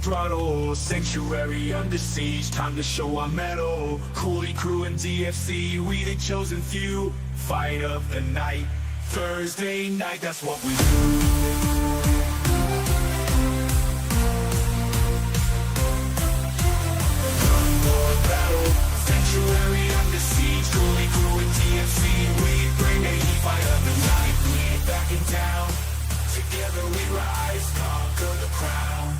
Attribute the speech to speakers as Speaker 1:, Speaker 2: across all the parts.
Speaker 1: throttle, sanctuary under siege, time to show our mettle. Coolie crew and DFC, we the chosen few. Fight of the night, Thursday night, that's what we do. Sanctuary under siege, Coolie crew and DFC, we bring the heat, fight of the night, we ain't backing down. Together we rise, conquer the crown.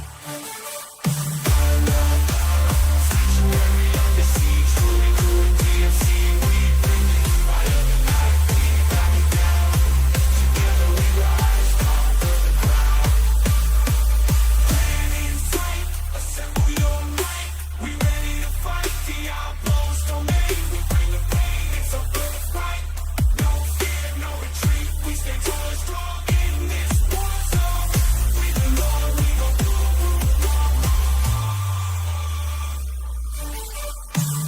Speaker 1: Sanctuary under siege, Coolie crew and DFC, we bring the heat, fight of the night, we ain't backing down. Together we rise, conquer the crown. Plan in sight, assemble your might, we ready to fight the outlaws domain. We bring the pain, it's a birthright. No fear, no retreat, we stand tall and strong in this war zone. We belong, we gon' do what we want.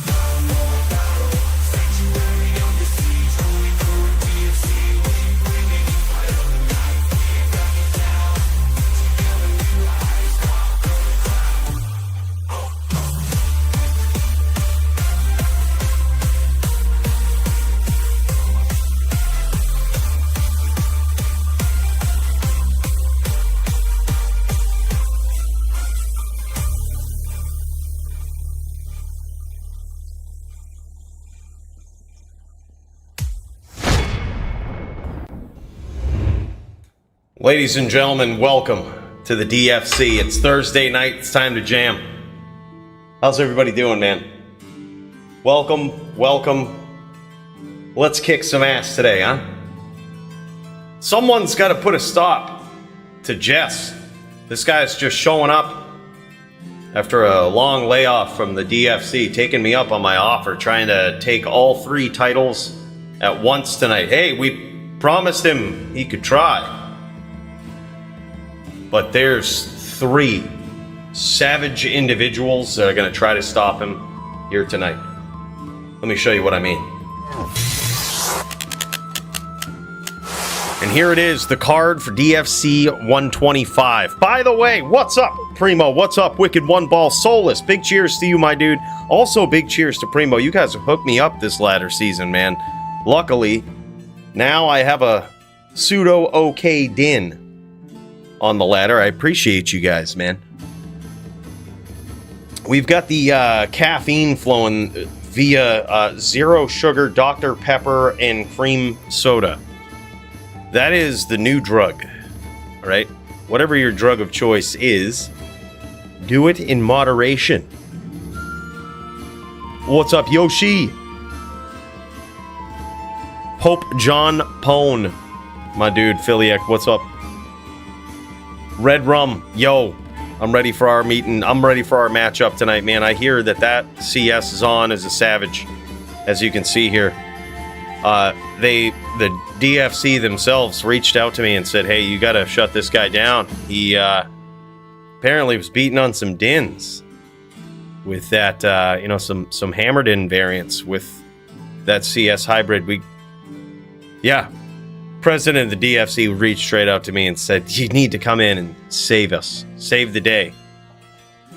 Speaker 1: No more battle, sanctuary under siege, Coolie crew and DFC, we bring the heat, fight of the night, we ain't backing down. Together we rise, conquer the crown.
Speaker 2: Ladies and gentlemen, welcome to the DFC. It's Thursday night, it's time to jam. How's everybody doing, man? Welcome. Let's kick some ass today, huh? Someone's got to put a stop to Jess. This guy's just showing up after a long layoff from the DFC, taking me up on my offer, trying to take all 3 titles at once tonight. Hey, we promised him he could try. But there's 3 savage individuals that are going to try to stop him here tonight. Let me show you what I mean. And here it is, the card for DFC 125. By the way, what's up, Primo? What's up, Wicked One Ball Soulless? Big cheers to you, my dude. Also, big cheers to Primo. You guys have hooked me up this ladder season, man. Luckily, now I have a pseudo-okay din on the ladder. I appreciate you guys, man. We've got the caffeine flowing via zero sugar Dr. Pepper and cream soda. That is the new drug, right? Whatever your drug of choice is, do it in moderation. What's up, Yoshi? Hope John Pone, my dude. Philiac, what's up? Red Rum, yo, I'm ready for our meeting. I'm ready for our matchup tonight, man. I hear that CS is on as a savage, as you can see here. The DFC themselves reached out to me and said, hey, you got to shut this guy down. He apparently was beating on some dins with that, some hammered in variants with that CS hybrid. President of the DFC reached straight out to me and said, you need to come in and save us. Save the day.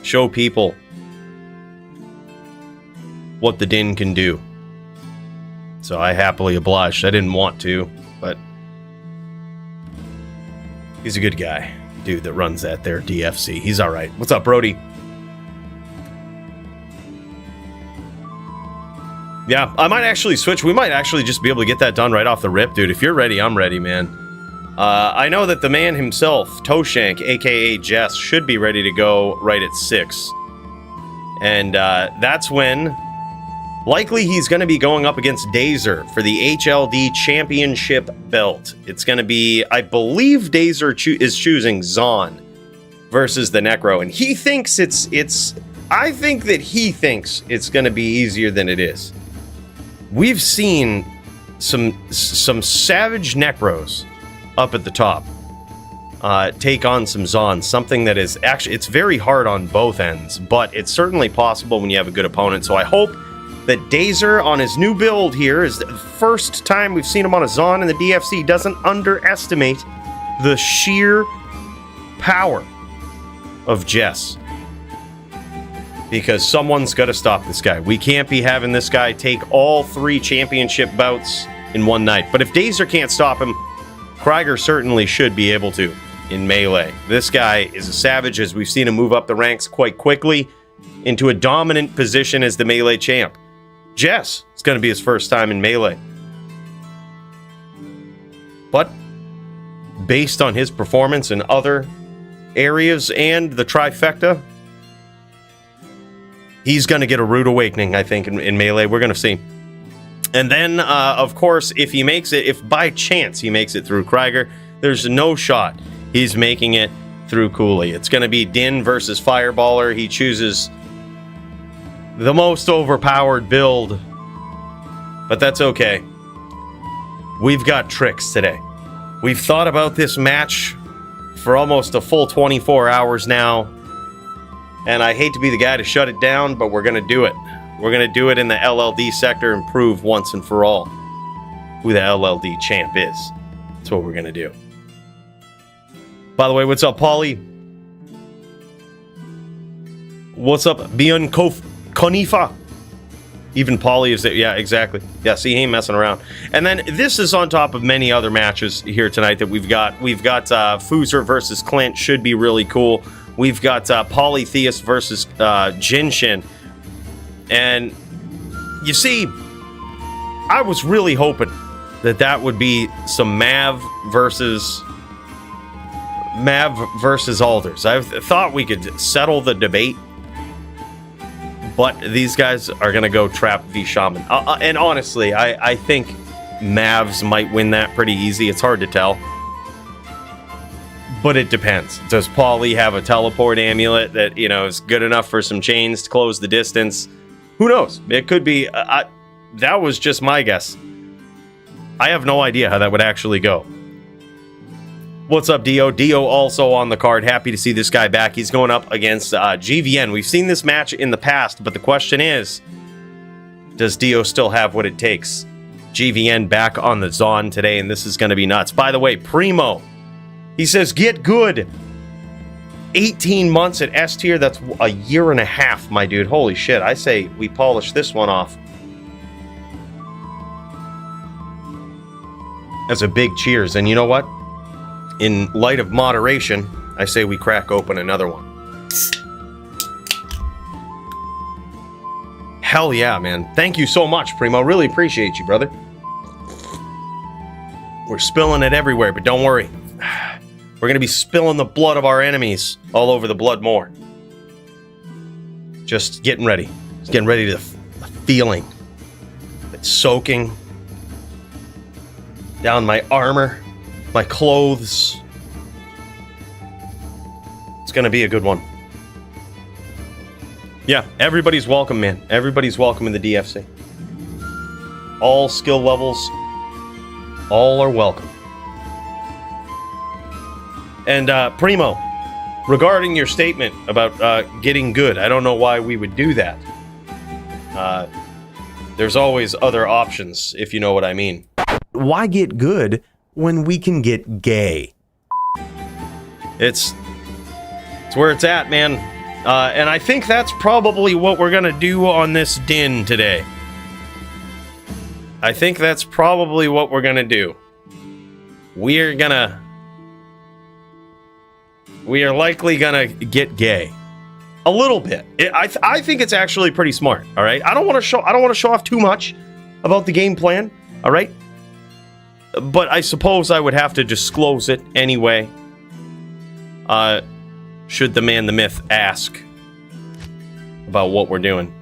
Speaker 2: Show people what the din can do. So I happily obliged. I didn't want to, but he's a good guy. Dude that runs that there DFC. He's alright. What's up, Brody? Yeah, I might actually switch. We might actually just be able to get that done right off the rip, dude. If you're ready, I'm ready, man. I know that the man himself, Toshank, a.k.a. Jess, should be ready to go right at 6. And that's when, likely, he's going to be going up against Dazer for the HLD Championship belt. It's going to be, I believe Dazer is choosing Zon versus the Necro. And he thinks I think that he thinks it's going to be easier than it is. We've seen some savage Necros up at the top take on some Zons, something that is actually, it's very hard on both ends, but it's certainly possible when you have a good opponent. So I hope that Dazer on his new build here is the first time we've seen him on a Zon in the DFC, doesn't underestimate the sheer power of Jess. because someone's got to stop this guy. We can't be having this guy take all 3 championship bouts in one night. But if Dazer can't stop him, Krieger certainly should be able to in Melee. This guy is a savage, as we've seen him move up the ranks quite quickly into a dominant position as the Melee champ. Jess, it's going to be his first time in Melee. But based on his performance in other areas and the trifecta, he's going to get a rude awakening, I think, in Melee. We're going to see. And then, of course, if he makes it, if by chance he makes it through Krieger, there's no shot he's making it through Cooley. It's going to be Din versus Fireballer. He chooses the most overpowered build, but that's okay. We've got tricks today. We've thought about this match for almost a full 24 hours now, and I hate to be the guy to shut it down, but we're going to do it. We're going to do it in the LLD sector and prove once and for all who the LLD champ is. That's what we're going to do. By the way, what's up, Paulie? What's up, Bion Konifa? Even Paulie is there. Yeah, exactly. Yeah, see, he ain't messing around. And then this is on top of many other matches here tonight that we've got. We've got Foozer versus Clint. Should be really cool. We've got Polytheus versus Jinshin. And you see, I was really hoping that would be some Mav versus Alders. I thought we could settle the debate, but these guys are going to go Trap v Shaman. And honestly, I think Mavs might win that pretty easy. It's hard to tell. But it depends. Does Paulie have a teleport amulet that, is good enough for some chains to close the distance? Who knows? It could be. That was just my guess. I have no idea how that would actually go. What's up, Dio? Dio also on the card. Happy to see this guy back. He's going up against GVN. We've seen this match in the past, but the question is, does Dio still have what it takes? GVN back on the Zon today, and this is going to be nuts. By the way, Primo, he says, get good. 18 months at S tier. That's a year and a half, my dude. Holy shit. I say we polish this one off. That's a big cheers. And you know what? In light of moderation, I say we crack open another one. Hell yeah, man. Thank you so much, Primo. Really appreciate you, brother. We're spilling it everywhere, but don't worry. We're going to be spilling the blood of our enemies all over the blood more. Just getting ready. Just getting ready to the feeling. It's soaking down my armor, my clothes. It's going to be a good one. Yeah, everybody's welcome, man. Everybody's welcome in the DFC. All skill levels, all are welcome. And Primo, regarding your statement about getting good, I don't know why we would do that. There's always other options, if you know what I mean. Why get good when we can get gay? It's where it's at, man. And I think that's probably what we're going to do on this Din today. I think that's probably what we're going to do. We are likely gonna get gay, a little bit. I think it's actually pretty smart. All right, I don't want to show off too much about the game plan. All right, but I suppose I would have to disclose it anyway. Should the man, the myth, ask about what we're doing.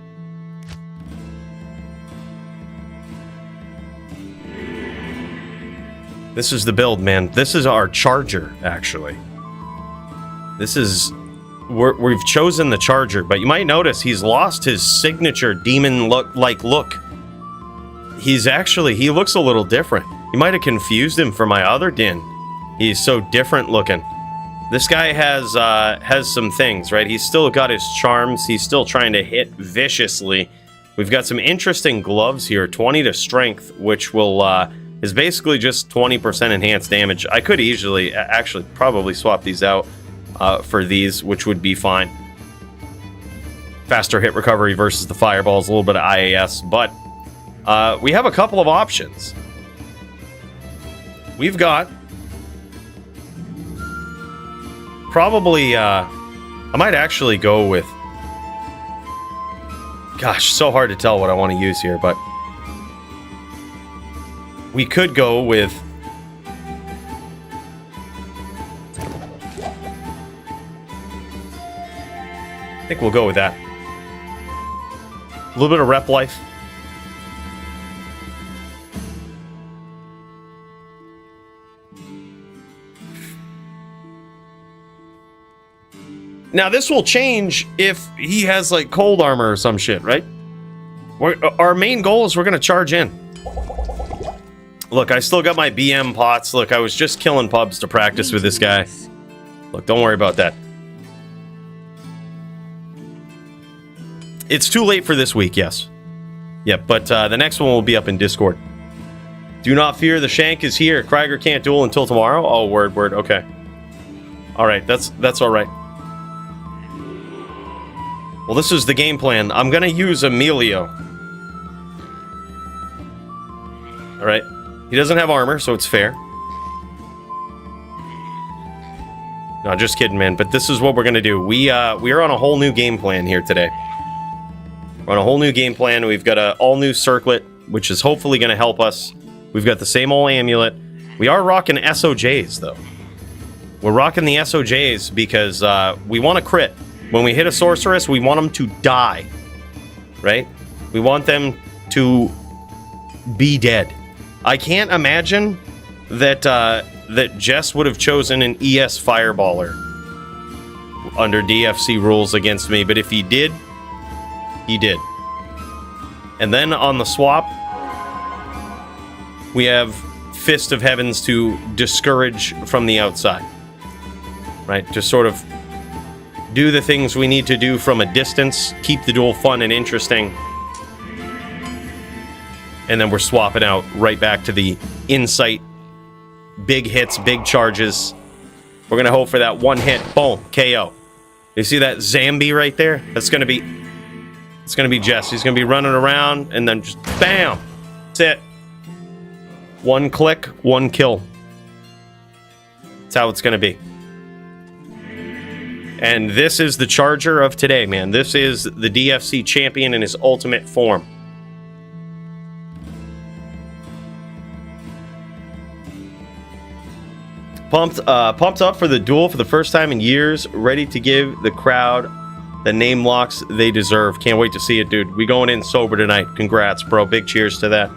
Speaker 2: This is the build, man. This is our charger, actually. We've chosen the charger, but you might notice he's lost his signature demon look. He looks a little different. You might have confused him for my other Din. He's so different looking. This guy has some things, right? He's still got his charms. He's still trying to hit viciously. We've got some interesting gloves here, 20 to strength, which is basically just 20% enhanced damage. I could easily, actually, probably swap these out for these, which would be fine. faster hit recovery versus the fireballs, a little bit of IAS, but we have a couple of options. We've got probably, I might actually go with, gosh, so hard to tell what I want to use here, but we could go with, I think we'll go with that. A little bit of rep life. Now, this will change if he has, like, cold armor or some shit, right? Our main goal is we're going to charge in. Look, I still got my BM pots. Look, I was just killing pubs to practice with this guy. Look, don't worry about that. It's too late for this week, yes. Yep, but the next one will be up in Discord. Do not fear, the Shank is here. Krieger can't duel until tomorrow? Oh, word, okay. Alright, that's alright. Well, this is the game plan. I'm gonna use Emilio. Alright. He doesn't have armor, so it's fair. No, just kidding, man. But this is what we're gonna do. We are on a whole new game plan here today. We're on a whole new game plan. We've got an all-new circlet, which is hopefully gonna help us. We've got the same old amulet. We are rocking SOJs, though. We're rocking the SOJs because we want to crit. When we hit a sorceress, we want them to die. Right? We want them to be dead. I can't imagine that that Jess would have chosen an ES Fireballer under DFC rules against me, but if he did, he did. And then on the swap, we have Fist of Heavens to discourage from the outside. Right? Just sort of do the things we need to do from a distance, keep the duel fun and interesting. And then we're swapping out right back to the Insight. Big hits, big charges. We're going to hope for that one hit. Boom. KO. You see that Zambi right there? That's going to be... It's going to be Jess. He's going to be running around and then just BAM! That's it. One click, one kill. That's how it's going to be. And this is the charger of today, man. This is the DFC champion in his ultimate form. Pumped up for the duel for the first time in years. Ready to give the crowd the name locks they deserve. Can't wait to see it, dude. We going in sober tonight. Congrats, bro. Big cheers to that.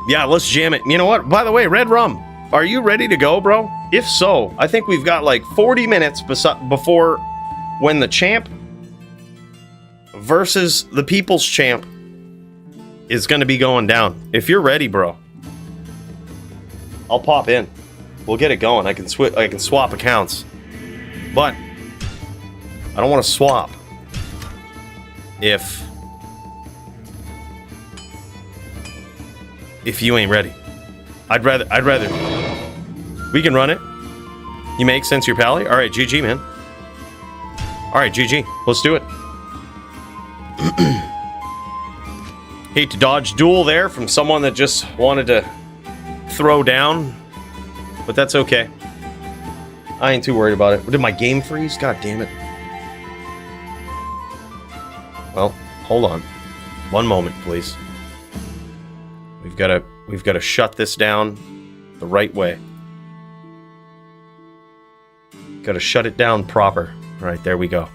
Speaker 2: Yeah, let's jam it. You know what? By the way, Red Rum, are you ready to go, bro? If so, I think we've got like 40 minutes before when the champ versus the people's champ is going to be going down. If you're ready, bro, I'll pop in. We'll get it going. I can swap accounts. But I don't want to swap if you ain't ready. I'd rather we can run it. You make sense, your pally? All right, GG, man. All right, GG. Let's do it. Hate to dodge duel there from someone that just wanted to throw down, but that's okay. I ain't too worried about it. Did my game freeze? God damn it. Well, hold on. One moment, please. We've got to shut this down the right way. Got to shut it down proper. All right, there we go.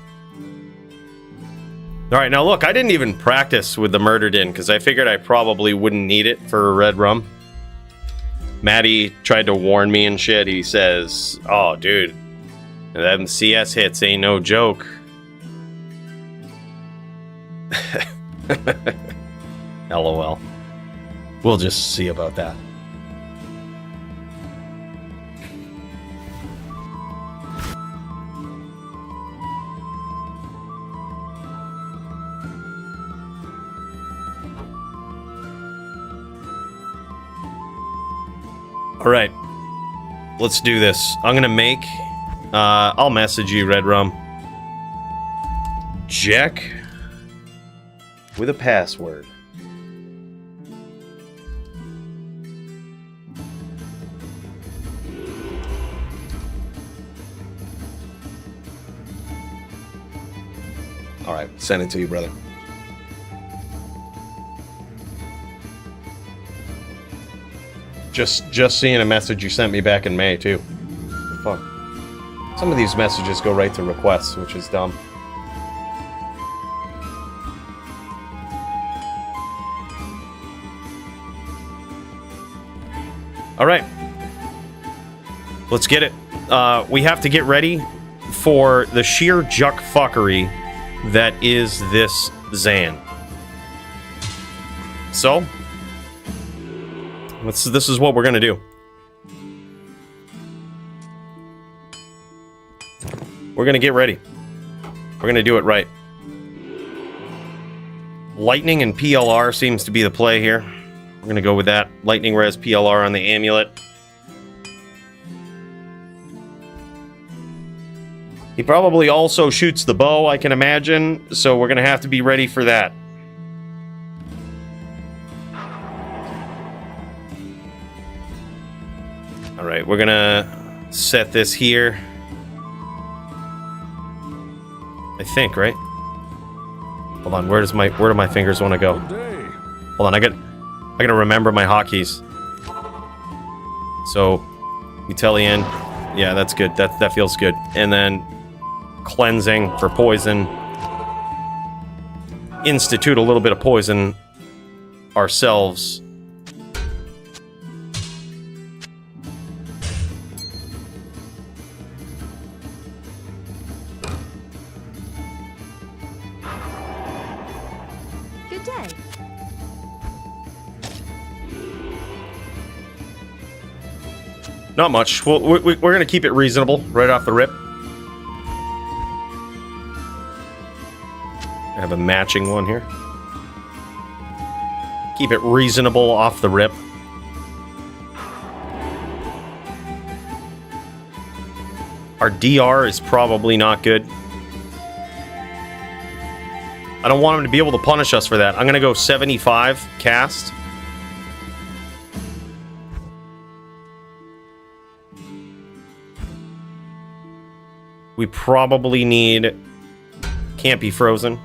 Speaker 2: All right, now look, I didn't even practice with the Murdered In because I figured I probably wouldn't need it for Red Rum. Maddie tried to warn me and shit. He says, "Oh, dude, them CS hits ain't no joke." LOL. We'll just see about that. All right, let's do this. I'm gonna make I'll message you, Red Rum. Jack with a password. All right, send it to you, brother. Just seeing a message you sent me back in May too. Fuck. Some of these messages go right to requests, which is dumb. All right, let's get it. We have to get ready for the sheer juck fuckery that is this Zan. So, this is what we're gonna do. We're gonna get ready. We're gonna do it right. Lightning and PLR seems to be the play here. We're gonna go with that. Lightning res PLR on the amulet. He probably also shoots the bow, I can imagine, so we're gonna have to be ready for that. Alright, we're gonna set this here. I think, right? Hold on, where do my fingers want to go? Hold on, I gotta remember my hotkeys. So, Italian, yeah, that's good. That feels good. And then cleansing for poison. Institute a little bit of poison ourselves.
Speaker 3: Good day.
Speaker 2: Not much. Well, we're going to keep it reasonable right off the rip. I have a matching one here. Keep it reasonable off the rip. Our DR is probably not good. I don't want him to be able to punish us for that. I'm going to go 75 cast. We probably need... Can't be frozen.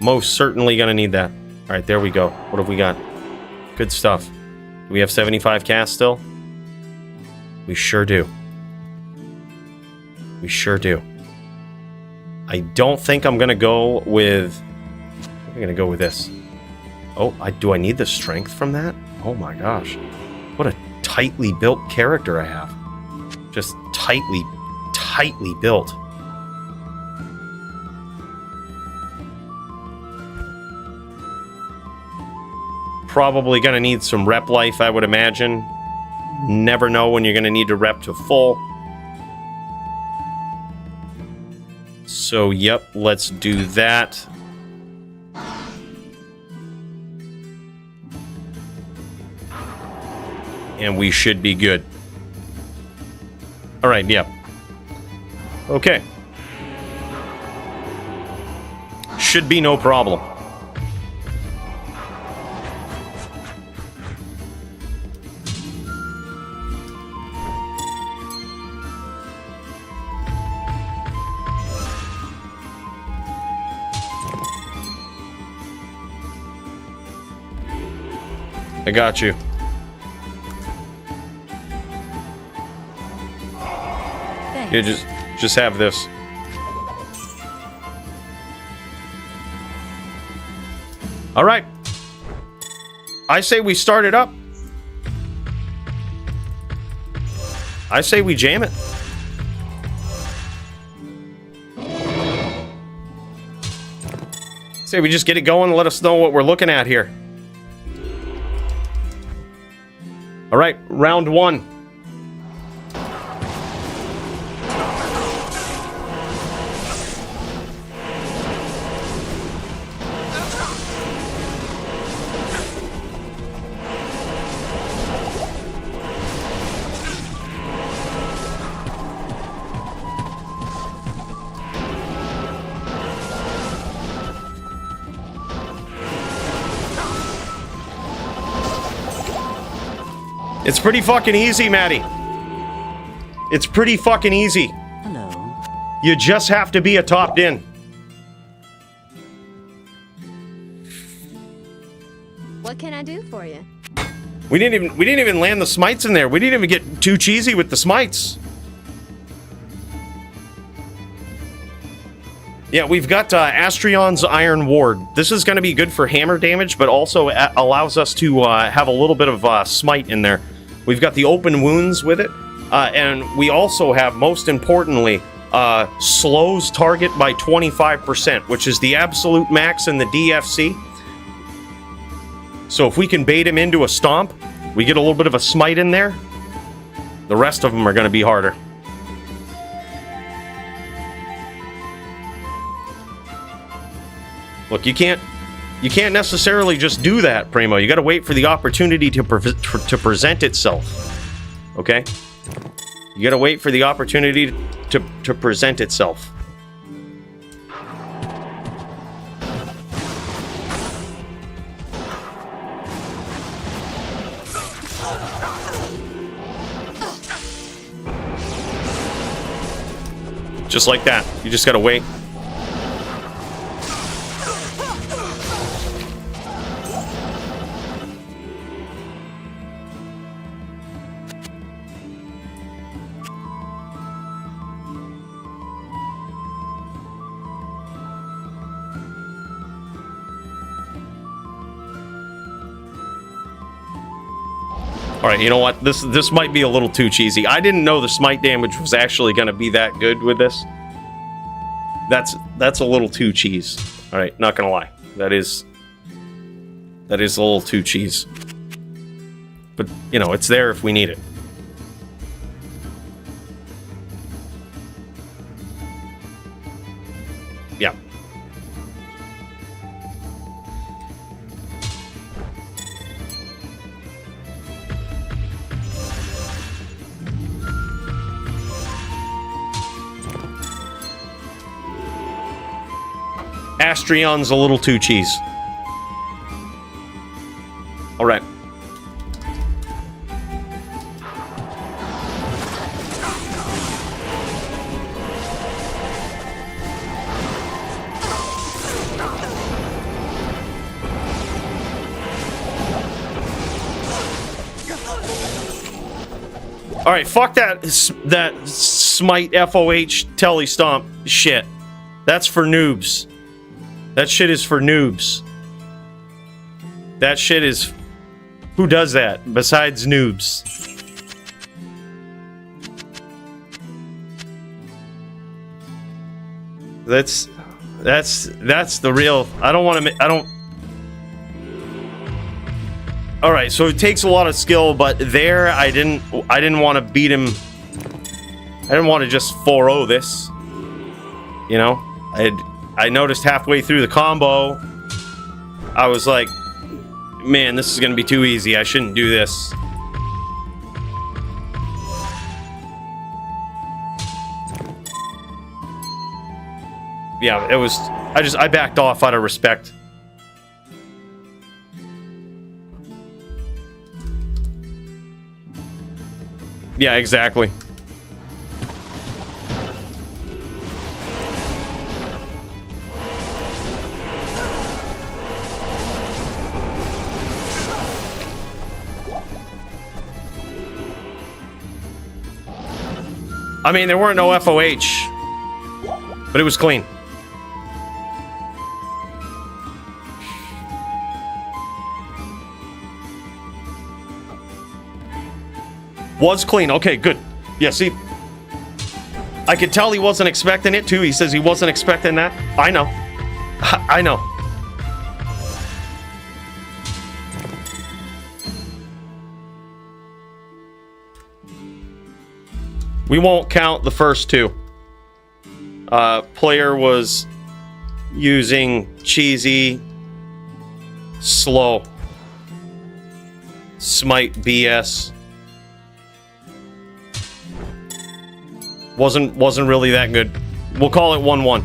Speaker 2: Most certainly gonna need that. Alright, there we go. What have we got? Good stuff. Do we have 75 cast still? We sure do. We sure do. I don't think I'm gonna go with... I'm gonna go with this. Oh, do I need the strength from that? Oh my gosh. What a tightly built character I have. Just tightly built. Probably gonna need some rep life, I would imagine. Never know when you're gonna need to rep to full. So, yep, let's do that. And we should be good. Alright, yep. Okay. Should be no problem. I got you.
Speaker 3: Thanks.
Speaker 2: You just have this. All right. I say we start it up. I say we jam it. Say we just get it going and let us know what we're looking at here. All right, round one. It's pretty fucking easy, Maddie. It's pretty fucking easy.
Speaker 4: Hello.
Speaker 2: You just have to be a topped in.
Speaker 3: What can I do for you?
Speaker 2: We didn't even land the smites in there. We didn't even get too cheesy with the smites. Yeah, we've got Astrion's Iron Ward. This is going to be good for hammer damage, but also allows us to have a little bit of smite in there. We've got the open wounds with it, and we also have, most importantly, slows target by 25%, which is the absolute max in the DFC. So if we can bait him into a stomp, we get a little bit of a smite in there. The rest of them are going to be harder. Look, you can't necessarily just do that, Primo. You got to wait for the opportunity to present itself. Okay? You got to wait for the opportunity to present itself. Just like that. You just got to wait. Alright, you know what? This might be a little too cheesy. I didn't know the smite damage was actually going to be that good with this. That's a little too cheese. Alright, not gonna lie. That is a little too cheese. But, you know, it's there if we need it. Yeah. Astrion's a little too cheese. All right. All right, fuck that smite FOH telly stomp shit. That's for noobs. That shit is for noobs. That shit is... Who does that besides noobs? That's the real... I don't want to... All right, so it takes a lot of skill, but there I didn't want to beat him. I didn't want to just 4-0 this. You know, I noticed halfway through the combo, I was like, man, this is going to be too easy. I shouldn't do this. Yeah, it was... I backed off out of respect. Yeah, exactly. I mean, there weren't no FOH, but it was clean. Was clean. Okay, good. Yeah, see, I could tell he wasn't expecting it too. He says he wasn't expecting that. I know. I know. We won't count the first two. Player was using cheesy, slow, smite BS. Wasn't really that good. We'll call it 1-1.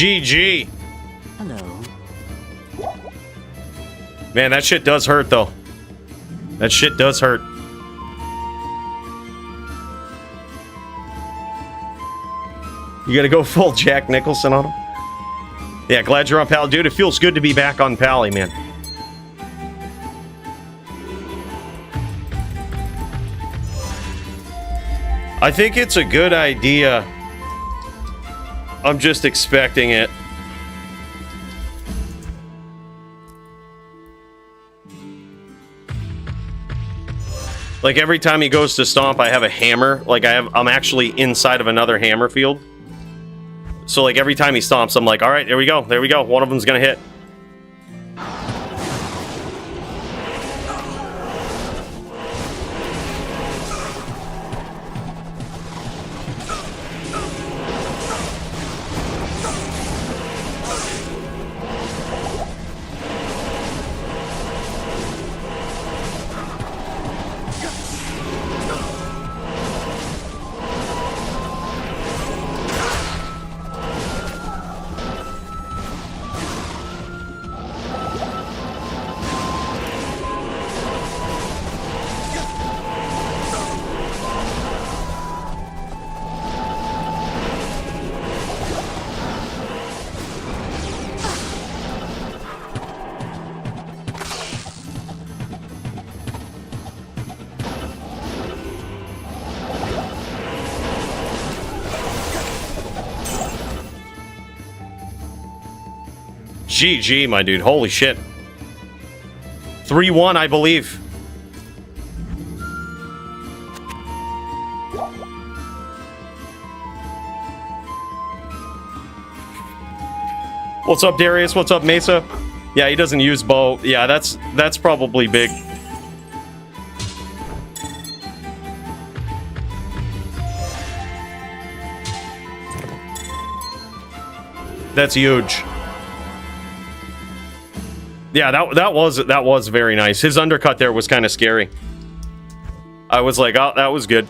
Speaker 2: GG.
Speaker 4: Hello.
Speaker 2: Man, that shit does hurt, though. That shit does hurt. You gotta go full Jack Nicholson on him? Yeah, glad you're on Pally. Dude, it feels good to be back on Pally, man. I think it's a good idea. I'm just expecting it. Like every time he goes to stomp, I have a hammer. Like I'm actually inside of another hammer field. So like every time he stomps, I'm like, all right, there we go. There we go. One of them's gonna hit. GG, my dude. Holy shit. 3-1, I believe. What's up, Darius? What's up, Mesa? Yeah, he doesn't use bow. Yeah, that's probably big. That's huge. Yeah, that was very nice. His undercut there was kind of scary. I was like, oh, that was good.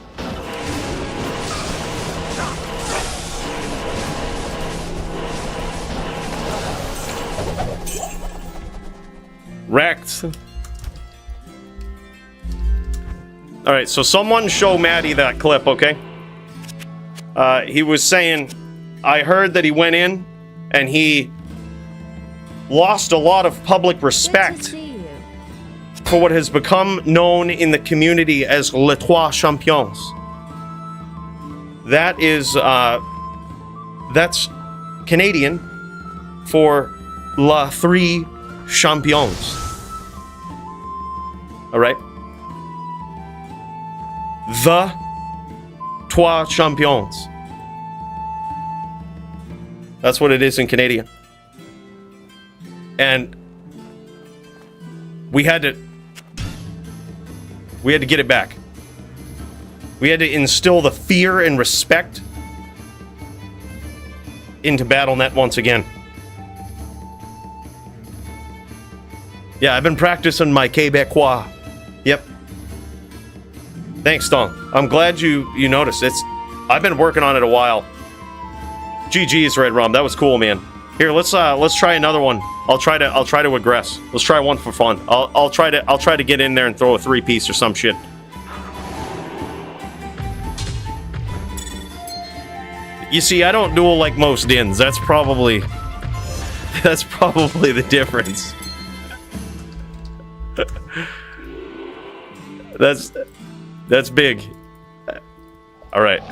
Speaker 2: Wrecked. All right, so someone show Maddie that clip, okay? He was saying, I heard that he went in and he lost a lot of public
Speaker 3: Good to
Speaker 2: respect
Speaker 3: see you.
Speaker 2: for what has become known in the community as Les Trois Champions. That is, that's Canadian for La Three Champions. All right? The Trois Champions. That's what it is in Canadian. And we had to get it back. We had to instill the fear and respect into BattleNet once again. Yeah, I've been practicing my Quebecois. Yep. Thanks, Dong. I'm glad you noticed. I've been working on it a while. GG's, Red Rum. That was cool, man. Here, let's try another one. I'll try to aggress. Let's try one for fun. I'll try to get in there and throw a 3-piece or some shit. You see, I don't duel like most Dins. That's probably the difference. That's big. All right.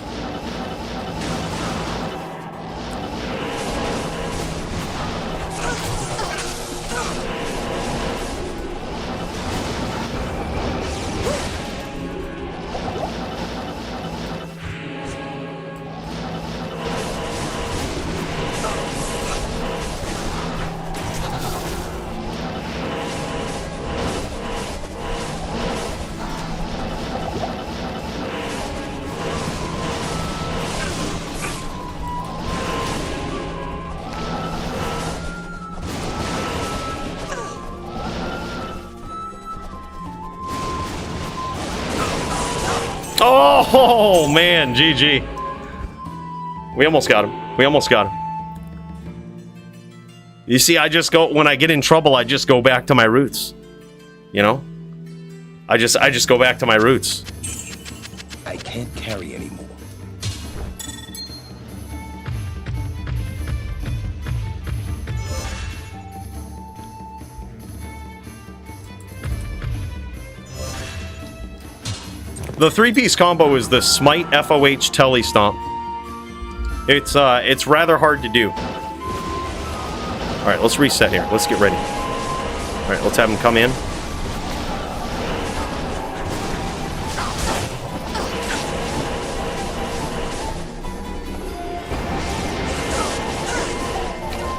Speaker 2: Oh man, GG. We almost got him. You see, I just go, when I get in trouble, I just go back to my roots. You know? I just go back to my roots.
Speaker 4: I can't carry anymore.
Speaker 2: The 3-piece combo is the Smite FOH Telly Stomp. It's rather hard to do. Alright, let's reset here. Let's get ready. Alright, let's have him come in.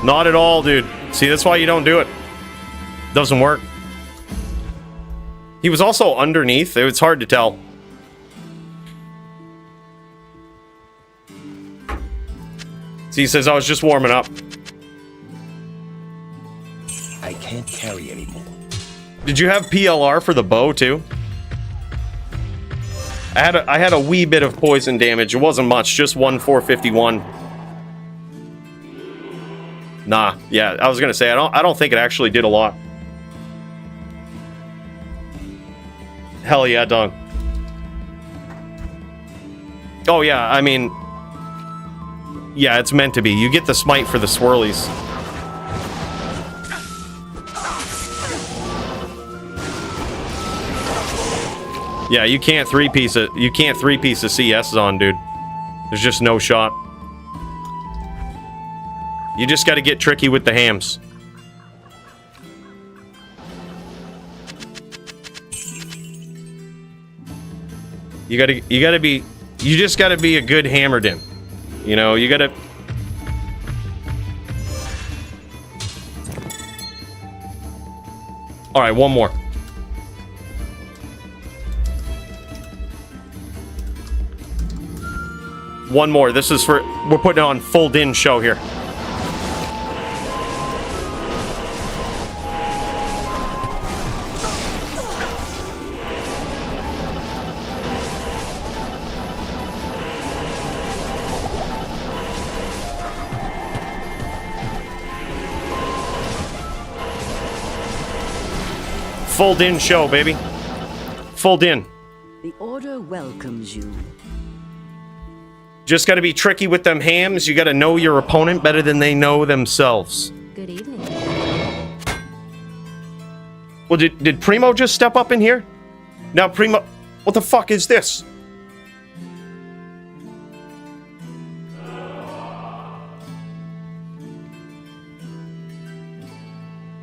Speaker 2: Not at all, dude. See, that's why you don't do it. Doesn't work. He was also underneath. It's hard to tell. See, he says, I was just warming up.
Speaker 4: I can't carry anymore.
Speaker 2: Did you have PLR for the bow, too? I had a wee bit of poison damage. It wasn't much, just 1,451. Nah, yeah, I was gonna say, I don't think it actually did a lot. Hell yeah, dog. Oh yeah, I mean... Yeah, it's meant to be. You get the smite for the swirlies. Yeah, you can't three-piece it. You can't three-piece a CS on, dude. There's just no shot. You just gotta get tricky with the hams. You just gotta be a good hammerden. You know, you gotta... Alright, one more. One more. This is for... We're putting on full Din show here. Full Din show, baby. Full Din.
Speaker 5: The order welcomes you.
Speaker 2: Just gotta be tricky with them hams. You gotta know your opponent better than they know themselves.
Speaker 3: Good evening.
Speaker 2: Well, did Primo just step up in here? Now, Primo... What the fuck is this?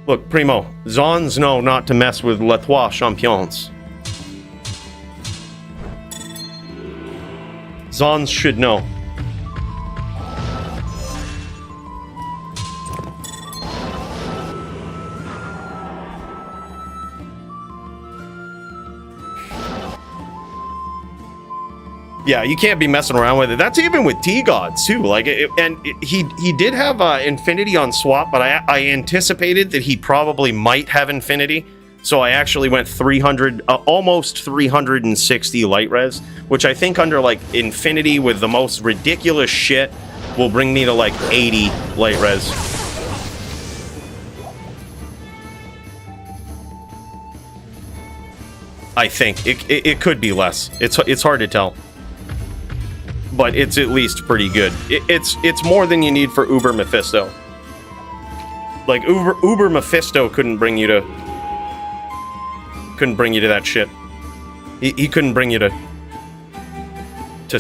Speaker 2: Look, Primo, Zons know not to mess with Les Trois Champions. Zons should know. Yeah, you can't be messing around with it. That's even with T-Gods, too. Like, he did have Infinity on swap, but I anticipated that he probably might have Infinity. So I actually went 300, almost 360 light res, which I think under, like, Infinity with the most ridiculous shit will bring me to, like, 80 light res. I think. It could be less. It's hard to tell. But it's at least pretty good. It's more than you need for Uber Mephisto. Like, Uber Mephisto couldn't bring you to that shit. He couldn't bring you to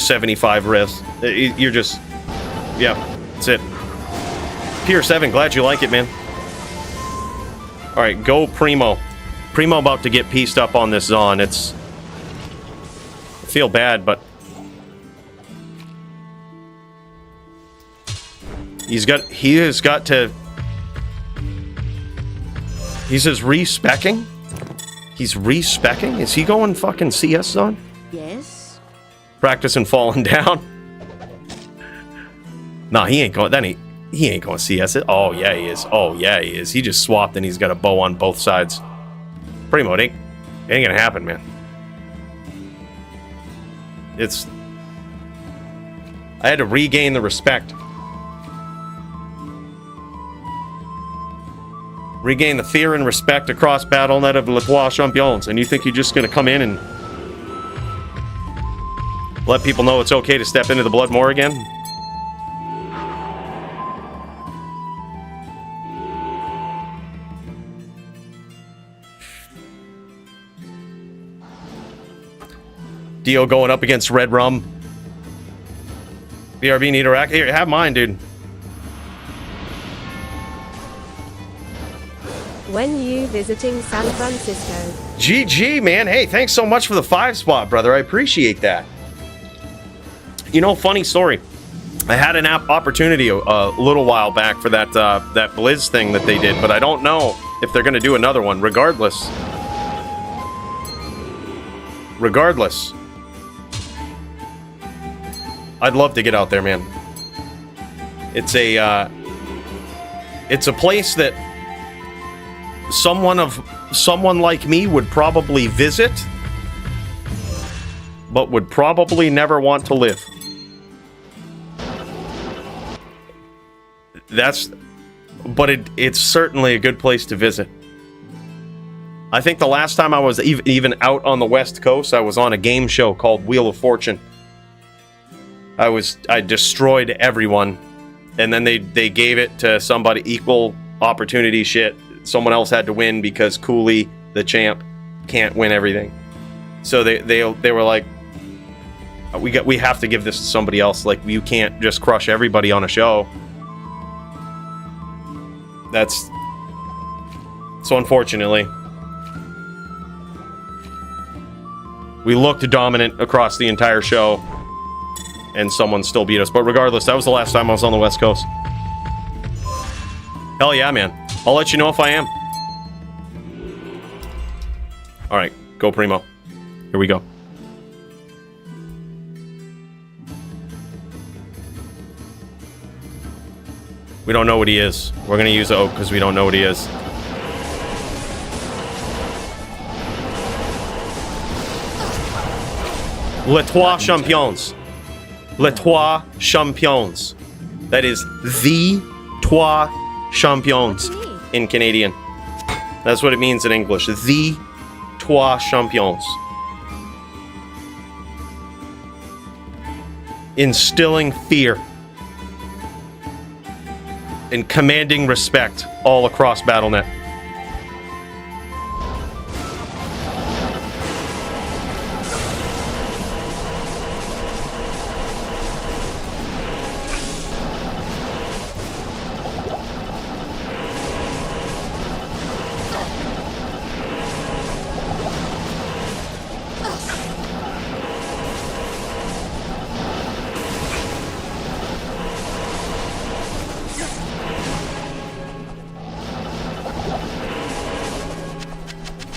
Speaker 2: 75 res. You're just... Yeah, that's it. Pier 7, glad you like it, man. Alright, go Primo. Primo about to get pieced up on this Zon. It's... I feel bad, but... He has got to... He says re-speccing? He's re-speccing? Is he going fucking CS Zone?
Speaker 5: Yes?
Speaker 2: Practicing falling down? Nah, he ain't going... He ain't going CS it. Oh, yeah, he is. Oh, yeah, he is. He just swapped and he's got a bow on both sides. Primo, it ain't gonna happen, man. It's... I had to regain the respect. Regain the fear and respect across BattleNet of Les Trois Champions. And you think you're just going to come in and let people know it's okay to step into the Bloodmore again? Dio going up against Red Rum. BRB need a rack. Here, have mine, dude.
Speaker 3: When you visiting San Francisco?
Speaker 2: GG, man. Hey, thanks so much for the 5 spot, brother. I appreciate that. You know, funny story. I had an opportunity a little while back for that that Blizz thing that they did, but I don't know if they're going to do another one. Regardless, I'd love to get out there, man. It's a place that someone like me would probably visit, but would probably never want to live. But it's certainly a good place to visit. I think the last time I was even out on the West Coast, I was on a game show called Wheel of Fortune. I destroyed everyone, and then they gave it to somebody, equal opportunity shit. Someone else had to win because Cooley, the champ, can't win everything. So they were like, we have to give this to somebody else. Like, you can't just crush everybody on a show. So unfortunately, we looked dominant across the entire show, and someone still beat us. But regardless, that was the last time I was on the West Coast. Hell yeah, man. I'll let you know if I am. Alright, go Primo. Here we go. We don't know what he is. We're gonna use the oak because we don't know what he is. Les Trois Champions. Les Trois Champions. That is the Trois Champions in Canadian. That's what it means in English. The Trois Champions. Instilling fear and commanding respect all across BattleNet.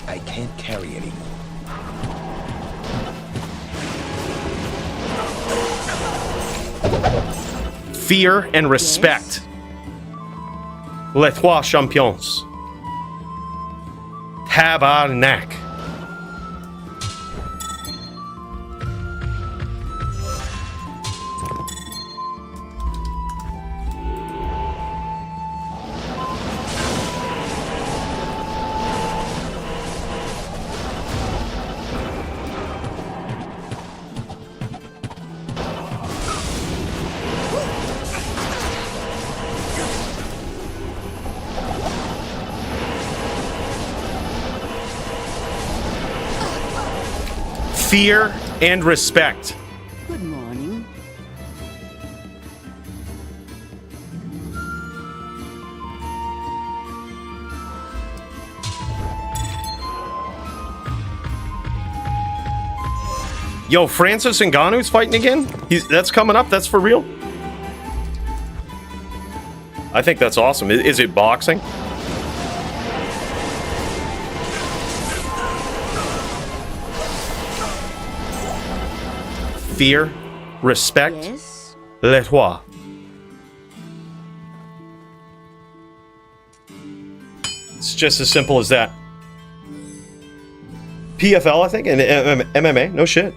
Speaker 4: I can't carry anymore.
Speaker 2: Fear and respect. Les Trois Champions. Tabarnak. Fear and respect.
Speaker 5: Good morning.
Speaker 2: Yo, Francis Ngannou's fighting again? That's coming up? That's for real? I think that's awesome. Is it boxing? Fear, respect,
Speaker 5: Yes.
Speaker 2: Les Trois. It's just as simple as that. PFL, I think, and MMA. No shit.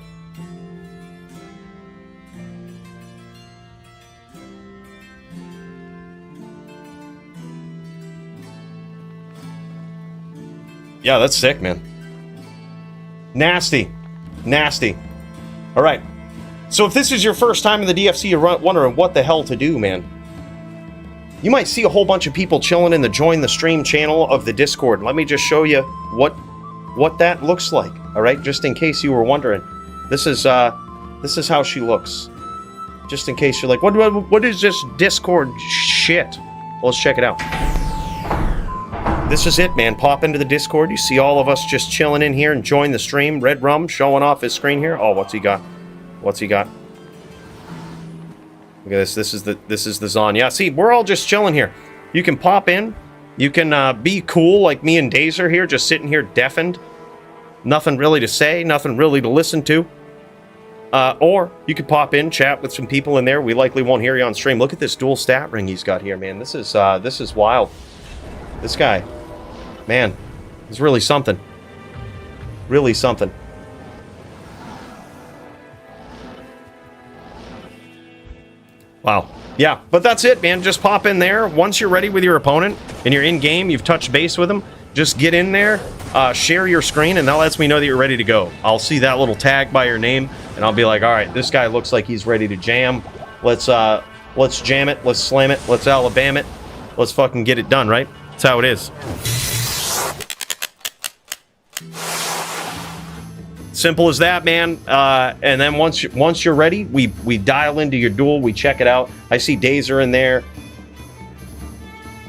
Speaker 2: Yeah, that's sick, man. Nasty. Nasty. All right. So if this is your first time in the DFC, you're wondering what the hell to do, man. You might see a whole bunch of people chilling in the join the stream channel of the Discord. Let me just show you what that looks like. All right, just in case you were wondering. This is how she looks. Just in case you're like, what is this Discord shit? Well, let's check it out. This is it, man. Pop into the Discord. You see all of us just chilling in here and join the stream. Red Rum showing off his screen here. Oh, what's he got? What's he got? Look at this. This is the Zon. Yeah, see, we're all just chilling here. You can pop in. You can be cool like me and Dazer here, just sitting here deafened. Nothing really to say, nothing really to listen to. Or you could pop in, chat with some people in there. We likely won't hear you on stream. Look at this dual stat ring he's got here, man. This is wild. This guy, man, is really something. Really something. Wow. Yeah, but that's it, man. Just pop in there. Once you're ready with your opponent and you're in game, you've touched base with them, just get in there, share your screen, and that lets me know that you're ready to go. I'll see that little tag by your name, and I'll be like, all right, this guy looks like he's ready to jam. Let's jam it. Let's slam it. Let's Alabama it. Let's fucking get it done, right? That's how it is. Simple as that, man. And then once you're ready, we dial into your duel. We check it out. I see Dazer in there.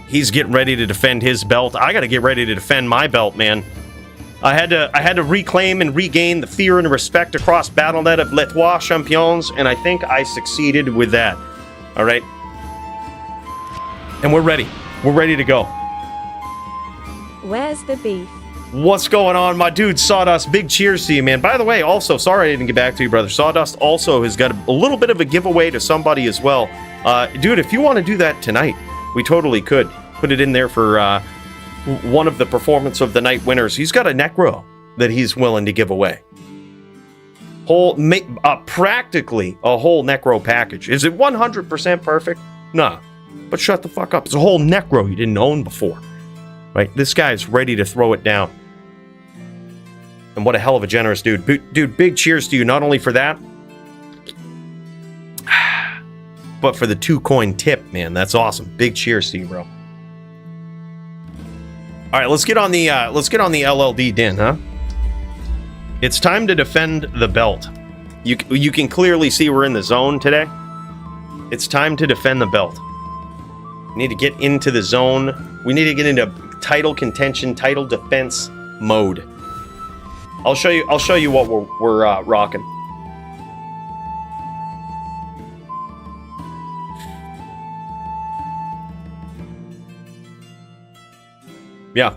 Speaker 2: He's getting ready to defend his belt. I got to get ready to defend my belt, man. I had to reclaim and regain the fear and respect across BattleNet of Les Trois Champions, and I think I succeeded with that. All right, and we're ready. We're ready to go.
Speaker 3: Where's the beef?
Speaker 2: What's going on, my dude Sawdust? Big cheers to you, man. By the way, also, sorry I didn't get back to you, brother. Sawdust also has got a little bit of a giveaway to somebody as well. Dude, if you want to do that tonight, we totally could. Put it in there for one of the Performance of the Night winners. He's got a Necro that he's willing to give away. Practically a whole Necro package. Is it 100% perfect? Nah. But shut the fuck up. It's a whole Necro you didn't own before. Right? This guy's ready to throw it down. And what a hell of a generous dude. Dude, big cheers to you, not only for that, but for the 2-coin tip, man. That's awesome. Big cheers to you, bro. All right, let's get on the LLD din, huh? It's time to defend the belt. You can clearly see we're in the zone today. It's time to defend the belt. We need to get into the zone. We need to get into title contention, title defense mode. I'll show you what we're rocking. Yeah,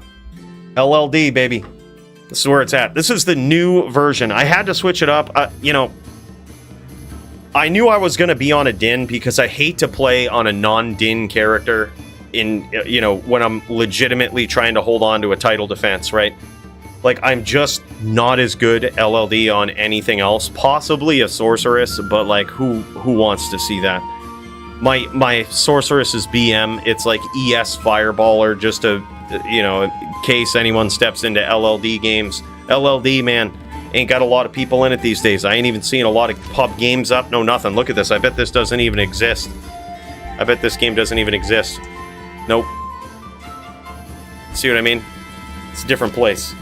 Speaker 2: LLD, baby. This is where it's at. This is the new version. I had to switch it up. I knew I was going to be on a din because I hate to play on a non-din character in, when I'm legitimately trying to hold on to a title defense, right? Like, I'm just not as good LLD on anything else. Possibly a sorceress, but like, who wants to see that? My sorceress is BM. It's like ES Fireballer, just to, in case anyone steps into LLD games. LLD, man, ain't got a lot of people in it these days. I ain't even seeing a lot of pub games up. No, nothing. Look at this. I bet this doesn't even exist. I bet this game doesn't even exist. Nope. See what I mean? It's a different place.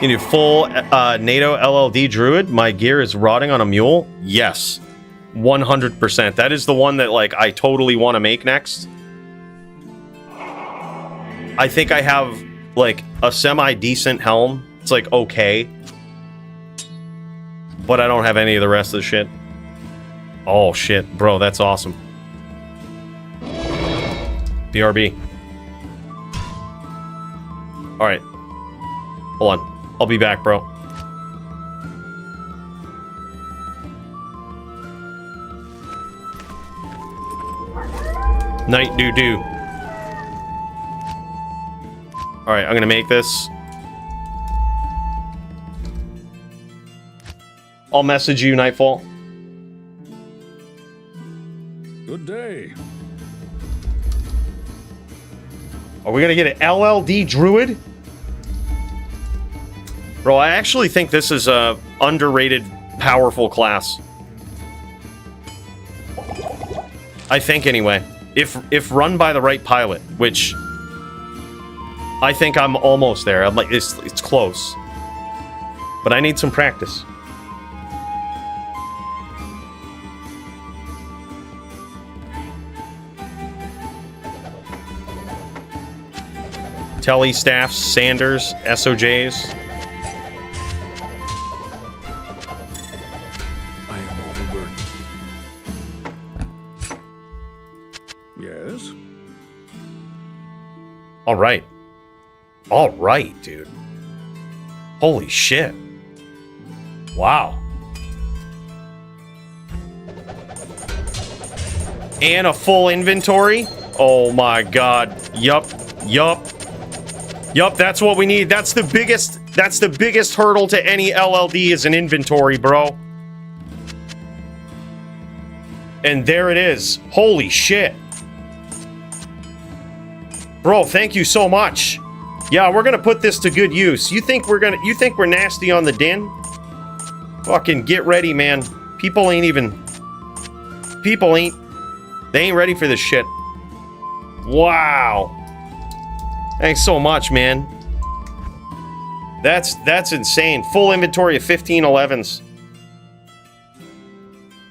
Speaker 2: You need full NATO LLD Druid? My gear is rotting on a mule? Yes. 100%. That is the one that, like, I totally want to make next. I think I have, like, a semi-decent helm. It's, like, okay. But I don't have any of the rest of the shit. Oh, shit. Bro, that's awesome. BRB. Alright. Hold on. I'll be back, bro. Night doo-doo. Alright, I'm gonna make this. I'll message you, Nightfall.
Speaker 6: Good day.
Speaker 2: Are we gonna get an LLD Druid? Bro, I actually think this is a underrated, powerful class. I think anyway. If run by the right pilot, which I think I'm almost there. I'm like it's close. But I need some practice. Telly staffs, Sanders, SOJs.
Speaker 6: I am overburdened. Yes?
Speaker 2: All right. All right, dude. Holy shit. Wow. And a full inventory? Oh my god. Yup. Yup, that's what we need. That's the biggest hurdle to any LLD is an inventory, bro. And there it is. Holy shit. Bro, thank you so much. Yeah, we're gonna put this to good use. You think we're nasty on the din? Fucking get ready, man. They ain't ready for this shit. Wow. Thanks so much, man. That's insane. Full inventory of 1511s.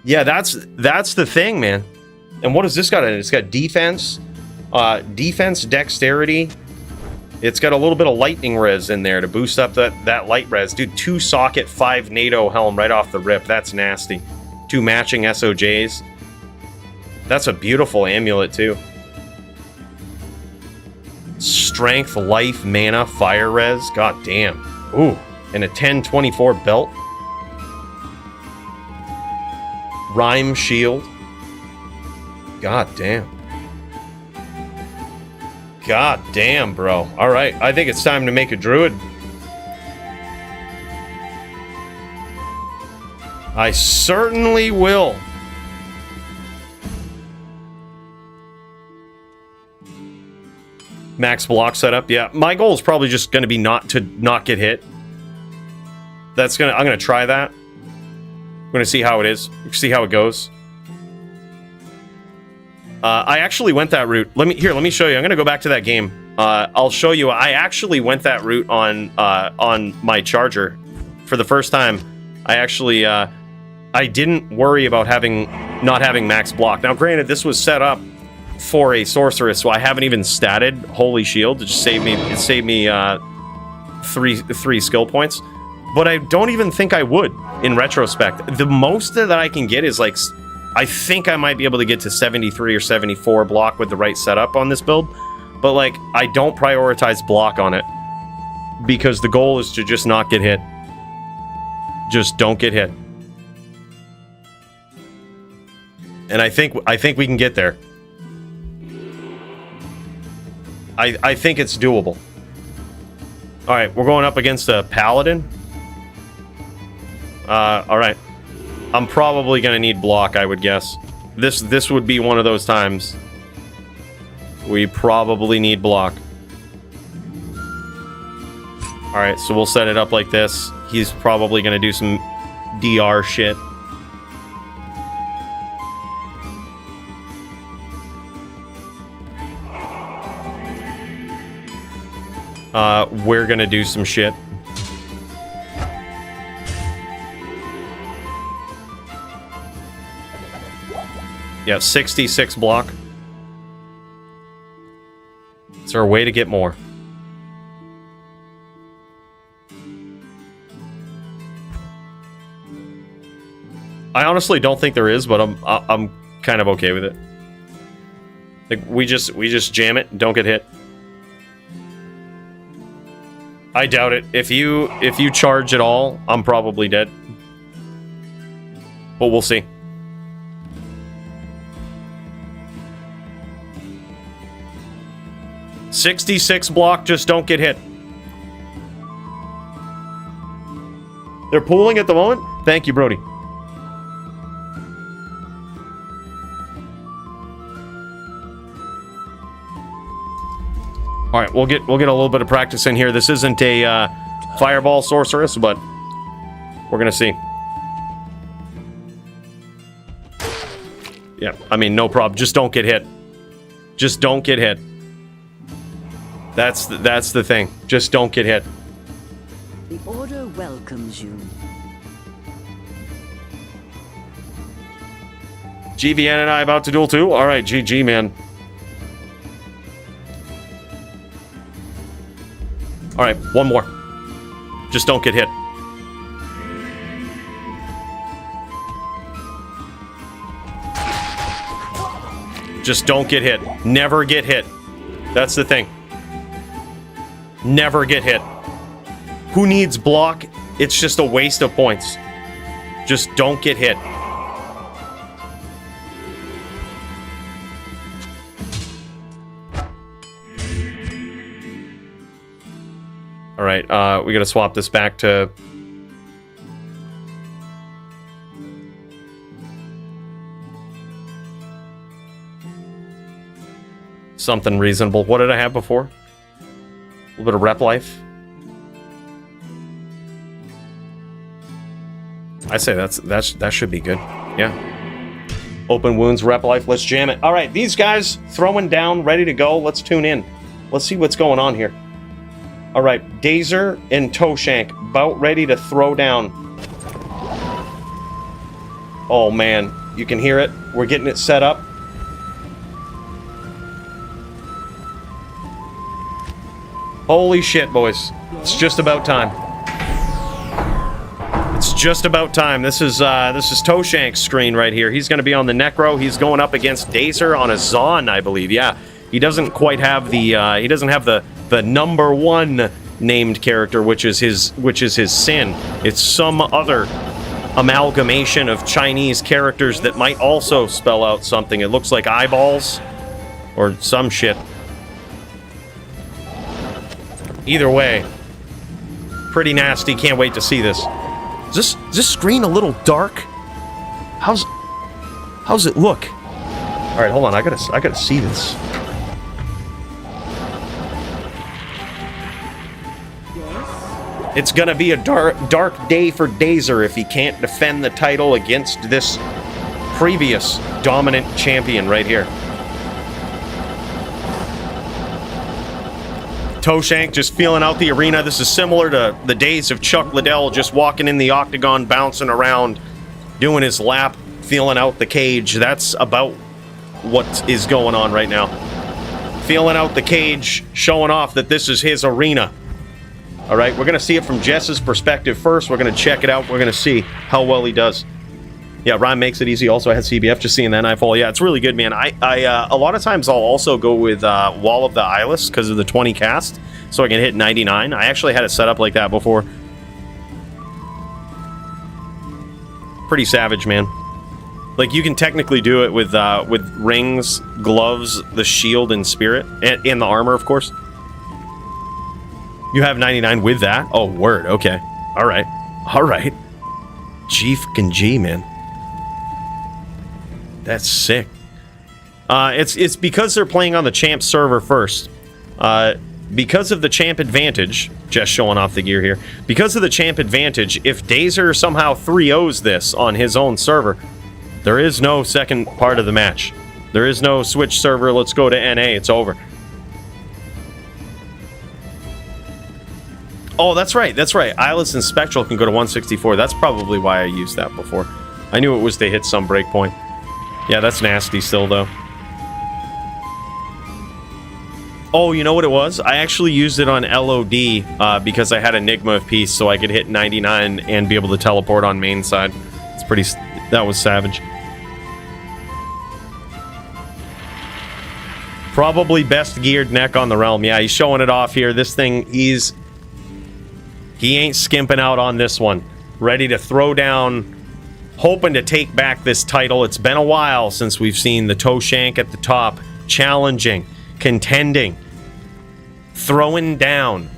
Speaker 2: Yeah, that's the thing, man. And what has this got in it? It's got defense, dexterity. It's got a little bit of lightning res in there to boost up that light res. Dude, 2 socket, 5 NATO helm right off the rip. That's nasty. 2 matching SOJs. That's a beautiful amulet, too. Strength, life, mana, fire res. God damn. Ooh. And a 1024 belt. Rhyme shield. God damn. God damn, bro. Alright, I think it's time to make a druid. I certainly will. Max block setup, yeah. My goal is probably just going to be not get hit. I'm going to try that. I'm going to see how it is. See how it goes. I actually went that route. Let me show you. I'm going to go back to that game. I'll show you. I actually went that route on my charger for the first time. I didn't worry about not having max block. Now, granted, this was set up for a sorceress, so I haven't even statted Holy Shield. It just saved me three skill points. But I don't even think I would in retrospect. The most that I can get is like, I think I might be able to get to 73 or 74 block with the right setup on this build. But like, I don't prioritize block on it because the goal is to just not get hit. Just don't get hit. And I think we can get there. I think it's doable. All right, we're going up against a paladin. All right. I'm probably gonna need block, I would guess. This would be one of those times. We probably need block. All right, so we'll set it up like this. He's probably gonna do some DR shit. We're gonna do some shit. Yeah, 66 block. Is there a way to get more? I honestly don't think there is, but I'm kind of okay with it. Like we just jam it, don't get hit. I doubt it. If you charge at all, I'm probably dead. But we'll see. $66 block, just don't get hit. They're pooling at the moment? Thank you, Brody. All right, we'll get a little bit of practice in here. This isn't a fireball sorceress, but we're gonna see. Yeah, I mean, no problem. Just don't get hit. Just don't get hit. That's the thing. Just don't get hit.
Speaker 5: The Order welcomes you.
Speaker 2: GVN and I about to duel too? All right, GG, man. All right, one more. Just don't get hit. Just don't get hit. Never get hit. That's the thing. Never get hit. Who needs block? It's just a waste of points. Just don't get hit. All right, we gotta swap this back to... something reasonable. What did I have before? A little bit of rep life. I say that should be good. Yeah. Open wounds, rep life. Let's jam it. All right, these guys throwing down, ready to go. Let's tune in. Let's see what's going on here. All right, Dazer and Toshank about ready to throw down. Oh man, you can hear it. We're getting it set up. Holy shit, boys. It's just about time. It's just about time. This is Toshank's screen right here. He's going to be on the Necro. He's going up against Dazer on a Zon, I believe. Yeah. He doesn't quite have the he doesn't have the number one named character, which is his sin. It's some other amalgamation of Chinese characters that might also spell out something. It looks like eyeballs or some shit. Either way, pretty nasty. Can't wait to see this. Is this screen a little dark? How's it look? All right, hold on. I gotta see this. It's gonna be a dark day for Dazer if he can't defend the title against this previous dominant champion right here. Toshank just feeling out the arena. This is similar to the days of Chuck Liddell just walking in the octagon, bouncing around, doing his lap, feeling out the cage. That's about what is going on right now. Feeling out the cage, showing off that this is his arena. All right, we're going to see it from Jess's perspective first. We're going to check it out. We're going to see how well he does. Yeah, Rhyme makes it easy. Also has CBF, just seeing that Nightfall. Yeah, it's really good, man. I a lot of times I'll also go with Wall of the Eyeless because of the 20 cast, so I can hit 99. I actually had it set up like that before. Pretty savage, man. Like, you can technically do it with rings, gloves, the shield, and spirit, and the armor, of course. You have 99 with that? Oh, word. Okay. All right. All right. G fucking G, man. That's sick. It's because they're playing on the champ server first. Because of the champ advantage, just showing off the gear here. Because of the champ advantage, if Dazer somehow 3-0s this on his own server, there is no second part of the match. There is no switch server, let's go to NA, it's over. Oh, that's right, that's right. Eyeless and Spectral can go to 164. That's probably why I used that before. I knew it was to hit some breakpoint. Yeah, that's nasty still, though. Oh, you know what it was? I actually used it on LOD because I had Enigma of Peace, so I could hit 99 and be able to teleport on main side. It's pretty... That was savage. Probably best geared neck on the realm. Yeah, he's showing it off here. This thing, he ain't skimping out on this one. Ready to throw down, hoping to take back this title. It's been a while since we've seen the Toshank at the top, challenging, contending, throwing down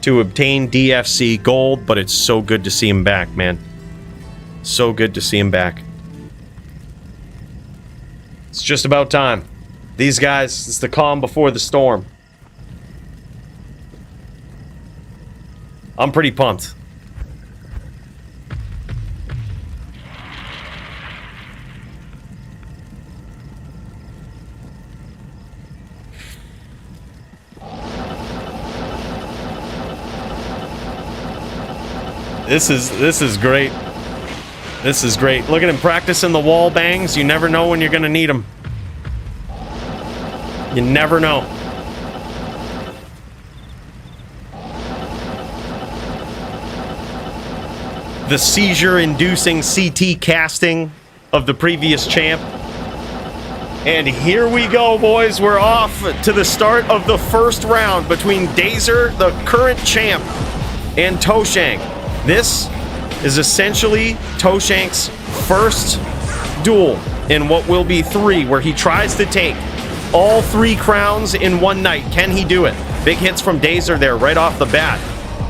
Speaker 2: to obtain DFC gold, but it's so good to see him back, man. So good to see him back. It's just about time. These guys, it's the calm before the storm. I'm pretty pumped. This is great. This is great. Look at him practicing the wall bangs. You never know when you're going to need them. You never know. The seizure-inducing CT casting of the previous champ. And here we go, boys. We're off to the start of the first round between Dazer, the current champ, and Toshank. This is essentially Toshank's first duel in what will be 3, where he tries to take all 3 crowns in one night. Can he do it? Big hits from Dazer there right off the bat.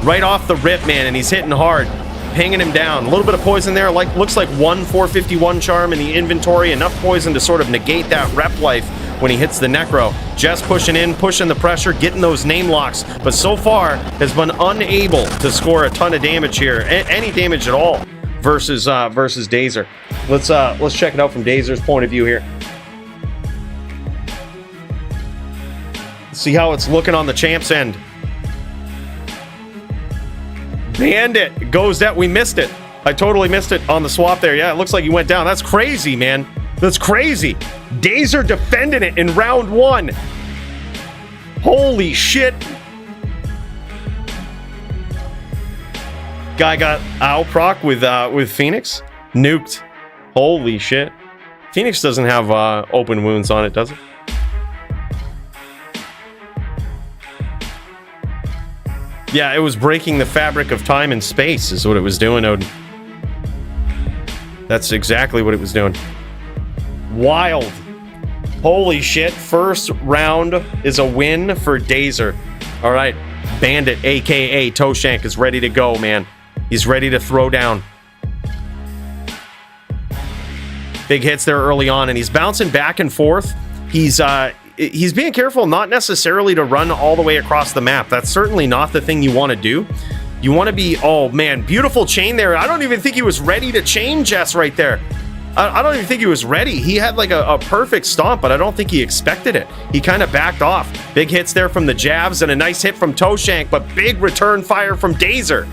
Speaker 2: Right off the rip, man, and he's hitting hard. Pinging him down. A little bit of poison there. Like, looks like 1 451 charm in the inventory. Enough poison to sort of negate that rep life when he hits the Necro. Jess pushing in, pushing the pressure, getting those name locks, but so far has been unable to score a ton of damage here, any damage at all, versus Dazer. Let's check it out from Dazer's point of view here. See how it's looking on the champ's end. Bandit goes that. We missed it. I totally missed it on the swap there. Yeah, it looks like he went down. That's crazy, man. That's crazy. Dazer defending it in round 1. Holy shit. Guy got owl proc with Phoenix. Nuked. Holy shit. Phoenix doesn't have open wounds on it, does it? Yeah, it was breaking the fabric of time and space is what it was doing, Odin. That's exactly what it was doing. Wild. Holy shit. First round is a win for Dazer. All right. Bandit, a.k.a. Toshank, is ready to go, man. He's ready to throw down. Big hits there early on, and he's bouncing back and forth. He's being careful not necessarily to run all the way across the map. That's certainly not the thing you want to do. You want to be, oh man, beautiful chain there. I don't even think he was ready to chain Jess right there. I don't even think he was ready. He had like a perfect stomp, but I don't think he expected it. He kind of backed off. Big hits there from the jabs and a nice hit from Toshank, but big return fire from Dazer.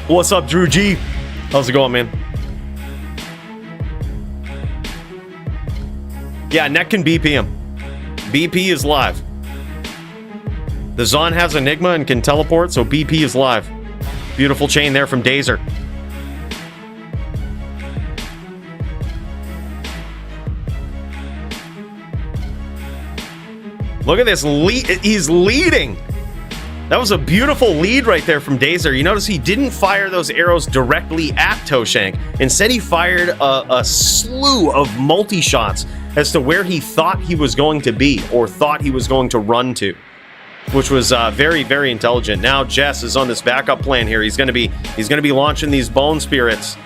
Speaker 2: What's up, Drew G? How's it going, man? Yeah, Neck can BP him. BP is live. The Zon has Enigma and can teleport, so BP is live. Beautiful chain there from Dazer. Look at this lead. He's leading. That was a beautiful lead right there from Dazer. You notice he didn't fire those arrows directly at Toshank. Instead, he fired a slew of multi-shots as to where he thought he was going to be or thought he was going to run to, which was very, very intelligent. Now Jess is on this backup plan here. He's gonna be launching these bone spirits.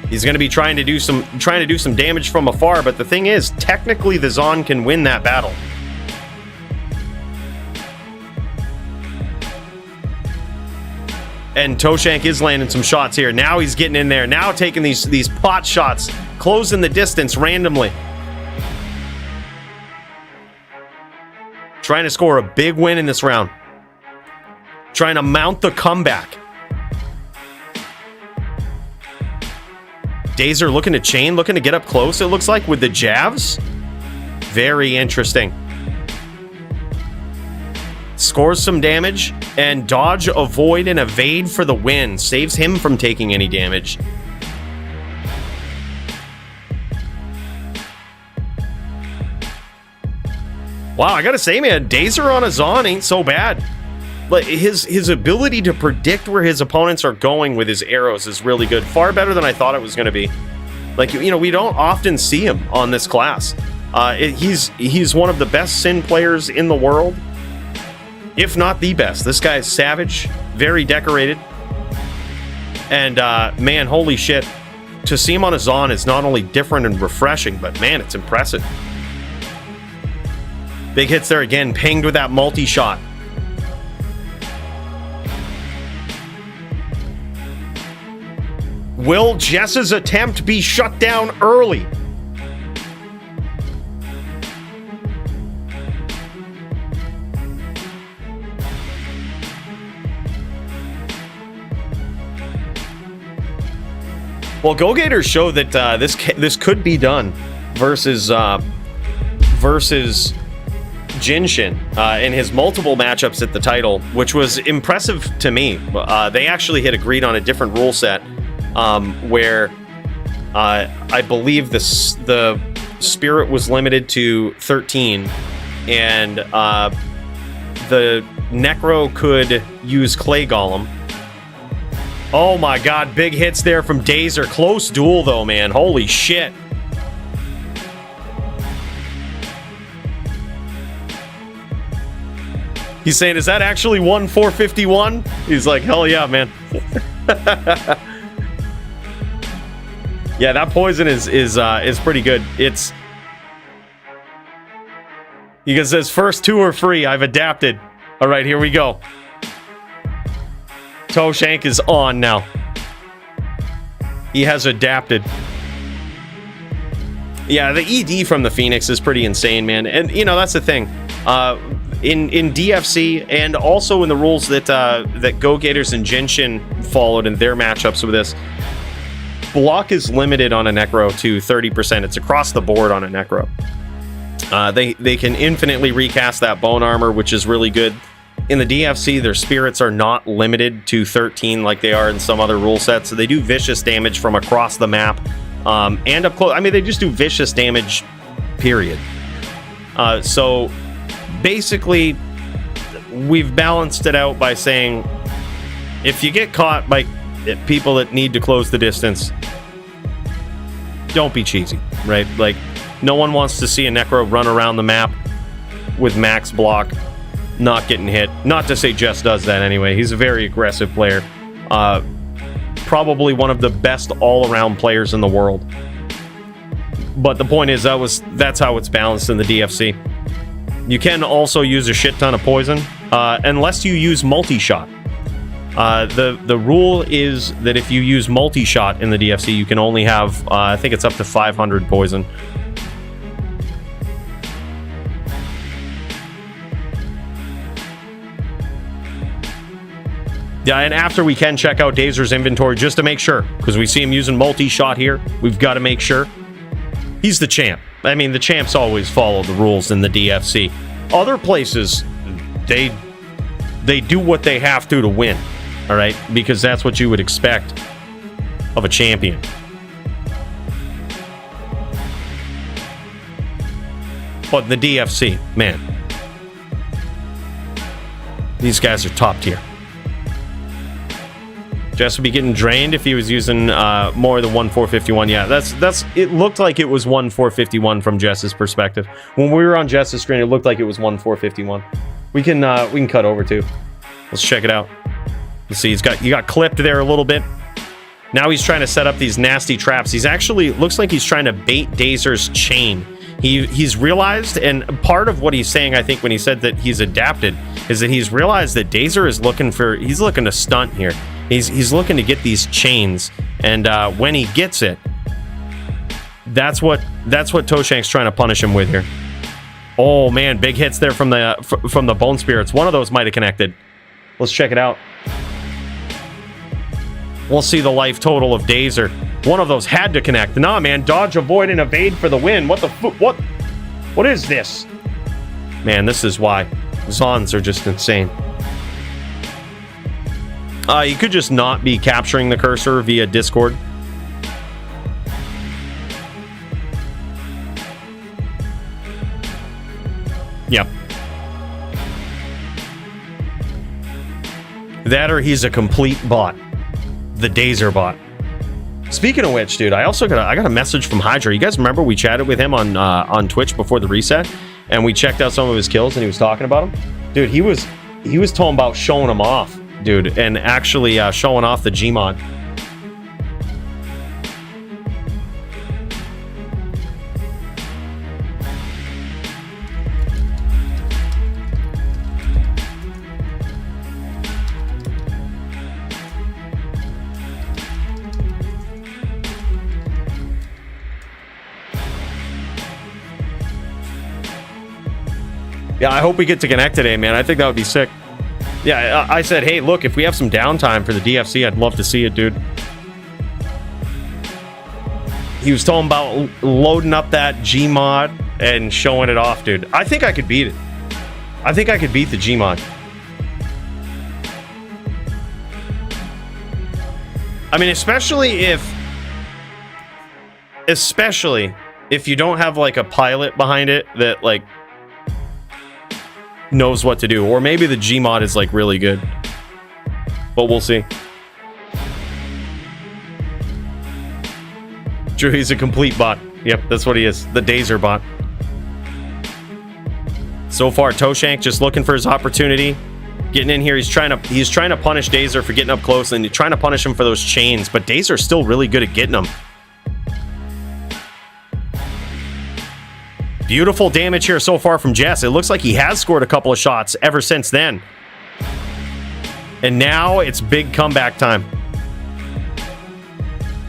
Speaker 2: He's gonna be trying to do some damage from afar. But the thing is, technically, the Zon can win that battle. And Toshank is landing some shots here. Now he's getting in there. Now taking these pot shots, closing the distance randomly. Trying to score a big win in this round. Trying to mount the comeback. Dazer looking to chain, looking to get up close, it looks like, with the jabs. Very interesting. Scores some damage, and dodge, avoid, and evade for the win. Saves him from taking any damage. Wow, I gotta say, man, Dazer on a Zon ain't so bad. Like, his ability to predict where his opponents are going with his arrows is really good. Far better than I thought it was gonna be. Like, you know, we don't often see him on this class. He's one of the best Sin players in the world, if not the best. This guy is savage, very decorated, and man, holy shit, to see him on a Zon is not only different and refreshing, but man, it's impressive. Big hits there again, pinged with that multi-shot. Will Jess's attempt be shut down early? Well, Go Gators show that this could be done versus Jinshin in his multiple matchups at the title, which was impressive to me. They actually had agreed on a different rule set where I believe the Spirit was limited to 13, and the Necro could use Clay Golem. Oh my god, big hits there from Dazer. Close duel though, man. Holy shit. He's saying, is that actually 1,451? He's like, hell yeah, man. Yeah, that poison is pretty good. It's... He says, first two are free. I've adapted. All right, here we go. Toshank is on now. He has adapted. Yeah, the ED from the Phoenix is pretty insane, man. And, you know, that's the thing. In DFC and also in the rules that Go Gators and Jinshin followed in their matchups with this, block is limited on a Necro to 30%. It's across the board on a Necro. They can infinitely recast that bone armor, which is really good. In the DFC, their spirits are not limited to 13 like they are in some other rule sets. So they do vicious damage from across the map and up close. I mean, they just do vicious damage, period. So basically, we've balanced it out by saying if you get caught by people that need to close the distance, don't be cheesy, right? Like, no one wants to see a Necro run around the map with max block, not getting hit. Not to say Jess does that anyway. He's a very aggressive player. Probably one of the best all-around players in the world. But the point is, that's how it's balanced in the DFC. You can also use a shit ton of poison, unless you use multi-shot. The rule is that if you use multi-shot in the DFC, you can only have, I think it's up to 500 poison. Yeah, and after we can check out Dazer's inventory just to make sure, because we see him using multi-shot here. We've got to make sure. He's the champ. I mean, the champs always follow the rules in the DFC. Other places, they do what they have to win, all right? Because that's what you would expect of a champion. But in the DFC, man, these guys are top tier. Jess would be getting drained if he was using more than 1,451. Yeah, that's. It looked like it was 1,451 from Jess's perspective. When we were on Jess's screen, it looked like it was 1,451. We can cut over to. Let's check it out. You see, he got clipped there a little bit. Now he's trying to set up these nasty traps. He's actually looks like he's trying to bait Dazer's chain. He's realized, and part of what he's saying, I think, when he said that he's adapted, is that he's realized that Dazer is looking to stunt here. He's looking to get these chains, and when he gets it, that's what Toshank's trying to punish him with here. Oh man, big hits there from the Bone Spirits. One of those might have connected. Let's check it out. We'll see the life total of Dazer. One of those had to connect. Nah, man, dodge, avoid, and evade for the win. What is this? Man, this is why Zons are just insane. You could just not be capturing the cursor via Discord. Yep. That or he's a complete bot. The Dazer bot. Speaking of which, dude, I got a message from Hydra. You guys remember we chatted with him on Twitch before the reset, and we checked out some of his kills, and he was talking about them. Dude, he was talking about showing them off, dude, and actually showing off the Gmod. Yeah, I hope we get to connect today, man. I think that would be sick. Yeah, I said, hey, look, if we have some downtime for the DFC, I'd love to see it, dude. He was talking about loading up that Gmod and showing it off, dude. I think I could beat it. I think I could beat the Gmod. I mean, especially if you don't have like a pilot behind it that like knows what to do, or maybe the Gmod is like really good, but we'll see. Drew, he's a complete bot. Yep, that's what he is. The Dazer bot. So far, Toshank just looking for his opportunity. Getting in here, he's trying to punish Dazer for getting up close, and he's trying to punish him for those chains, but Dazer's still really good at getting them. Beautiful damage here so far from Jess. It looks like he has scored a couple of shots ever since then. And now it's big comeback time.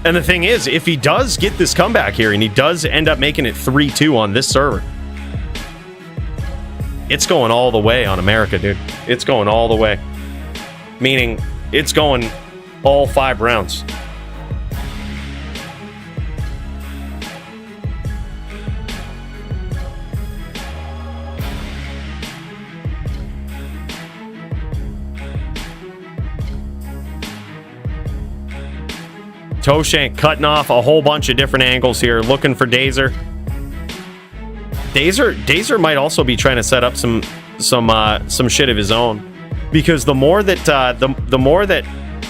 Speaker 2: And the thing is, if he does get this comeback here, and he does end up making it 3-2 on this server, it's going all the way on America, dude. It's going all the way. Meaning, it's going all 5 rounds. Toshank cutting off a whole bunch of different angles here, looking for Dazer. Dazer might also be trying to set up some shit of his own, because the more that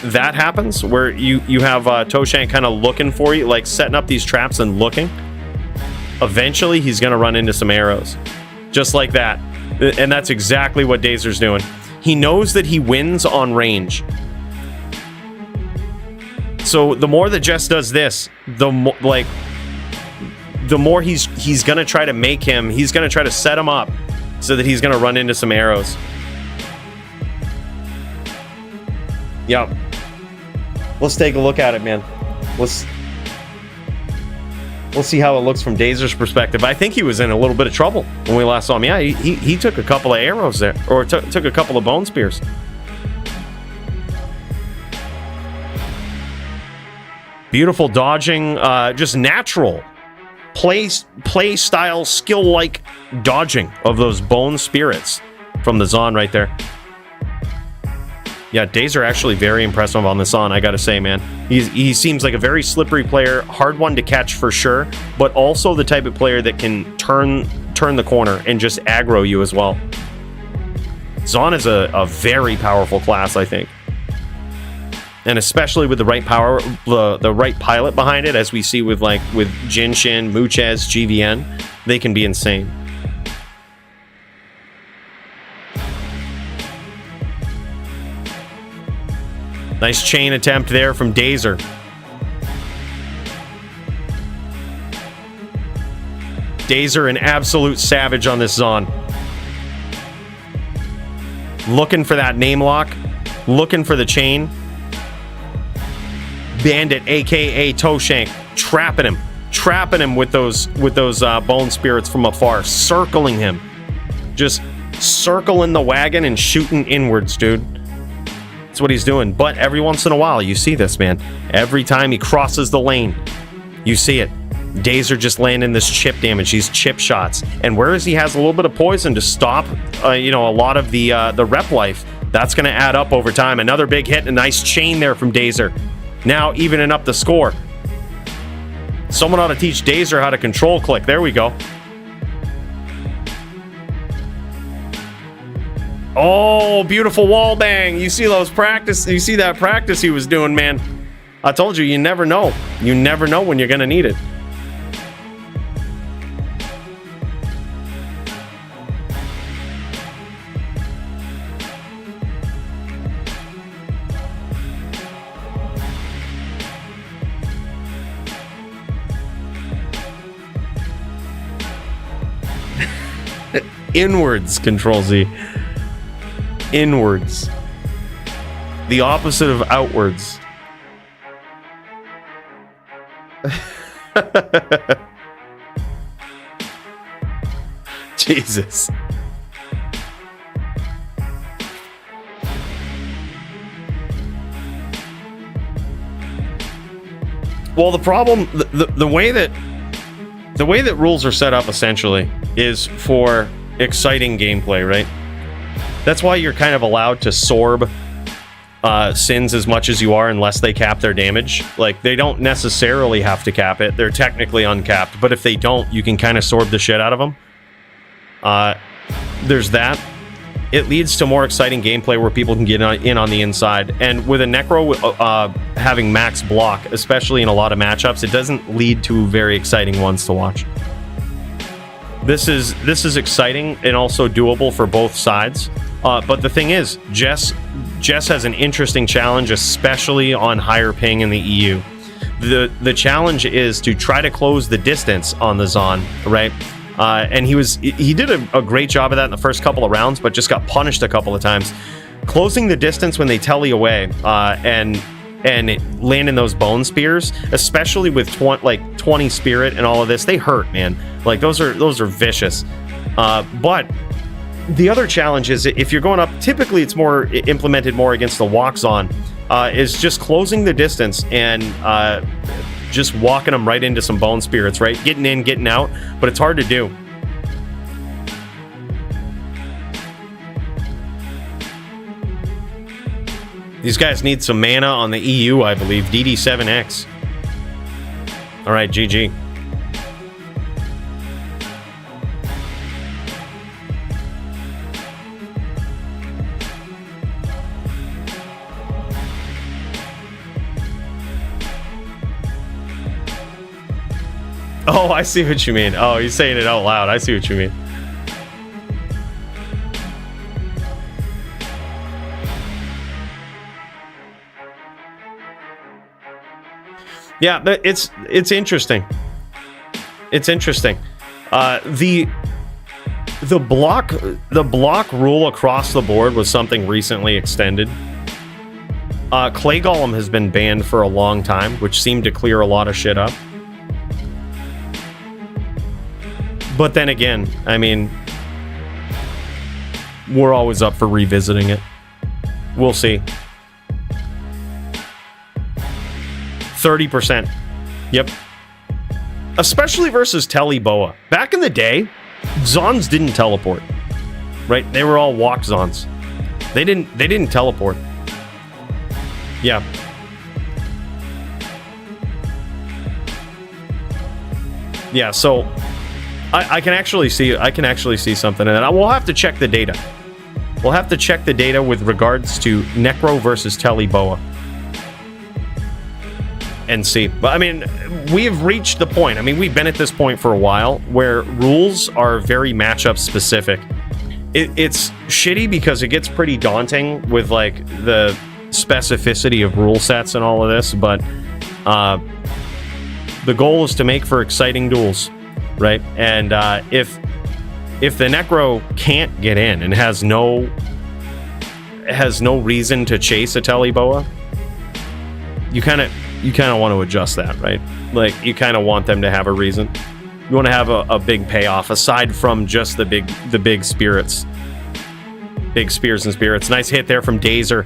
Speaker 2: that happens, where you have Toshank kind of looking for you, like setting up these traps and looking, eventually he's gonna run into some arrows, just like that, and that's exactly what Dazer's doing. He knows that he wins on range. So the more that Jess does this, the more he's gonna try to make him. He's gonna try to set him up so that he's gonna run into some arrows. Yep. Let's take a look at it, man. Let's see how it looks from Dazer's perspective. I think he was in a little bit of trouble when we last saw him. Yeah, he took a couple of arrows there, or took a couple of bone spears. Beautiful dodging, just natural play style, skill-like dodging of those bone spirits from the Zon right there. Yeah, Dazer actually very impressive on the Zon, I gotta say, man. He seems like a very slippery player, hard one to catch for sure, but also the type of player that can turn the corner and just aggro you as well. Zon is a very powerful class, I think. And especially with the right power, the right pilot behind it, as we see with Jinshin, Muchez, GVN, they can be insane. Nice chain attempt there from Dazer. Dazer, an absolute savage on this Zon. Looking for that name lock, looking for the chain. Bandit, aka Toshank, trapping him with those bone spirits from afar, circling him, just circling the wagon and shooting inwards, dude. That's what he's doing. But every once in a while, you see this, man. Every time he crosses the lane, you see it. Dazer just landing this chip damage, these chip shots, and whereas he has a little bit of poison to stop, a lot of the rep life, that's going to add up over time. Another big hit, a nice chain there from Dazer. Now evening up the score. Someone ought to teach Dazer how to control click. There we go. Oh, beautiful wall bang. You see that practice he was doing, man. I told you, you never know. You never know when you're going to need it. Inwards, Control Z. Inwards. The opposite of outwards. Jesus. Well, the problem, the way that rules are set up essentially is for exciting gameplay, right? That's why you're kind of allowed to sorb sins as much as you are unless they cap their damage. Like, they don't necessarily have to cap it. They're technically uncapped, but if they don't, you can kind of sorb the shit out of them. There's that. It leads to more exciting gameplay where people can get in on the inside. And with a Necro having max block, especially in a lot of matchups, it doesn't lead to very exciting ones to watch. This is exciting and also doable for both sides. But the thing is, Jess has an interesting challenge, especially on higher ping in the EU. The challenge is to try to close the distance on the Zon, right? And he did a great job of that in the first couple of rounds, but just got punished a couple of times. Closing the distance when they telly away and landing those bone spears, especially with 20 spirit and all of this, they hurt, man. Like, those are vicious. But the other challenge is if you're going up, typically it's more implemented more against the walks on, is just closing the distance and just walking them right into some bone spirits, right? Getting in, getting out, but it's hard to do. These guys need some mana on the EU, I believe. DD7X. All right, GG. Oh, I see what you mean. Oh, he's saying it out loud. I see what you mean. Yeah, it's interesting. It's interesting. The block rule across the board was something recently extended. Clay Golem has been banned for a long time, which seemed to clear a lot of shit up. But then again, I mean, we're always up for revisiting it. We'll see. 30%. Yep. Especially versus Telly Boa. Back in the day, Zons didn't teleport. Right? They were all walk Zons. They didn't teleport. Yeah. Yeah, so I can actually see something in that. We'll have to check the data. We'll have to check the data with regards to Necro versus Telly Boa. And see. But I mean, we've reached the point. I mean, we've been at this point for a while where rules are very matchup specific. It's shitty because it gets pretty daunting with like the specificity of rule sets and all of this, but the goal is to make for exciting duels, right? And if the Necro can't get in and has no reason to chase a Telly Boa, you kind of want to adjust that, right? Like, you kind of want them to have a reason. You want to have a big payoff aside from just the big spirits. Big spears and spirits. Nice hit there from Dazer.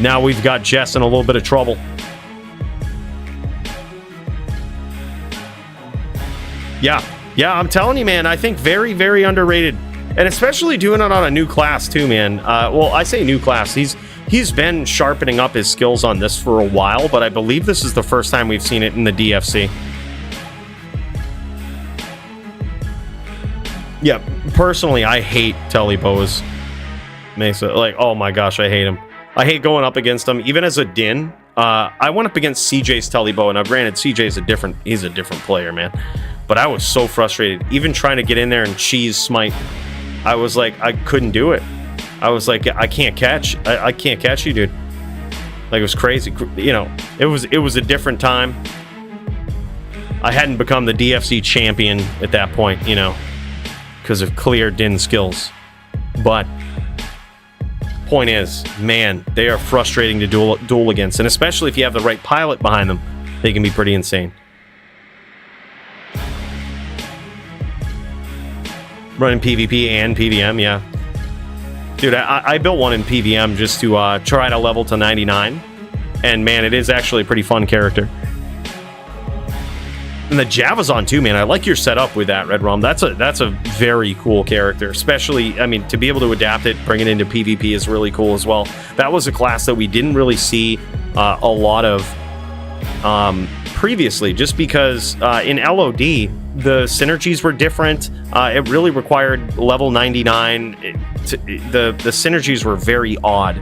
Speaker 2: Now we've got Jess in a little bit of trouble. Yeah, I'm telling you, man, I think very, very underrated. And especially doing it on a new class too, man. Well, I say new class. He's been sharpening up his skills on this for a while, but I believe this is the first time we've seen it in the DFC. Yeah, personally, I hate Telly Boa's Mesa. Like, oh my gosh, I hate him. I hate going up against him. Even as a Din, I went up against CJ's Telly Boa. Now, granted, CJ's he's a different player, man. But I was so frustrated. Even trying to get in there and cheese smite, I was like, I couldn't do it. I was like, I can't catch. I can't catch you, dude. Like, it was crazy. You know, it was a different time. I hadn't become the DFC champion at that point, you know, because of clear Din skills. But point is, man, they are frustrating to duel against, and especially if you have the right pilot behind them, they can be pretty insane. Running PvP and PVM, yeah. Dude, I built one in PVM just to try to level to 99. And man, it is actually a pretty fun character. And the Javazon too, man. I like your setup with that, Red Rom. That's a very cool character. Especially, I mean, to be able to adapt it, bring it into PvP is really cool as well. That was a class that we didn't really see a lot of previously, just because in LOD the synergies were different. It really required level 99. The synergies were very odd.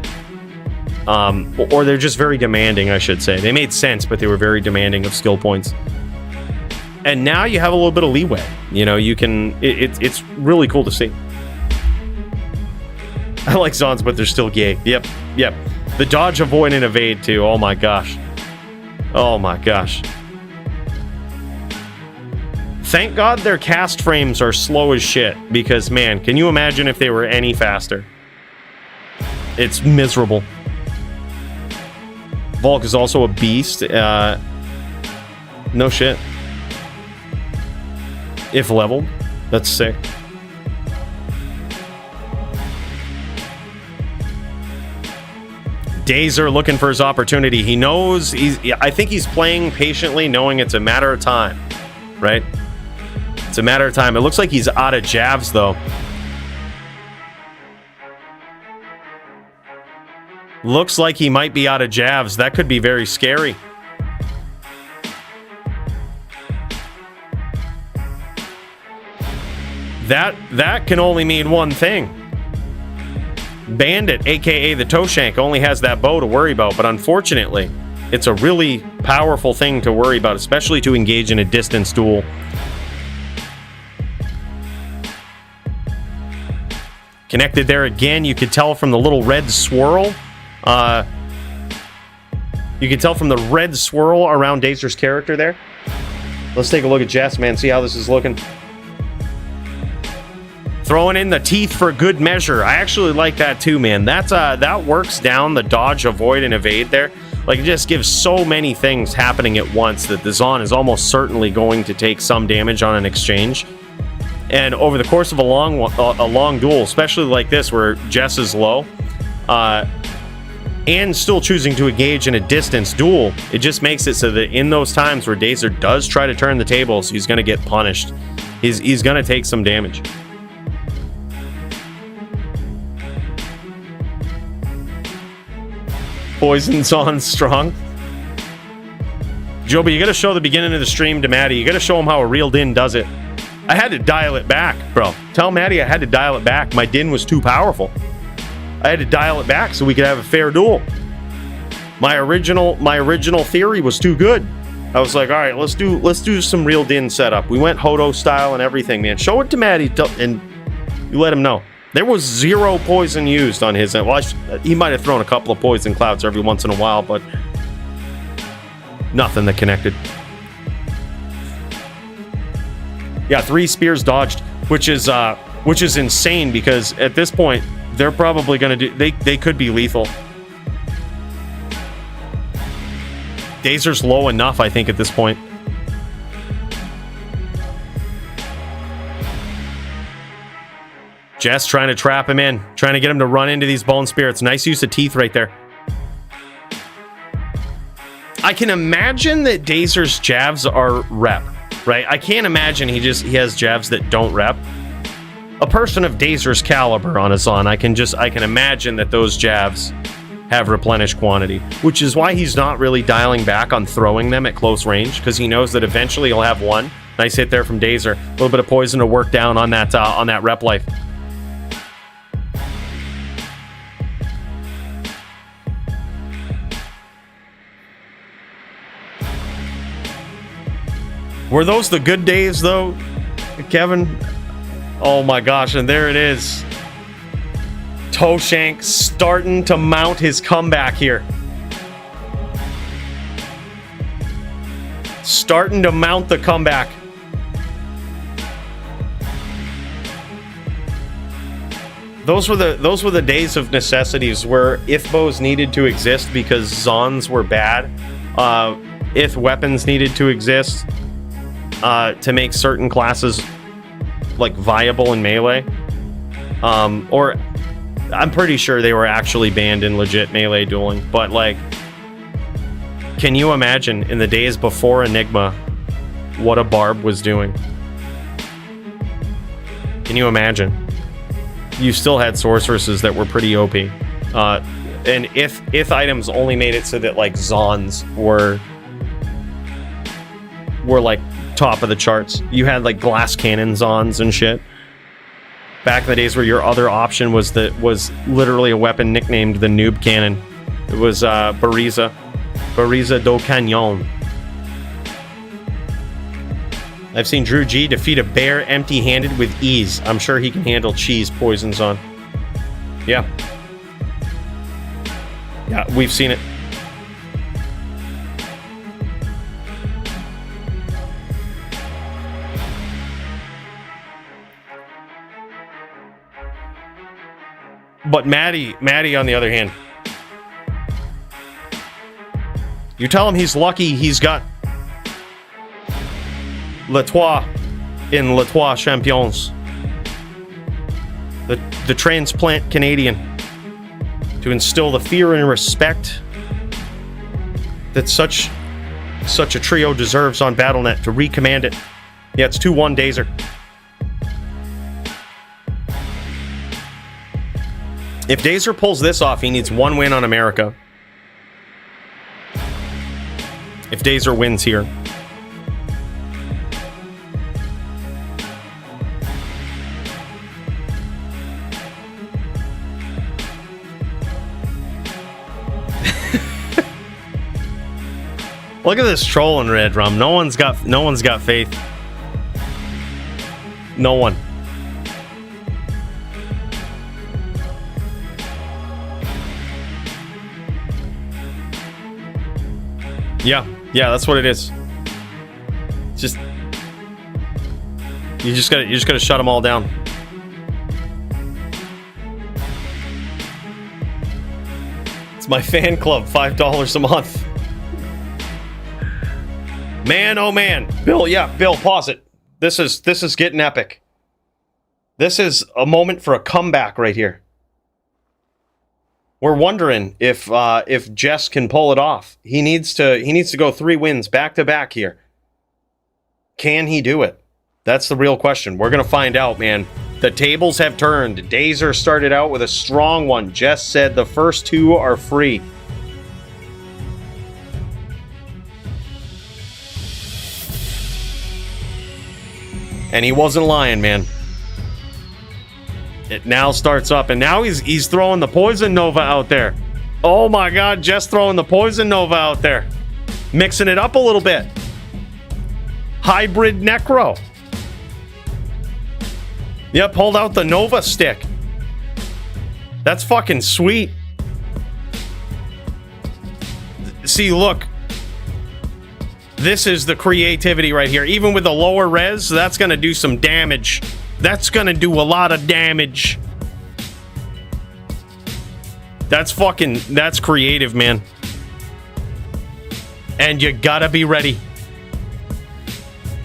Speaker 2: Or they're just very demanding, I should say. They made sense, but they were very demanding of skill points. And now you have a little bit of leeway. You know, you can... It's really cool to see. I like Zons, but they're still gay. Yep. The dodge, avoid, and evade, too. Oh, my gosh. Oh, my gosh. Thank God their cast frames are slow as shit. Because, man, can you imagine if they were any faster? It's miserable. Volk is also a beast. No shit. If leveled. That's sick. Dazer looking for his opportunity. He knows I think he's playing patiently, knowing it's a matter of time. Right? It's a matter of time. It looks like he's out of jabs, though. Looks like he might be out of jabs. That could be very scary. That can only mean one thing. Bandit, aka the Toshank, only has that bow to worry about, but unfortunately, it's a really powerful thing to worry about, especially to engage in a distance duel. Connected there again. You could tell from the little red swirl. You can tell from the red swirl around Dazer's character there. Let's take a look at Jess, man. See how this is looking. Throwing in the teeth for good measure. I actually like that too, man. That works down the dodge, avoid, and evade there. Like, it just gives so many things happening at once that the Zon is almost certainly going to take some damage on an exchange. And over the course of a long duel, especially like this where Jess is low, and still choosing to engage in a distance duel, it just makes it so that in those times where Dazer does try to turn the tables, he's going to get punished. He's going to take some damage. Poison's on strong. Joby, you got to show the beginning of the stream to Maddie. You got to show him how a real Din does it. I had to dial it back, bro. Tell Maddie I had to dial it back. My Din was too powerful. I had to dial it back so we could have a fair duel. My original theory was too good. I was like, all right, let's do some real Din setup. We went Hodo style and everything, man. Show it to Maddie and you let him know. There was 0 poison used on his end. Well, he might have thrown a couple of poison clouds every once in a while, but nothing that connected. Yeah, 3 spears dodged, which is insane because at this point they're probably gonna do. They could be lethal. Dazer's low enough, I think, at this point. Jess trying to trap him in, trying to get him to run into these bone spirits. Nice use of teeth right there. I can imagine that Dazer's jabs are rep, right? I can't imagine he has jabs that don't rep. A person of Dazer's caliber on a Zon, I can imagine that those jabs have replenished quantity, which is why he's not really dialing back on throwing them at close range, because he knows that eventually he'll have one. Nice hit there from Dazer. A little bit of poison to work down on that rep life. Were those the good days, though, Kevin? Oh my gosh, and there it is. Toshank starting to mount his comeback here. Starting to mount the comeback. Those were the days of necessities where Ithbos needed to exist because Zons were bad. Ith weapons needed to exist. To make certain classes like viable in melee, or I'm pretty sure they were actually banned in legit melee dueling. But like, Can you imagine in the days before Enigma what a Barb was doing? Can you imagine? You still had sorceresses that were pretty OP. And if items only made it so that like Zons were like top of the charts. You had like glass cannon Zons and shit. Back in the days where your other option was literally a weapon nicknamed the Noob Cannon. It was Bariza do Canyon. I've seen Drew G defeat a bear empty-handed with ease. I'm sure he can handle cheese poisons on. Yeah. Yeah, we've seen it. But Maddie on the other hand, you tell him he's lucky he's got Le Trois in Le Trois Champions. The transplant Canadian. To instill the fear and respect that such a trio deserves on BattleNet, to recommand it. Yeah, it's 2-1 Dazer. If Dazer pulls this off, he needs 1 win on America. If Dazer wins here. Look at this troll in Red Rum. No one's got faith. No one. Yeah, that's what it is. Just you just gotta shut them all down. It's my fan club, $5 a month. Man, oh man. Bill, pause it. This is getting epic. This is a moment for a comeback right here. We're wondering if Jess can pull it off. He needs to go 3 wins back to back here. Can he do it? That's the real question. We're gonna find out, man. The tables have turned. Dazer started out with a strong one. Jess said the first 2 are free. And he wasn't lying, man. It now starts up, and now he's throwing the Poison Nova out there. Oh my God, just throwing the Poison Nova out there. Mixing it up a little bit. Hybrid Necro. Yep, pulled out the Nova stick. That's fucking sweet. See, look. This is the creativity right here. Even with the lower res, that's going to do some damage. That's going to do a lot of damage. That's creative, man. And you gotta be ready.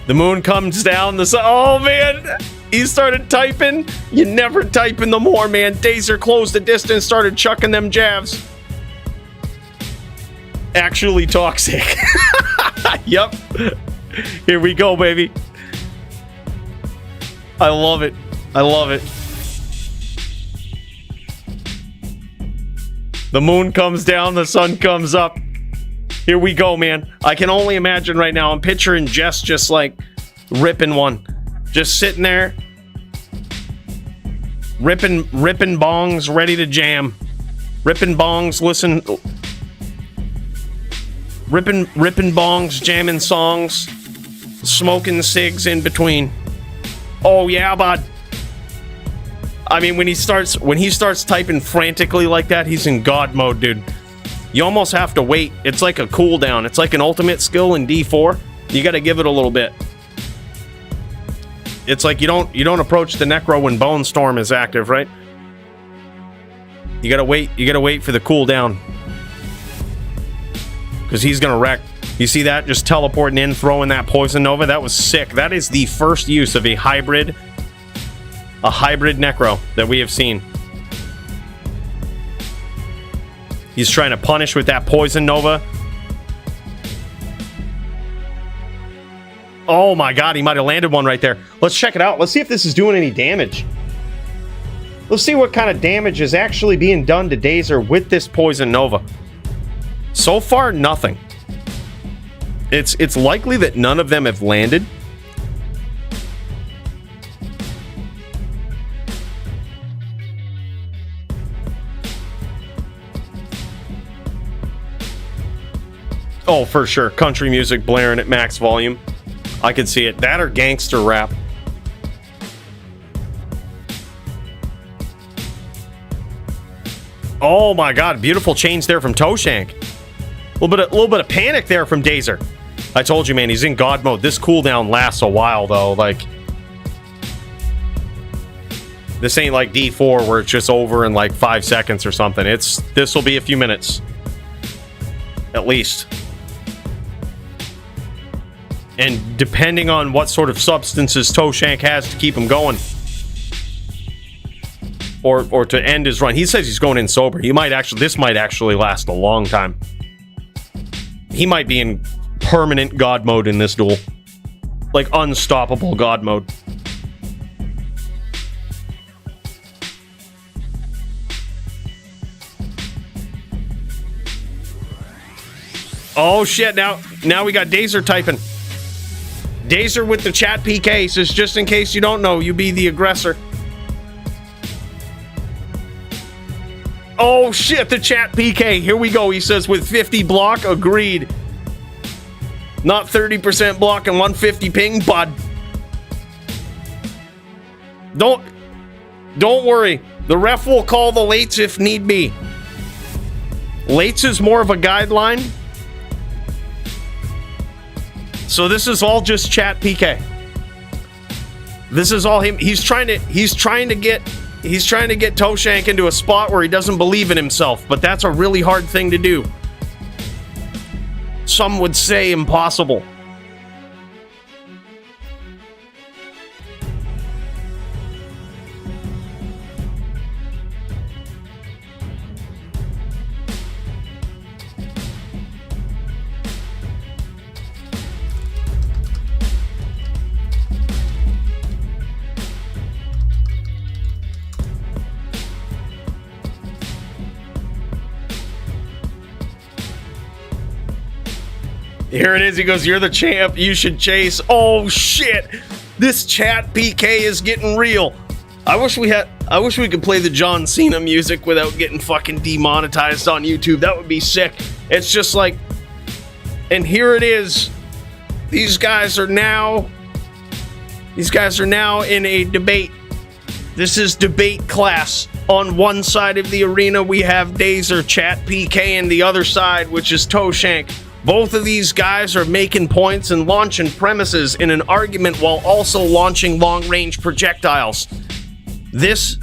Speaker 2: The moon comes down, the sun. Oh, man. He started typing. You never typing no more, man. Dazer closed the distance, started chucking them jabs. Actually toxic. Yep. Here we go, baby. I love it. I love it. The moon comes down, the sun comes up. Here we go, man. I can only imagine right now. I'm picturing Jess just like ripping one. Just sitting there. Ripping bongs, ready to jam. Ripping bongs, listen. Ripping bongs, jamming songs, smoking cigs in between. Oh yeah, bud. I mean, when he starts typing frantically like that, he's in God mode, dude. You almost have to wait. It's like a cooldown. It's like an ultimate skill in D4. You got to give it a little bit. It's like you don't approach the Necro when Bone Storm is active, right? You gotta wait. You gotta wait for the cooldown. Because he's going to wreck. You see that? Just teleporting in, throwing that Poison Nova. That was sick. That is the first use of a hybrid Necro that we have seen. He's trying to punish with that Poison Nova. Oh my god, he might have landed one right there. Let's check it out. Let's see if this is doing any damage. Let's see what kind of damage is actually being done to Dazer with this Poison Nova. So far, nothing. It's likely that none of them have landed. Oh, for sure. Country music blaring at max volume. I could see it. That or gangster rap. Oh my god, beautiful change there from Toshank. A little bit of panic there from Dazer. I told you, man, he's in God mode. This cooldown lasts a while, though. Like, this ain't like D4 where it's just over in like 5 seconds or something. This will be a few minutes. At least. And depending on what sort of substances Toshank has to keep him going. Or to end his run. He says he's going in sober. This might actually last a long time. He might be in permanent God mode in this duel. Like unstoppable God mode. Oh shit, now we got Dazer typing. Dazer with the chat PK says, just in case you don't know, you be the aggressor. Oh shit, the chat PK. Here we go. He says with 50 block, agreed. Not 30% block and 150 ping, bud. Don't worry. The ref will call the lates if need be. Lates is more of a guideline. So this is all just chat PK. This is all him. He's trying to get Toshank into a spot where he doesn't believe in himself, but that's a really hard thing to do. Some would say impossible. Here it is. He goes, you're the champ. You should chase. Oh, shit. This chat PK is getting real. I wish we could play the John Cena music without getting fucking demonetized on YouTube. That would be sick. It's just like, and here it is. These guys are now in a debate. This is debate class. On one side of the arena, we have Dazer, chat PK, and the other side, which is Toshank. Both of these guys are making points and launching premises in an argument while also launching long-range projectiles. This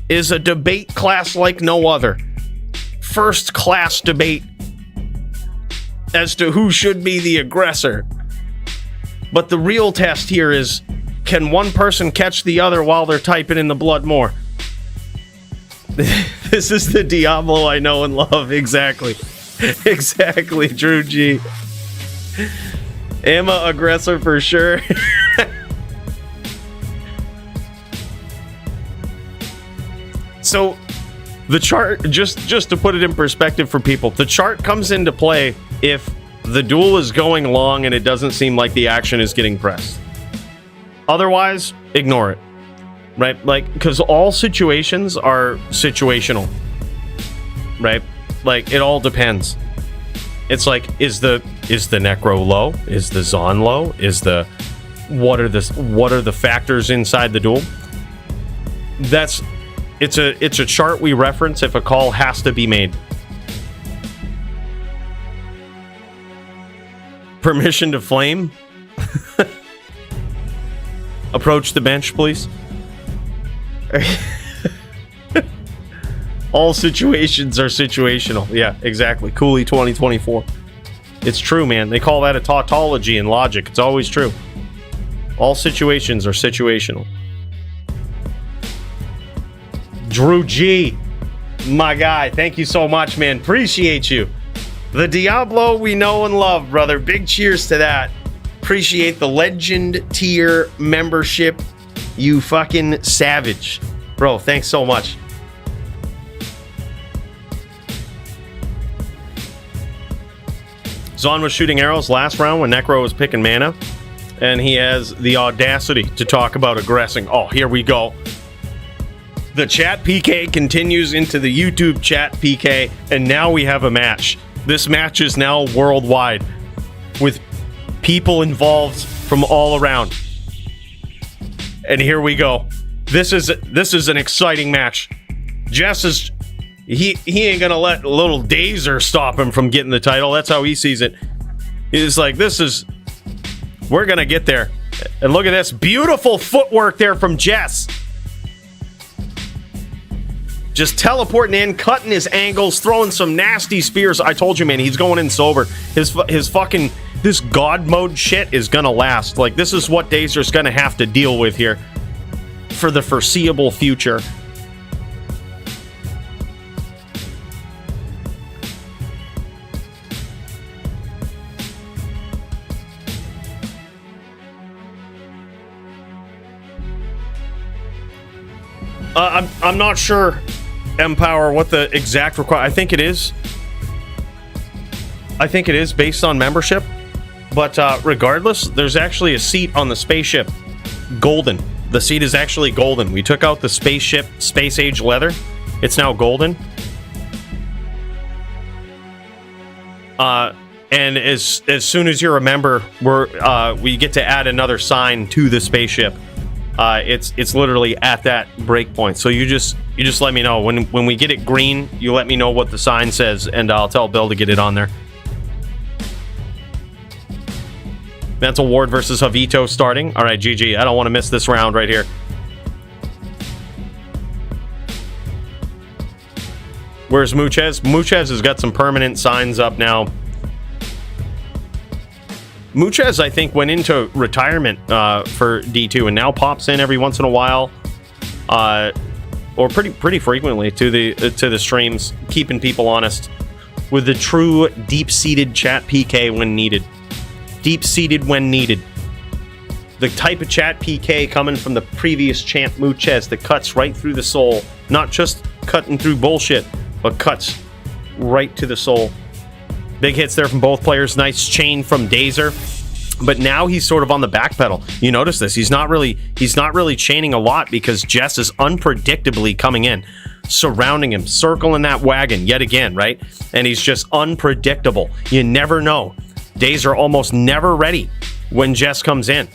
Speaker 2: is a debate class like no other. First-class debate as to who should be the aggressor. But the real test here is, can one person catch the other while they're typing in the blood more? This is the Diablo I know and love. Exactly. Exactly, Drew G. Emma aggressor for sure. So the chart, just to put it in perspective for people, the chart comes into play if the duel is going long and it doesn't seem like the action is getting pressed. Otherwise, ignore it. Right? Like, because all situations are situational. Right? Like, it all depends. It's like, is the Necro low? Is the Zon low? What are the factors inside the duel? It's a chart we reference if a call has to be made. Permission to flame? Approach the bench, please. All situations are situational. Yeah, exactly. Cooley 2024. It's true, man. They call that a tautology in logic. It's always true. All situations are situational. Drew G, my guy, thank you so much, man. Appreciate you. The Diablo we know and love, brother. Big cheers to that. appreciate the legend tier membership. You fucking savage. Bro, thanks so much. Zon was shooting arrows last round when Necro was picking mana, and he has the audacity to talk about aggressing. Oh, here we go. The chat PK continues into the YouTube chat PK, and now we have a match. This match is now worldwide, with people involved from all around. And here we go. This is an exciting match. Jess is he ain't gonna let little Dazer stop him from getting the title. That's how he sees it. He's like, we're gonna get there. And look at this beautiful footwork there from Jess. Just teleporting in, cutting his angles, throwing some nasty spears. I told you, man, he's going in sober. His fucking, this god mode shit is gonna last. Like, this is what Dazer's gonna have to deal with here for the foreseeable future. I'm not sure, Empower, what the exact I think it is based on membership, but regardless, there's actually a seat on the spaceship, golden. The seat is actually golden. We took out the spaceship space age leather. It's now golden. And as soon as you're a member, we get to add another sign to the spaceship. It's literally at that breakpoint. So you just let me know when we get it green. You let me know what the sign says, and I'll tell Bill to get it on there. Mental Ward versus Javito starting. All right, GG. I don't want to miss this round right here. Where's Muchez? Muchez has got some permanent signs up now. Muchez, I think, went into retirement for D2 and now pops in every once in a while, or pretty frequently to the streams, keeping people honest with the true deep-seated chat PK when needed. Deep-seated when needed. The type of chat PK coming from the previous champ Muchez that cuts right through the soul, not just cutting through bullshit, but cuts right to the soul. Big hits there from both players. Nice chain from Dazer. But now he's sort of on the back pedal. You notice this. He's not really chaining a lot because Jess is unpredictably coming in, surrounding him, circling that wagon yet again, right? And he's just unpredictable. You never know. Dazer almost never ready when Jess comes in.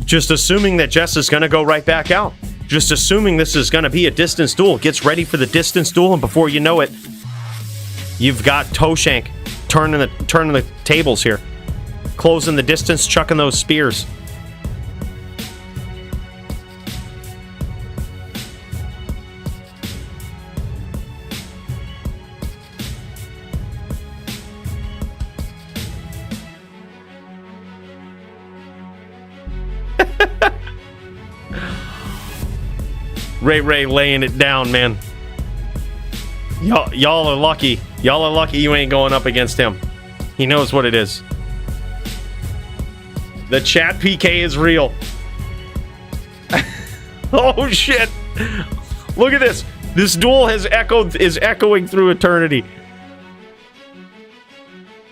Speaker 2: Just assuming that Jess is going to go right back out. Just assuming this is going to be a distance duel. Gets ready for the distance duel, and before you know it, you've got Toshank turning the tables here. Closing the distance, chucking those spears. Ray laying it down, man. Y'all are lucky. Y'all are lucky you ain't going up against him. He knows what it is. The chat PK is real. Oh shit. Look at this. This duel is echoing through eternity.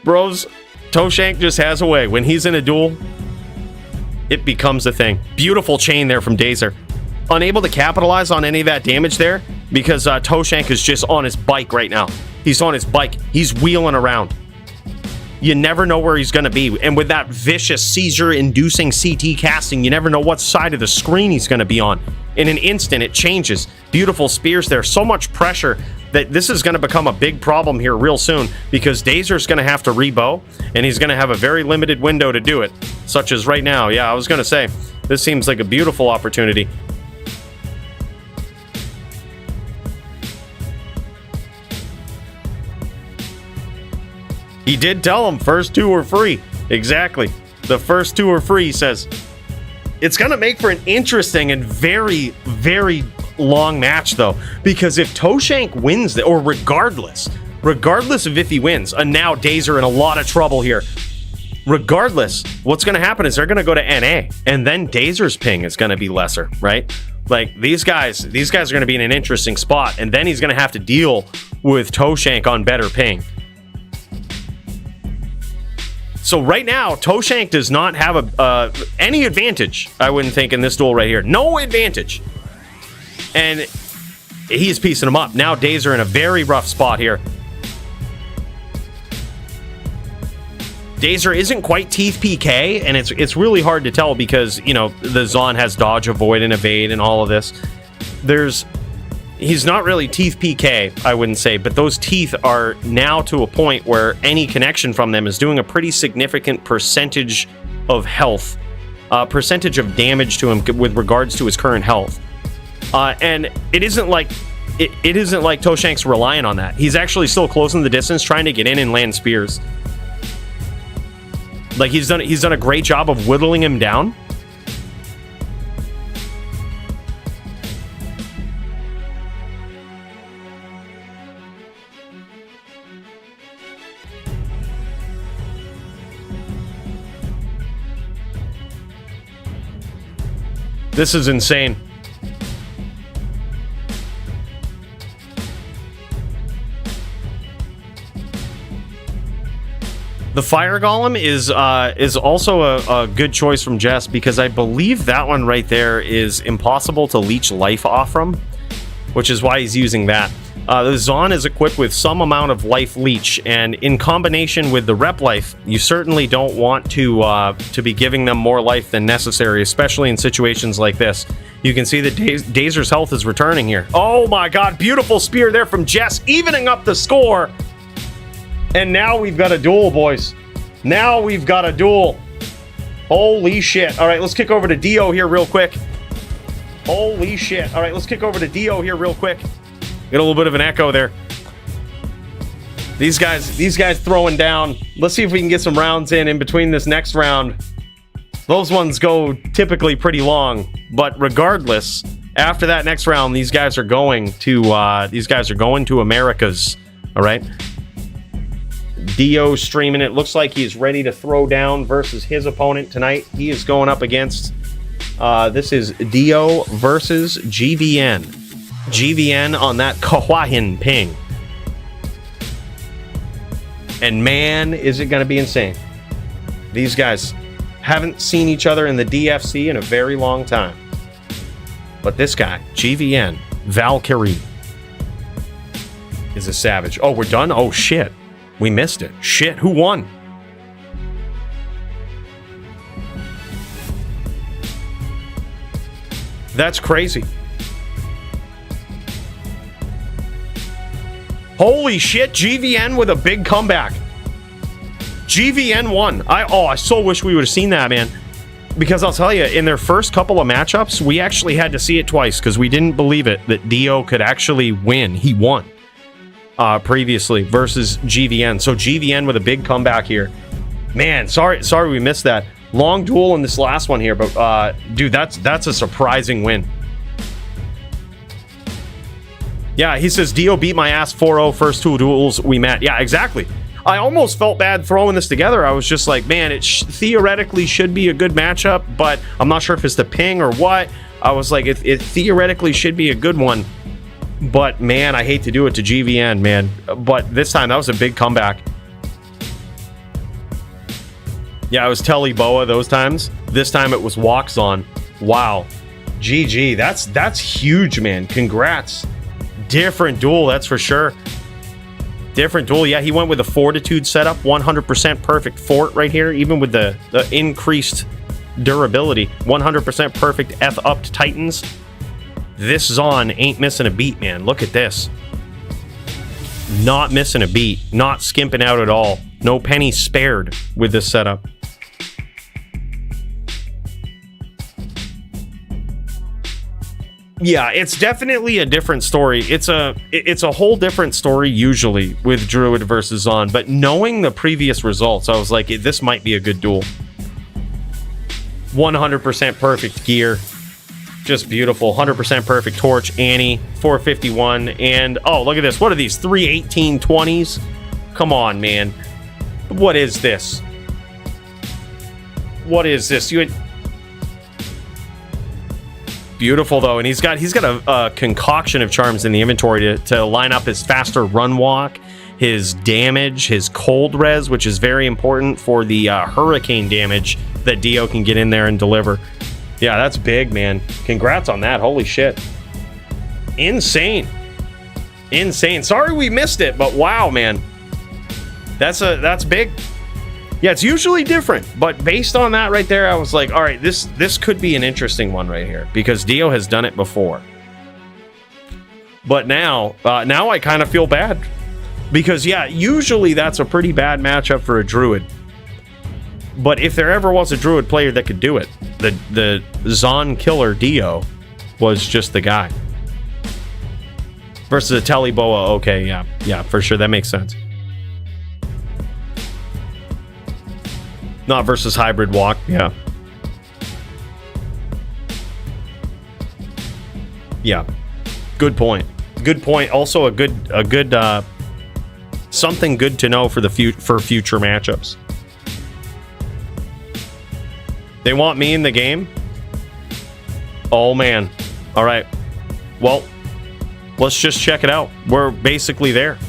Speaker 2: Bros, Toshank just has a way. When he's in a duel, it becomes a thing. Beautiful chain there from Dazer. Unable to capitalize on any of that damage there because Toshank is just on his bike right now. He's on his bike. He's wheeling around. You never know where he's going to be. And with that vicious seizure-inducing CT casting, you never know what side of the screen he's going to be on. In an instant, it changes. Beautiful spears there. So much pressure that this is going to become a big problem here real soon because Dazer's going to have to rebow, and he's going to have a very limited window to do it, such as right now. Yeah, I was going to say, this seems like a beautiful opportunity. He did tell him first two are free. Exactly. The first two are free, he says. It's going to make for an interesting and very, very long match, though. Because if Toshank wins, or regardless of if he wins, and now Dazer in a lot of trouble here. regardless, what's going to happen is they're going to go to NA, and then Dazer's ping is going to be lesser, right? Like, these guys are going to be in an interesting spot, and then he's going to have to deal with Toshank on better ping. So right now, Toshank does not have any advantage, I wouldn't think, in this duel right here. No advantage. And he's piecing him up. Now Dazer in a very rough spot here. Dazer isn't quite Teeth PK, and it's really hard to tell because, you know, the Zon has dodge, avoid, and evade, and all of this. He's not really Teeth PK, I wouldn't say, but those teeth are now to a point where any connection from them is doing a pretty significant percentage of health, percentage of damage to him with regards to his current health. And it isn't like Toshank's relying on that. He's actually still closing the distance, trying to get in and land spears. Like, he's done a great job of whittling him down. This is insane. The Fire Golem is also a good choice from Jess, because I believe that one right there is impossible to leech life off from, which is why he's using that. The Zon is equipped with some amount of life leech, and in combination with the rep life, you certainly don't want to be giving them more life than necessary, especially in situations like this. You can see that Dazer's health is returning here. Oh my god, beautiful spear there from Jess, evening up the score. And now we've got a duel, boys. Now we've got a duel. Holy shit. All right, let's kick over to Dio here real quick. Holy shit. All right, let's kick over to Dio here real quick. Get a little bit of an echo there. These guys throwing down. Let's see if we can get some rounds in between this next round. Those ones go typically pretty long, but regardless, after that next round, these guys are going to Americas. All right. Dio streaming it. Looks like he's ready to throw down versus his opponent tonight. He is going up against this is Dio versus GVN. GVN on that Kawahin ping. And man, is it going to be insane. These guys haven't seen each other in the DFC in a very long time. But this guy, GVN, Valkyrie, is a savage. Oh, we're done? Oh, shit. We missed it. Shit, who won? That's crazy. Holy shit, GVN with a big comeback. GVN won. I so wish we would have seen that, man. Because I'll tell you, in their first couple of matchups, we actually had to see it twice because we didn't believe it that Dio could actually win. He won. Previously versus GVN. So GVN with a big comeback here. Man, sorry we missed that. Long duel in this last one here, but dude, that's a surprising win. Yeah, he says Dio beat my ass 4-0 first two duels we met. Yeah, exactly. I almost felt bad throwing this together. I was just like, man, it theoretically should be a good matchup, but I'm not sure if it's the ping or what. I was like, it theoretically should be a good one. But man, I hate to do it to GVN, man. But this time, that was a big comeback. Yeah, it was Telly Boa those times. This time it was Walks On. Wow. GG. That's huge, man. Congrats. Different duel, that's for sure. Different duel. Yeah, he went with a Fortitude setup. 100% perfect fort right here, even with the increased durability. 100% perfect F-upped Titans. This Zon ain't missing a beat, man. Look at this. Not missing a beat. Not skimping out at all. No penny spared with this setup. Yeah, it's definitely a different story. It's a whole different story usually with Druid versus Zon, but knowing the previous results, I was like, this might be a good duel. 100% perfect gear. Just beautiful. 100% perfect torch. Annie, 451. And, oh, look at this. What are these? 31820s? Come on, man. What is this? What is this? Beautiful though, and he's got a concoction of charms in the inventory to line up his faster run walk, his damage, his cold res, which is very important for the hurricane damage that Dio can get in there and deliver. Yeah, that's big, man. Congrats on that. Holy shit. Insane. Sorry we missed it, but wow, man. That's big. Yeah, it's usually different, but based on that right there, I was like, all right, this could be an interesting one right here because Dio has done it before. But now I kind of feel bad because yeah, usually that's a pretty bad matchup for a druid. But if there ever was a druid player that could do it, the Zon killer Dio was just the guy. Versus a Teleboa, okay, yeah, for sure, that makes sense. Not versus hybrid walk, yeah. Yeah, good point. Also, a good something good to know for future matchups. They want me in the game. Oh man! All right. Well, let's just check it out. We're basically there.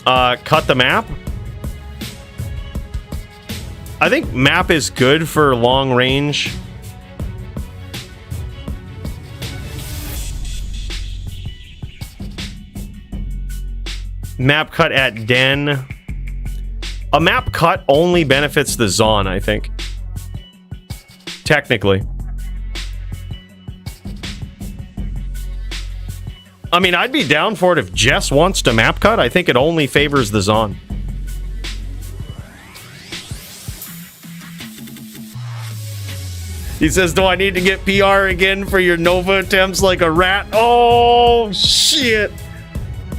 Speaker 2: Cut the map. I think map is good for long range. Map cut at Den. A map cut only benefits the Zon, I think. Technically. I mean, I'd be down for it if Jess wants to map cut. I think it only favors the Zon. He says, do I need to get PR again for your Nova attempts like a rat? Oh, shit.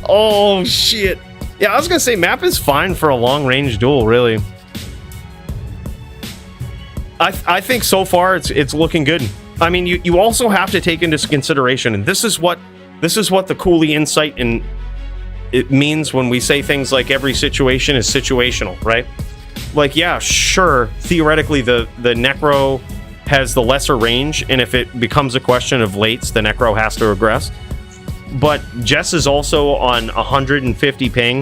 Speaker 2: Oh, shit. Yeah, I was going to say map is fine for a long-range duel, really. I think so far it's looking good. I mean, you also have to take into consideration, and this is what the Cooley insight and it means when we say things like every situation is situational, right? Like, yeah, sure, theoretically the Necro has the lesser range, and if it becomes a question of lates, the Necro has to regress. But Jess is also on 150 ping,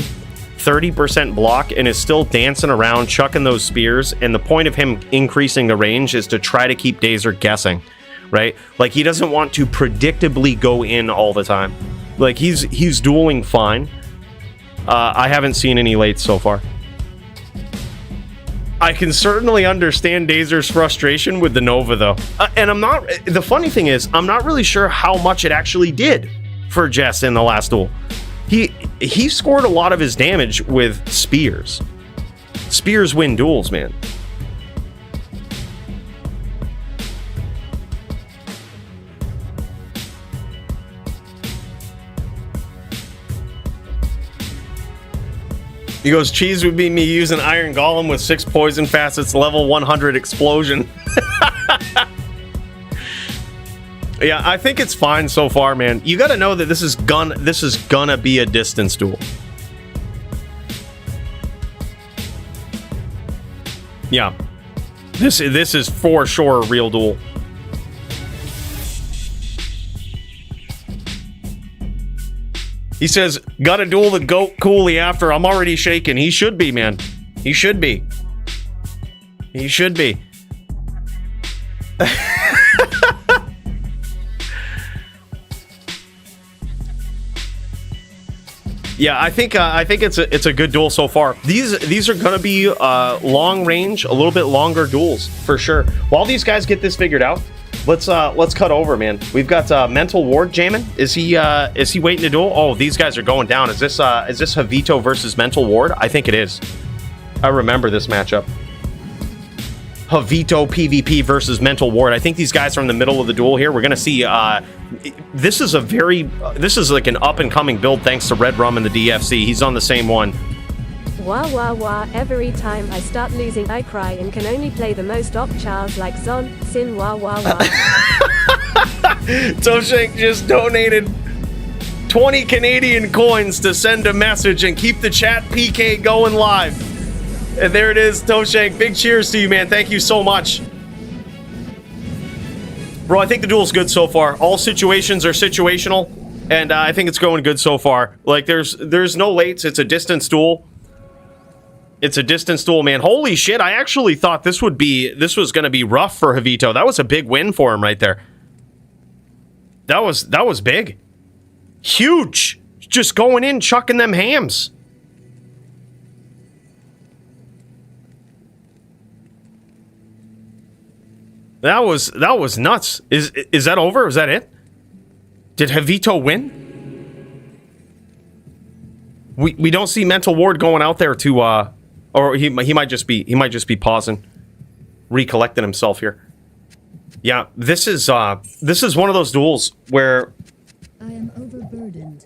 Speaker 2: 30% block, and is still dancing around, chucking those spears, and the point of him increasing the range is to try to keep Dazer guessing, right? Like, he doesn't want to predictably go in all the time. Like, he's dueling fine. I haven't seen any lates so far. I can certainly understand Dazer's frustration with the Nova, though. And I'm not... The funny thing is, I'm not really sure how much it actually did for Jess in the last duel. He scored a lot of his damage with spears. Spears win duels, man. He goes, cheese would be me using Iron Golem with 6 poison facets, level 100 explosion. Yeah, I think it's fine so far, man. You gotta know that this is gonna be a distance duel. Yeah. This is for sure a real duel. He says, gotta duel the GOAT Cooley after. I'm already shaking. He should be, man. He should be. He should be. Yeah, I think it's a good duel so far. These are gonna be long range, a little bit longer duels for sure. While these guys get this figured out, let's cut over, man. We've got Mental Ward jamming. Is he waiting to duel? Oh, these guys are going down. Is this Javito versus Mental Ward? I think it is. I remember this matchup. Javito PvP versus Mental Ward. I think these guys are in the middle of the duel here. We're gonna see. This is like an up and coming build thanks to Red Rum and the DFC. He's on the same one.
Speaker 3: Wah wah wah, every time I start losing I cry and can only play the most op Charles like Zon, Sin wah wah wah.
Speaker 2: Toshank just donated 20 Canadian coins to send a message and keep the chat PK going live. And there it is, Toshank. Big cheers to you, man. Thank you so much. Bro, I think the duel's good so far. All situations are situational, and I think it's going good so far. Like, there's no lates. It's a distance duel. It's a distance duel, man. Holy shit, I actually thought this was going to be rough for Javito. That was a big win for him right there. That was big. Huge. Just going in, chucking them hams. That was nuts. Is that over? Is that it? Did Javito win? We don't see Mental Ward going out there to or he might just be pausing, recollecting himself here. Yeah, this is one of those duels where
Speaker 6: I am overburdened.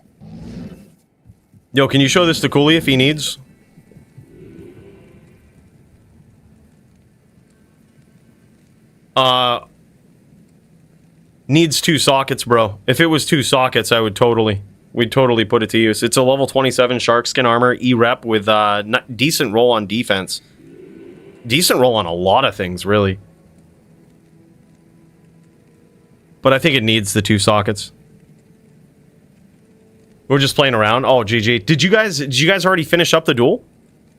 Speaker 2: Yo, can you show this to Cooley if he needs? Needs 2 sockets, bro. If it was 2 sockets, we'd totally put it to use. It's a level 27 Sharkskin armor, E-Rep with decent roll on defense. Decent roll on a lot of things, really. But I think it needs the 2 sockets. We're just playing around. Oh, GG. Did you guys already finish up the duel?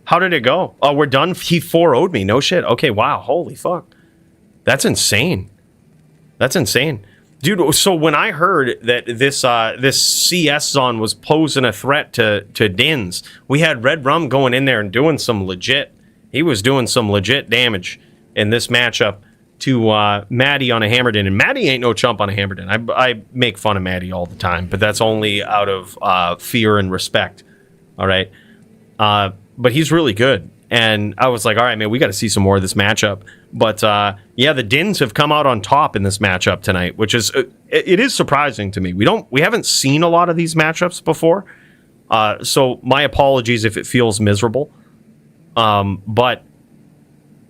Speaker 2: How did it go? Oh, we're done. He 4-0'd me. No shit. Okay, wow. Holy fuck. That's insane. That's insane. Dude, so when I heard that this CS Zon was posing a threat to Dins, we had Red Rum going in there and doing some legit. He was doing some legit damage in this matchup to Maddie on a Hammerdin. And Maddie ain't no chump on a Hammerdin. I make fun of Maddie all the time, but that's only out of fear and respect. All right? But he's really good. And I was like, all right, man, we got to see some more of this matchup. But yeah, the Dins have come out on top in this matchup tonight, which is it is surprising to me. We haven't seen a lot of these matchups before, so my apologies if it feels miserable. But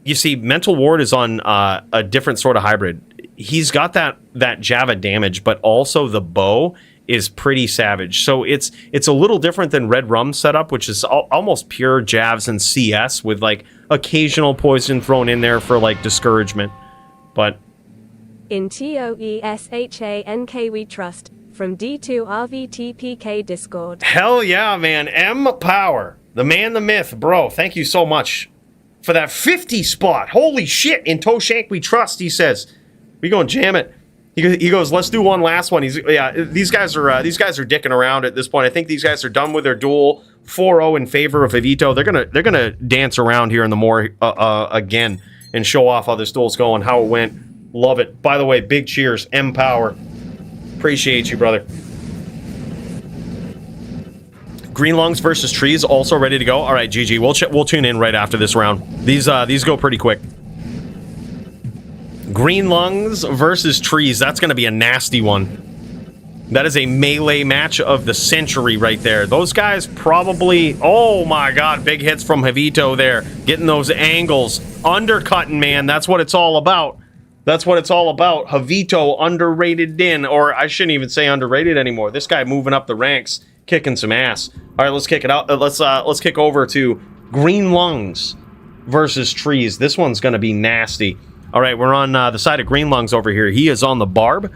Speaker 2: you see, Mental Ward is on a different sort of hybrid. He's got that Java damage, but also the bow is pretty savage. So it's a little different than Red Rum's setup, which is almost pure Javs and CS with like occasional poison thrown in there for like discouragement. But
Speaker 3: In TOESHANK we trust, from D2R VTPK Discord.
Speaker 2: hell yeah, man. M Power, the man, the myth, bro. Thank you so much for that 50 spot. Holy shit. In Toshank we trust, he says. We gonna jam it. He goes, let's do one last one. These guys are dicking around at this point. I think these guys are done with their duel. 4-0 in favor of Javito. They're gonna dance around here in the more again and show off how this duel's going, how it went. Love it. By the way, big cheers, M Power. Appreciate you, brother. Green Lungs versus Trees also ready to go. All right, GG. We'll tune in right after this round. These go pretty quick. Green Lungs versus Trees. That's going to be a nasty one. That is a melee match of the century right there. Those guys probably... Oh my god, big hits from Javito there. Getting those angles. Undercutting, man. That's what it's all about. That's what it's all about. Javito, underrated Din. Or I shouldn't even say underrated anymore. This guy moving up the ranks, kicking some ass. All right, let's kick it out. Let's kick over to Green Lungs versus Trees. This one's going to be nasty. All right, we're on the side of Green Lungs over here. He is on the Barb,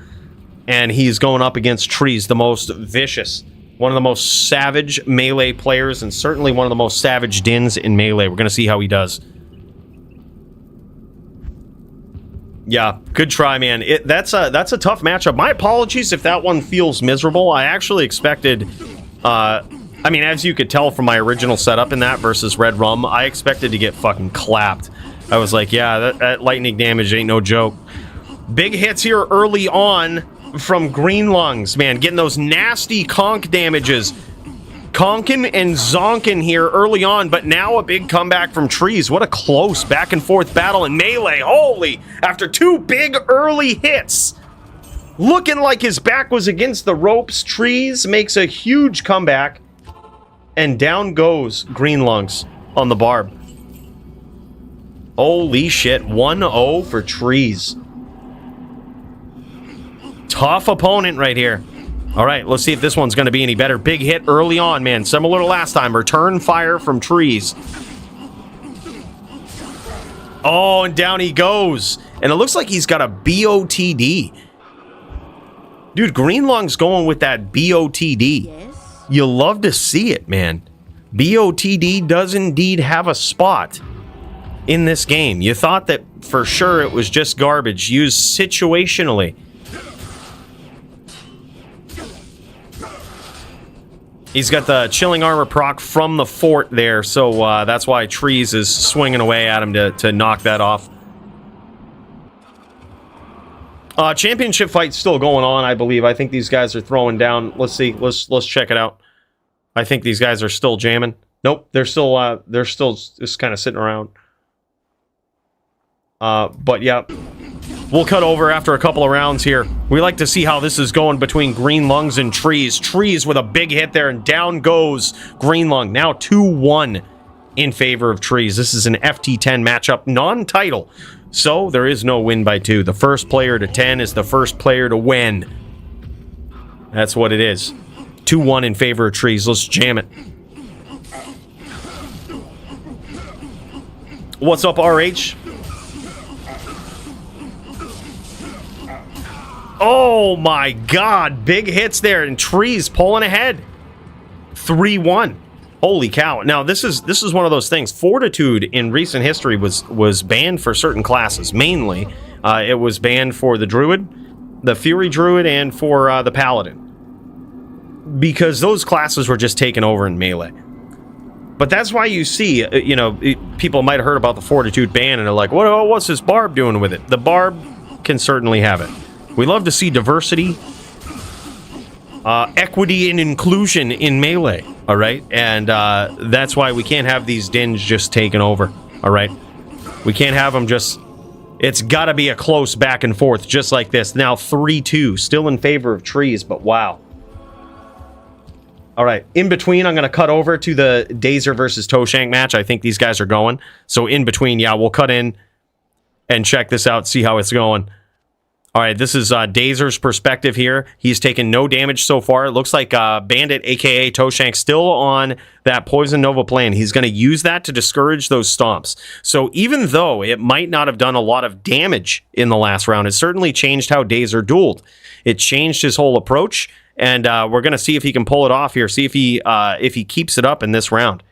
Speaker 2: and he's going up against Trees, the most vicious, one of the most savage melee players, and certainly one of the most savage Dins in melee. We're going to see how he does. Yeah, good try, man. That's a tough matchup. My apologies if that one feels miserable. I actually expected... I mean, as you could tell from my original setup in that versus Red Rum, I expected to get fucking clapped. I was like, yeah, that lightning damage ain't no joke. Big hits here early on from Green Lungs, man. Getting those nasty conk damages. Conkin and zonkin here early on, but now a big comeback from Trees. What a close back and forth battle in melee. Holy! After 2 big early hits. Looking like his back was against the ropes. Trees makes a huge comeback. And down goes Green Lungs on the Barb. Holy shit, 1-0 for Trees. Tough opponent right here. All right, let's see if this one's going to be any better. Big hit early on, man. Similar to last time. Return fire from Trees. Oh, and down he goes. And it looks like he's got a BOTD. Dude, Greenlung's going with that BOTD.
Speaker 5: Yes?
Speaker 2: You love to see it, man. BOTD does indeed have a spot in this game. You thought that for sure it was just garbage used situationally. He's got the chilling armor proc from the fort there, so that's why Trees is swinging away at him to knock that off. Championship fight's still going on, I believe. I think these guys are throwing down. Let's see. Let's check it out. I think these guys are still jamming. Nope, they're still just kind of sitting around. But yeah, we'll cut over after a couple of rounds here. We like to see how this is going between Greenlungs and Trees. Trees with a big hit there, and down goes Greenlung. Now 2-1 in favor of Trees. This is an FT10 matchup, non-title. So there is no win by 2. The first player to 10 is the first player to win. That's what it is. 2-1 in favor of Trees. Let's jam it. What's up, RH? Oh my god, big hits there, and Trees pulling ahead. 3-1. Holy cow. Now this is one of those things. Fortitude in recent history was banned for certain classes. Mainly, it was banned for the Druid, the Fury Druid, and for the Paladin. Because those classes were just taken over in Melee. But that's why you see, people might have heard about the Fortitude ban and they're like, what's this Barb doing with it? The Barb can certainly have it. We love to see diversity, equity, and inclusion in Melee, all right? And that's why we can't have these Dins just taken over, all right? We can't have them just... It's got to be a close back and forth, just like this. Now 3-2, still in favor of Trees, but wow. All right, in between, I'm going to cut over to the Dazer versus Toshank match. I think these guys are going. So in between, yeah, we'll cut in and check this out, see how it's going. All right, this is Dazer's perspective here. He's taken no damage so far. It looks like Bandit, a.k.a. Toshank, still on that Poison Nova plan. He's going to use that to discourage those stomps. So even though it might not have done a lot of damage in the last round, it certainly changed how Dazer dueled. It changed his whole approach, and we're going to see if he can pull it off here, see if he keeps it up in this round.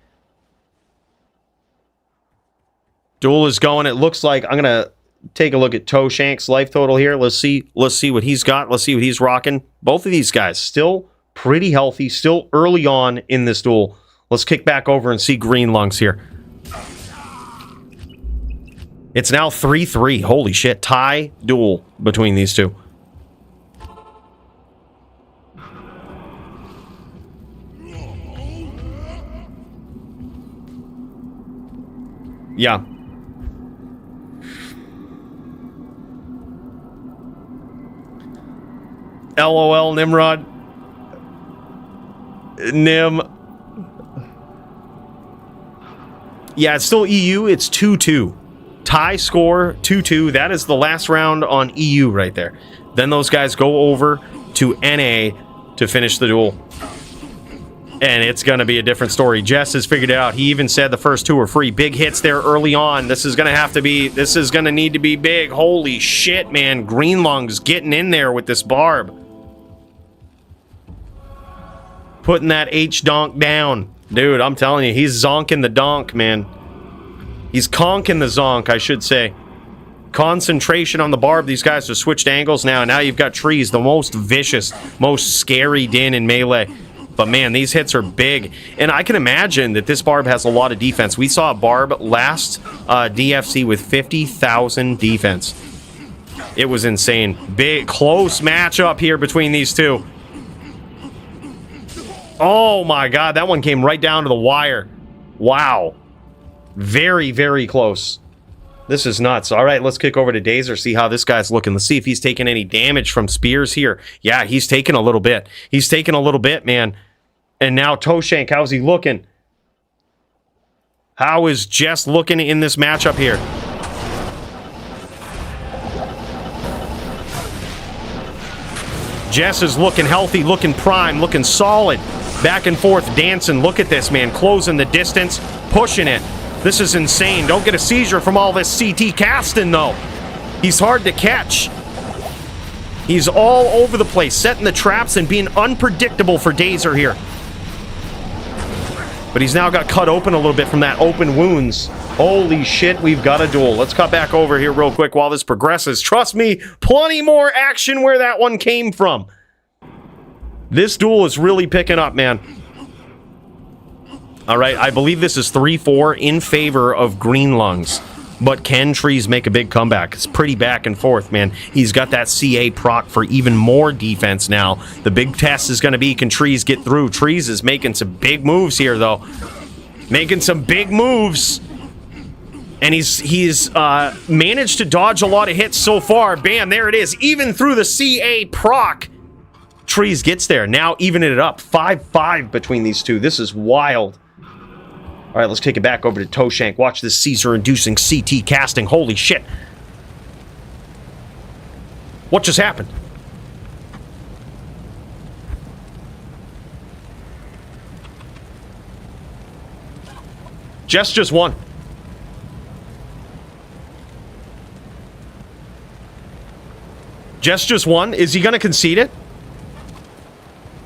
Speaker 2: Duel is going. It looks like I'm going to take a look at Toshank's life total here. Let's see what he's got. Let's see what he's rocking. Both of these guys still pretty healthy, still early on in this duel. Let's kick back over and see Greenlungs here. It's now 3-3. Holy shit. Tie duel between these two. Yeah. LOL, Nimrod. Nim. Yeah, it's still EU. It's 2-2. Tie score, 2-2. That is the last round on EU right there. Then those guys go over to NA to finish the duel. And it's going to be a different story. Jess has figured it out. He even said the first 2 are free. Big hits there early on. This is going to need to be big. Holy shit, man. Greenlung's getting in there with this Barb. Putting that H-donk down. Dude, I'm telling you, he's zonking the donk, man. He's conking the zonk, I should say. Concentration on the Barb. These guys have switched angles now. Now you've got Trees, the most vicious, most scary Din in Melee. But man, these hits are big. And I can imagine that this Barb has a lot of defense. We saw a Barb last DFC with 50,000 defense. It was insane. Big, close matchup here between these two. Oh my god, that one came right down to the wire. Wow. Very, very close. This is nuts. All right, let's kick over to Dazer, see how this guy's looking. Let's see if he's taking any damage from spears here. Yeah, he's taking a little bit. He's taking a little bit, man. And now Toshank, how's he looking? How is Jess looking in this matchup here? Jess is looking healthy, looking prime, looking solid. Back and forth dancing. Look at this, man. Closing the distance, pushing it. This is insane. Don't get a seizure from all this CT casting, though. He's hard to catch. He's all over the place, setting the traps and being unpredictable for Dazer here. But he's now got cut open a little bit from that open wounds. Holy shit, we've got a duel. Let's cut back over here real quick while this progresses. Trust me, plenty more action where that one came from. This duel is really picking up, man. All right, I believe this is 3-4 in favor of Green Lungs. But can Trees make a big comeback? It's pretty back and forth, man. He's got that CA proc for even more defense now. The big test is going to be, can Trees get through? Trees is making some big moves here, though. Making some big moves. And he's managed to dodge a lot of hits so far. Bam, there it is. Even through the CA proc, Trees gets there. Now evening it up. 5-5 between these two. This is wild. All right, let's take it back over to Toshank. Watch this Caesar-inducing CT casting. Holy shit. What just happened? Jess just won. Jess just won. Is he going to concede it?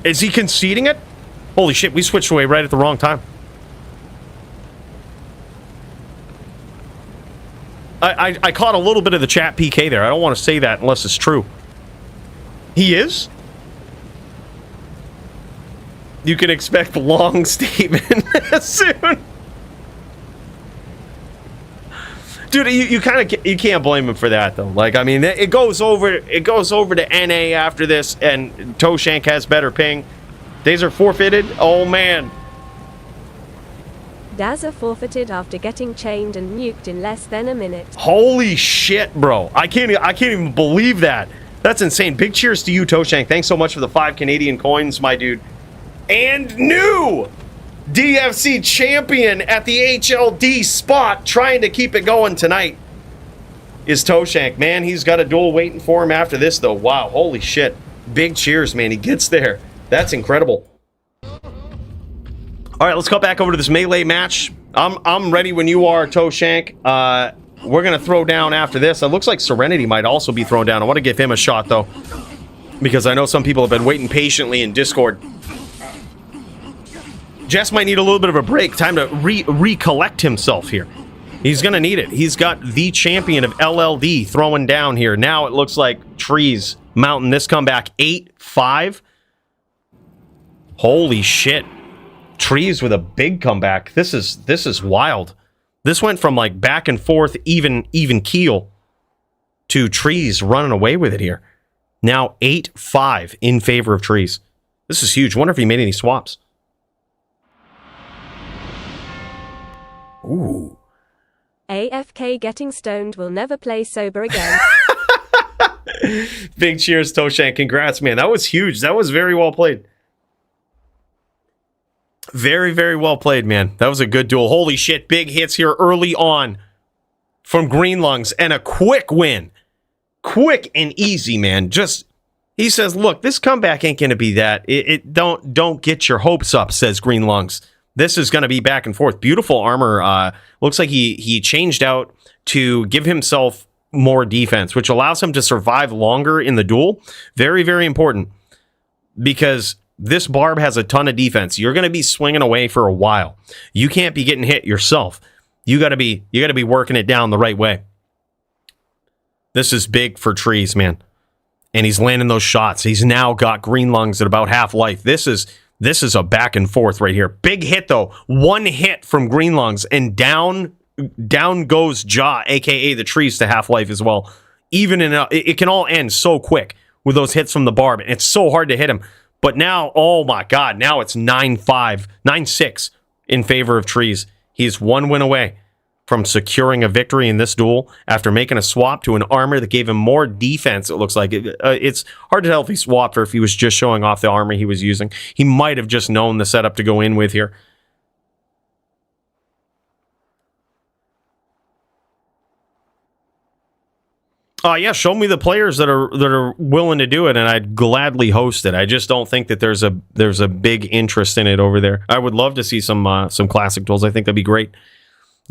Speaker 2: Is he conceding it? Holy shit, we switched away right at the wrong time. I caught a little bit of the chat PK there. I don't want to say that unless it's true. He is? You can expect a long statement soon. Dude, you kind of, you can't blame him for that though. Like, I mean, it goes over to NA after this, and Toshank has better ping. Days are forfeited. Oh man.
Speaker 3: Dazer forfeited after getting chained and nuked in less than a minute.
Speaker 2: Holy shit, bro. I can't even believe that. That's insane. Big cheers to you, Toshank. Thanks so much for the 5 Canadian coins, my dude. And new DFC champion at the HLD spot, trying to keep it going tonight, is Toshank. Man, he's got a duel waiting for him after this, though. Wow, holy shit. Big cheers, man. He gets there. That's incredible. All right, let's cut back over to this melee match. I'm ready when you are, Toshank. We're going to throw down after this. It looks like Serenity might also be thrown down. I want to give him a shot, though, because I know some people have been waiting patiently in Discord. Jess might need a little bit of a break. Time to recollect himself here. He's going to need it. He's got the champion of LLD throwing down here. Now it looks like Trees mounting this comeback 8-5. Holy shit. Trees with a big comeback. This is wild. This went from like back and forth, even keel, to Trees running away with it here. Now 8-5 in favor of Trees. This is huge. Wonder if he made any swaps. Ooh.
Speaker 3: AFK getting stoned will never play sober again.
Speaker 2: Big cheers, Toshank. Congrats, man. That was huge. That was very well played. Very, very well played, man. That was a good duel. Holy shit, big hits here early on from Green Lungs, and a quick win. Quick and easy, man. Just, he says, look, this comeback ain't going to be that. Don't get your hopes up, says Green Lungs. This is going to be back and forth. Beautiful armor. Looks like he changed out to give himself more defense, which allows him to survive longer in the duel. Very, very important, because this barb has a ton of defense. You're going to be swinging away for a while. You can't be getting hit yourself. You got to be working it down the right way. This is big for Trees, man. And he's landing those shots. He's now got Green Lungs at about half life. This is a back and forth right here. Big hit though. One hit from Green Lungs, and down goes Jaw, aka the Trees, to half life as well. Even in it can all end so quick with those hits from the barb. It's so hard to hit him. But now, oh my God, now it's 9-5, 9-6 in favor of Trees. He's one win away from securing a victory in this duel after making a swap to an armor that gave him more defense, it looks like. It's hard to tell if he swapped or if he was just showing off the armor he was using. He might have just known the setup to go in with here. Yeah, show me the players that are willing to do it, and I'd gladly host it. I just don't think that there's a big interest in it over there. I would love to see some classic duels. I think that'd be great.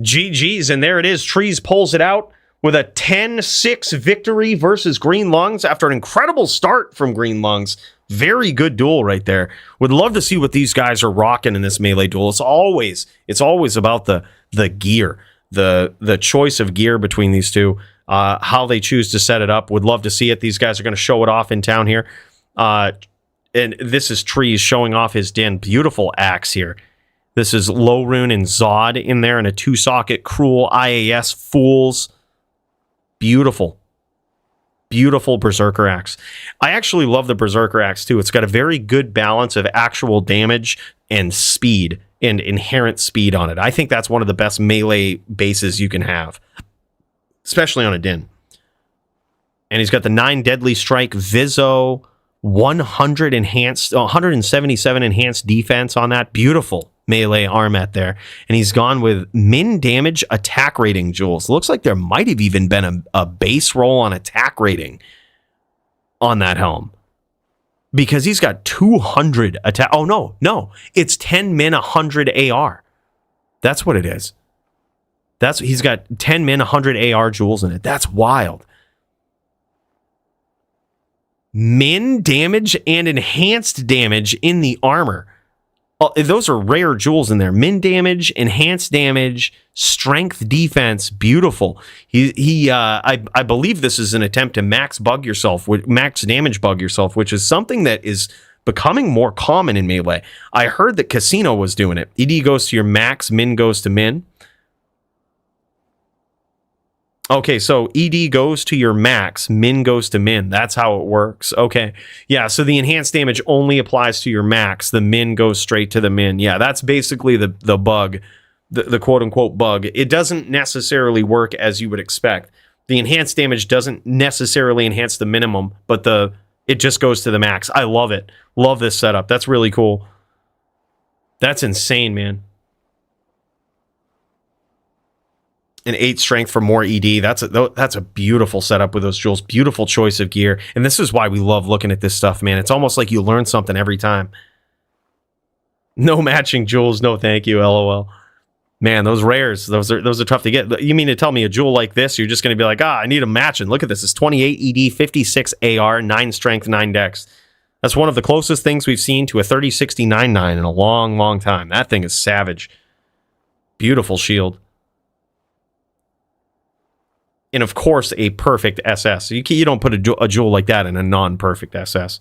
Speaker 2: GG's, and there it is. Trees pulls it out with a 10-6 victory versus Green Lungs after an incredible start from Green Lungs. Very good duel right there. Would love to see what these guys are rocking in this melee duel. It's always about the gear, the choice of gear between these two, how they choose to set it up. Would love to see it. These guys are going to show it off in town here. And this is Trees showing off his Din. Beautiful axe here. This is Low Rune and Zod in there, and a 2-socket Cruel IAS Fools. Beautiful. Beautiful Berserker Axe. I actually love the Berserker Axe too. It's got a very good balance of actual damage and speed and inherent speed on it. I think that's one of the best melee bases you can have, especially on a Din. And he's got the 9 Deadly Strike Viso, 177 enhanced defense on that. Beautiful melee armet there. And he's gone with min damage attack rating jewels. Looks like there might have even been a base roll on attack rating on that helm, because he's got 200 attack. Oh, no. It's 10 min, 100 AR. That's what it is. He's got 10 min, 100 AR jewels in it. That's wild. Min damage and enhanced damage in the armor. Those are rare jewels in there. Min damage, enhanced damage, strength, defense. Beautiful. I believe this is an attempt to max damage bug yourself, which is something that is becoming more common in melee. I heard that Casino was doing it. ED goes to your max, min goes to min. Okay, so ED goes to your max, min goes to min. That's how it works. Okay. Yeah, so the enhanced damage only applies to your max. The min goes straight to the min. Yeah, that's basically the bug, the quote-unquote bug. It doesn't necessarily work as you would expect. The enhanced damage doesn't necessarily enhance the minimum, but it just goes to the max. I love it. Love this setup. That's really cool. That's insane, man. An 8 strength for more ED. That's a beautiful setup with those jewels. Beautiful choice of gear. And this is why we love looking at this stuff, man. It's almost like you learn something every time. No matching jewels. No, thank you. LOL. Man, those rares, those are tough to get. You mean to tell me a jewel like this, you're just going to be like, I need a match. And look at this. It's 28 ED, 56 AR, 9 strength, 9 dex. That's one of the closest things we've seen to a 30-60-9-9 in a long, long time. That thing is savage. Beautiful shield. And of course, a perfect SS. You don't put a jewel like that in a non-perfect SS.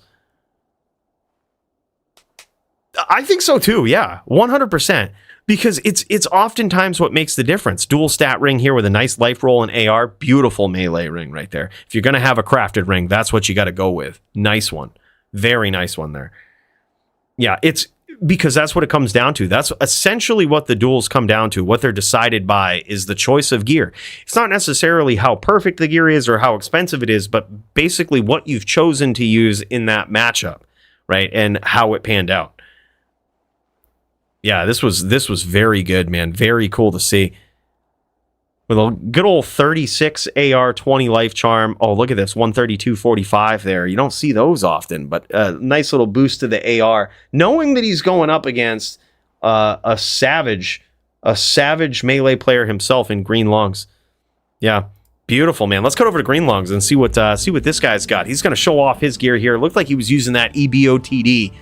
Speaker 2: I think so too, yeah. 100%. Because it's oftentimes what makes the difference. Dual stat ring here with a nice life roll and AR. Beautiful melee ring right there. If you're going to have a crafted ring, that's what you got to go with. Nice one. Very nice one there. Yeah, it's because that's what it comes down to. That's essentially what the duels come down to. What they're decided by is the choice of gear. It's not necessarily how perfect the gear is or how expensive it is, but basically what you've chosen to use in that matchup, right? And how it panned out. Yeah, this was very good, man. Very cool to see. With a good old 36 AR, 20 life charm. Oh, look at this, 132.45 there. You don't see those often, but a nice little boost to the AR. Knowing that he's going up against a savage melee player himself in Green Lungs. Yeah, beautiful, man. Let's cut over to Green Lungs and see what this guy's got. He's going to show off his gear here. It looked like he was using that EBOTD,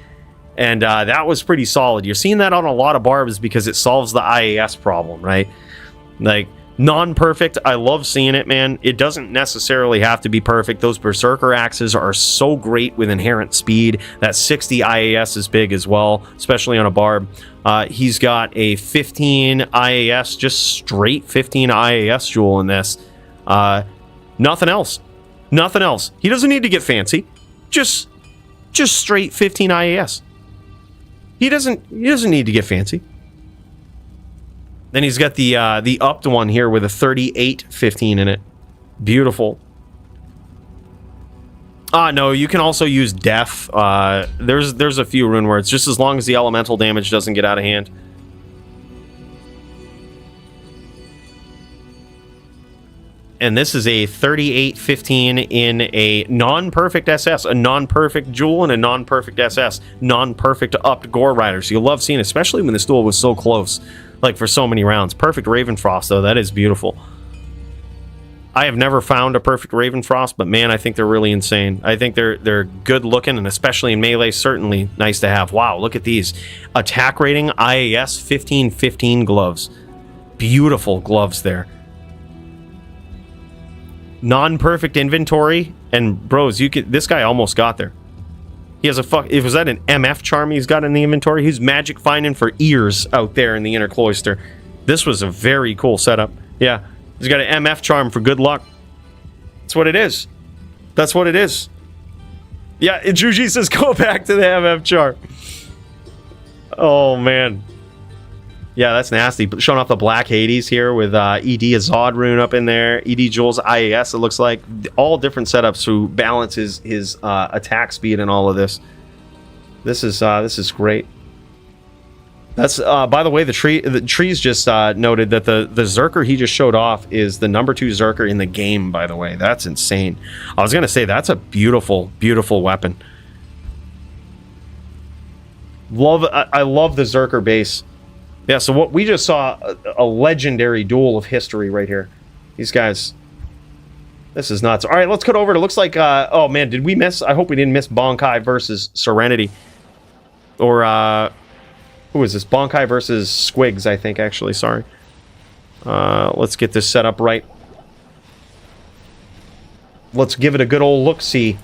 Speaker 2: and that was pretty solid. You're seeing that on a lot of barbs because it solves the IAS problem, right? Like, non-perfect, I love seeing it, man. It doesn't necessarily have to be perfect. Those Berserker axes are so great with inherent speed. That 60 IAS is big as well, especially on a barb. He's got a 15 IAS, just straight 15 IAS jewel in this. Nothing else. Nothing else. He doesn't need to get fancy. Just straight 15 IAS. He doesn't need to get fancy. Then he's got the upped one here with a 38-15 in it. Beautiful. No, you can also use Def. There's a few rune words, just as long as the elemental damage doesn't get out of hand. And this is a 38-15 in a non-perfect SS, a non-perfect Jewel and a non-perfect SS, non-perfect upped Gore Rider. So you'll love seeing, especially when this duel was so close. like for so many rounds. Perfect Ravenfrost, though, that is beautiful. I have never found a perfect Ravenfrost, but man, I think they're really insane. I think they're good looking, and especially in melee, certainly nice to have. Wow, look at these. Attack rating, IAS 1515 gloves. Beautiful gloves there. Non-perfect inventory, and bros, this guy almost got there. He has was that an MF charm he's got in the inventory? He's magic finding for ears out there in the inner cloister. This was a very cool setup. Yeah. He's got an MF charm for good luck. That's what it is. That's what it is. Yeah, Juji says go back to the MF charm. Oh, man. Yeah, that's nasty. Showing off the Black Hades here with ED Azad rune up in there. ED Jules IAS, it looks like. All different setups to balance his attack speed and all of this. This is great. That's by the way, the trees just noted that the Zerker he just showed off is the number 2 Zerker in the game, by the way. That's insane. I was gonna say that's a beautiful, beautiful weapon. I love the Zerker base. Yeah, so what we just saw a legendary duel of history right here. These guys, this is nuts. All right, let's cut over. It looks like oh man, did we miss? I hope we didn't miss Bonkai versus Serenity, or who is this? Bonkai versus Squigs, I think, actually. Sorry. Let's get this set up right. Let's give it a good old look-see.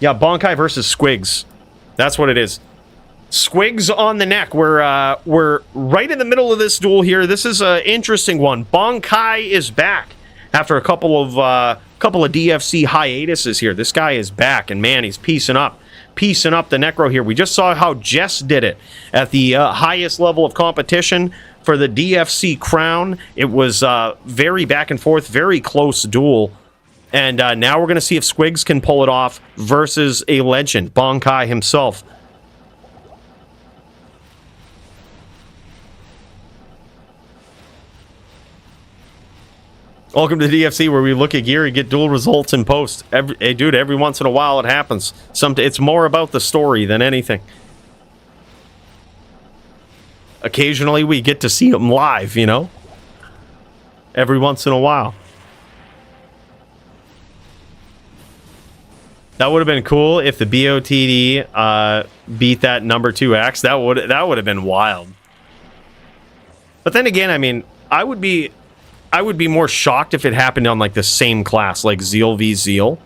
Speaker 2: Yeah, Bonkai versus Squigs. That's what it is. Squigs on the neck. We're right in the middle of this duel here. This is an interesting one. Bonkai is back after a couple of DFC hiatuses here. This guy is back, and man, he's piecing up the Necro here. We just saw how Jess did it at the highest level of competition for the DFC crown. It was very back and forth, very close duel. And now we're going to see if Squigs can pull it off versus a legend, Bonkai himself. Welcome to the DFC, where we look at gear and get dual results in post. Hey, dude, every once in a while it happens. It's more about the story than anything. Occasionally we get to see them live, you know? Every once in a while. That would have been cool if the BOTD beat that number 2X. That would have been wild. But then again, I mean, I would be more shocked if it happened on like the same class, like Zeal v Zeal.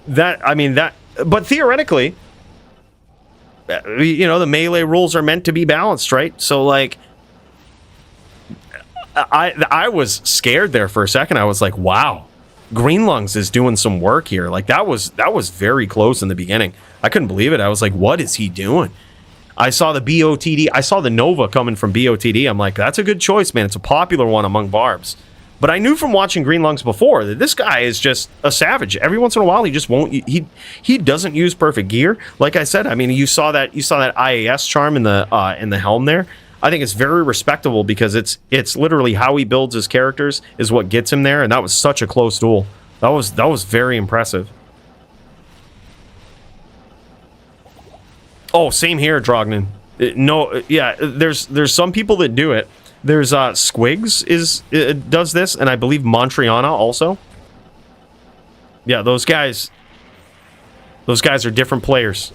Speaker 2: But theoretically, you know, the melee rules are meant to be balanced, right? So like, I was scared there for a second. I was like, wow, Green Lungs is doing some work here. Like that was very close in the beginning. I couldn't believe it. I was like, what is he doing? I saw the BOTD. I saw the Nova coming from BOTD. I'm like, that's a good choice, man. It's a popular one among barbs. But I knew from watching Green Lungs before that this guy is just a savage. Every once in a while, he just won't. He doesn't use perfect gear. Like I said, I mean, you saw that IAS charm in the helm there. I think it's very respectable because it's literally how he builds his characters is what gets him there. And that was such a close duel. That was very impressive. Oh, same here, Drognin. There's some people that do it. There's Squigs does this, and I believe Montriana also. Yeah, those guys are different players.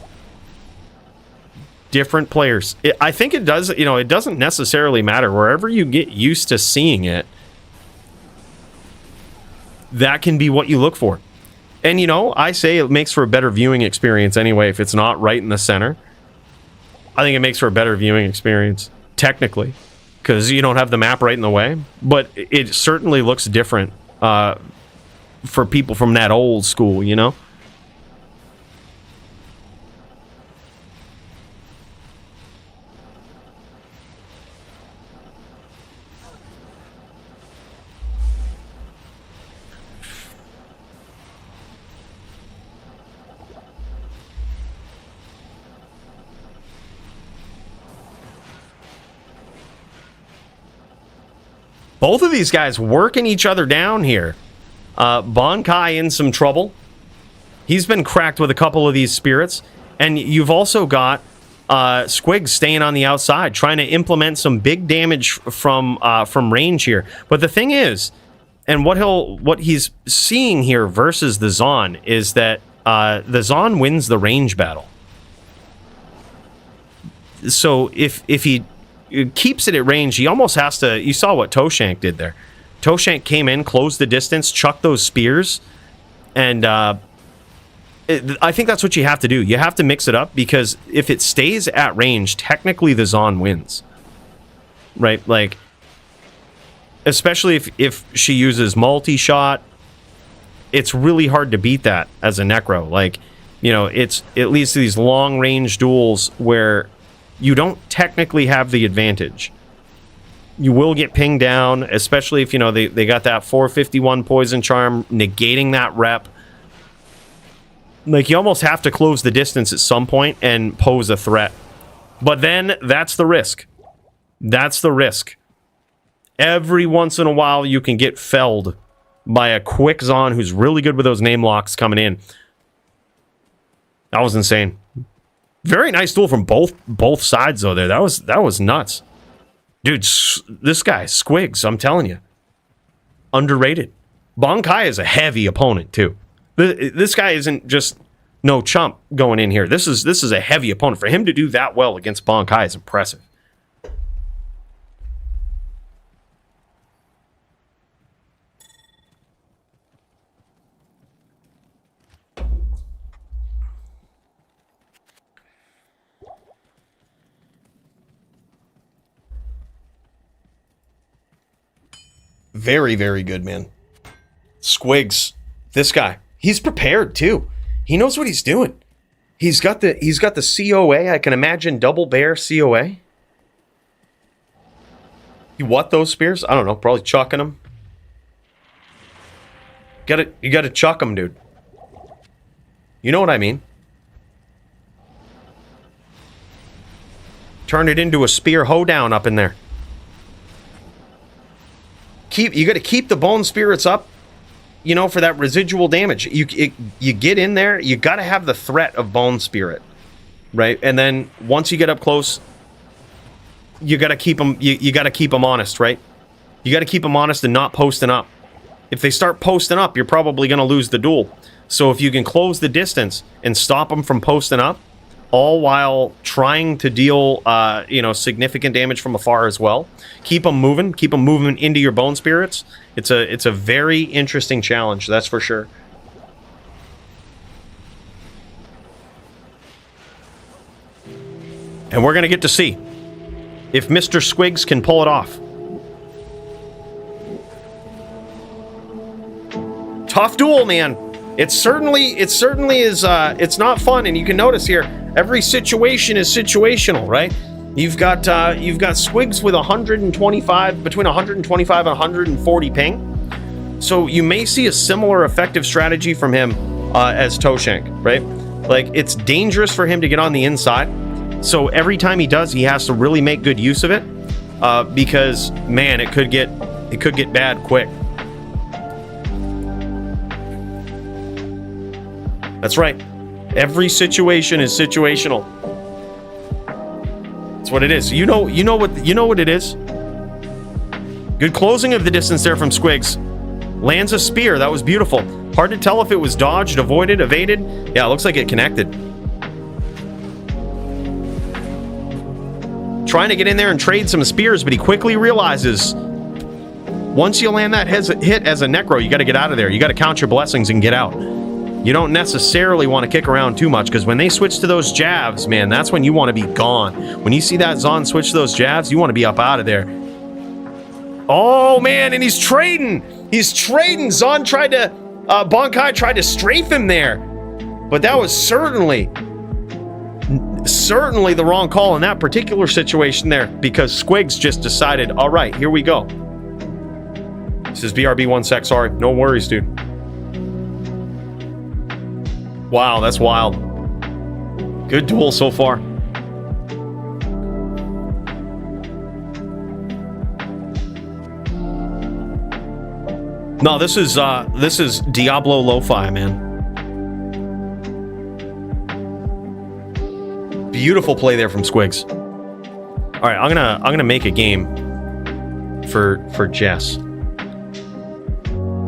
Speaker 2: Different players. I think it does, you know, it doesn't necessarily matter. Wherever you get used to seeing it, that can be what you look for. And, you know, I say it makes for a better viewing experience anyway if it's not right in the center. I think it makes for a better viewing experience, technically, because you don't have the map right in the way. But it certainly looks different for people from that old school, you know? Both of these guys working each other down here. Bonkai in some trouble. He's been cracked with a couple of these spirits. And you've also got Squig's staying on the outside, trying to implement some big damage from range here. But the thing is, and what he's seeing here versus the Zon is that the Zon wins the range battle. So if he keeps it at range, he almost has to. You saw what Toshank did there. Toshank came in, closed the distance, chucked those spears, and I think that's what you have to do. You have to mix it up, because if it stays at range, technically the Zon wins. Right? Like, especially if she uses multi-shot, it's really hard to beat that as a Necro. Like, you know, it's at least these long-range duels where you don't technically have the advantage. You will get pinged down, especially if, you know, they got that 451 poison charm negating that rep. Like, you almost have to close the distance at some point and pose a threat. But then, that's the risk. That's the risk. Every once in a while, you can get felled by a quick Zon who's really good with those name locks coming in. That was insane. Very nice duel from both sides, though, there. That was nuts. Dude, this guy, Squigs, I'm telling you. Underrated. Bonkai is a heavy opponent, too. This guy isn't just no chump going in here. This is a heavy opponent. For him to do that well against Bonkai is impressive. Very, very good, man. Squigs, this guy. He's prepared too. He knows what he's doing. He's got the COA. I can imagine double bear COA. You what those spears? I don't know. Probably chucking them. You gotta chuck them, dude. You know what I mean? Turn it into a spear hoedown up in there. You got to keep the bone spirits up, you know, for that residual damage. You get in there, you got to have the threat of bone spirit, right? And then once you get up close, you got to keep them. You got to keep them honest, right? You got to keep them honest and not posting up. If they start posting up, you're probably going to lose the duel. So if you can close the distance and stop them from posting up, all while trying to deal, you know, significant damage from afar as well. Keep them moving into your bone spirits. It's a very interesting challenge, that's for sure. And we're gonna get to see if Mr. Squigs can pull it off. Tough duel, man. It certainly is. It's not fun, and you can notice here every situation is situational, right? You've got Squigs with 125, between 125 and 140 ping. So you may see a similar effective strategy from him as Toshank, right? Like, it's dangerous for him to get on the inside. So every time he does, he has to really make good use of it, because man, it could get bad quick. That's right. Every situation is situational. That's what it is. You know what it is. Good closing of the distance there from Squigs. Lands a spear. That was beautiful. Hard to tell if it was dodged, avoided, evaded. Yeah, it looks like it connected. Trying to get in there and trade some spears, but he quickly realizes once you land that hit as a Necro, you got to get out of there. You got to count your blessings and get out. You don't necessarily want to kick around too much, because when they switch to those jabs, man, that's when you want to be gone. When you see that Zon switch to those jabs, you want to be up out of there. Oh, man, and he's trading. Zon tried to, Bonkai tried to strafe him there. But that was certainly the wrong call in that particular situation there, because Squigs just decided, all right, here we go. This is BRB1sec, sorry. No worries, dude. Wow, that's wild. Good duel so far. No, this is Diablo Lo-Fi, man. Beautiful play there from Squigs. All right, I'm gonna make a game for Jess,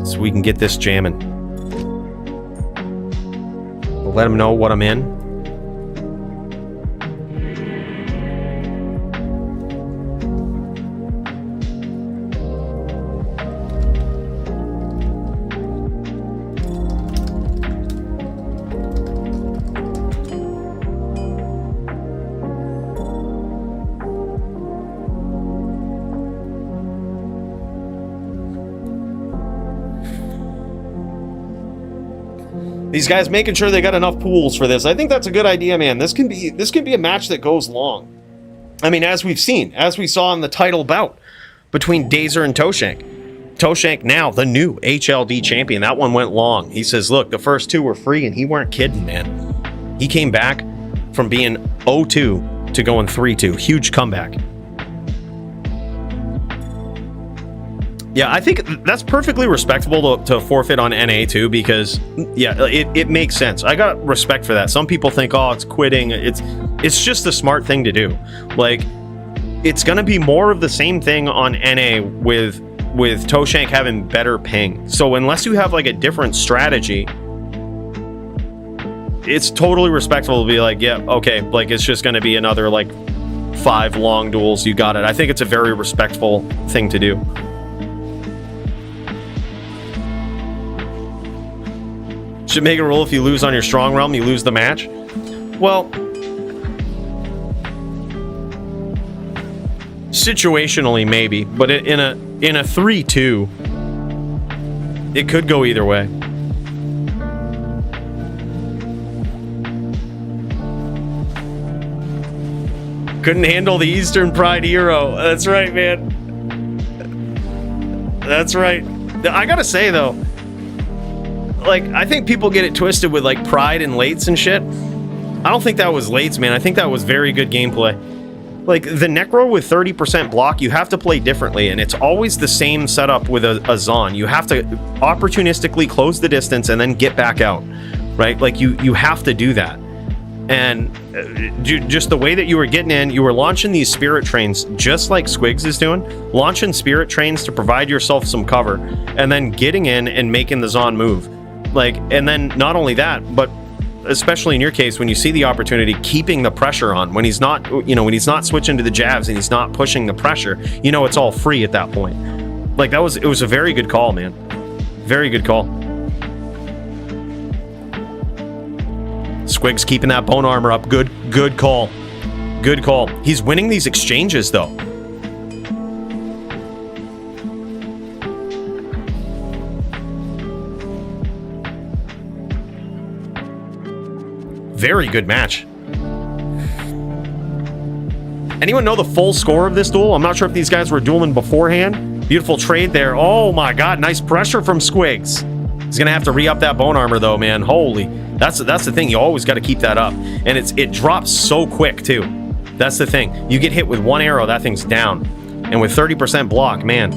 Speaker 2: so we can get this jamming. We'll let him know what I'm in. These guys making sure they got enough pools for this. I think that's a good idea, man. This can be a match that goes long. I mean, as we saw in the title bout between Dazer and Toshank. Toshank now the new HLD champion. That one went long. He says, look, the first two were free, and he weren't kidding, man. He came back from being 0-2 to going 3-2. Huge comeback. Yeah, I think that's perfectly respectable to forfeit on NA too, because yeah, it makes sense. I got respect for that. Some people think, oh, it's quitting. It's just the smart thing to do. Like, it's gonna be more of the same thing on NA with Toshank having better ping. So unless you have like a different strategy, it's totally respectable to be like, yeah, okay, like it's just gonna be another like 5 long duels. You got it. I think it's a very respectful thing to do. Should make a rule if you lose on your strong realm, you lose the match. Well, situationally maybe, but in a 3-2, it could go either way. Couldn't handle the Eastern Pride hero. That's right, man. That's right. I gotta say though, like, I think people get it twisted with like Pride and Lates and shit. I don't think that was Lates, man. I think that was very good gameplay. Like, the Necro with 30% block, you have to play differently, and it's always the same setup with a Zon. You have to opportunistically close the distance and then get back out, right? Like, you have to do that. And just the way that you were getting in, you were launching these spirit trains just like Squigs is doing, launching spirit trains to provide yourself some cover, and then getting in and making the Zon move. Like, and then not only that, but especially in your case, when you see the opportunity, keeping the pressure on when he's not, you know, when he's not switching to the jabs and he's not pushing the pressure, you know, it's all free at that point. Like, it was a very good call, man. Very good call. Squigs keeping that bone armor up. Good call. Good call. He's winning these exchanges though. Very good match. Anyone know the full score of this duel? I'm not sure if these guys were dueling beforehand. Beautiful trade there. Oh my god, nice pressure from Squigs. He's gonna have to re-up that bone armor though, man. Holy. That's the thing. You always got to keep that up. And it drops so quick too. That's the thing. You get hit with one arrow, that thing's down. And with 30% block, man,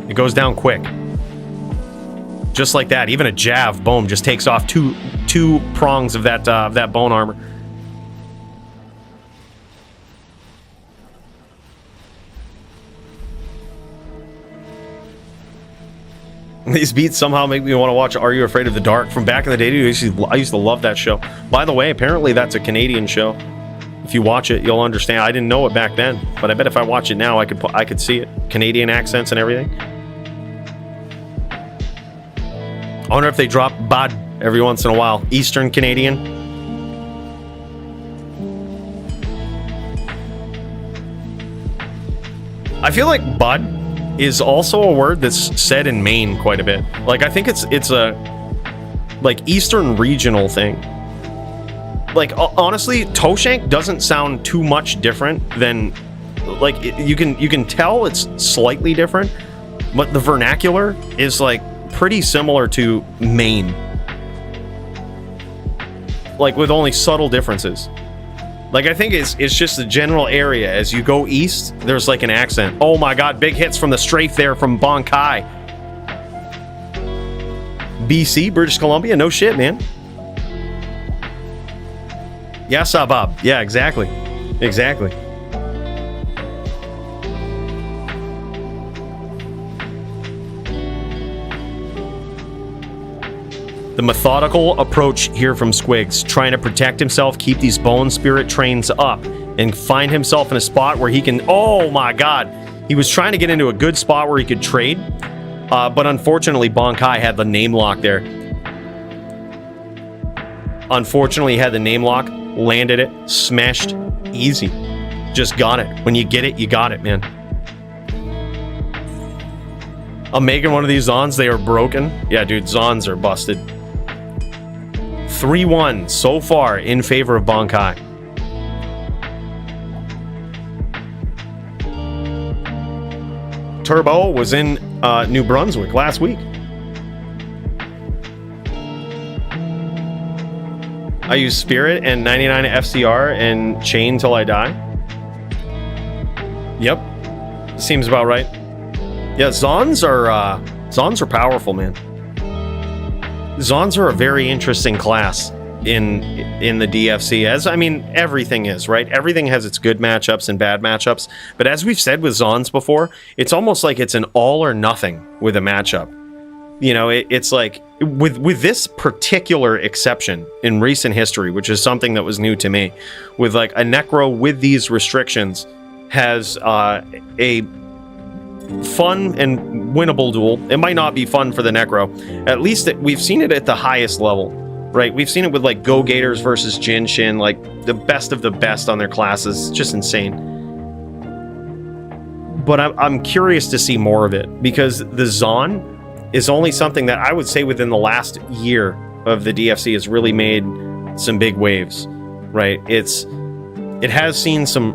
Speaker 2: it goes down quick. Just like that. Even a jab, boom, just takes off two prongs of that bone armor. These beats somehow make me want to watch Are You Afraid of the Dark from back in the day. Dude, I used to love that show. By the way, apparently that's a Canadian show. If you watch it, you'll understand. I didn't know it back then, but I bet if I watch it now, I could see it. Canadian accents and everything. I wonder if they drop Bud every once in a while. Eastern Canadian. I feel like Bud is also a word that's said in Maine quite a bit. Like, I think it's a like Eastern regional thing. Like, honestly, Toshank doesn't sound too much different than, like, you can tell it's slightly different, but the vernacular is like pretty similar to Maine. Like, with only subtle differences. Like, I think it's just the general area. As you go east, there's like an accent. Oh my god, big hits from the strafe there from Bonkai. BC, British Columbia, no shit, man. Yeah, Sabab. Yeah, exactly. Exactly. The methodical approach here from Squigs, trying to protect himself, keep these Bone Spirit trains up, and find himself in a spot where he can... Oh my god! He was trying to get into a good spot where he could trade, but unfortunately Bonkai had the name lock there. Unfortunately, he had the name lock, landed it, smashed, easy. Just got it. When you get it, you got it, man. I'm making one of these Zons, they are broken. Yeah, dude, Zons are busted. 3-1 so far in favor of Bonkai. Turbo was in New Brunswick last week. I use Spirit and 99 FCR and Chain till I die. Yep. Seems about right. Yeah, Zons are powerful, man. Zons are a very interesting class in the DFC, as I mean everything is, right? Everything has its good matchups and bad matchups, but as we've said with Zons before, it's almost like it's an all or nothing with a matchup. You know, it's like with this particular exception in recent history, which is something that was new to me, with like a Necro with these restrictions has a fun and winnable duel. It might not be fun for the Necro. At least we've seen it at the highest level, right? We've seen it with like Go Gators versus Jin Shin, like the best of the best on their classes. Just insane. But I'm curious to see more of it, because the Zon is only something that I would say within the last year of the DFC has really made some big waves, right? It has seen some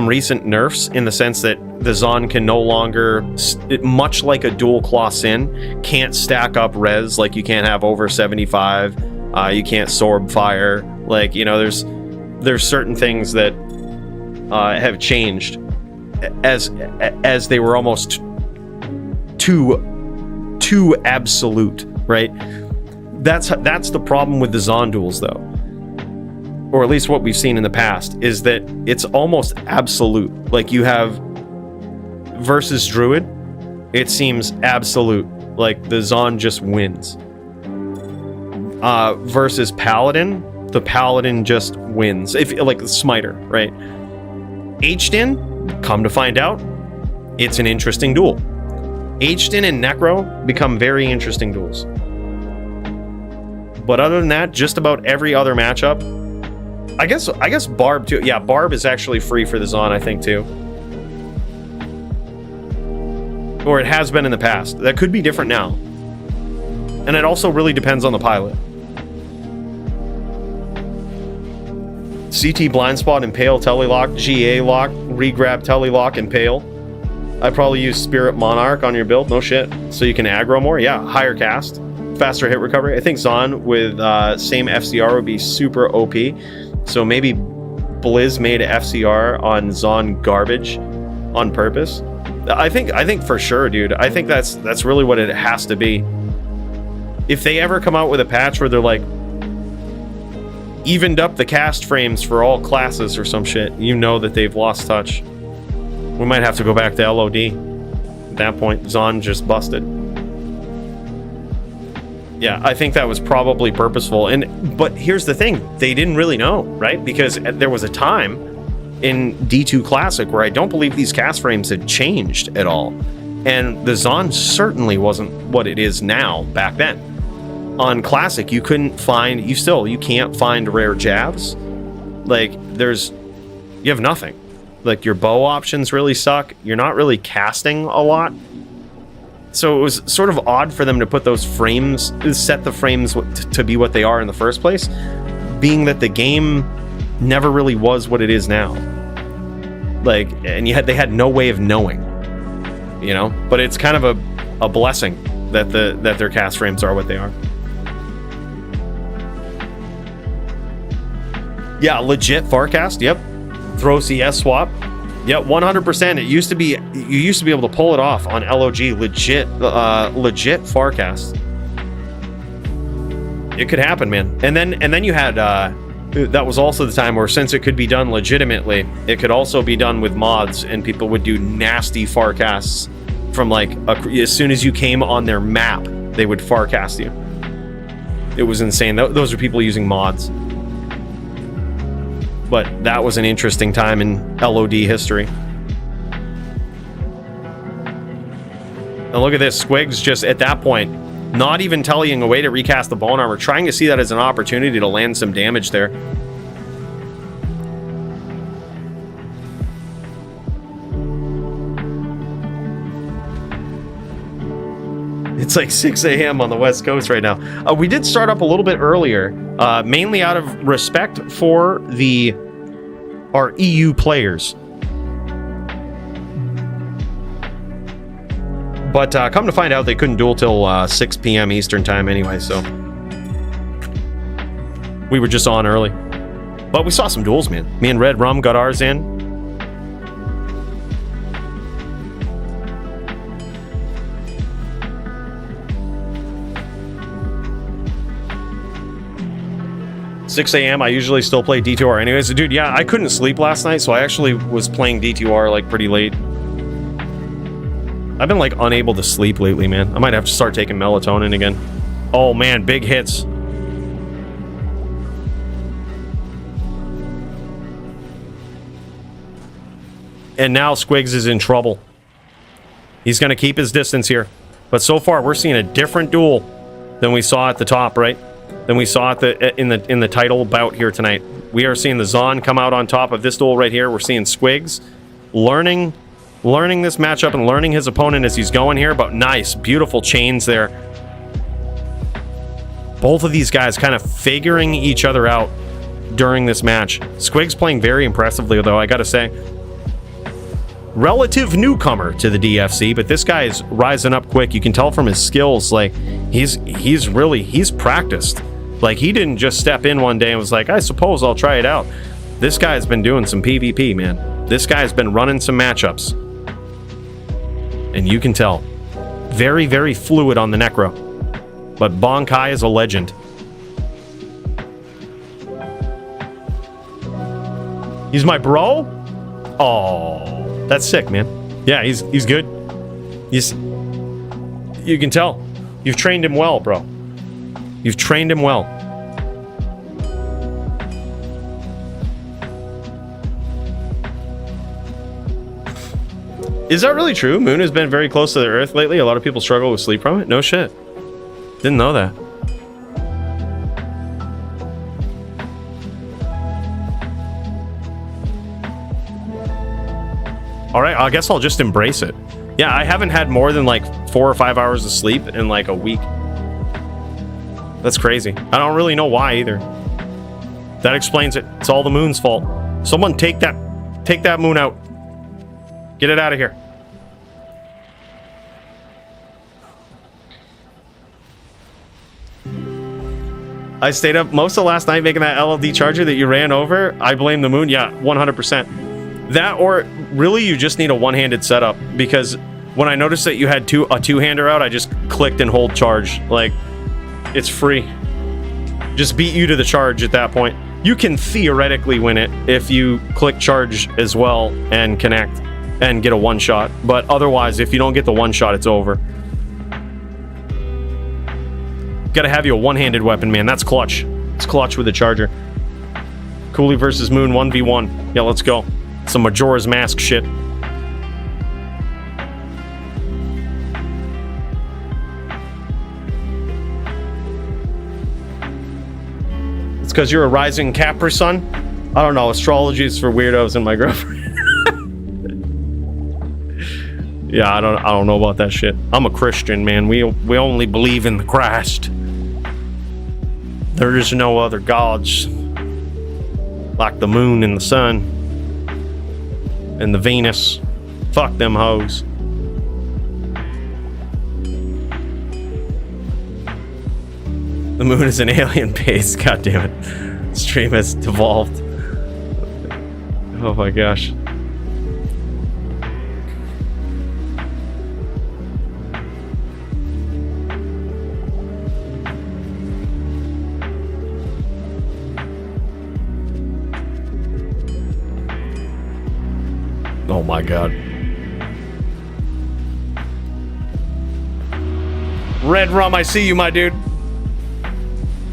Speaker 2: recent nerfs in the sense that the Zon can no longer, much like a dual claw Sin, can't stack up res, like you can't have over 75, you can't Sorb fire, like, you know, there's certain things that have changed as they were almost too absolute, right? That's the problem with the Zon duels, though, or at least what we've seen in the past, is that it's almost absolute. Like you have versus Druid, it seems absolute, like the Zon just wins. Versus Paladin, the Paladin just wins. If like the Smiter, right? H-Din, come to find out, it's an interesting duel. H-Din and Necro become very interesting duels. But other than that, just about every other matchup, I guess Barb too. Yeah, Barb is actually free for the Zon, I think, too. Or it has been in the past. That could be different now. And it also really depends on the pilot. CT Blind Spot, Impale, Telelock, GA Lock, Regrab, Telelock, Impale. I'd probably use Spirit Monarch on your build. No shit. So you can aggro more. Yeah, higher cast. Faster hit recovery. I think Zon with same FCR would be super OP. So maybe Blizz made FCR on Zon garbage on purpose. I think for sure, dude. I think that's really what it has to be. If they ever come out with a patch where they're like evened up the cast frames for all classes or some shit, you know that they've lost touch. We might have to go back to LOD. At that point, Zon just busted. Yeah, I think that was probably purposeful. But here's the thing, they didn't really know, right? Because there was a time in D2 Classic where I don't believe these cast frames had changed at all. And the Zon certainly wasn't what it is now back then. On Classic, you couldn't find, you can't find rare jabs. Like, you have nothing. Like, your bow options really suck. You're not really casting a lot. So it was sort of odd for them to put those frames, set the frames to be what they are in the first place, being that the game never really was what it is now. Like, and they had no way of knowing, you know? But it's kind of a blessing that their cast frames are what they are. Yeah, legit Farcast, yep. Throw CS swap. Yeah, 100%. You used to be able to pull it off on LOG. Legit Farcast. It could happen, man. And then you had that was also the time where, since it could be done legitimately, it could also be done with mods, and people would do nasty farcasts from like as soon as you came on their map, they would farcast you. It was insane. Those are people using mods. But that was an interesting time in LOD history. And look at this, Squigs just at that point, not even telling a way to recast the bone armor, trying to see that as an opportunity to land some damage there. It's like 6 a.m. on the West Coast right now. We did start up a little bit earlier, mainly out of respect for our EU players. But come to find out, they couldn't duel till 6 p.m. Eastern time anyway, so we were just on early. But we saw some duels, man. Me and Red Rum got ours in. $6 a.m. I usually still play D2R anyways. Dude, yeah, I couldn't sleep last night, so I actually was playing D2R like pretty late. I've been like unable to sleep lately, man. I might have to start taking melatonin again. Oh man, big hits. And now Squigs is in trouble. He's going to keep his distance here. But so far, we're seeing a different duel than we saw at the top, right? Than we saw at in the title bout here tonight. We are seeing the Zon come out on top of this duel right here. We're seeing Squigs learning this matchup and learning his opponent as he's going here. But nice, beautiful chains there. Both of these guys kind of figuring each other out during this match. Squigs playing very impressively, though, I gotta say. Relative newcomer to the DFC, but this guy is rising up quick. You can tell from his skills, like he's practiced. Like he didn't just step in one day and was like, I suppose I'll try it out. This guy's been doing some PvP, man. This guy's been running some matchups. And you can tell. Very, very fluid on the Necro. But Bonkai is a legend. He's my bro? Oh, that's sick, man. Yeah, he's good. You can tell. You've trained him well, bro. You've trained him well. Is that really true? Moon has been very close to the Earth lately. A lot of people struggle with sleep from it. No shit. Didn't know that. All right, I guess I'll just embrace it. Yeah, I haven't had more than like 4 or 5 hours of sleep in like a week. That's crazy. I don't really know why either. That explains it. It's all the moon's fault. Someone take that moon out. Get it out of here. I stayed up most of last night making that LLD charger that you ran over. I blame the moon. Yeah, 100%. That, or really you just need a one-handed setup, because when I noticed that you had a two-hander out, I just clicked and hold charge. Like, it's free. Just beat you to the charge at that point. You can theoretically win it if you click charge as well and connect and get a one-shot. But otherwise, if you don't get the one-shot, it's over. Gotta have you a one-handed weapon, man. That's clutch. It's clutch with a charger. Cooley versus Moon 1v1. Yeah, let's go. Some Majora's Mask shit. It's because you're a rising Capri sun? I don't know. Astrology is for weirdos and my girlfriend. Yeah, I don't know about that shit. I'm a Christian, man. We only believe in the Christ. There is no other gods like the moon and the sun and the Venus. Fuck them hoes. The moon is an alien base. God damn it. Stream has devolved. Oh my gosh. Oh my god. Red Rum, I see you, my dude.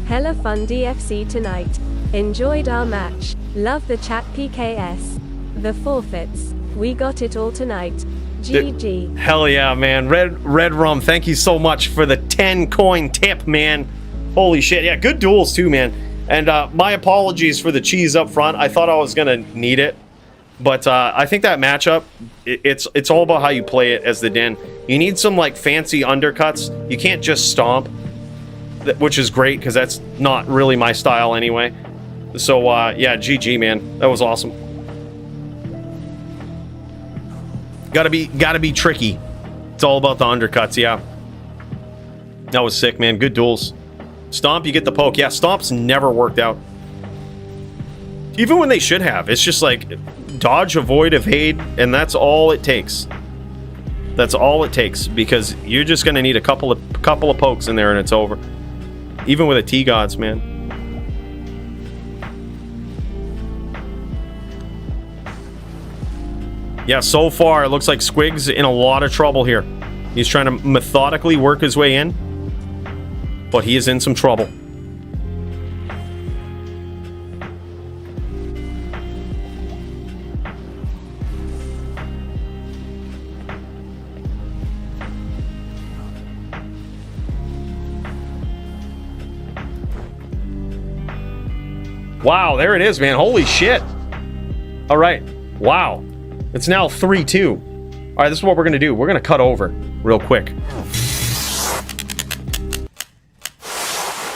Speaker 3: Hella fun DFC tonight. Enjoyed our match. Love the chat PKS. The forfeits. We got it all tonight. GG.
Speaker 2: Hell yeah, man. Red Rum, thank you so much for the 10 coin tip, man. Holy shit. Yeah, good duels too, man. And my apologies for the cheese up front. I thought I was gonna need it. But I think that matchup, it's all about how you play it as the Den. You need some like fancy undercuts. You can't just stomp, which is great because that's not really my style anyway. So yeah, GG, man. That was awesome. Gotta be tricky. It's all about the undercuts, yeah. That was sick, man. Good duels. Stomp, you get the poke. Yeah, Stomp's never worked out. Even when they should have. It's just like dodge, avoid, evade, and that's all it takes. That's all it takes, because you're just gonna need a couple of pokes in there and it's over. Even with a T-Gods, man. Yeah, so far it looks like Squig's in a lot of trouble here. He's trying to methodically work his way in, but he is in some trouble. Wow, there it is, man. Holy shit. All right. Wow. It's now 3-2. All right, this is what we're going to do. We're going to cut over real quick.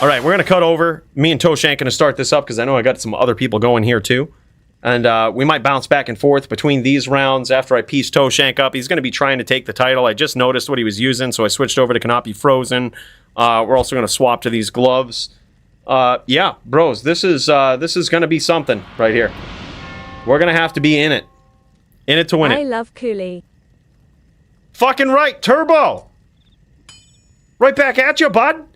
Speaker 2: All right, we're going to cut over. Me and Toshank going to start this up because I know I got some other people going here too. And we might bounce back and forth between these rounds after I piece Toshank up. He's going to be trying to take the title. I just noticed what he was using, so I switched over to Canopy Frozen. We're also going to swap to these gloves. Yeah, bros, this is going to be something right here. We're going to have to be in it. In it to win it.
Speaker 3: I love Cooley.
Speaker 2: Fucking right, Turbo. Right back at you, bud.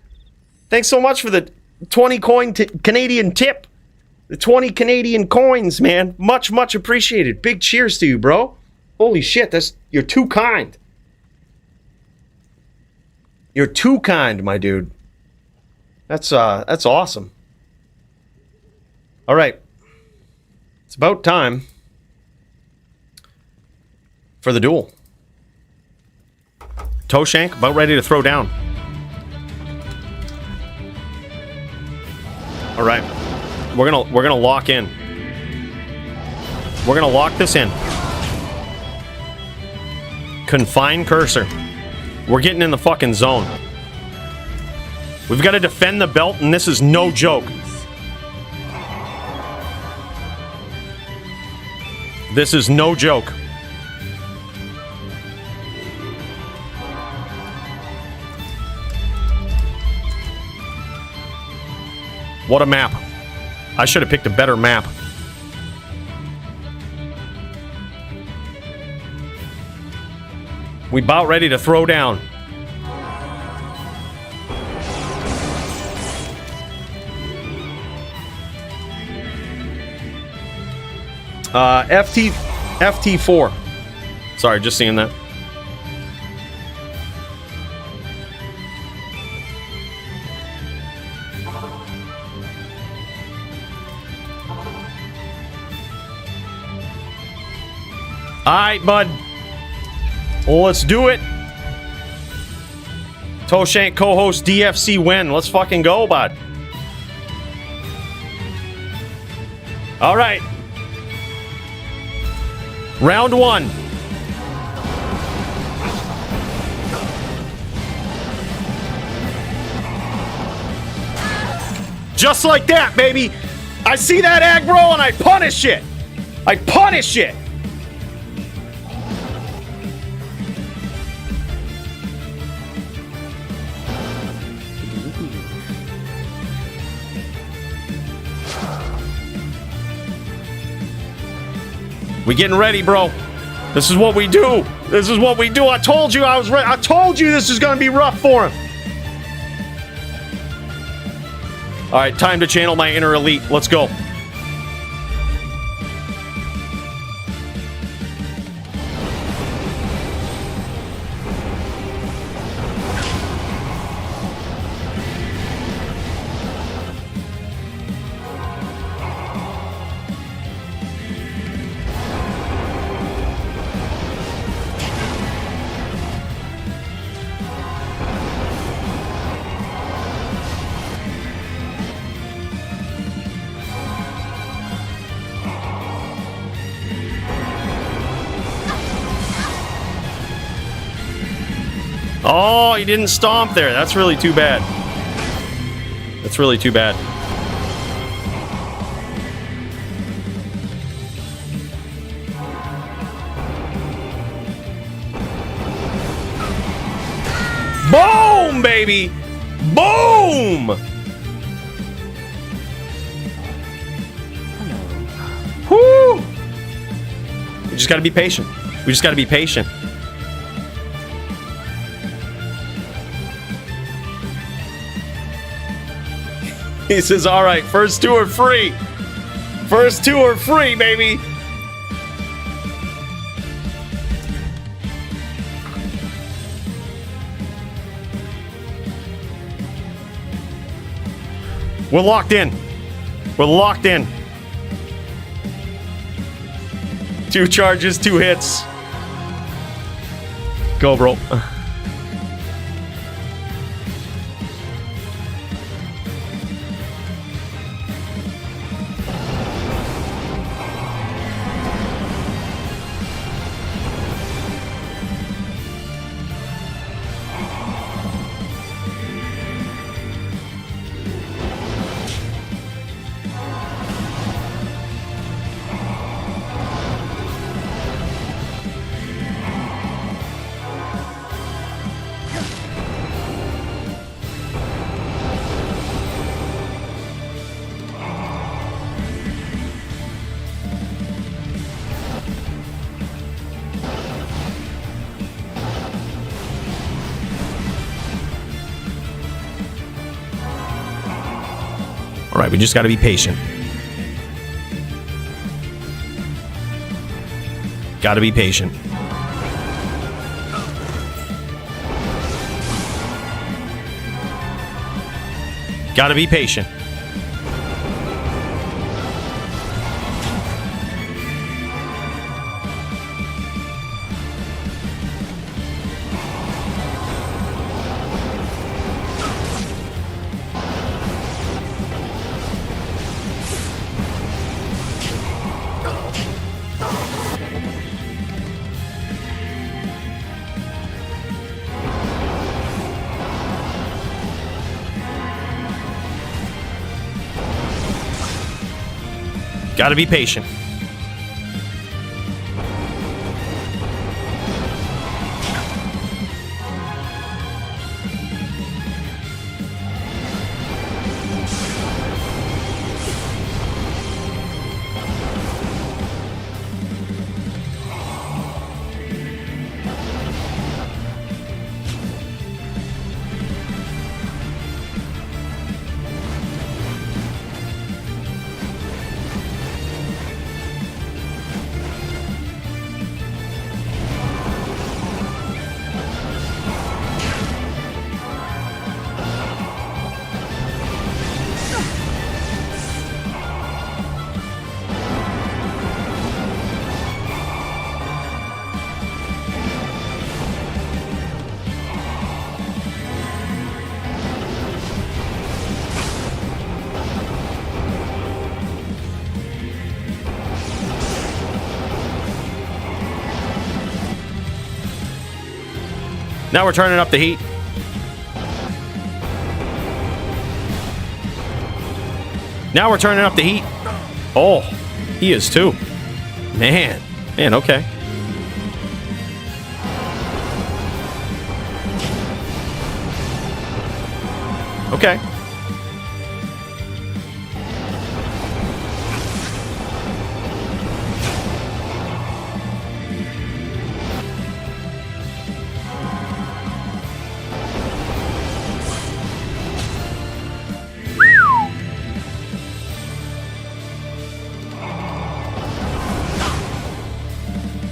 Speaker 2: Thanks so much for the 20 coin Canadian tip. The 20 Canadian coins, man. Much, much appreciated. Big cheers to you, bro. Holy shit, you're too kind. You're too kind, my dude. That's awesome. All right. It's about time for the duel. Toshank about ready to throw down. All right. We're gonna lock in. We're gonna lock this in. Confine cursor. We're getting in the fucking zone. We've got to defend the belt, and this is no joke. This is no joke. What a map. I should have picked a better map. We about ready to throw down. FT4. Sorry, just seeing that. Alright, bud. Well, let's do it. Toshank co-host DFC win. Let's fucking go, bud. Alright. Round one. Just like that, baby. I see that aggro and I punish it. I punish it. We getting ready, bro. This is what we do. This is what we do. I told you I was ready. I told you this is going to be rough for him. All right, time to channel my inner elite. Let's go. Oh, he didn't stomp there. That's really too bad. That's really too bad. Boom, baby! Boom! Whoo! We just gotta be patient. We just gotta be patient. He says, all right, first two are free. First two are free, baby. We're locked in. We're locked in. 2 charges, 2 hits. Go, bro. All right, we just got to be patient. Got to be patient. Got to be patient. Gotta be patient. Now we're turning up the heat. Now we're turning up the heat. Oh, he is too. Man, okay. Okay.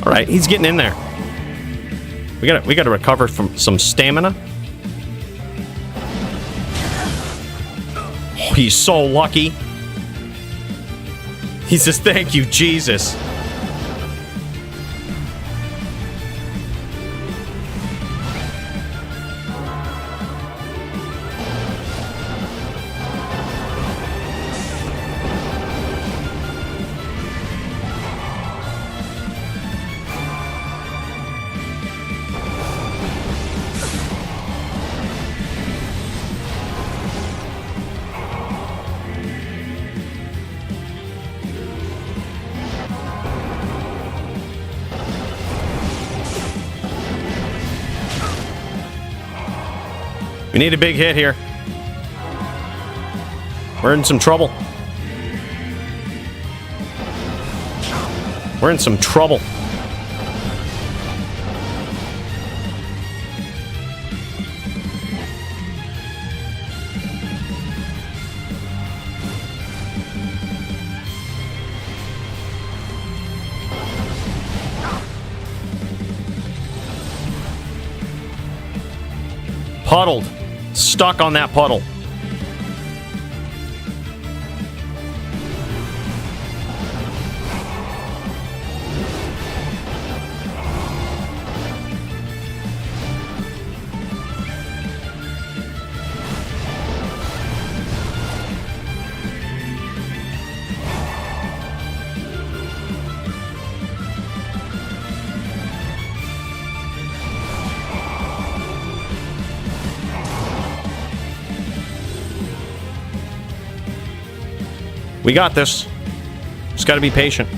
Speaker 2: All right, he's getting in there. We gotta recover from some stamina. Oh, he's so lucky. He says, "Thank you, Jesus." We need a big hit here. We're in some trouble. We're in some trouble. Puddled. Stuck on that puddle. We got this. Just gotta be patient.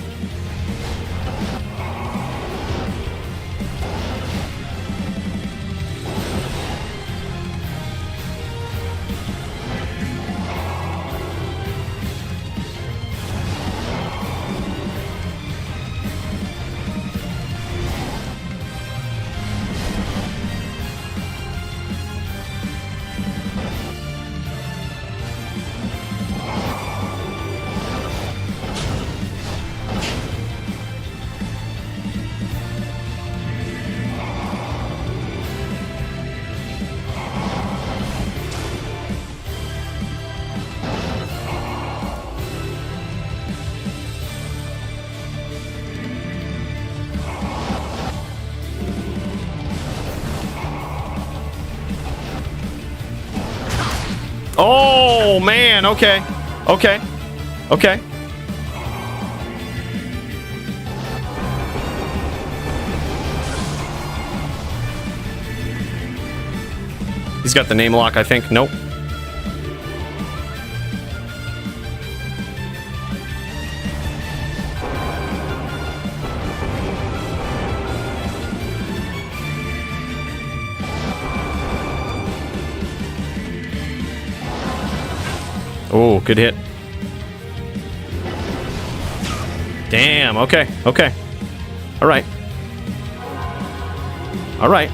Speaker 2: Oh, man. Okay. Okay. Okay. He's got the name lock, I think. Nope. Oh, good hit. Damn, okay, okay. All right. All right.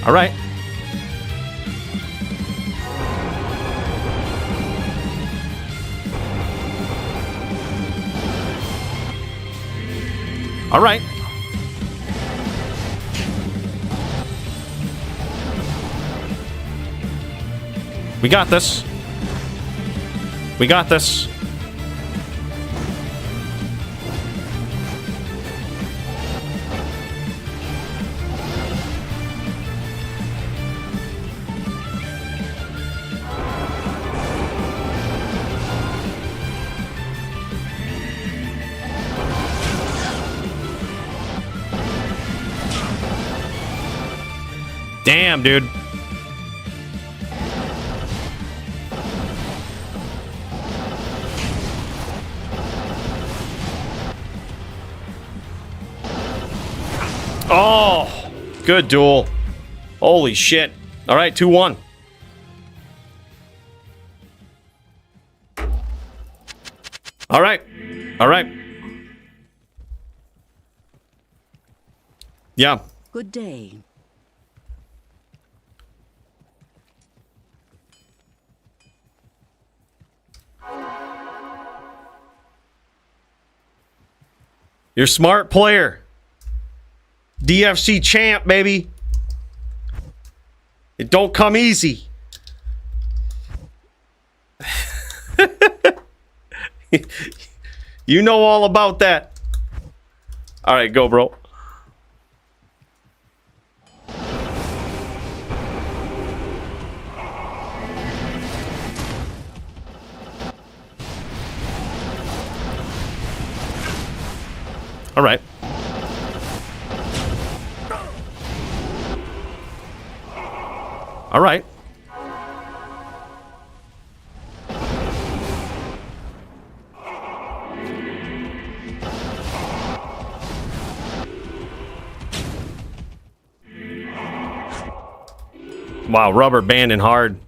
Speaker 2: All right. All right. We got this. We got this. Damn, dude. Oh, good duel. Holy shit. All right, 2-1. All right. All right. Yeah.
Speaker 5: Good day.
Speaker 2: You're a smart player. DFC champ, baby. It don't come easy. You know all about that. All right, go, bro. All right. All right. Wow, rubber banding hard.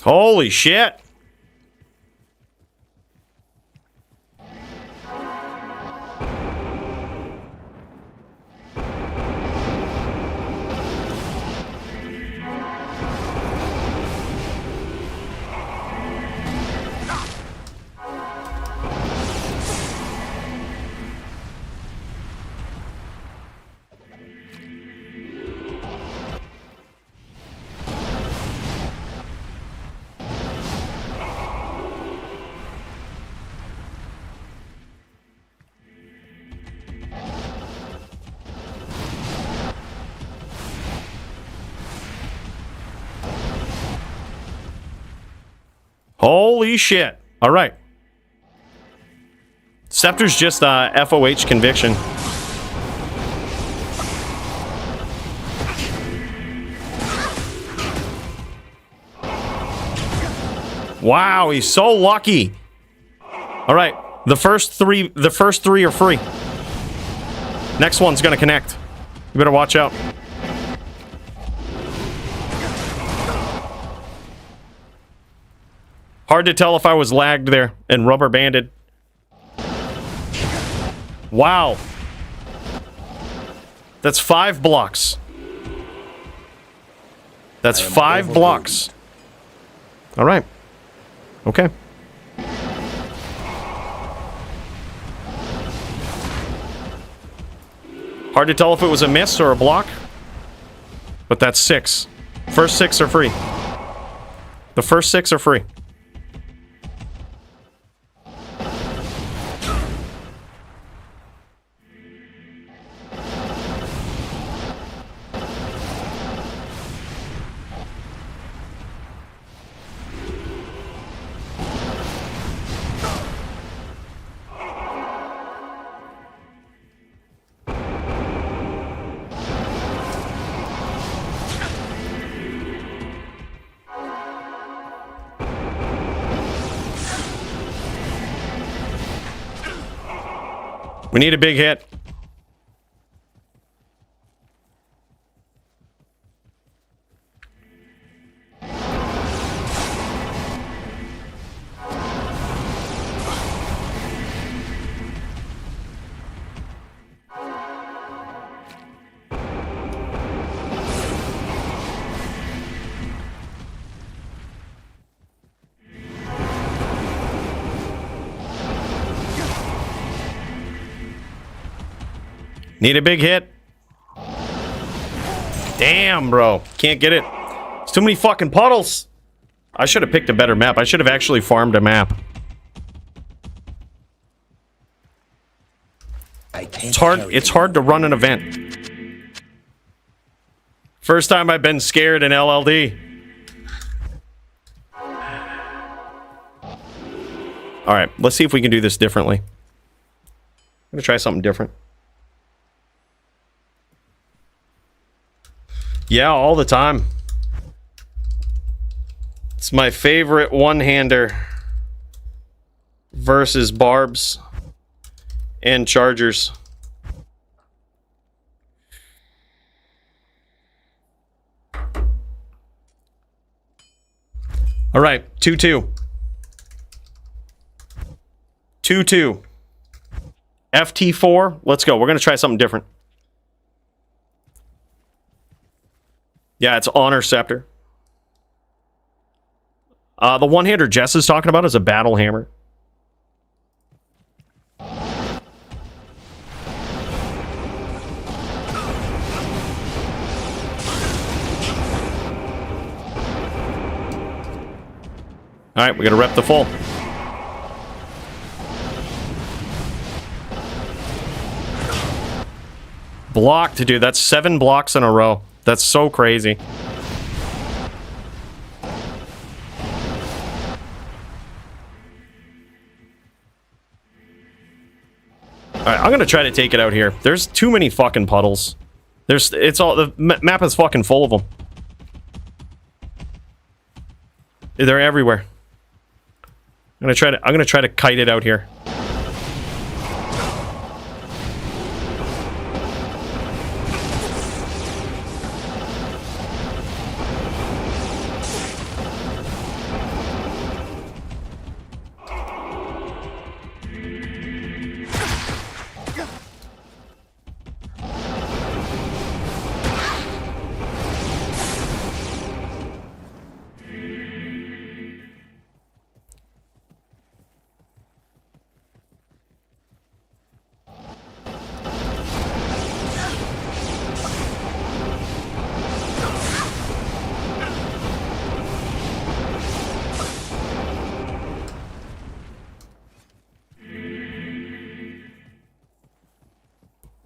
Speaker 2: Holy shit. Holy shit. All right. Scepter's just FOH conviction. Wow, he's so lucky. All right. The first three are free. Next one's going to connect. You better watch out. Hard to tell if I was lagged there and rubber banded. Wow. That's 5 blocks. That's 5 blocks. All right. Okay. Hard to tell if it was a miss or a block. But that's 6. First 6 are free. The first 6 are free. We need a big hit. Need a big hit. Damn, bro. Can't get it. It's too many fucking puddles. I should have picked a better map. I should have actually farmed a map. It's hard to run an event. First time I've been scared in LLD. All right, let's see if we can do this differently. I'm gonna try something different. Yeah, all the time. It's my favorite one-hander versus barbs and chargers. All right, 2-2. 2-2. FT4, let's go. We're going to try something different. Yeah, it's Honor Scepter. The one-hander Jess is talking about is a battle hammer. All right, we got to rep the full. Blocked, dude. That's 7 blocks in a row. That's so crazy. Alright, I'm gonna try to take it out here. There's too many fucking puddles. The map is fucking full of them. They're everywhere. I'm gonna try to kite it out here.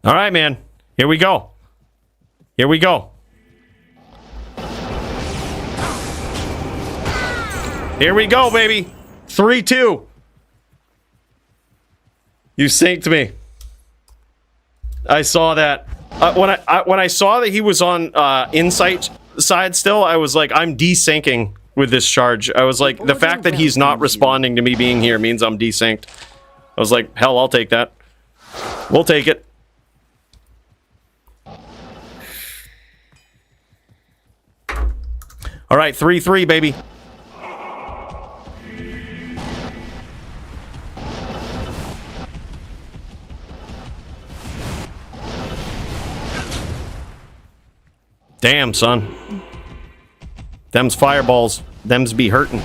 Speaker 2: All right, man. Here we go. Here we go. Here we go, baby. 3-2. You synced me. I saw that. When I saw that he was on Insight side still, I was like, I'm desyncing with this charge. I was like, the fact that he's not responding to me being here means I'm desynced. I was like, hell, I'll take that. We'll take it. All right, 3-3, baby. Damn, son. Them's fireballs. Them's be hurting.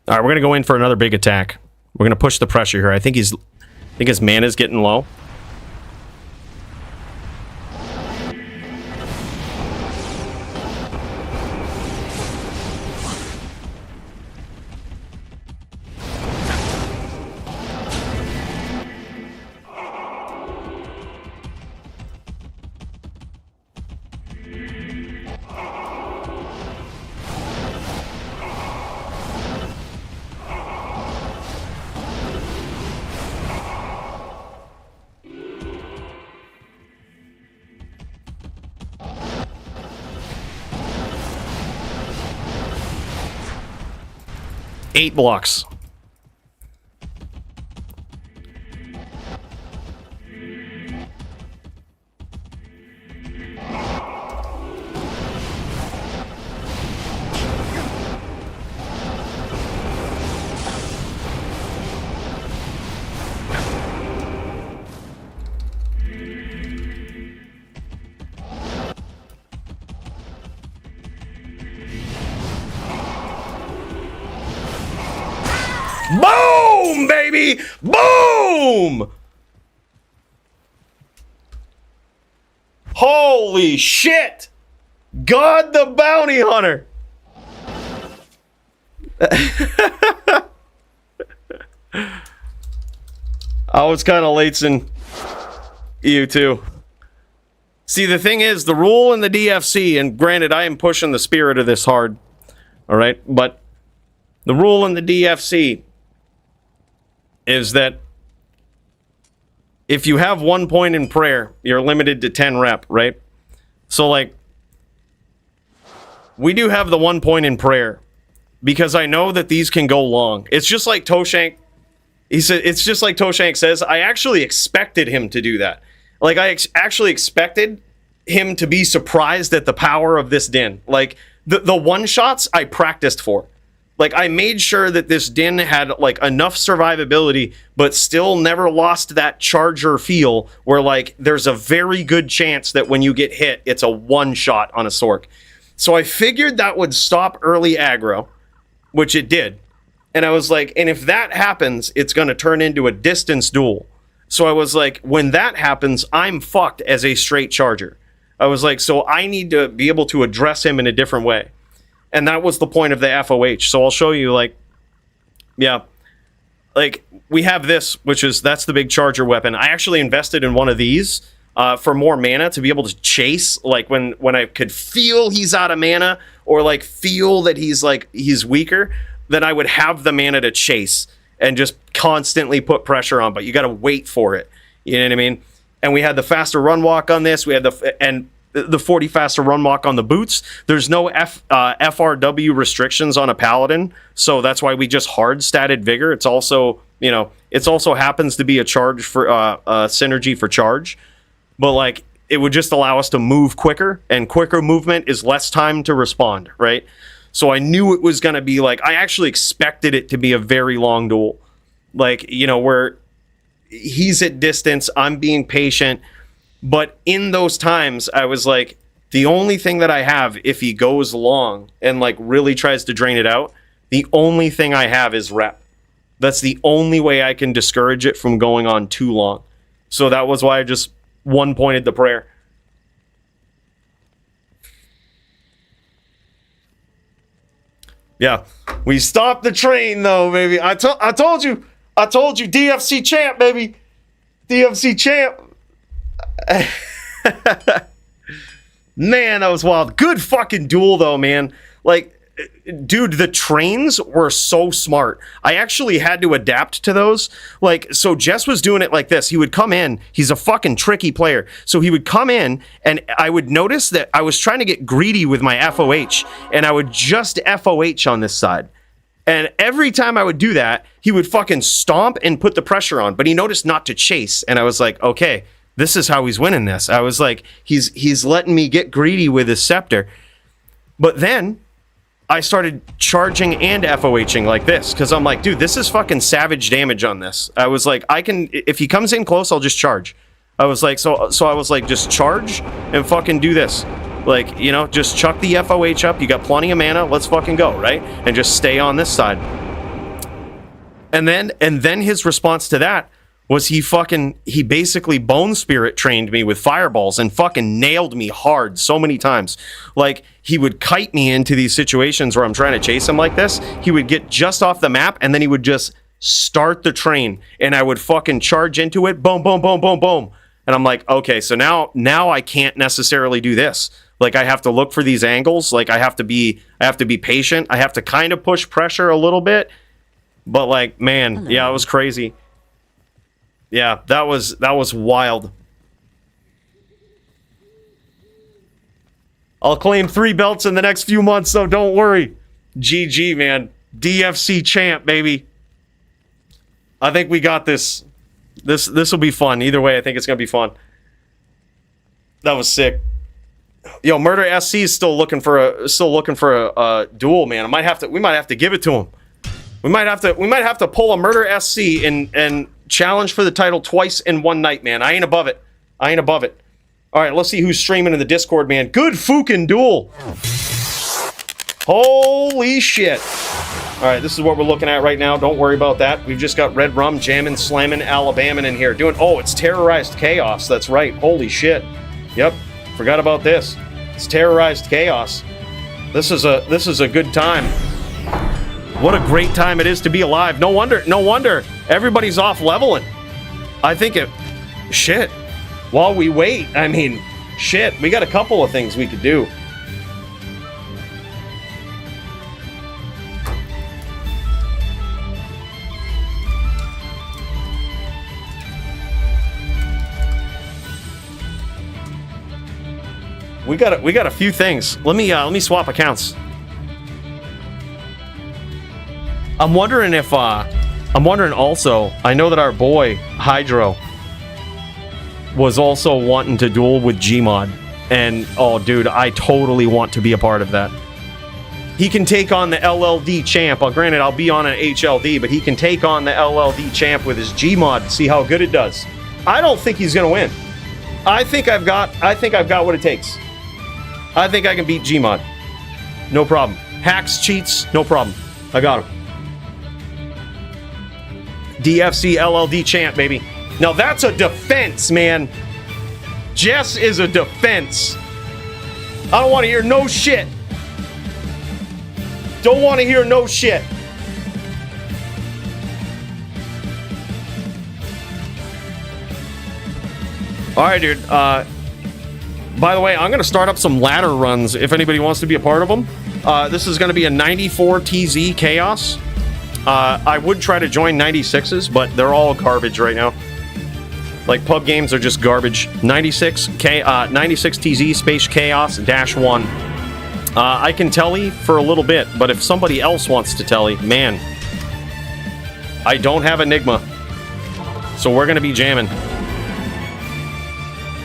Speaker 2: All right, we're gonna go in for another big attack. We're gonna push the pressure here. I think his mana's getting low. Eight blocks. Boom, baby! Boom! Holy shit! God the Bounty Hunter! I was kind of late in you too. See, the thing is, the rule in the DFC, and granted, I am pushing the spirit of this hard, all right? But the rule in the DFC is that if you have 1 point in prayer, you're limited to 10 rep, right? So, like, we do have the 1 point in prayer because I know that these can go long. It's just like Toshank. He said, it's just like Toshank says, I actually expected him to do that. Like, I actually expected him to be surprised at the power of this din. Like, the one-shots I practiced for. Like, I made sure that this din had, like, enough survivability, but still never lost that charger feel where, like, there's a very good chance that when you get hit, it's a one-shot on a Sork. So I figured that would stop early aggro, which it did. And I was like, and if that happens, it's going to turn into a distance duel. So I was like, when that happens, I'm fucked as a straight charger. I was like, so I need to be able to address him in a different way. And that was the point of the FOH. So I'll show you, like, yeah. Like, we have this, that's the big charger weapon. I actually invested in one of these for more mana to be able to chase, like, when I could feel he's out of mana or, like, feel that he's weaker, then I would have the mana to chase and just constantly put pressure on, but you got to wait for it. You know what I mean? And we had the faster run walk on this. We had the 40 faster run walk on the boots. There's no FRW restrictions on a paladin, so that's why we just hard statted vigor. It's also, you know, it's also happens to be a charge for synergy for charge, but like it would just allow us to move quicker, and quicker movement is less time to respond, right? So I knew it was going to be like, I actually expected it to be a very long duel. Like, you know, where he's at distance, I'm being patient. But in those times, I was like, the only thing that I have, if he goes long and like really tries to drain it out, the only thing I have is rep. That's the only way I can discourage it from going on too long. So that was why I just one-pointed the prayer. Yeah, we stopped the train though, baby. I told you, DFC champ, baby, DFC champ. Man, that was wild. Good fucking duel though, man. Like, dude, the trains were so smart. I actually had to adapt to those. Like, so Jess was doing it like this. He would come in. He's a fucking tricky player. So he would come in, and I would notice that I was trying to get greedy with my FOH, and I would just FOH on this side. And every time I would do that, he would fucking stomp and put the pressure on. But he noticed not to chase, and I was like, okay, this is how he's winning this. I was like, he's letting me get greedy with his scepter. But then I started charging and FOHing like this, because I'm like, dude, this is fucking savage damage on this. I was like, I can, if he comes in close, I'll just charge. I was like, so I was like, just charge and fucking do this. Like, you know, just chuck the FOH up. You got plenty of mana. Let's fucking go, right? And just stay on this side. And then his response to that was he basically bone spirit trained me with fireballs and fucking nailed me hard so many times. Like, he would kite me into these situations where I'm trying to chase him like this. He would get just off the map, and then he would just start the train, and I would fucking charge into it. Boom, boom, boom, boom, boom. And I'm like, okay, so now I can't necessarily do this. Like, I have to look for these angles. Like, I have to be patient. I have to kind of push pressure a little bit. But like, man, yeah, it was crazy. Yeah, that was wild. I'll claim 3 belts in the next few months, so don't worry. GG, man. DFC champ, baby. I think we got this. This will be fun. Either way, I think it's gonna be fun. That was sick. Yo, Murder SC is still looking for a duel, man. We might have to give it to him. We might have to pull a Murder SC and challenge for the title twice in one night, man. I ain't above it. All right, let's see who's streaming in the Discord, man. Good fucking duel. Holy shit. All right, this is what we're looking at right now. Don't worry about that. We've just got Red Rum, Jammin', Slammin', Alabaman in here. It's Terrorized Chaos. That's right. Holy shit. Yep. Forgot about this. It's Terrorized Chaos. This is a good time. What a great time it is to be alive. No wonder everybody's off leveling. I think it... Shit. While we wait, I mean, shit, we got a couple of things we could do. We got a few things. Let me swap accounts. I'm wondering also, I know that our boy Hydro was also wanting to duel with Gmod, and oh dude, I totally want to be a part of that. He can take on the LLD champ. Granted, I'll be on an HLD, but he can take on the LLD champ with his Gmod, see how good it does. I don't think he's gonna win. I think I've got what it takes. I think I can beat Gmod. No problem. Hacks, cheats, no problem. I got him. DFC LLD champ, baby. Now that's a defense, man. Jess is a defense. I don't want to hear no shit. Don't want to hear no shit. All right, dude. By the way, I'm going to start up some ladder runs if anybody wants to be a part of them. This is going to be a 94 TZ Chaos. I would try to join 96s, but they're all garbage right now. Like, pub games are just garbage. 96 TZ Space Chaos -1. I can telly for a little bit, but if somebody else wants to telly, man. I don't have Enigma. So we're going to be jamming.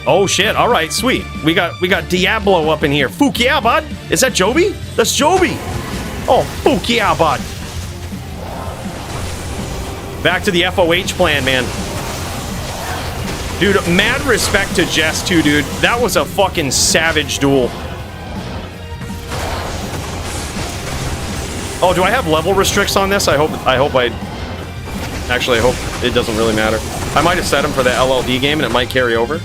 Speaker 2: Oh shit, alright, sweet. We got Diablo up in here. Fuck yeah, bud. Is that Joby? That's Joby. Oh, fuck yeah, bud. Back to the FOH plan, man. Dude, mad respect to Jess too, dude. That was a fucking savage duel. Oh, do I have level restricts on this? I hope Actually, I hope it doesn't really matter. I might have set him for the LLD game and it might carry over.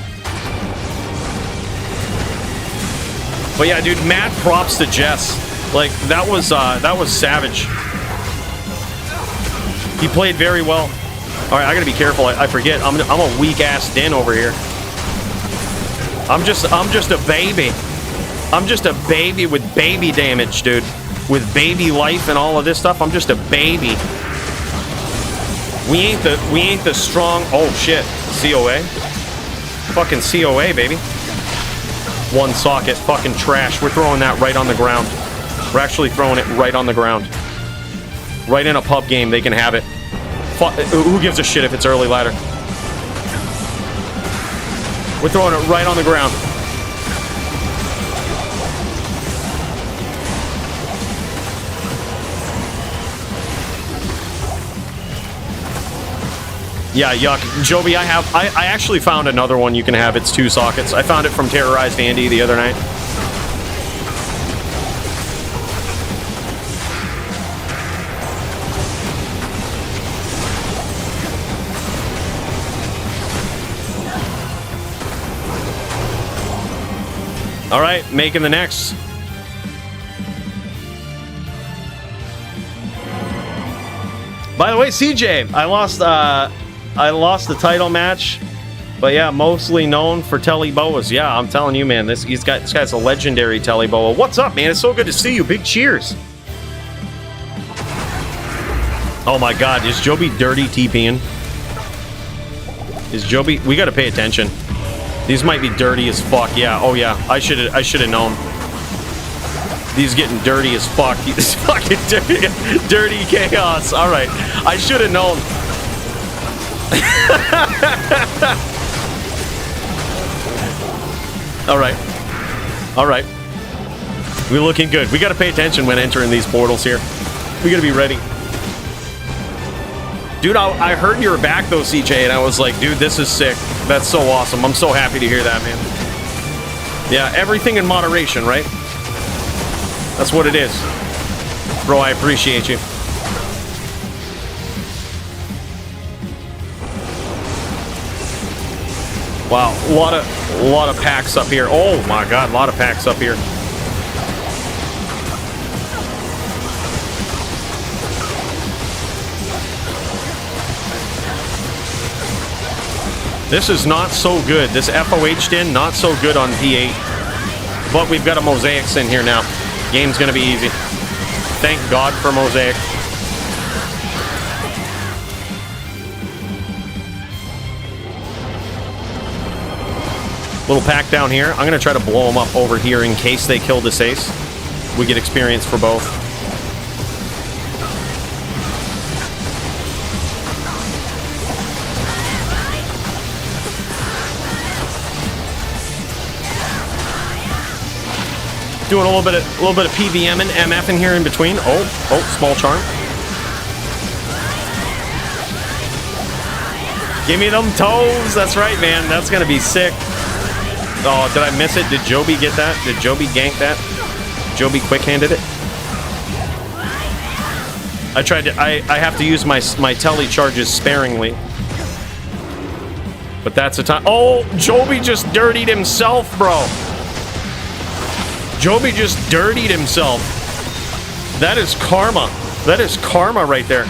Speaker 2: But yeah, dude, mad props to Jess. Like, that was savage. He played very well. All right, I gotta be careful. I forget. I'm a weak ass Din over here. I'm just a baby. I'm just a baby with baby damage, dude. With baby life and all of this stuff. I'm just a baby. We ain't the strong. Oh shit. COA. Fucking COA, baby. One socket, fucking trash. We're throwing that right on the ground. We're actually throwing it right on the ground. Right in a pub game, they can have it. Who gives a shit if it's early ladder? We're throwing it right on the ground. Yeah, yuck. Joby, I actually found another one you can have. It's 2 sockets. I found it from Terrorized Andy the other night. All right, making the next. By the way, CJ, I lost the title match, but yeah, mostly known for Telly Boas. Yeah, I'm telling you, man, this guy's a legendary Telly Boa. What's up, man? It's so good to see you. Big cheers. Oh my God, is Joby dirty TPing? Is Joby? We got to pay attention. These might be dirty as fuck. Yeah. Oh yeah. I should have known. These getting dirty as fuck. This fucking dirty chaos. All right. I should have known. All right. All right. We're looking good. We got to pay attention when entering these portals here. We got to be ready. Dude, I heard you were back though, CJ, and I was like, dude, this is sick. That's so awesome. I'm so happy to hear that, man. Yeah, everything in moderation, right? That's what it is. Bro, I appreciate you. Wow, a lot of packs up here. Oh my God, a lot of packs up here. This is not so good. This FOH din, not so good on P8. But we've got a Mosaics in here now. Game's gonna be easy. Thank God for Mosaic. Little pack down here. I'm gonna try to blow them up over here in case they kill this ace. We get experience for both. Doing a little bit of PVM and MF in here in between. Oh, small charm. Give me them toes. That's right, man. That's gonna be sick. Oh, did I miss it? Did Joby get that? Did Joby gank that? Joby quick-handed it? I tried to. I have to use my tele charges sparingly. But that's the time. Oh, Joby just dirtied himself, bro. Joby just dirtied himself. That is karma. That is karma right there.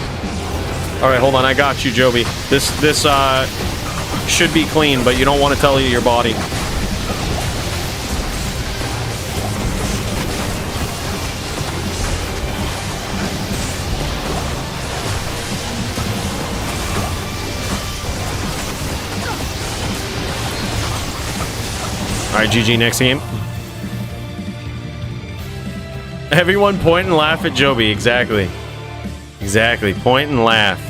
Speaker 2: All right, hold on. I got you, Joby. This should be clean, but you don't want to tell your body. All right, GG, next game. Everyone point and laugh at Joby. Exactly. Exactly. Point and laugh.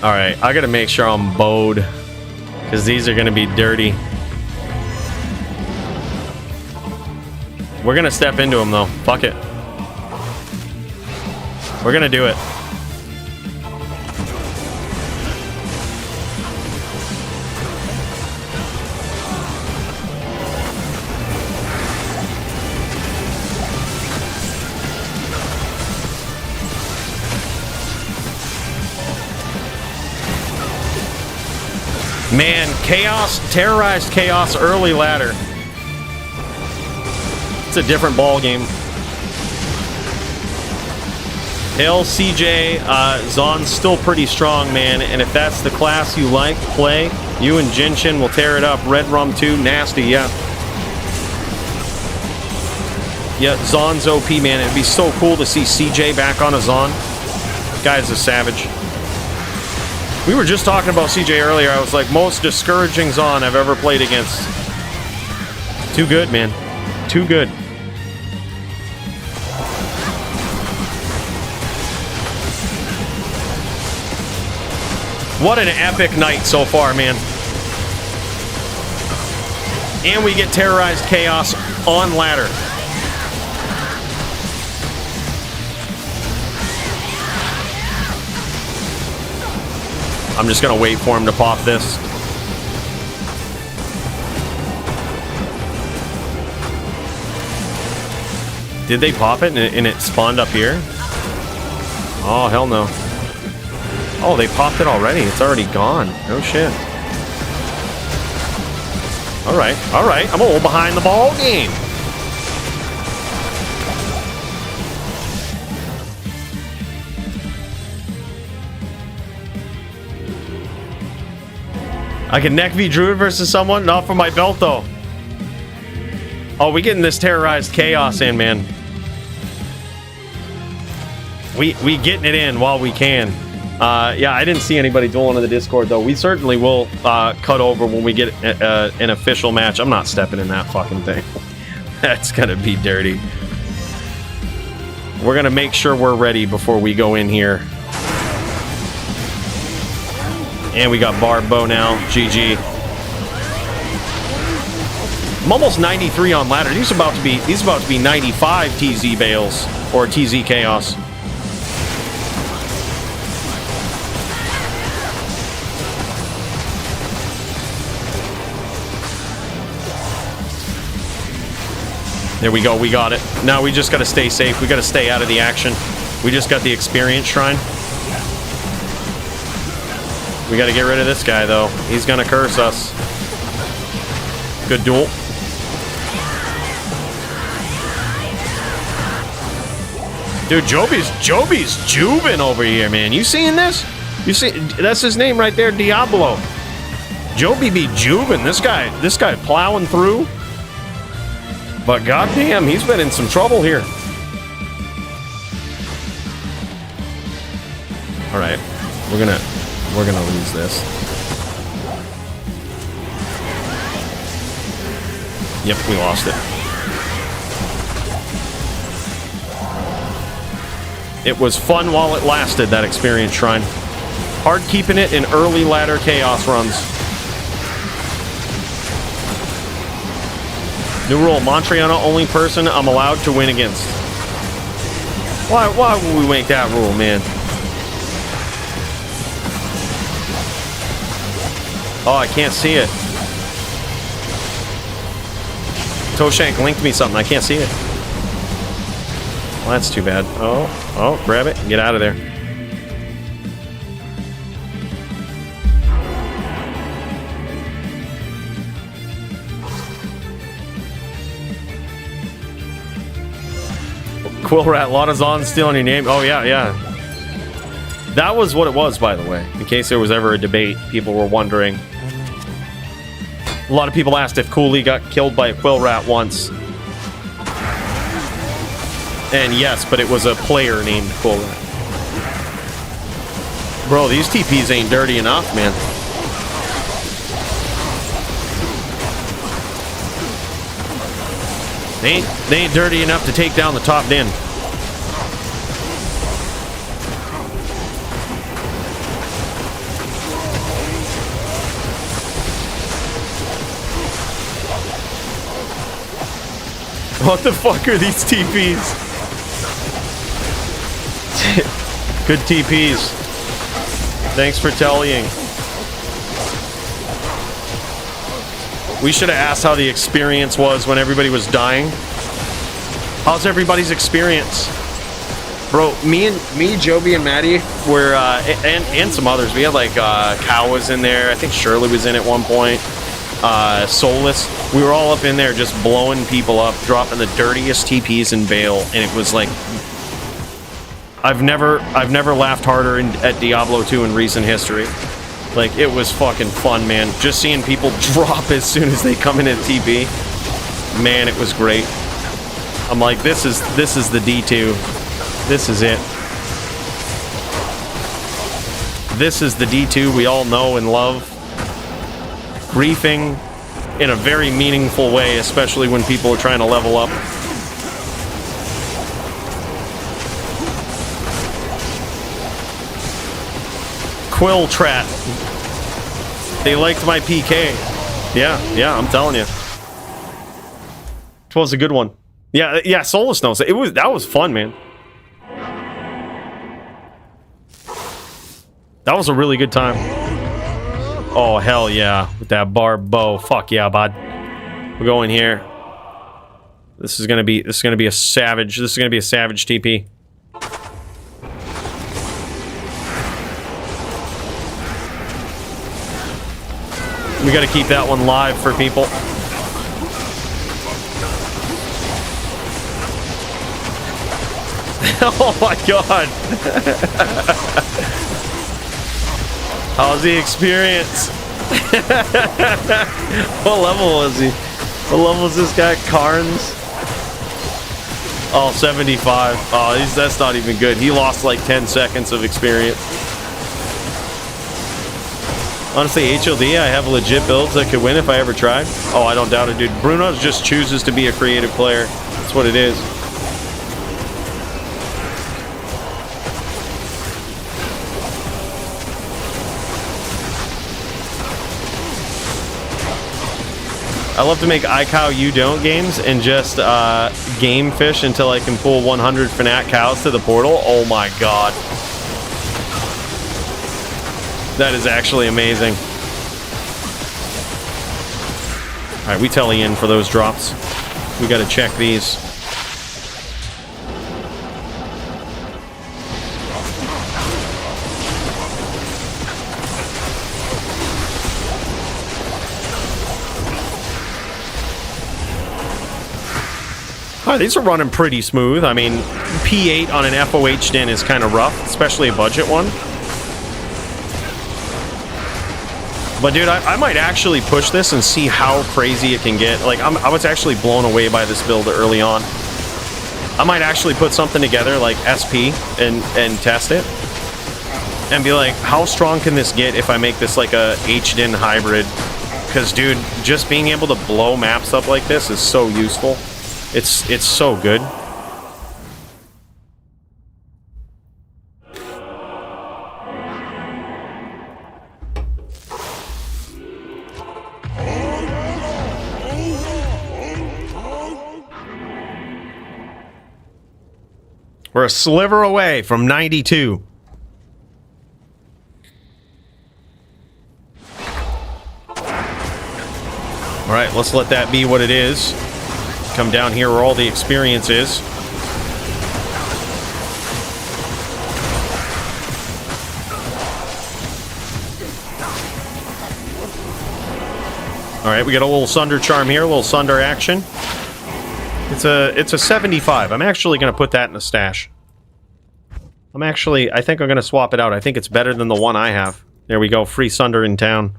Speaker 2: All right, I gotta make sure I'm bowed because these are gonna be dirty. We're gonna step into them though. Fuck it. We're gonna do it. Man, Chaos, terrorized Chaos early ladder. It's a different ball game. Hill, CJ, Zon's still pretty strong, man. And if that's the class you like, play. You and Jinshin will tear it up. Red Rum 2, nasty, yeah. Yeah, Zon's OP, man. It'd be so cool to see CJ back on a Zon. Guy's a savage. We were just talking about CJ earlier. I was like, most discouraging Zon I've ever played against. Too good, man. Too good. What an epic night so far, man. And we get terrorized Chaos on ladder. I'm just gonna wait for him to pop this. Did they pop it and it spawned up here? Oh, hell no. Oh, they popped it already. It's already gone. No shit. Alright, alright. I'm a little behind the ball game. I can neck V Druid versus someone? Not for my belt, though. Oh, we getting this terrorized Chaos in, man. We getting it in while we can. Yeah, I didn't see anybody dueling in the Discord, though. We certainly will cut over when we get an official match. I'm not stepping in that fucking thing. That's gonna be dirty. We're gonna make sure we're ready before we go in here. And we got Barbo now. GG. I'm almost 93 on ladder. These about to be 95 TZ Bales or TZ Chaos. There we go. We got it. Now we just got to stay safe. We got to stay out of the action. We just got the experience shrine. We got to get rid of this guy, though. He's going to curse us. Good duel. Dude, Joby's Jubin over here, man. You seeing this? You see, that's his name right there, Diablo. Joby be Jubin. This guy plowing through. But goddamn, he's been in some trouble here. All right, we're gonna lose this. Yep, we lost it. It was fun while it lasted, that experience shrine. Hard keeping it in early ladder chaos runs. New rule, Montriana only person I'm allowed to win against. Why would we make that rule, man? Oh, I can't see it. Toshank linked me something. I can't see it. Well, that's too bad. Oh, grab it. Get out of there. Quill Rat, Lottazon stealing your name. Oh, yeah. That was what it was, by the way. In case there was ever a debate, people were wondering. A lot of people asked if Cooley got killed by a Quill Rat once. And yes, but it was a player named Quill Rat. Bro, these TPs ain't dirty enough, man. They ain't dirty enough to take down the top den. What the fuck are these TPs? Good TPs. Thanks for telling. We should have asked how the experience was when everybody was dying. How's everybody's experience? Bro, me, Joby, and Maddie were, and some others. We had like, Cow was in there. I think Shirley was in at one point. Soulless. We were all up in there just blowing people up, dropping the dirtiest TPs in Bale, and it was like, I've never laughed harder at Diablo 2 in recent history. Like, it was fucking fun, man. Just seeing people drop as soon as they come in at TP. Man, it was great. I'm like, this is the D2. This is it. This is the D2 we all know and love. Griefing in a very meaningful way, especially when people are trying to level up. Quill Trat. They liked my PK. Yeah, I'm telling you. It was a good one. Yeah, Soulless knows it. That was fun, man. That was a really good time. Oh, hell yeah. With that barb bow. Fuck yeah, bud. We're going here. This is gonna be a savage. This is gonna be a savage TP. We gotta keep that one live for people. Oh my god. How's the experience? What level was he? What level is this guy? Carnes? Oh, 75. Oh, that's not even good. He lost like 10 seconds of experience. Honestly, HLD, I have legit builds that could win if I ever tried. Oh, I don't doubt it, dude. Bruno just chooses to be a creative player. That's what it is. I love to make iCow You Don't games and just game fish until I can pull 100 Fnac cows to the portal. Oh my god. That is actually amazing. Alright, we tell Ian for those drops. We gotta check these. Oh, these are running pretty smooth. I mean, P8 on an FOH den is kind of rough, especially a budget one. But dude, I might actually push this and see how crazy it can get. Like, I was actually blown away by this build early on. I might actually put something together like SP and test it. And be like, how strong can this get if I make this like a HDIN hybrid? Because dude, just being able to blow maps up like this is so useful. It's so good. We're a sliver away from 92. All right, let's let that be what it is. Come down here where all the experience is. All right, we got a little Sunder charm here, a little Sunder action. It's a 75. I'm actually going to put that in the stash. I think I'm going to swap it out. I think it's better than the one I have. There we go, free Sunder in town.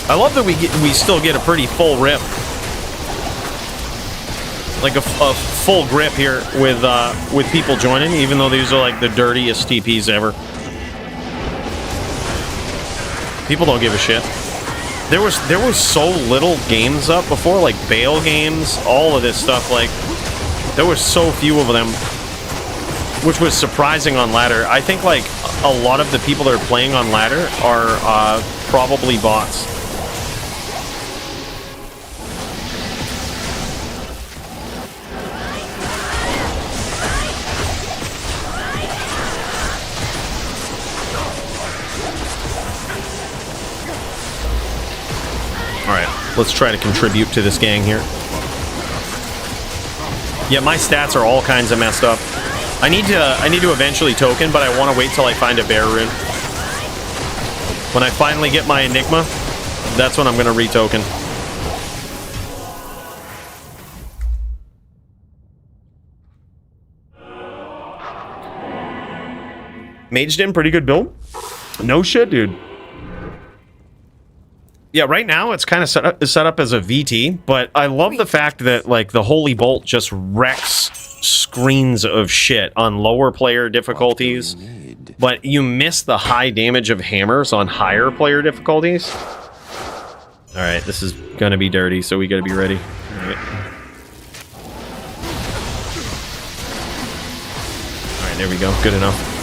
Speaker 2: I love that we still get a pretty full rip. Like a full grip here with people joining, even though these are like the dirtiest TPs ever. People don't give a shit. There was so little games up before, like bail games, all of this stuff. Like there was so few of them, which was surprising on ladder. I think like a lot of the people that are playing on ladder are probably bots. Let's try to contribute to this gang here. Yeah, my stats are all kinds of messed up. I need to eventually token, but I want to wait till I find a bear rune. When I finally get my Enigma, that's when I'm going to retoken. Maged in, pretty good build. No shit, dude. Yeah, right now it's kind of set up as a VT, but I love the fact that like the Holy Bolt just wrecks screens of shit on lower player difficulties, but you miss the high damage of hammers on higher player difficulties. All right, this is gonna be dirty, so we gotta be ready. All right, there we go. Good enough.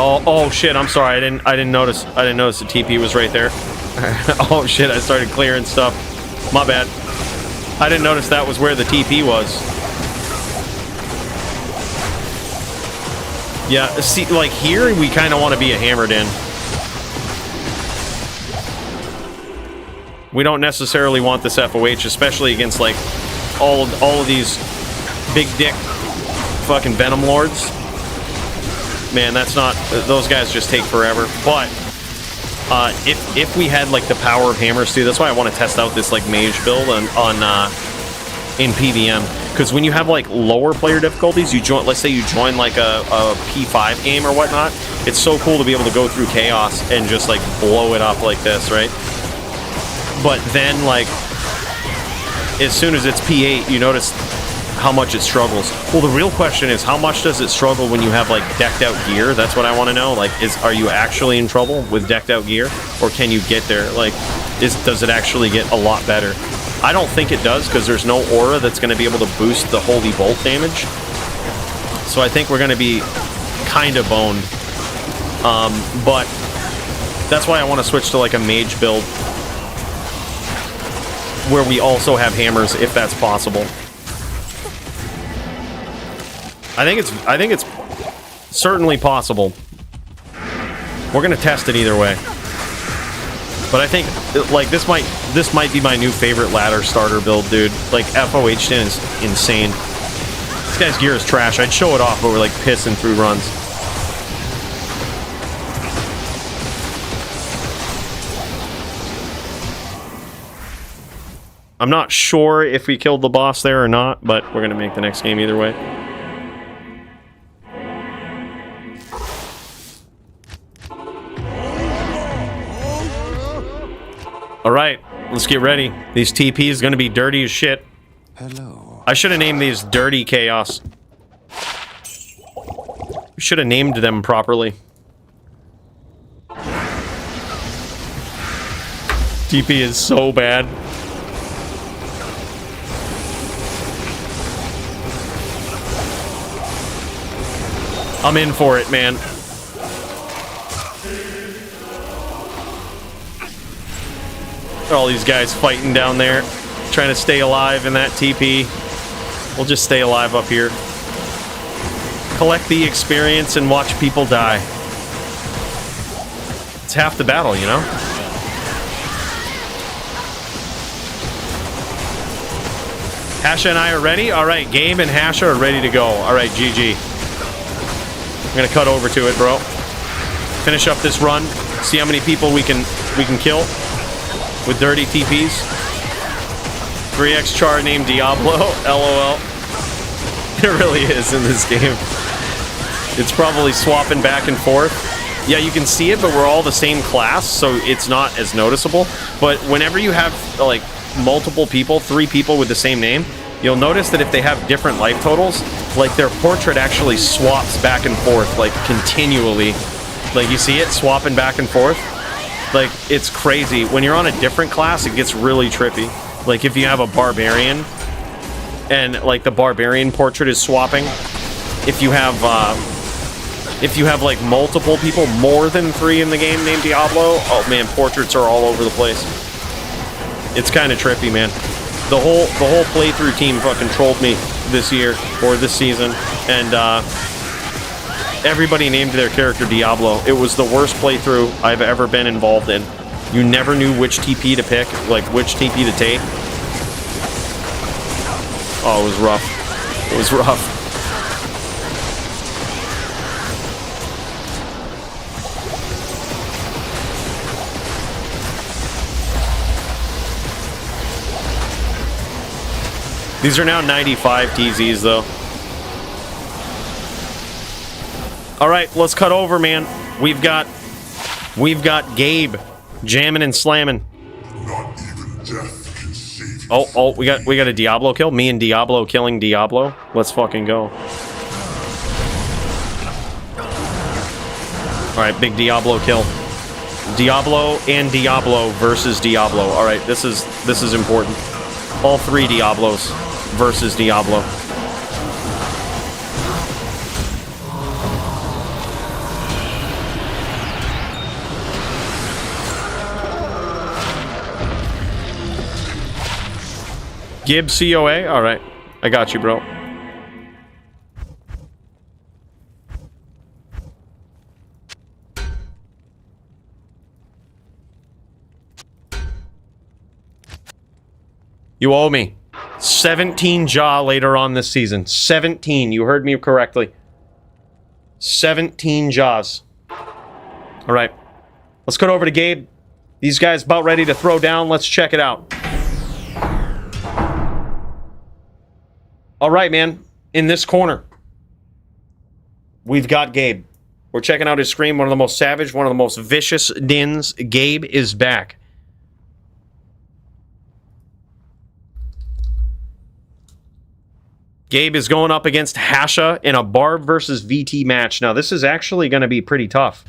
Speaker 2: Oh shit, I'm sorry. I didn't notice the TP was right there. Oh shit, I started clearing stuff. My bad. I didn't notice that was where the TP was. Yeah, see, like here we kind of want to be a hammered in. We don't necessarily want this FOH, especially against like all of these big dick fucking Venom Lords. Man, that's not... Those guys just take forever. But if we had like the power of hammers too, that's why I want to test out this like mage build in PVM. Because when you have like lower player difficulties, you join. Let's say you join like a P5 game or whatnot. It's so cool to be able to go through chaos and just like blow it up like this, right? But then like as soon as it's P8, you notice how much it struggles. Well, the real question is, how much does it struggle when you have like decked out gear? That's what I want to know. Like, are you actually in trouble with decked out gear, or can you get there? Like, does it actually get a lot better? I don't think it does, because there's no aura that's going to be able to boost the Holy Bolt damage. So I think we're going to be kind of boned. But that's why I want to switch to like a mage build, where we also have hammers, if that's possible. I think it's certainly possible. We're gonna test it either way. But I think like this might be my new favorite ladder starter build, dude. Like FOH is insane. This guy's gear is trash. I'd show it off, but we're like pissing through runs. I'm not sure if we killed the boss there or not, but we're gonna make the next game either way. All right, let's get ready. These TP is gonna be dirty as shit.
Speaker 4: Hello.
Speaker 2: I should have named these Dirty Chaos. Should have named them properly. TP is so bad. I'm in for it, man. All these guys fighting down there, trying to stay alive in that TP. We'll just stay alive up here. Collect the experience and watch people die. It's half the battle, you know? Hasha and I are ready. All right, Gabe and Hasha are ready to go. All right, GG. I'm gonna cut over to it, bro. Finish up this run. See how many people we can kill with dirty TPs. 3x char named Diablo. LOL. It really is in this game. It's probably swapping back and forth. Yeah, you can see it, but we're all the same class, so it's not as noticeable. But whenever you have, like, multiple people, 3 people with the same name, you'll notice that if they have different life totals, like, their portrait actually swaps back and forth, like, continually. Like, you see it swapping back and forth? Like, it's crazy. When you're on a different class, it gets really trippy. Like, if you have a barbarian, and, like, the barbarian portrait is swapping, if you have, like, multiple people, more than 3 in the game named Diablo, oh, man, portraits are all over the place. It's kind of trippy, man. The whole playthrough team fucking trolled me this year, or this season, and, everybody named their character Diablo. It was the worst playthrough I've ever been involved in. You never knew which TP to pick, like, which TP to take. Oh, it was rough. It was rough. These are now 95 TZs, though. All right, let's cut over, man. We've got Gabe jamming and slamming.
Speaker 1: Not even death can save you.
Speaker 2: Oh, we got a Diablo kill. Me and Diablo killing Diablo. Let's fucking go. All right, big Diablo kill. Diablo and Diablo versus Diablo. All right, this is important. All 3 Diablos versus Diablo. Gib COA? Alright. I got you, bro. You owe me 17 jaw later on this season. 17. You heard me correctly. 17 jaws. Alright. Let's cut over to Gabe. These guys about ready to throw down. Let's check it out. All right, man. In this corner, we've got Gabe. We're checking out his screen. One of the most savage, one of the most vicious dins. Gabe is back. Gabe is going up against Hasha in a Barb versus VT match. Now, this is actually going to be pretty tough.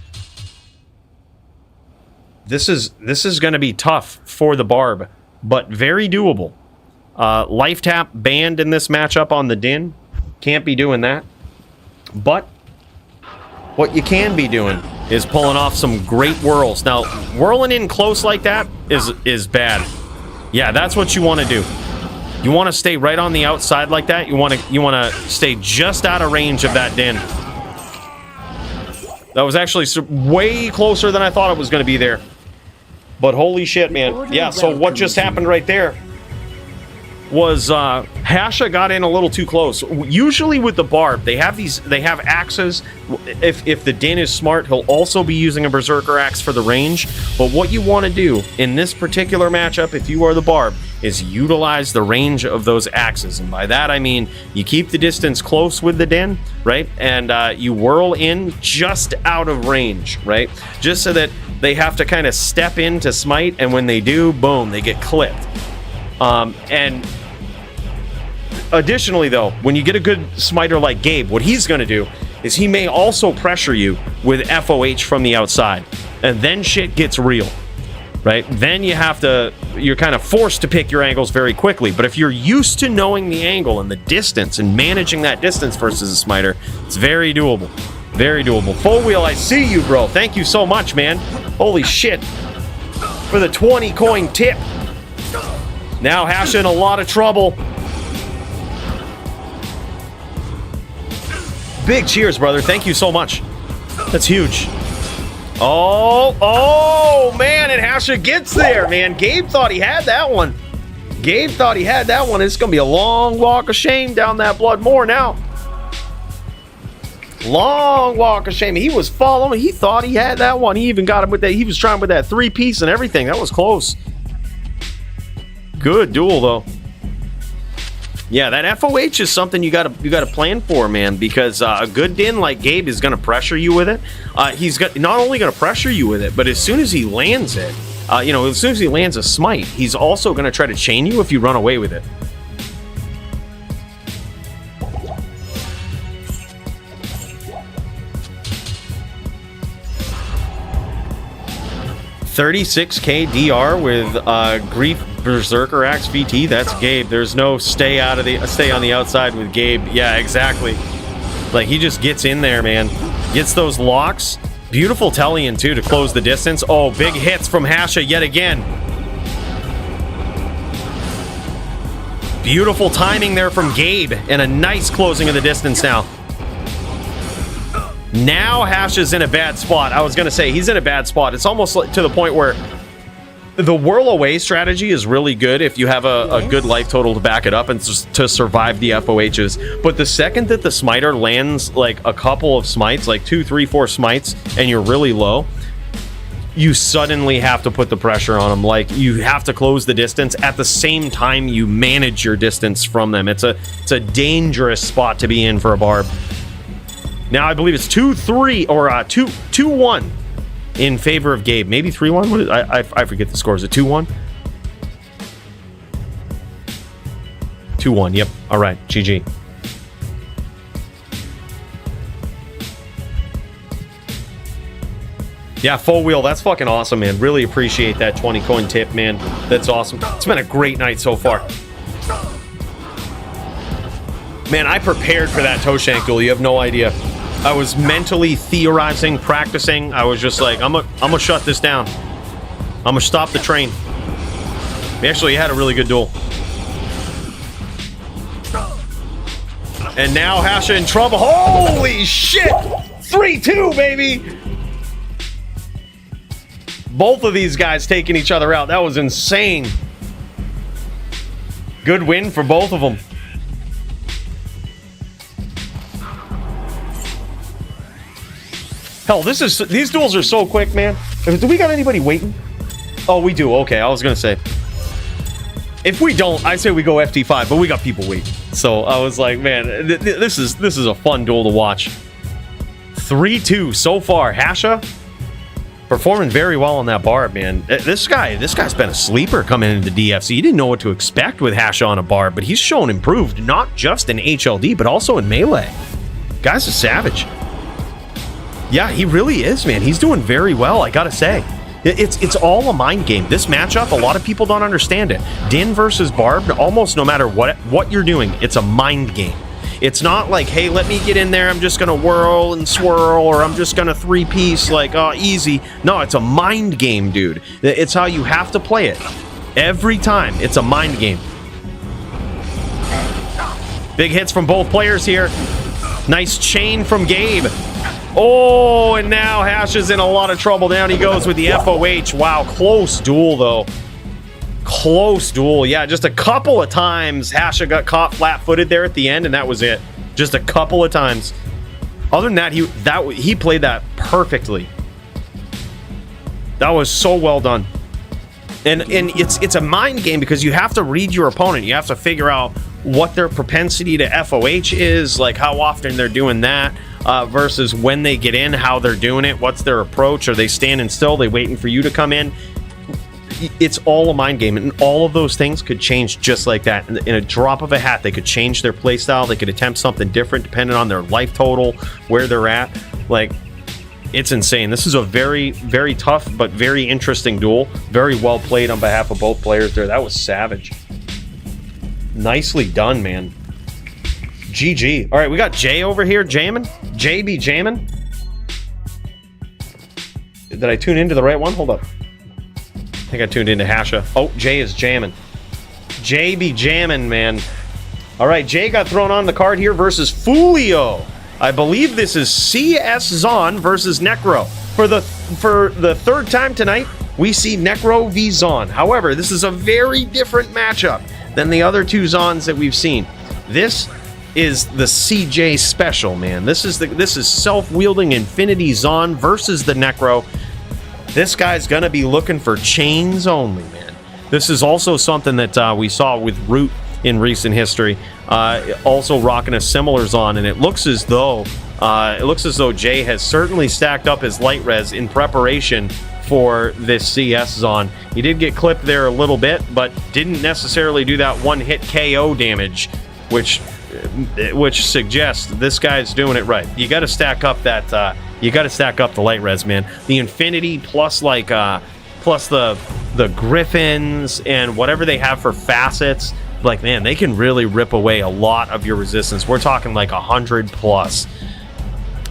Speaker 2: This is going to be tough for the Barb, but very doable. Life tap banned in this matchup on the Din. Can't be doing that. But what you can be doing is pulling off some great whirls. Now, whirling in close like that is bad. Yeah, that's what you want to do. You want to stay right on the outside like that. You want to stay just out of range of that Din. That was actually way closer than I thought it was going to be there. But holy shit, man. Yeah, so what just happened right there? was Hasha got in a little too close. Usually with the barb, they have axes. If the Din is smart, he'll also be using a berserker axe for the range. But what you want to do in this particular matchup, if you are the barb, is utilize the range of those axes. And by that I mean you keep the distance close with the Din, right? And you whirl in just out of range, right? Just so that they have to kind of step in to smite, and when they do, boom, they get clipped. And additionally, though, when you get a good smiter like Gabe, what he's going to do is he may also pressure you with FOH from the outside, and then shit gets real, right? Then you're kind of forced to pick your angles very quickly. But if you're used to knowing the angle and the distance and managing that distance versus a smiter, it's very doable. Very doable. Full Wheel, I see you, bro. Thank you so much, man. Holy shit. For the 20 coin tip. Now Hasha in a lot of trouble. Big cheers, brother. Thank you so much. That's huge. Oh, man, and Hasha gets there, man. Gabe thought he had that one. It's going to be a long walk of shame down that Blood Moor now. Long walk of shame. He was following. He thought he had that one. He even got him with that. He was trying with that 3-piece and everything. That was close. Good duel, though. Yeah, that FOH is something you gotta plan for, man, because a good Din like Gabe is gonna pressure you with it. He's not only gonna pressure you with it, but as soon as he lands it, as soon as he lands a smite, he's also gonna try to chain you if you run away with it. $36K DR with Grief Berserker Axe VT. That's Gabe. There's no stay on the outside with Gabe. Yeah, exactly. Like, he just gets in there, man. Gets those locks. Beautiful Tellian too to close the distance. Oh, big hits from Hasha yet again. Beautiful timing there from Gabe, and a nice closing of the distance now. Now Hasha's in a bad spot. I was going to say, he's in a bad spot. It's almost like to the point where the whirl away strategy is really good if you have a good life total to back it up and to survive the FOHs. But the second that the smiter lands like a couple of smites, like 2, 3, 4 smites, and you're really low, you suddenly have to put the pressure on them. Like, you have to close the distance at the same time you manage your distance from them. It's a dangerous spot to be in for a barb. Now I believe it's 2-3 or 2-1 in favor of Gabe. Maybe 3-1. I forget the score. Is it 2-1? 2-1. Yep. All right. GG. Yeah, Full Wheel. That's fucking awesome, man. Really appreciate that 20 coin tip, man. That's awesome. It's been a great night so far. Man, I prepared for that toe shank duel. You have no idea. I was mentally theorizing, practicing. I was just like, I'm gonna shut this down. I'm gonna stop the train. We actually had a really good duel. And now Hasha in trouble. Holy shit! 3-2, baby! Both of these guys taking each other out. That was insane. Good win for both of them. Hell, these duels are so quick, man. Do we got anybody waiting? Oh, we do. Okay, I was gonna say, if we don't, I say we go FT5, but we got people waiting. So I was like, man, this is a fun duel to watch. 3-2 so far. Hasha performing very well on that barb, man. This guy's been a sleeper coming into DFC. He didn't know what to expect with Hasha on a barb, but he's shown improved, not just in HLD, but also in melee. Guy's a savage. Yeah, he really is, man. He's doing very well, I gotta say. It's all a mind game. This matchup, a lot of people don't understand it. Din versus Barb, almost no matter what you're doing, it's a mind game. It's not like, hey, let me get in there, I'm just gonna whirl and swirl, or I'm just gonna 3-piece, like, oh, easy. No, it's a mind game, dude. It's how you have to play it. Every time, it's a mind game. Big hits from both players here. Nice chain from Gabe. Oh, and now Hash is in a lot of trouble. Down he goes with the FOH. Wow, close duel, though. Close duel. Yeah, just a couple of times Hasha got caught flat-footed there at the end, and that was it. Just a couple of times. Other than that, he played that perfectly. That was so well done. And it's a mind game because you have to read your opponent. You have to figure out what their propensity to FOH is, like how often they're doing that, versus when they get in, how they're doing it, what's their approach, are they standing still, they waiting for you to come in. It's all a mind game, and all of those things could change just like that. In a drop of a hat, they could change their playstyle, they could attempt something different depending on their life total, where they're at. Like, it's insane. This is a very, very tough but very interesting duel. Very well played on behalf of both players there. That was savage. Nicely done, man. GG. All right, we got Jay over here jamming. Jay be jamming. Did I tune into the right one? Hold up. I think I tuned into Hasha. Oh, Jay is jamming. Jay be jamming, man. All right, Jay got thrown on the card here versus Fulio. I believe this is CS Zon versus Necro. For the third time tonight, we see Necro v Zon. However, this is a very different matchup than the other two Zons that we've seen. This is the CJ special, man. This is self-wielding Infinity Zon versus the Necro. This guy's gonna be looking for chains only, man. This is also something that we saw with Root in recent history, also rocking a similar Zon, and it looks as though Jay has certainly stacked up his light res in preparation for this CS Zon. He did get clipped there a little bit, but didn't necessarily do that one-hit KO damage, which suggests this guy's doing it right. You got to stack up that. You got to stack up the light res, man. The Infinity plus plus the Griffins and whatever they have for facets. Like, man, they can really rip away a lot of your resistance. We're talking like 100 plus.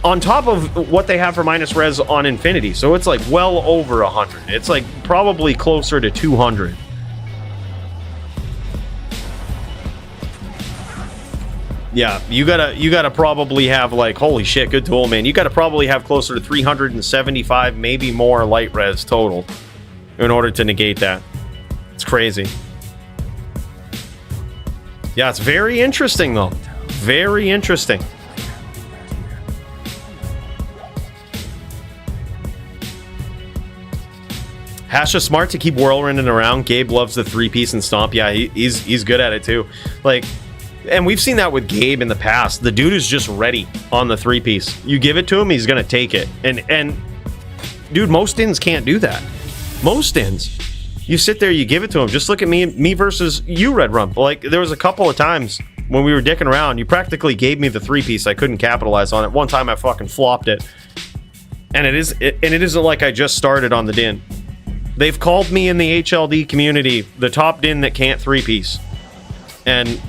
Speaker 2: On top of what they have for minus res on Infinity. So it's like well over 100. It's like probably closer to 200. Yeah, you gotta probably have, like, holy shit, good tool, man. You gotta probably have closer to 375, maybe more light res total in order to negate that. It's crazy. Yeah, it's very interesting, though. Very interesting. Hasha's smart to keep whirlwinding around. Gabe loves the three-piece and stomp. Yeah, he's good at it, too. Like, and we've seen that with Gabe in the past. The dude is just ready on the three-piece. You give it to him, he's going to take it. And dude, most ins can't do that. Most ins. You sit there, you give it to him. Just look at me versus you, Red Rump. Like, there was a couple of times when we were dicking around, you practically gave me the three-piece. I couldn't capitalize on it. One time I fucking flopped it. And it isn't like I just started on the din. They've called me in the HLD community the top din that can't three-piece. And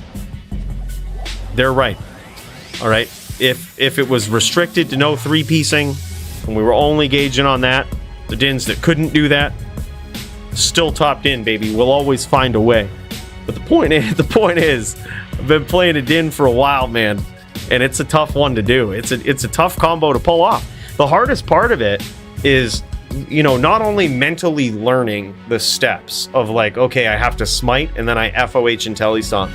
Speaker 2: they're right. All right. If it was restricted to no three-piecing, and we were only gauging on that, the dins that couldn't do that, still topped in, baby. We'll always find a way. But the point is, I've been playing a din for a while, man, and it's a tough one to do. It's a tough combo to pull off. The hardest part of it is, you know, not only mentally learning the steps of, like, okay, I have to smite and then I FOH and Telestomp,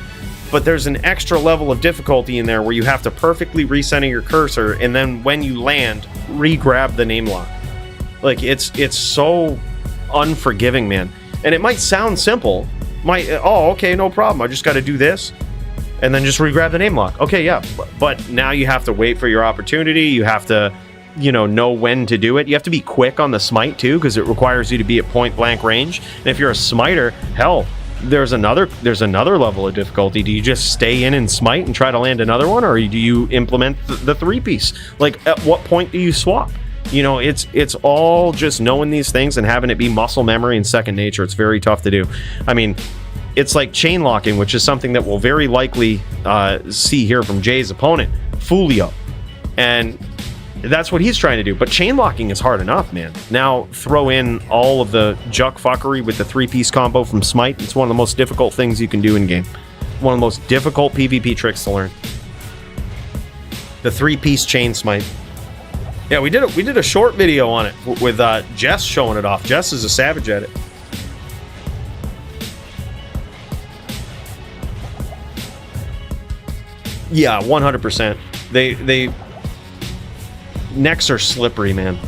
Speaker 2: but there's an extra level of difficulty in there where you have to perfectly recenter your cursor, and then when you land, re-grab the name lock. Like, it's so unforgiving, man. And it might sound simple. Oh, okay, no problem. I just got to do this and then just re-grab the name lock. Okay, yeah. But now you have to wait for your opportunity. You have to, you know when to do it. You have to be quick on the smite too, because it requires you to be at point blank range. And if you're a smiter, hell, there's another level of difficulty. Do you just stay in and smite and try to land another one, or do you implement the three-piece? Like, at what point do you swap? You know, it's all just knowing these things and having it be muscle memory and second nature. It's very tough to do. I mean, it's like chain locking, which is something that we'll very likely see here from Jay's opponent, Fulio. And that's what he's trying to do. But chain locking is hard enough, man. Now throw in all of the juck fuckery with the three-piece combo from Smite. It's one of the most difficult things you can do in game. One of the most difficult PvP tricks to learn. The three-piece chain smite. Yeah, we did a short video on it with Jess showing it off. Jess is a savage at it. Yeah, 100%. They necks are slippery, man.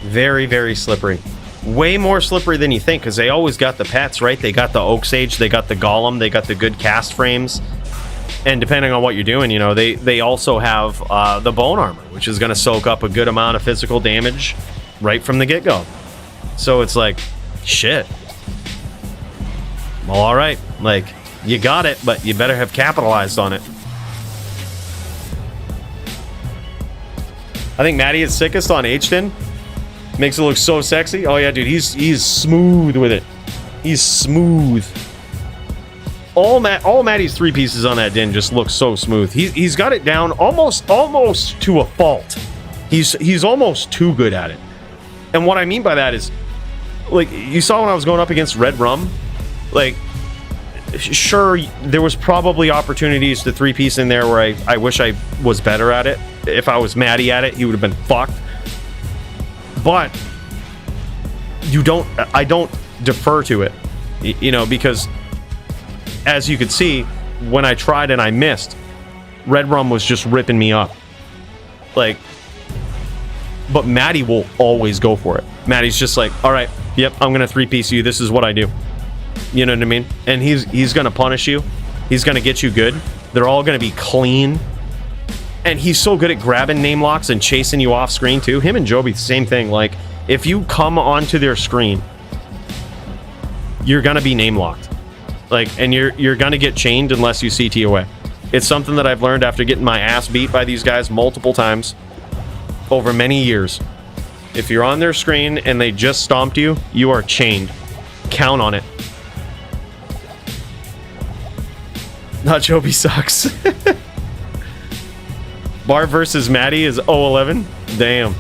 Speaker 2: Very, very slippery. Way more slippery than you think, because they always got the pets, right? They got the Oak Sage, they got the Golem, they got the good cast frames. And depending on what you're doing, you know, they also have the Bone Armor, which is going to soak up a good amount of physical damage right from the get-go. So it's like, shit. Well, all right. Like, you got it, but you better have capitalized on it. I think Maddie is sickest on H-Tin. Makes it look so sexy. Oh yeah, dude, he's smooth with it. He's smooth. All Maddie's 3 pieces on that din just look so smooth. He's got it down almost to a fault. He's almost too good at it. And what I mean by that is, like, you saw when I was going up against Red Rum, like, sure, there was probably opportunities to 3-piece in there where I wish I was better at it. If I was Maddie at it, he would have been fucked. But I don't defer to it, you know, because as you could see, when I tried and I missed, Red Rum was just ripping me up. Like, but Maddie will always go for it. Maddie's just like, all right, yep, I'm gonna 3-piece you. This is what I do. You know what I mean? And he's gonna punish you. He's gonna get you good. They're all gonna be clean. And he's so good at grabbing name locks and chasing you off screen too. Him and Joby, same thing. Like, if you come onto their screen, you're gonna be name locked. Like, and you're gonna get chained unless you CT away. It's something that I've learned after getting my ass beat by these guys multiple times over many years. If you're on their screen and they just stomped you, you are chained. Count on it. Not Joby sucks. Bar versus Maddie is 0-11. Damn.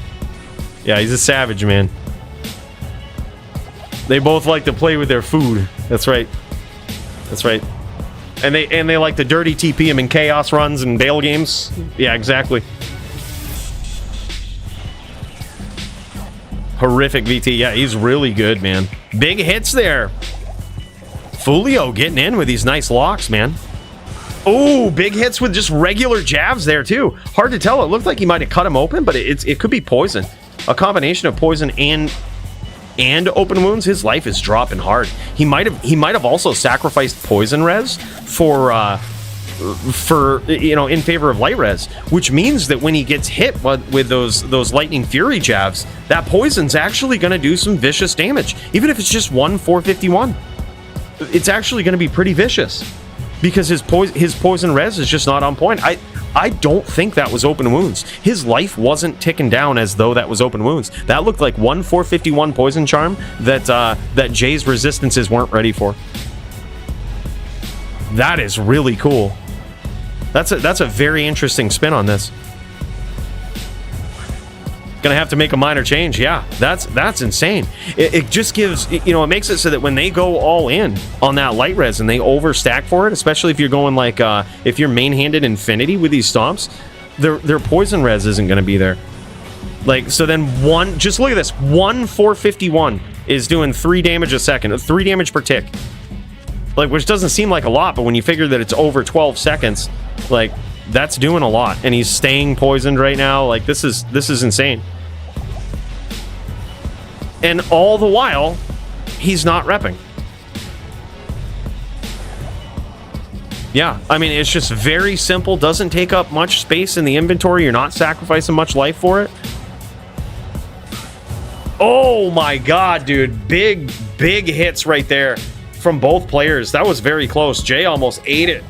Speaker 2: Yeah, he's a savage, man. They both like to play with their food. That's right. That's right. And they like to dirty TP him in chaos runs and bail games. Yeah, exactly. Horrific VT. Yeah, he's really good, man. Big hits there. Fulio getting in with these nice locks, man. Oh, big hits with just regular jabs there, too. Hard to tell. It looked like he might have cut him open, but it could be poison. A combination of poison and open wounds. His life is dropping hard. He might have also sacrificed poison res for you know, in favor of light res, which means that when he gets hit with those lightning fury jabs, that poison's actually going to do some vicious damage. Even if it's just 451, it's actually going to be pretty vicious. Because his poison res is just not on point. I don't think that was open wounds. His life wasn't ticking down as though that was open wounds. That looked like 451 poison charm that Jay's resistances weren't ready for. That is really cool. That's a very interesting spin on this. Gonna have to make a minor change. Yeah, that's insane. It just gives, you know, it makes it so that when they go all in on that light res and they overstack for it, especially if you're going like if you're main-handed infinity with these stomps, their poison res isn't gonna be there. Like, so then just look at this, 451 is doing 3 damage a second, 3 damage per tick. Like, which doesn't seem like a lot, but when you figure that it's over 12 seconds, like, that's doing a lot. And he's staying poisoned right now. Like, this is insane. And all the while, he's not repping. Yeah, I mean, it's just very simple. Doesn't take up much space in the inventory. You're not sacrificing much life for it. Oh my god, dude. Big hits right there from both players. That was very close. Jay almost ate it.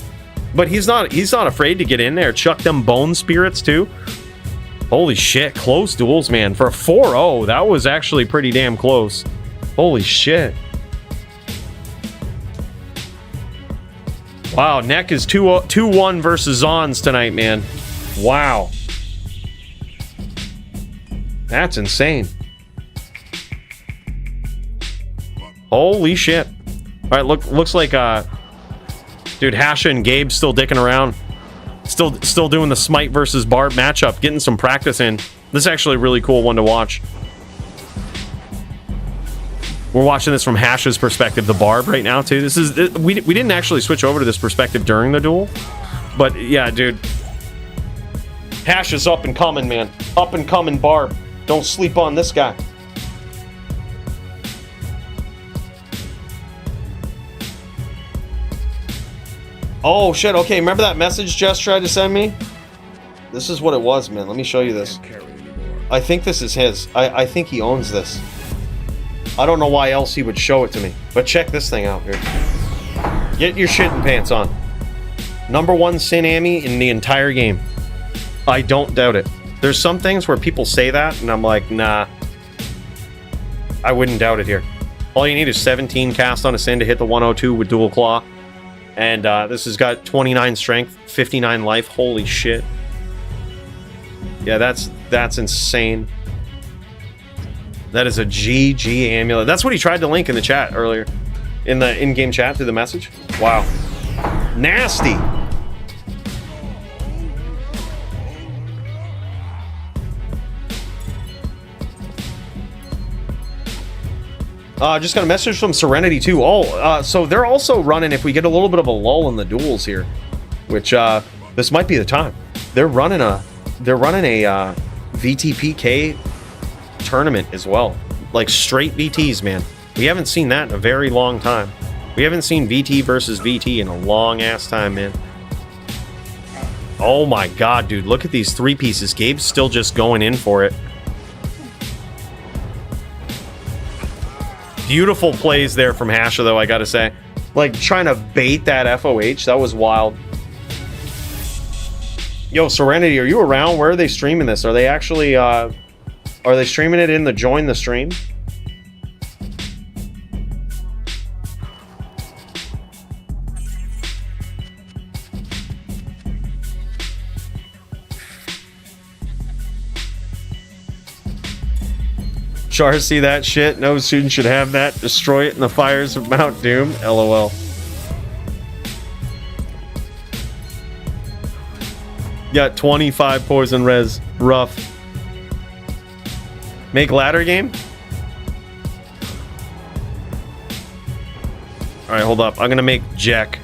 Speaker 2: But he's not afraid to get in there. Chuck them bone spirits too. Holy shit, close duels, man. For a 4-0, that was actually pretty damn close. Holy shit. Wow, Neck is 2-1 versus Zons tonight, man. Wow. That's insane. Holy shit. All right, looks like dude, Hasha and Gabe still dicking around. Still doing the Smite versus Barb matchup, getting some practice in. This is actually a really cool one to watch. We're watching this from Hash's perspective, the barb right now too. This is we didn't actually switch over to this perspective during the duel, but yeah, dude. Hash is up and coming, man. Up and coming, barb. Don't sleep on this guy. Oh shit. Okay, remember that message Jess tried to send me? This is what it was, man. Let me show you this. I think this is his. I think he owns this. I don't know why else he would show it to me. But check this thing out here. Get your shitting pants on. #1 Sin Ammy in the entire game. I don't doubt it. There's some things where people say that, and I'm like, nah. I wouldn't doubt it here. All you need is 17 cast on a Sin to hit the 102 with Dual Claw. And this has got 29 strength, 59 life. Holy shit. Yeah, that's insane. That is a GG amulet. That's what he tried to link in the chat earlier. In the in-game chat through the message. Wow. Nasty. Just got a message from Serenity too. Oh, so they're also running, if we get a little bit of a lull in the duels here, which this might be the time. They're running a VTPK tournament as well. Like straight VTs, man. We haven't seen that in a very long time. We haven't seen VT versus VT in a long ass time, man. Oh my god, dude. Look at these 3 pieces. Gabe's still just going in for it. Beautiful plays there from Hasha, though, I gotta say. Like, trying to bait that FOH, that was wild. Yo, Serenity, are you around? Where are they streaming this? Are they actually, are they streaming it in the Join the Stream? Char, see that shit? No student should have that. Destroy it in the fires of Mount Doom. LOL. Got 25 poison res. Rough. Make ladder game? Alright, hold up. I'm gonna make Jack.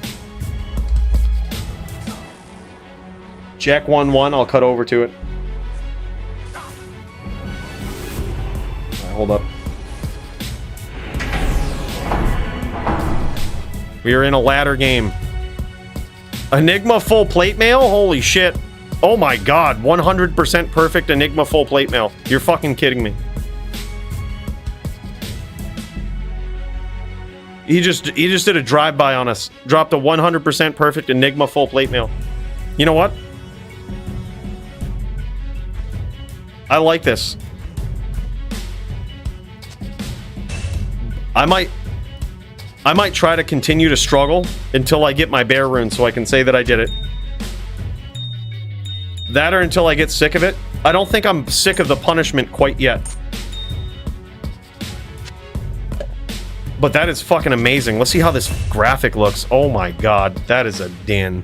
Speaker 2: Jack 1-1. I'll cut over to it. Hold up. We are in a ladder game. Enigma full plate mail? Holy shit. Oh my god. 100% perfect Enigma full plate mail. You're fucking kidding me. He just did a drive-by on us. Dropped a 100% perfect Enigma full plate mail. You know what? I like this. I might try to continue to struggle until I get my bear rune so I can say that I did it. That or until I get sick of it. I don't think I'm sick of the punishment quite yet. But that is fucking amazing. Let's see how this graphic looks. Oh my god, that is a din.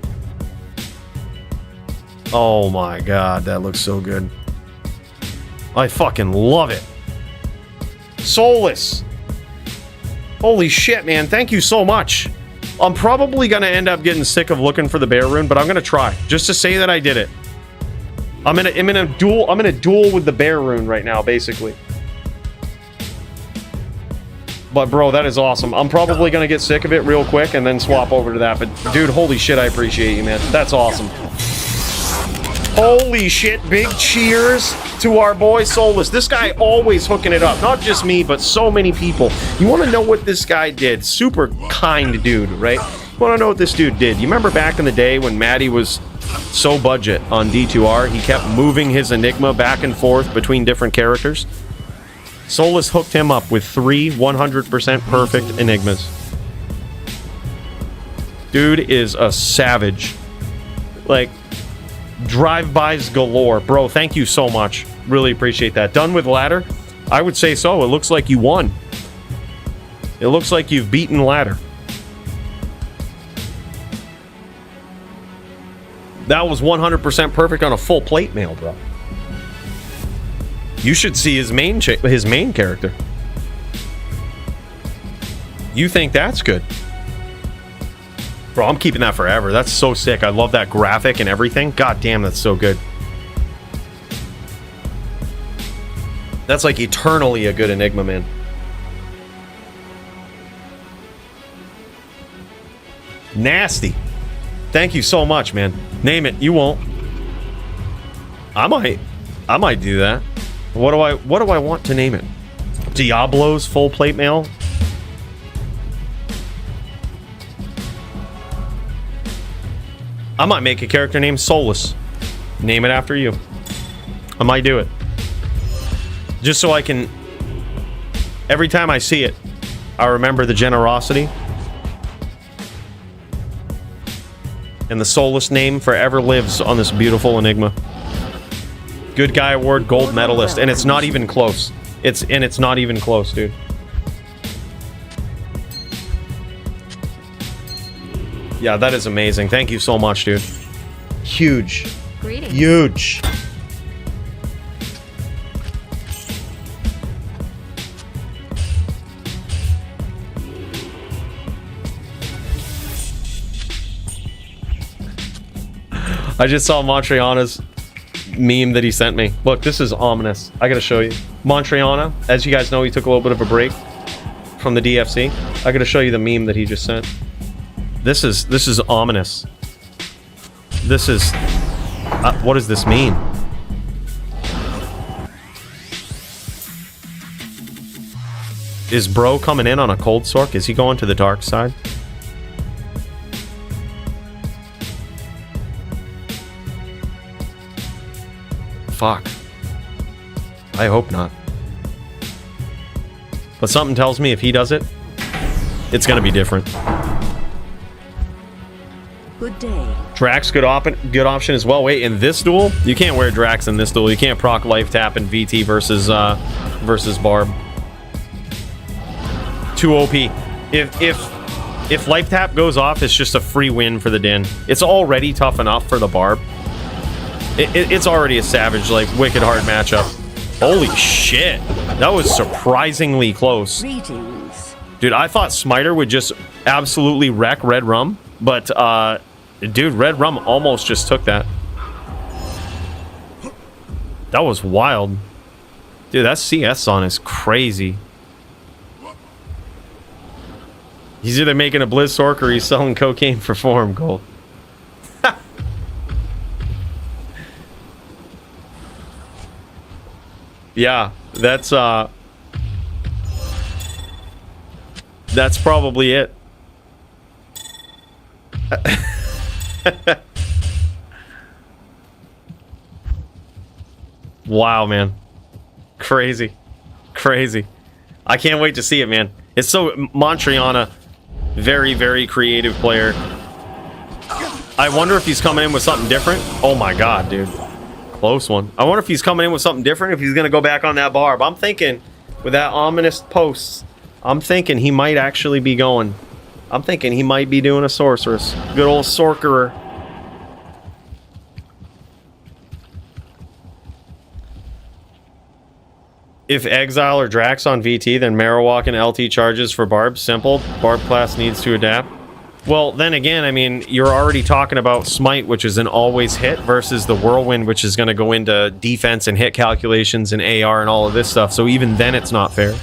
Speaker 2: Oh my god, that looks so good. I fucking love it. Soulless. Holy shit, man. Thank you so much. I'm probably going to end up getting sick of looking for the bear rune, but I'm going to try. Just to say that I did it. I'm in a duel with the bear rune right now, basically. But, bro, that is awesome. I'm probably going to get sick of it real quick and then swap over to that. But, dude, holy shit, I appreciate you, man. That's awesome. Holy shit, big cheers to our boy Soulless. This guy always hooking it up. Not just me, but so many people. You want to know what this guy did? Super kind dude, right? You want to know what this dude did? You remember back in the day when Maddie was so budget on D2R? He kept moving his Enigma back and forth between different characters. Soulless hooked him up with 3 100% perfect Enigmas. Dude is a savage. Like, drive-bys galore. Bro, thank you so much. Really appreciate that. Done with ladder? I would say so. It looks like you won. It looks like you've beaten ladder. That was 100% perfect on a full plate mail, bro. You should see his main character. You think that's good? Bro, I'm keeping that forever. That's so sick. I love that graphic and everything. God damn, that's so good. That's like eternally a good Enigma, man. Nasty. Thank you so much, man. Name it. You won't. I might do that. What do I want to name it? Diablo's full plate mail? I might make a character named Solus. Name it after you. I might do it. Just so I can... Every time I see it, I remember the generosity. And the Solus name forever lives on this beautiful Enigma. Good Guy Award, gold medalist. And it's not even close. It's not even close, dude. Yeah, that is amazing. Thank you so much, dude. Huge.
Speaker 3: Greetings.
Speaker 2: Huge. I just saw Montriana's meme that he sent me. Look, this is ominous. I gotta show you. Montriana, as you guys know, he took a little bit of a break from the DFC. I gotta show you the meme that he just sent. This is ominous. This is... what does this mean? Is bro coming in on a cold sork? Is he going to the dark side? Fuck. I hope not. But something tells me if he does it, it's gonna be different.
Speaker 5: Good day.
Speaker 2: Drax, good option as well. Wait, in this duel? You can't wear Drax in this duel. You can't proc life tap in VT versus Barb. Too OP. If life tap goes off, it's just a free win for the Din. It's already tough enough for the Barb. It's already a savage, like, wicked hard matchup. Holy shit. That was surprisingly close.
Speaker 5: Greetings.
Speaker 2: Dude, I thought Smiter would just absolutely wreck Red Rum, but, dude, Red Rum almost just took that. That was wild. Dude, that CS on is crazy. He's either making a Blizz Sork or he's selling cocaine for form gold. Yeah, that's probably it. Wow, man. Crazy. Crazy. I can't wait to see it, man. It's so... Montriana, very, very creative player. I wonder if he's coming in with something different. Oh my god, dude. Close one. I wonder if he's coming in with something different, if he's going to go back on that Barb. I'm thinking, with that ominous post, I'm thinking he might actually be going. I'm thinking he might be doing a Sorceress. Good old Sorcerer. If Exile or Drax on VT, then Marowak and LT charges for Barb. Simple. Barb class needs to adapt. Well, then again, I mean, you're already talking about Smite, which is an always hit, versus the Whirlwind, which is going to go into defense and hit calculations and AR and all of this stuff. So even then, it's not fair.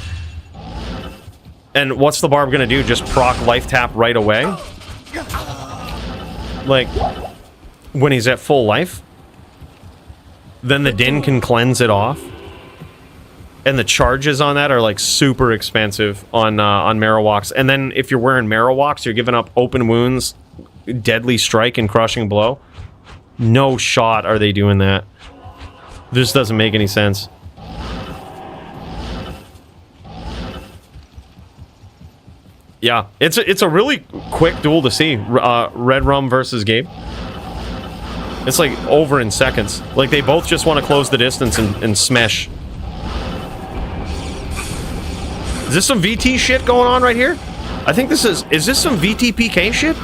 Speaker 2: And what's the Barb going to do? Just proc life tap right away? Like, when he's at full life? Then the Din can cleanse it off? And the charges on that are like super expensive on Marowaks. And then if you're wearing Marowaks, you're giving up open wounds, deadly strike, and crushing blow. No shot are they doing that. This doesn't make any sense. Yeah, it's a really quick duel to see. Red Rum versus Gabe. It's like over in seconds. Like they both just want to close the distance and smash. Is this some VT shit going on right here? I think this is this some VTPK shit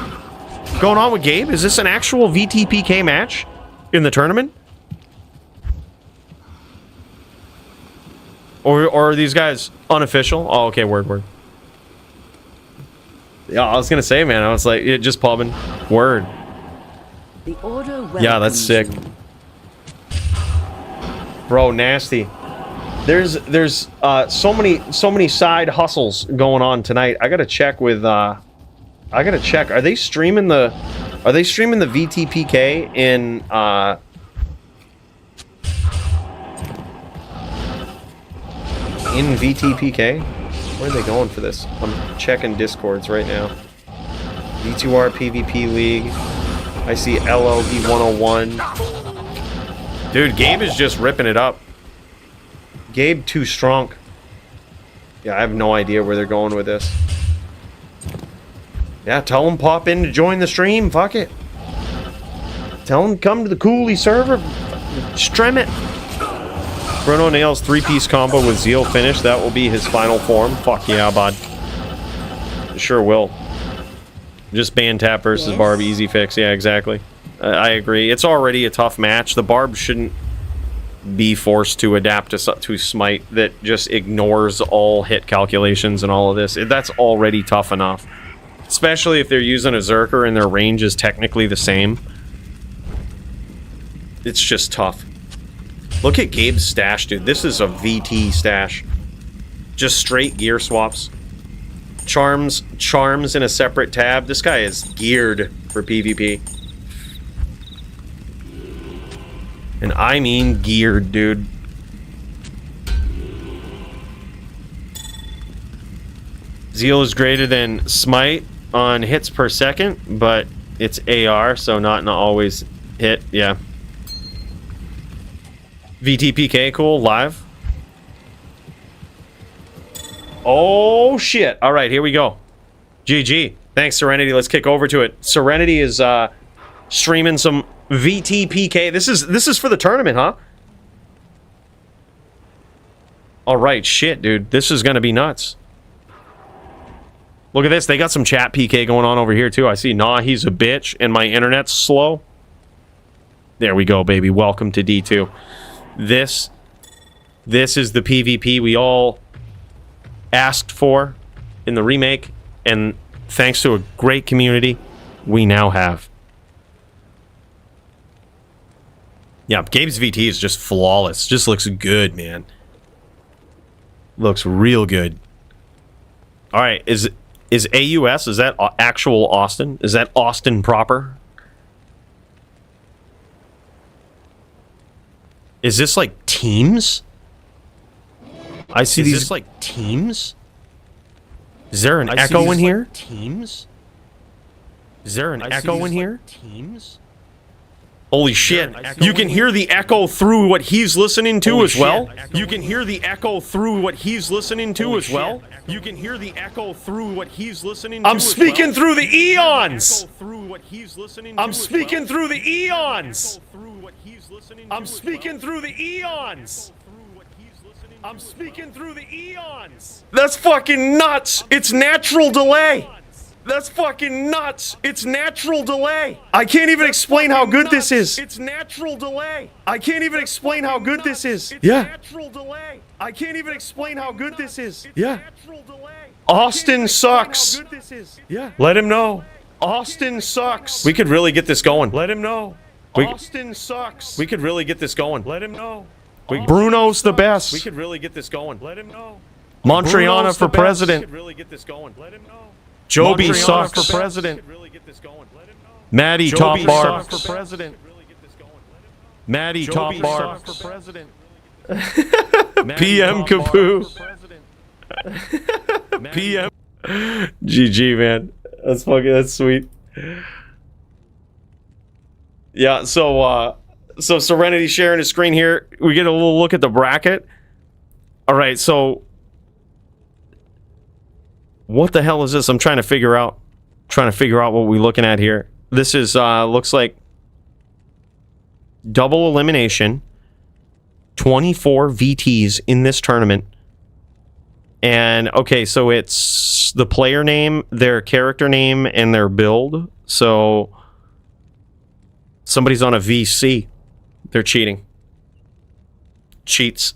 Speaker 2: going on with Gabe? Is this an actual VTPK match in the tournament? Or are these guys unofficial? Oh, okay, word. Yeah, I was gonna say, man. I was like, it just pubbing. Word.
Speaker 5: The order
Speaker 2: Yeah, that's
Speaker 5: welcomes
Speaker 2: sick.
Speaker 5: you.
Speaker 2: Bro, nasty. There's so many side hustles going on tonight. I gotta check with I gotta check. Are they streaming the VTPK in VTPK? Where are they going for this? I'm checking Discords right now. D2R PvP League. I see LLD 101. Dude, Gabe is just ripping it up. Gabe too strong. Yeah, I have no idea where they're going with this. Yeah, tell them pop in to join the stream. Fuck it. Tell them come to the Cooley server. Stream it. Bruno nails 3-piece combo with Zeal finish. That will be his final form. Fuck yeah, bud. Sure will. Just band tap versus Barb, easy fix. Yeah, exactly. I agree. It's already a tough match. The Barb shouldn't be forced to adapt to Smite that just ignores all hit calculations and all of this. That's already tough enough. Especially if they're using a Zerker and their range is technically the same. It's just tough. Look at Gabe's stash, dude. This is a VT stash. Just straight gear swaps. Charms in a separate tab. This guy is geared for PvP. And I mean geared, dude. Zeal is greater than Smite on hits per second, but it's AR, so not always hit. Yeah. VTPK, cool. Live. Oh, shit. All right, here we go. GG. Thanks, Serenity. Let's kick over to it. Serenity is streaming some VTPK. This is for the tournament, huh? All right, shit, dude. This is going to be nuts. Look at this. They got some chat PK going on over here, too. I see, nah, he's a bitch, and my internet's slow. There we go, baby. Welcome to D2. This is the PvP we all asked for in the remake, and thanks to a great community, we now have. Yeah, Gabe's VT is just flawless. Just looks good, man. Looks real good. All right, is AUS, is that actual Austin? Is that Austin proper? Is this like teams? I see these. Is this like teams? Is there an echo in here? Teams? Is there an echo in here? Teams? Holy shit. You can hear the echo through what he's listening to as well? You can hear the echo through what he's listening to as well? You can hear the echo through what he's listening to. I'm speaking through the eons! I'm speaking through the eons! I'm speaking through the eons! I'm speaking through the eons! That's fucking nuts! It's natural delay! That's fucking nuts! It's natural delay! I can't even explain how good this is! It's natural delay! I can't even explain how good this is! Yeah. Natural delay! I can't even explain how good this is! Yeah. Austin sucks! Yeah. Let him know. Austin sucks! We could really get this going. Let him know. Austin sucks! We could really get this going. Let him know. Bruno's the best! We could really get this going. Let him know. Montreana for president. We could really get this going. Let him know. Joby sucks for president. Maddie top bar for president. Maddie top bar for president. PM Kapoo. PM. GG, man. That's sweet. Yeah, so Serenity sharing his screen here. We get a little look at the bracket. All right, so what the hell is this? I'm trying to figure out what we're looking at here. This is looks like double elimination, 24 VTs in this tournament. And okay, so it's the player name, their character name, and their build. So somebody's on a VC. They're cheating. Cheats.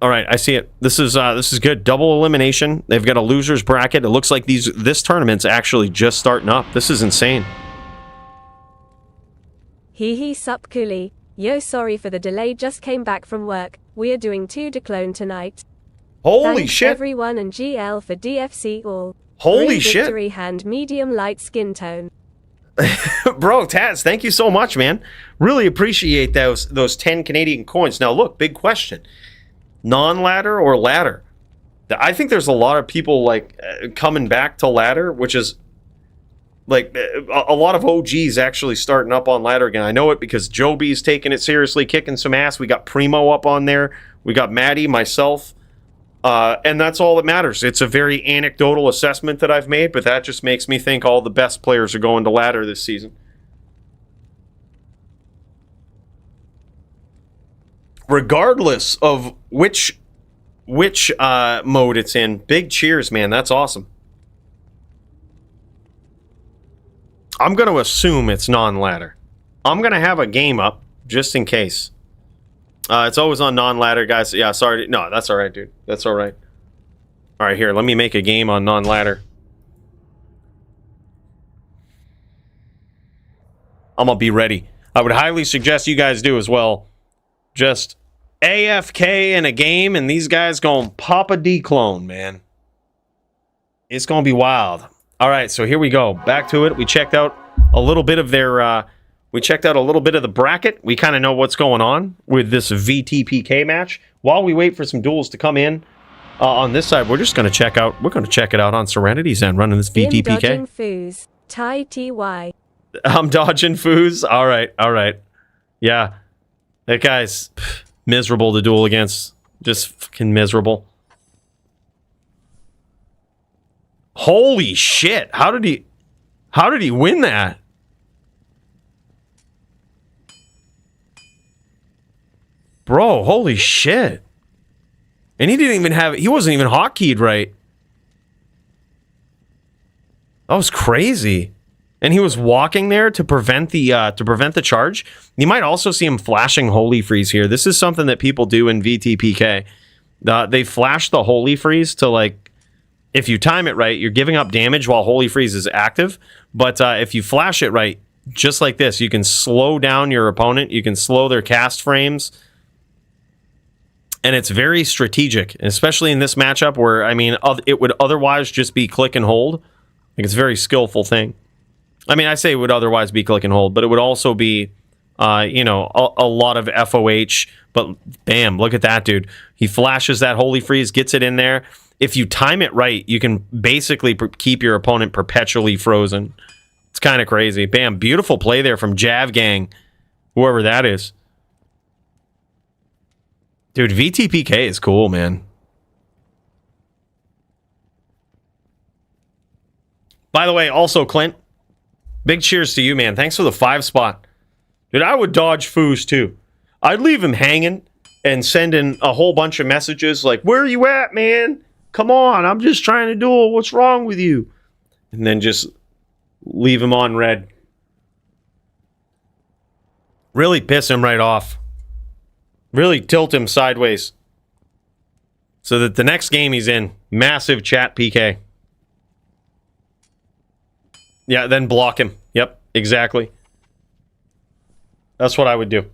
Speaker 2: All right, I see it. This is good. Double elimination. They've got a losers bracket. It looks like this tournament's actually just starting up. This is insane.
Speaker 3: Hee sup coolie. Yo, sorry for the delay, just came back from work. We are doing 2 declone tonight.
Speaker 2: Holy
Speaker 3: Thanks
Speaker 2: shit.
Speaker 3: everyone and GL for DFC all.
Speaker 2: Holy
Speaker 3: Green
Speaker 2: shit.
Speaker 3: Victory hand medium light skin tone.
Speaker 2: Bro, Taz, thank you so much, man. Really appreciate those 10 Canadian coins. Now, look, big question. Non-ladder or ladder? I think there's a lot of people like coming back to ladder, which is like a lot of OGs actually starting up on ladder again. I know it because Joby's taking it seriously, kicking some ass. We got Primo up on there. We got Maddie, myself. And that's all that matters. It's a very anecdotal assessment that I've made, but that just makes me think all the best players are going to ladder this season. Regardless of which mode it's in, big cheers, man. That's awesome. I'm going to assume it's non-ladder. I'm going to have a game up just in case. It's always on non-ladder, guys. Yeah, sorry. No, that's all right, dude. That's all right. All right, here. Let me make a game on non-ladder. I'm going to be ready. I would highly suggest you guys do as well. Just AFK in a game, and these guys going to pop a declone, man. It's going to be wild. All right, so here we go. Back to it. We checked out a little bit of their... we checked out a little bit of the bracket. We kind of know what's going on with this VTPK match. While we wait for some duels to come in on this side, we're just going to check out. We're going to check it out on Serenity's end, running this VTPK.
Speaker 3: Dodging foos. Ty TY.
Speaker 2: I'm dodging foos. All right, all right. Yeah, that guy's miserable to duel against. Just fucking miserable. Holy shit! How did he win that? Bro, holy shit. And he didn't even have... He wasn't even hotkeyed right. That was crazy. And he was walking there to prevent the charge. You might also see him flashing Holy Freeze here. This is something that people do in VTPK. They flash the Holy Freeze to, like... If you time it right, you're giving up damage while Holy Freeze is active. But if you flash it right, just like this, you can slow down your opponent. You can slow their cast frames. And it's very strategic, especially in this matchup where, I mean, it would otherwise just be click and hold. Like, it's a very skillful thing. I mean, I say it would otherwise be click and hold, but it would also be, you know, a lot of FOH. But bam, look at that, dude. He flashes that Holy Freeze, gets it in there. If you time it right, you can basically keep your opponent perpetually frozen. It's kind of crazy. Bam, beautiful play there from Jav Gang, whoever that is. Dude, VTPK is cool, man. By the way, also, Clint, big cheers to you, man. Thanks for the 5 spot. Dude, I would dodge Foos, too. I'd leave him hanging and send in a whole bunch of messages like, where are you at, man? Come on, I'm just trying to duel. What's wrong with you? And then just leave him on red. Really piss him right off. Really tilt him sideways. So that the next game he's in, massive chat PK. Yeah, then block him. Yep, exactly. That's what I would do.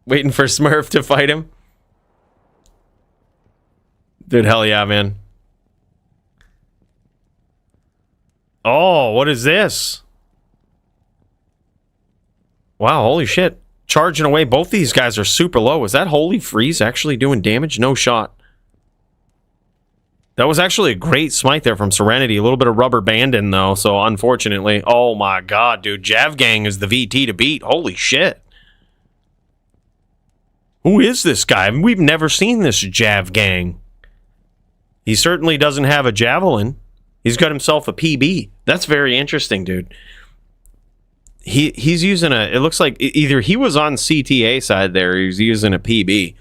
Speaker 2: Waiting for Smurf to fight him. Dude, hell yeah, man. Oh, what is this? Wow, holy shit. Charging away. Both these guys are super low. Is that Holy Freeze actually doing damage? No shot. That was actually a great smite there from Serenity. A little bit of rubber banding, though, so unfortunately. Oh my god, dude. Jav Gang is the VT to beat. Holy shit. Who is this guy? I mean, we've never seen this Jav Gang. He certainly doesn't have a javelin. He's got himself a PB. That's very interesting, dude. He's using a... It looks like either he was on CTA side there, or he's using a PB.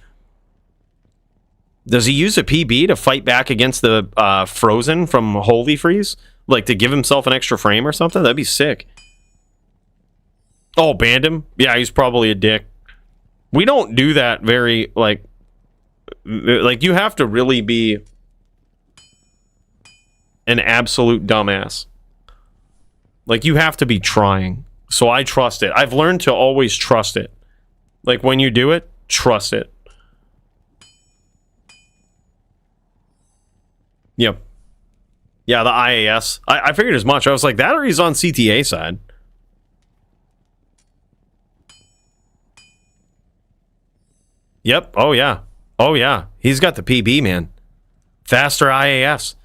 Speaker 2: Does he use a PB to fight back against the Frozen from Holy Freeze? Like to give himself an extra frame or something? That'd be sick. Oh, banned him? Yeah, he's probably a dick. We don't do that very, like you have to really be an absolute dumbass. Like, you have to be trying. So I trust it. I've learned to always trust it. Like, when you do it, trust it. Yep. Yeah, the IAS. I figured as much. I was like, that or he's on CTA side. Yep. Oh, yeah. Oh, yeah. He's got the PB, man. Faster IAS.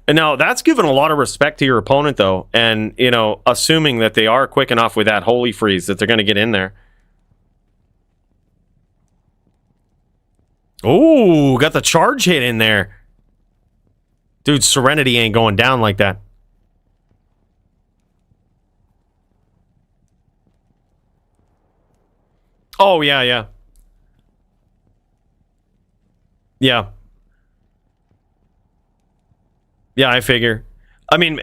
Speaker 2: And now, that's given a lot of respect to your opponent, though. And, you know, assuming that they are quick enough with that Holy Freeze that they're going to get in there. Ooh, got the charge hit in there. Dude, Serenity ain't going down like that. Oh, yeah, yeah. Yeah. Yeah, I figure. I mean,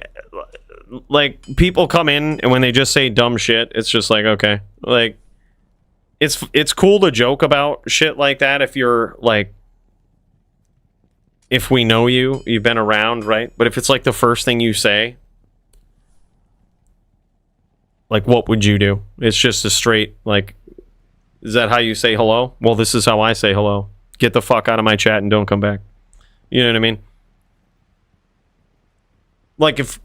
Speaker 2: like, people come in, and when they just say dumb shit, it's just like, okay. Like, it's cool to joke about shit like that if you're, like, if we know you, you've been around, right? But if it's, like, the first thing you say, like, what would you do? It's just a straight, like, is that how you say hello? Well, this is how I say hello. Get the fuck out of my chat and don't come back. You know what I mean? Like, if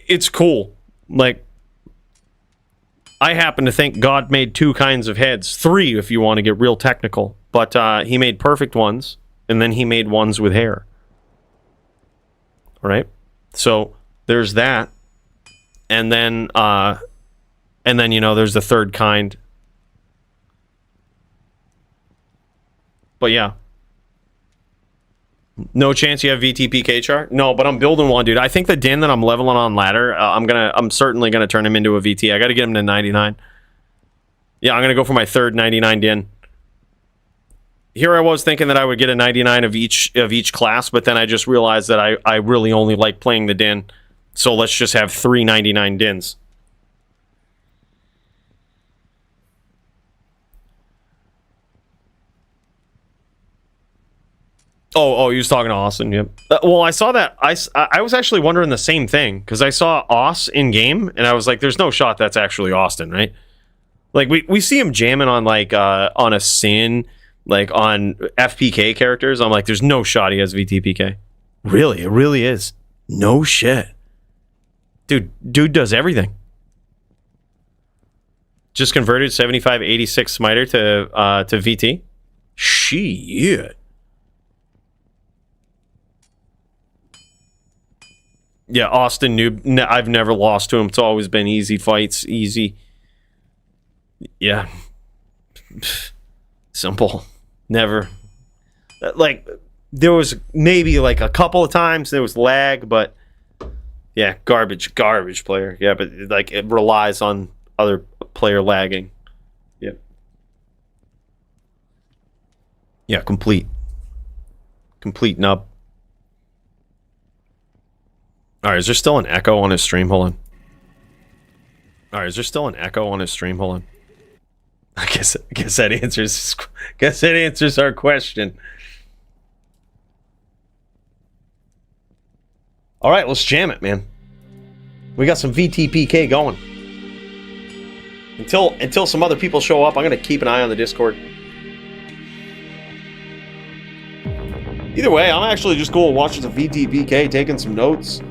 Speaker 2: it's cool, like, I happen to think God made two kinds of heads, three if you want to get real technical, but he made perfect ones, and then he made ones with hair. All right? So there's that, and then you know, there's the third kind. But yeah. No chance you have VTPK chart? No, but I'm building one, dude. I think the Din that I'm leveling on ladder, I'm certainly gonna turn him into a VT. I gotta get him to 99. Yeah, I'm gonna go for my third 99 Din. Here I was thinking that I would get a 99 of each class, but then I just realized that I really only like playing the Din. So let's just have 3 99 Dins. Oh, he was talking to Austin, yep. Well, I saw that. I was actually wondering the same thing, because I saw Aus in-game, and I was like, there's no shot that's actually Austin, right? Like, we see him jamming on, like, on a Sin, like, on FPK characters. I'm like, there's no shot he has VTPK. Really? It really is. No shit. Dude does everything. Just converted 7586 Smiter to VT? Shit. Yeah, Austin noob. I've never lost to him. It's always been easy fights, easy. Yeah. Simple. Never. Like, there was maybe like a couple of times there was lag, but yeah, garbage player. Yeah, but like it relies on other player lagging. Yep. Yeah, complete nub. Alright, is there still an echo on his stream? Hold on. Alright, is there still an echo on his stream? Hold on. I guess that answers our question. Alright, let's jam it, man. We got some VTPK going. Until some other people show up, I'm gonna keep an eye on the Discord. Either way, I'm actually just cool watching some VTPK, taking some notes.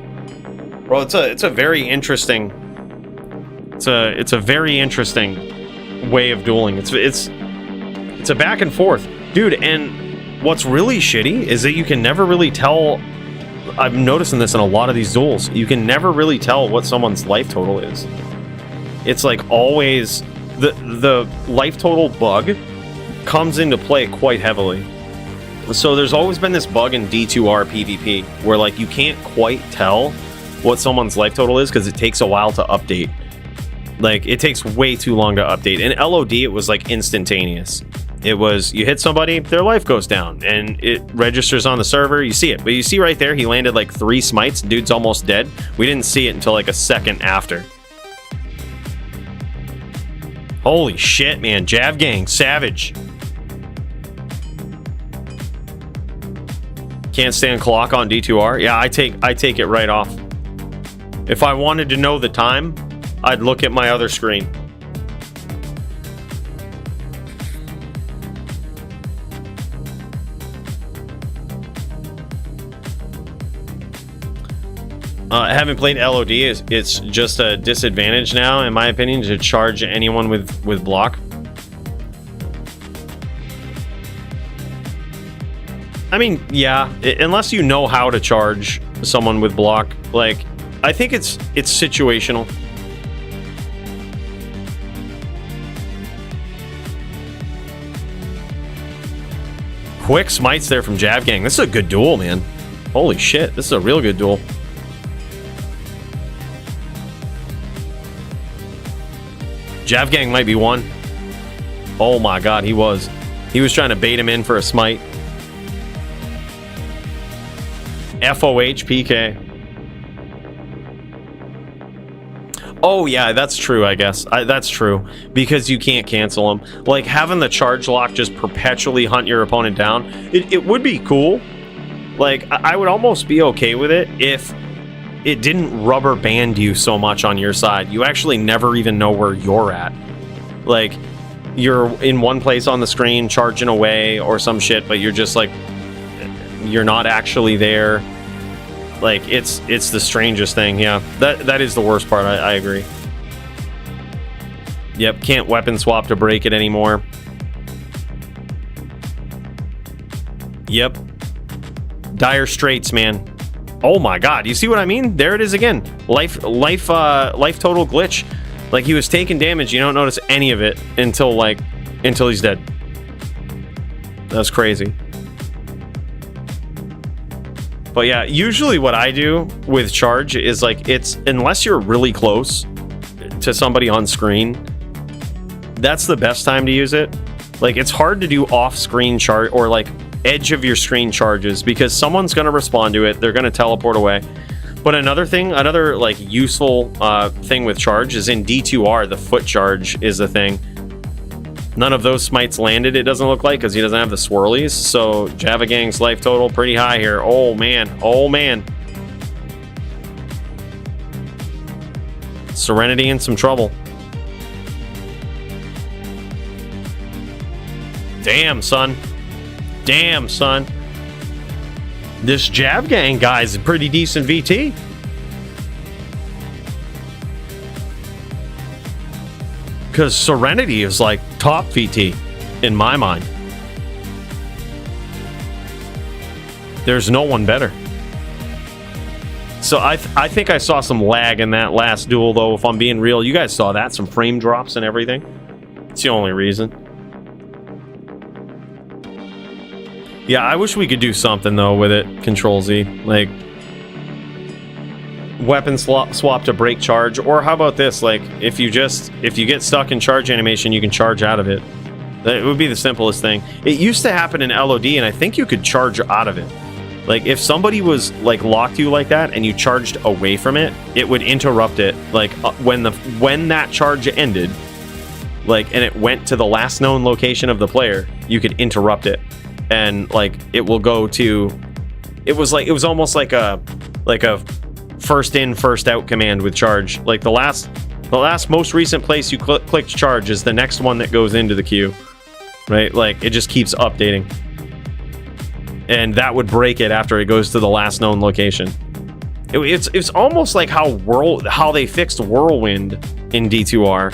Speaker 2: Bro, it's a very interesting. It's a very interesting way of dueling. It's a back and forth, dude. And what's really shitty is that you can never really tell. I'm noticing this in a lot of these duels. You can never really tell what someone's life total is. It's like always the life total bug comes into play quite heavily. So there's always been this bug in D2R PvP where like you can't quite tell what someone's life total is because it takes a while to update. Like, it takes way too long to update. In LOD, it was like instantaneous. It was, you hit somebody, their life goes down, and it registers on the server, you see it. But you see right there, he landed like 3 smites, dude's almost dead. We didn't see it until like a second after. Holy shit, man. Jav gang, savage. Can't stand clock on D2R. Yeah, I take it right off. If I wanted to know the time, I'd look at my other screen. I haven't played LOD. It's just a disadvantage now, in my opinion, to charge anyone with block. I mean, yeah, unless you know how to charge someone with block, like, I think it's situational. Quick smites there from Jav Gang. This is a good duel, man. Holy shit, this is a real good duel. Jav Gang might be one. Oh my god, he was. He was trying to bait him in for a smite. FOH PK. Oh yeah, that's true, I guess. That's true. Because you can't cancel them. Like, having the charge lock just perpetually hunt your opponent down, it would be cool. Like, I would almost be okay with it if it didn't rubber band you so much on your side. You actually never even know where you're at. Like, you're in one place on the screen charging away or some shit, but you're just like, you're not actually there. Like, it's the strangest thing. Yeah, that is the worst part. I agree. Yep, can't weapon swap to break it anymore. Yep. Dire straits, man. Oh my god, you see what I mean? There it is again. Life total glitch. Like, he was taking damage, you don't notice any of it until he's dead. That's crazy. But yeah, usually what I do with charge is, like, it's, unless you're really close to somebody on screen, that's the best time to use it. Like, it's hard to do off-screen charge or, like, edge of your screen charges, because someone's going to respond to it. They're going to teleport away. But another like useful thing with charge is in D2R, the foot charge is a thing. None of those smites landed, it doesn't look like, because he doesn't have the swirlies. So Java Gang's life total pretty high here. Oh man, oh man. Serenity in some trouble. Damn, son. Damn, son. This Jav Gang guy's a pretty decent VT. Because Serenity is like top VT in my mind. There's no one better. So I think I saw some lag in that last duel, though, if I'm being real. You guys saw that, some frame drops and everything. It's the only reason. Yeah, I wish we could do something, though, with it. Control Z. Like, weapon swap to break charge. Or how about this? Like, if you get stuck in charge animation, you can charge out of it. That would be the simplest thing. It used to happen in LOD, and I think you could charge out of it. Like, if somebody was, like, locked you like that, and you charged away from it, it would interrupt it. Like, when that charge ended, like, and it went to the last known location of the player, you could interrupt it. And, like, it will go to... It was almost like a first in, first out command with charge. Like, the last most recent place you clicked charge is the next one that goes into the queue. Right? Like, it just keeps updating. And that would break it after it goes to the last known location. It's almost like how they fixed Whirlwind in D2R.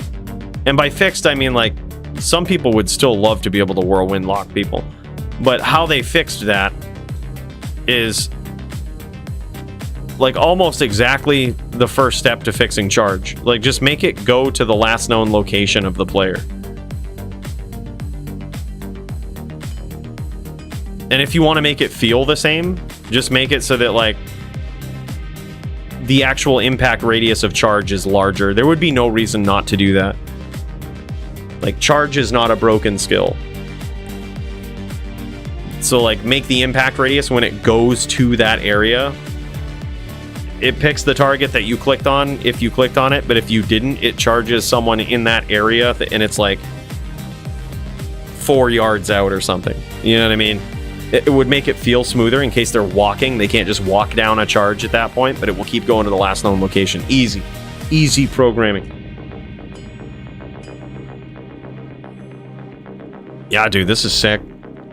Speaker 2: And by fixed, I mean, like, some people would still love to be able to Whirlwind lock people. But how they fixed that is, like, almost exactly the first step to fixing charge. Like, just make it go to the last known location of the player. And if you want to make it feel the same, just make it so that, like, the actual impact radius of charge is larger. There would be no reason not to do that. Like, charge is not a broken skill. So, like, make the impact radius when it goes to that area it picks the target that you clicked on if you clicked on it, but if you didn't, it charges someone in that area, and it's like 4 yards out or something. You know what I mean? It would make it feel smoother in case they're walking. They can't just walk down a charge at that point, but it will keep going to the last known location. Easy programming. Yeah, dude, this is sick.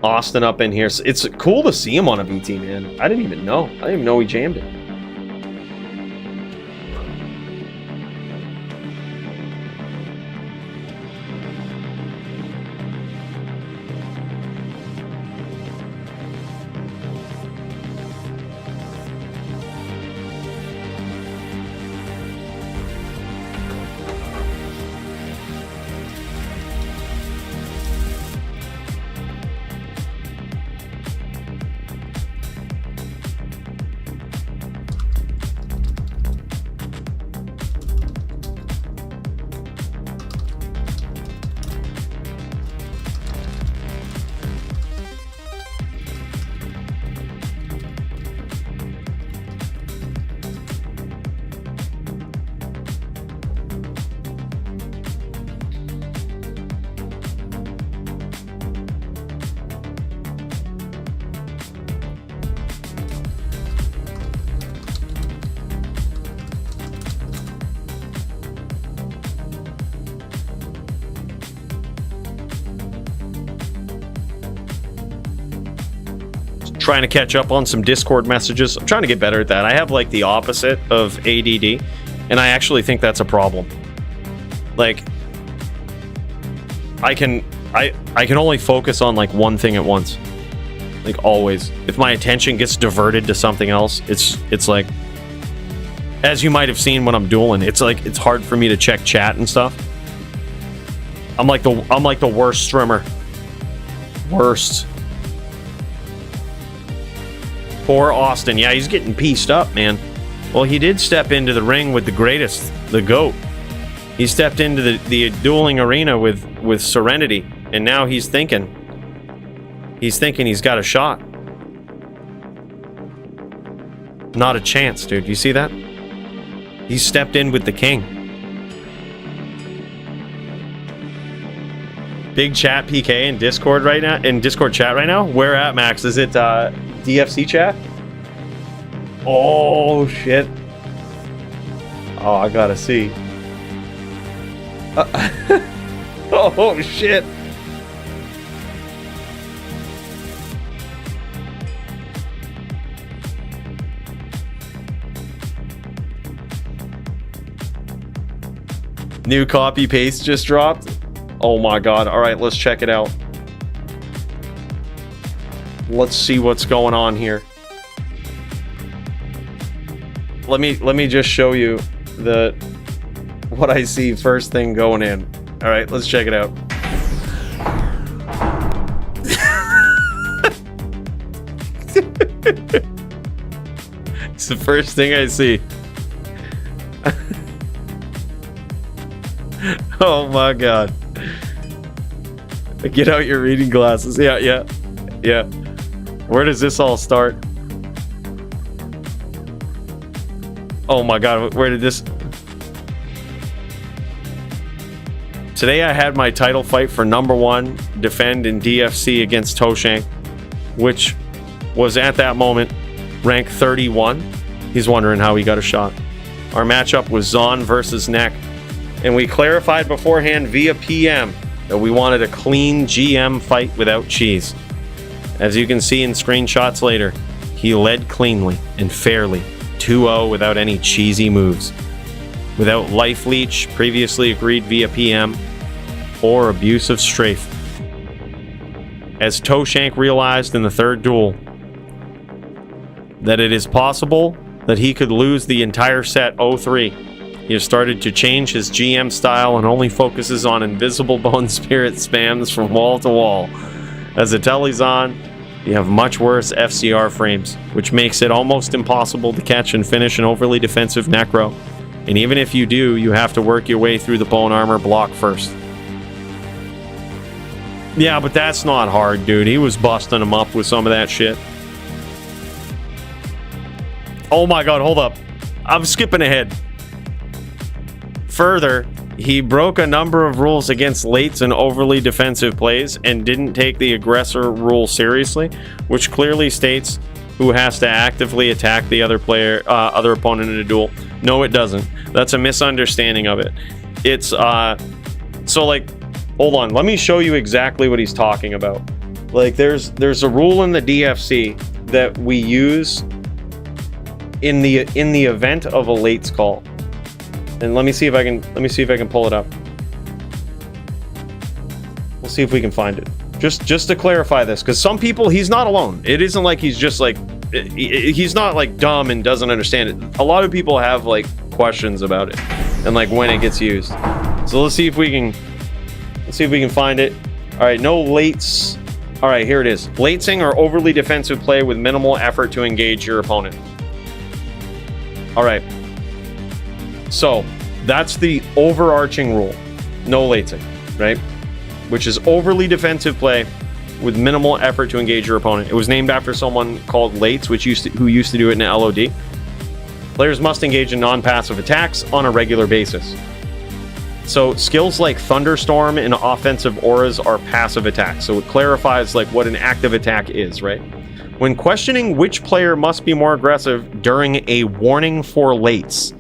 Speaker 2: Austin up in here. It's cool to see him on a BT, man. I didn't even know he jammed it. Trying to catch up on some Discord messages. I'm trying to get better at that. I have like the opposite of ADD, and I actually think that's a problem. Like, I can only focus on like one thing at once. Like always. If my attention gets diverted to something else, it's like, as you might have seen when I'm dueling, it's like it's hard for me to check chat and stuff. I'm like the worst streamer. Worst. Poor Austin. Yeah, he's getting pieced up, man. Well, he did step into the ring with the greatest, the GOAT. He stepped into the dueling arena with Serenity, and now he's thinking he's got a shot. Not a chance, dude. You see that? He stepped in with the king. Big chat PK in Discord right now, in Discord chat right now. Where at, Max? Is it DFC chat? Oh shit. Oh, I gotta see. Oh shit. New copy paste just dropped. Oh my god. All right, let's check it out. Let's see what's going on here. Let me just show you what I see first thing going in. All right, let's check it out. It's the first thing I see. Oh my god. Get out your reading glasses. Yeah. Where does this all start? Oh my god, where did this... Today I had my title fight for #1 defend in DFC against Toshank, which was at that moment rank 31. He's wondering how he got a shot. Our matchup was Zon versus Neck, and we clarified beforehand via PM that we wanted a clean GM fight without cheese. As you can see in screenshots later, he led cleanly and fairly, 2-0 without any cheesy moves. Without life leech, previously agreed via PM, or abusive strafe. As Toshank realized in the third duel, that it is possible that he could lose the entire set 0-3. He has started to change his GM style and only focuses on invisible bone spirit spams from wall to wall. As the telly's on, you have much worse FCR frames, which makes it almost impossible to catch and finish an overly defensive Necro. And even if you do, you have to work your way through the bone armor block first. Yeah, but that's not hard, dude. He was busting him up with some of that shit. Oh my god, hold up. I'm skipping ahead. Further, he broke a number of rules against lates and overly defensive plays and didn't take the aggressor rule seriously, which clearly states who has to actively attack the other player, other opponent in a duel. No, it doesn't. That's a misunderstanding of it. It's so like, hold on, let me show you exactly what he's talking about. Like, there's a rule in the DFC that we use in the event of a lates call. And let me see if I can pull it up. We'll see if we can find it. Just to clarify this, because some people, he's not alone. It isn't like he's just like, he's not like dumb and doesn't understand it. A lot of people have like questions about it and like when it gets used. So let's see if we can find it. All right, no lates. All right, here it is. Latesing or overly defensive play with minimal effort to engage your opponent. All right. So that's the overarching rule. No latesing, right? Which is overly defensive play with minimal effort to engage your opponent. It was named after someone called Lates, who used to do it in LOD. Players must engage in non-passive attacks on a regular basis. So skills like Thunderstorm and offensive auras are passive attacks. So it clarifies like what an active attack is, right? When questioning which player must be more aggressive during a warning for lates,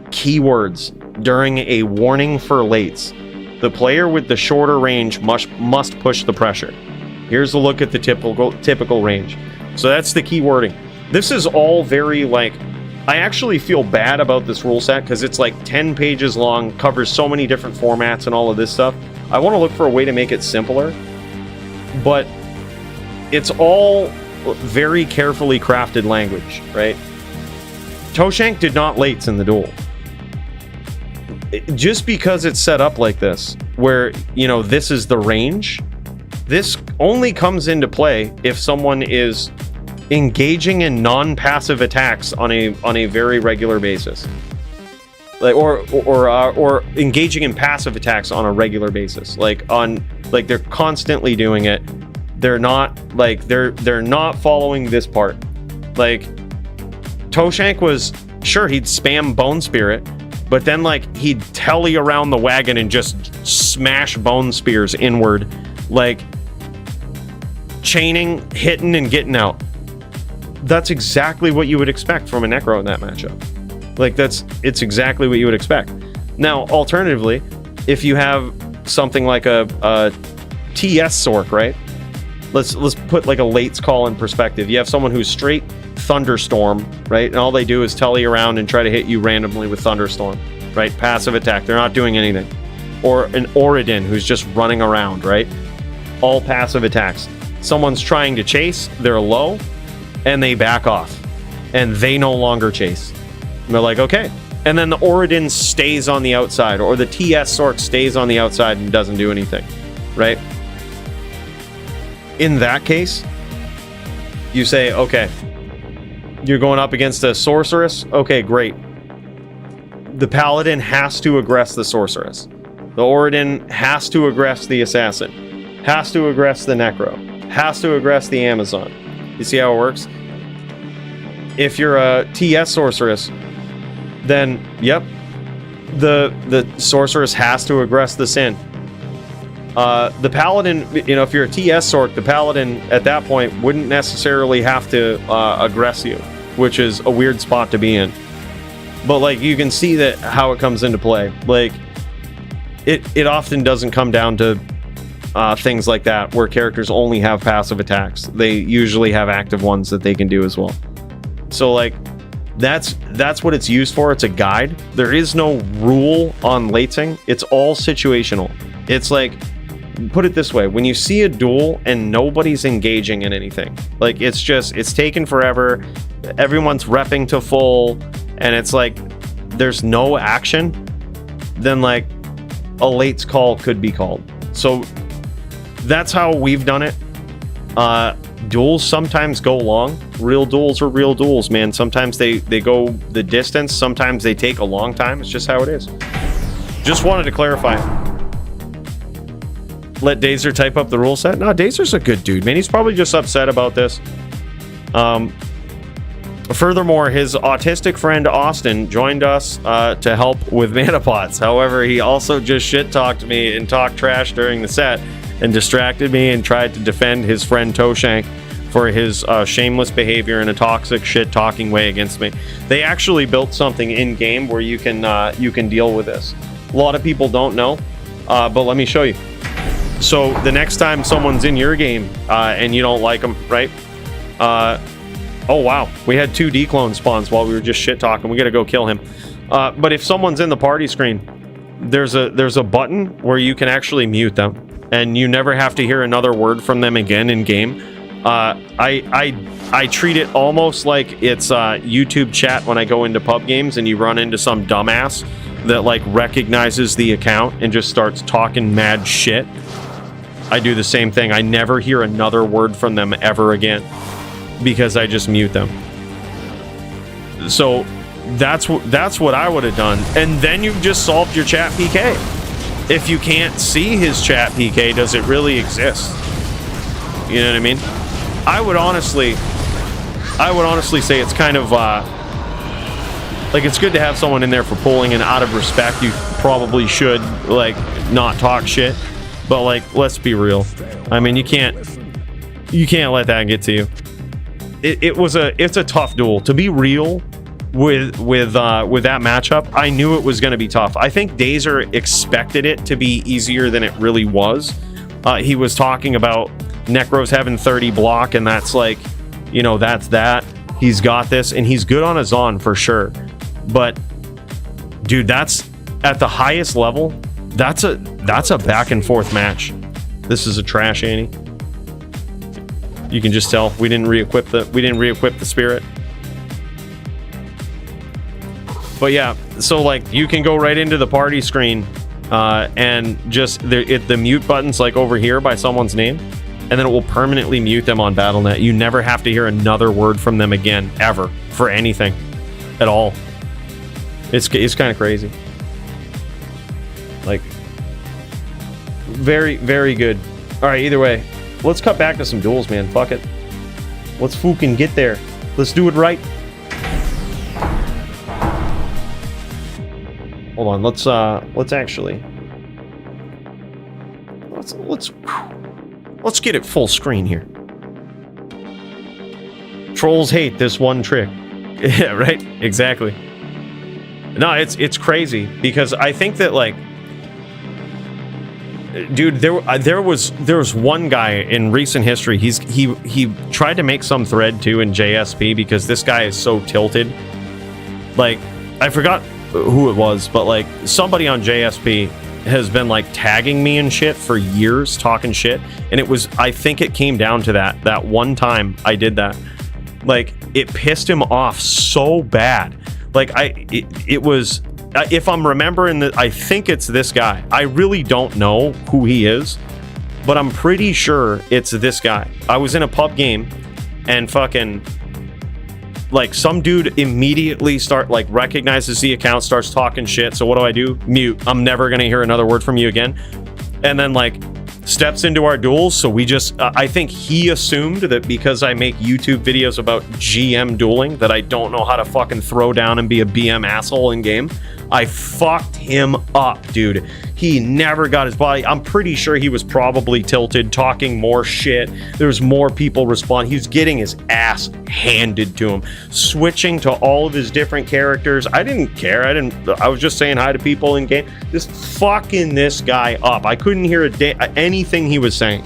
Speaker 2: keywords during a warning for lates, the player with the shorter range must push the pressure. Here's a look at the typical range. So that's the key wording. This is all very like, I actually feel bad about this rule set because it's like 10 pages long, covers so many different formats and all of this stuff. I want to look for a way to make it simpler, but it's all very carefully crafted language, right? Toshank did not lates in the duel. Just because it's set up like this, where, you know, this is the range, this only comes into play if someone is engaging in non-passive attacks on a very regular basis, like or engaging in passive attacks on a regular basis, like they're constantly doing it. They're not like they're not following this part. Like Toshank was sure he'd spam Bone Spirit, but then like he'd telly around the wagon and just smash Bone Spears inward, like chaining, hitting, and getting out. That's exactly what you would expect from a Necro in that matchup. Like it's exactly what you would expect. Now, alternatively, if you have something like a TS Sork, right? Let's put like a lates call in perspective. You have someone who's straight Thunderstorm, right? And all they do is telly around and try to hit you randomly with Thunderstorm, right? Passive attack. They're not doing anything. Or an Oridin who's just running around, right? All passive attacks. Someone's trying to chase, they're low, and they back off. And they no longer chase. And they're like, okay. And then the Oridin stays on the outside, or the TS Sork stays on the outside and doesn't do anything, right? In that case, you say, okay, you're going up against a Sorceress. Okay, great. The Paladin has to aggress the Sorceress. The Oridin has to aggress the Assassin. Has to aggress the Necro. Has to aggress the Amazon. You see how it works? If you're a TS Sorceress, then, yep, the Sorceress has to aggress the Sin. The Paladin, you know, if you're a TS Sork, the Paladin at that point wouldn't necessarily have to aggress you, which is a weird spot to be in. But like, you can see that how it comes into play. Like, it often doesn't come down to things like that where characters only have passive attacks. They usually have active ones that they can do as well. So like, that's what it's used for. It's a guide. There is no rule on latesing. It's all situational. It's like, put it this way, when you see a duel and nobody's engaging in anything, like it's taken forever, everyone's repping to full, and it's like there's no action, then like a lates call could be called. So that's how we've done it. Duels sometimes go long. Real duels are real duels, man. Sometimes they go the distance, sometimes they take a long time. It's just how it is. Just wanted to clarify. Let Dazer type up the rule set. No, Dazer's a good dude, man. He's probably just upset about this. Furthermore, his autistic friend Austin joined us to help with mana pots. However, he also just shit-talked me and talked trash during the set and distracted me and tried to defend his friend Toshank for his shameless behavior in a toxic shit-talking way against me. They actually built something in-game where you can deal with this. A lot of people don't know, but let me show you. So the next time someone's in your game and you don't like them, right? Oh wow, we had 2 declone spawns while we were just shit talking. We gotta go kill him. But if someone's in the party screen, there's a button where you can actually mute them, and you never have to hear another word from them again in game. I treat it almost like it's YouTube chat when I go into pub games and you run into some dumbass that like recognizes the account and just starts talking mad shit. I do the same thing. I never hear another word from them ever again, because I just mute them. So that's what I would have done. And then you've just solved your chat PK. If you can't see his chat PK, does it really exist? You know what I mean? I would honestly say it's kind of like, it's good to have someone in there for pulling, and out of respect you probably should like not talk shit, but like, let's be real. I mean, you can't let that get to you. It's a tough duel. To be real with that matchup, I knew it was going to be tough. I think Dazer expected it to be easier than it really was. He was talking about Necros having 30 block, and that's like, you know, that's that. He's got this, and he's good on his on for sure. But dude, that's at the highest level. That's a back and forth match. This is a trash Annie. You can just tell we didn't re-equip the spirit. But yeah, so like you can go right into the party screen and just the mute button's like over here by someone's name, and then it will permanently mute them on BattleNet. You never have to hear another word from them again, ever, for anything at all. It's kind of crazy. Like, very, very good. All right, either way, let's cut back to some duels, man. Fuck it. Let's fucking get there. Let's do it right. Hold on. Let's get it full screen here. Trolls hate this one trick. Yeah, right? Exactly. No, it's crazy, because I think that, like, dude, there was one guy in recent history. He tried to make some thread too in JSP, because this guy is so tilted. Like, I forgot who it was, but like somebody on JSP has been like tagging me and shit for years, talking shit, and I think it came down to that one time I did that. Like, it pissed him off so bad. Like, it was, if I'm remembering I think it's this guy. I really don't know who he is, but I'm pretty sure it's this guy. I was in a pub game, and fucking, like, some dude immediately recognizes the account, starts talking shit. So what do? Mute. I'm never gonna hear another word from you again. And then, like, steps into our duels. So we just, I think he assumed that because I make YouTube videos about GM dueling, that I don't know how to fucking throw down and be a BM asshole in game. I fucked him up, dude. He never got his body. I'm pretty sure he was probably tilted, talking more shit. There's more people respond. He was getting his ass handed to him, switching to all of his different characters. I didn't care. I was just saying hi to people in game. Just fucking this guy up. I couldn't hear anything he was saying.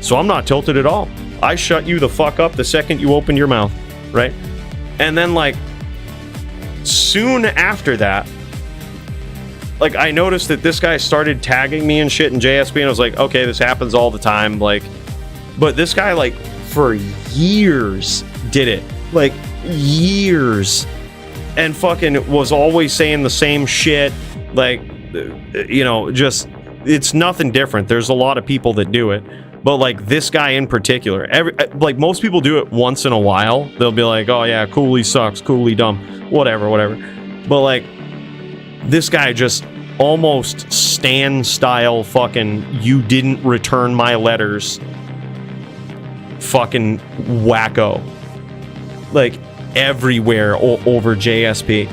Speaker 2: So I'm not tilted at all. I shut you the fuck up the second you opened your mouth, right? And then, like, soon after that, like, I noticed that this guy started tagging me and shit in JSP, and I was like, okay, this happens all the time. Like, but this guy, like, for years did it. Like, years. And fucking was always saying the same shit. Like, you know, just, it's nothing different. There's a lot of people that do it. But, like, this guy in particular, like, most people do it once in a while. They'll be like, oh, yeah, Cooley sucks, Cooley dumb, whatever. But, like, this guy just almost Stan style fucking, you didn't return my letters fucking wacko. like everywhere over JSP.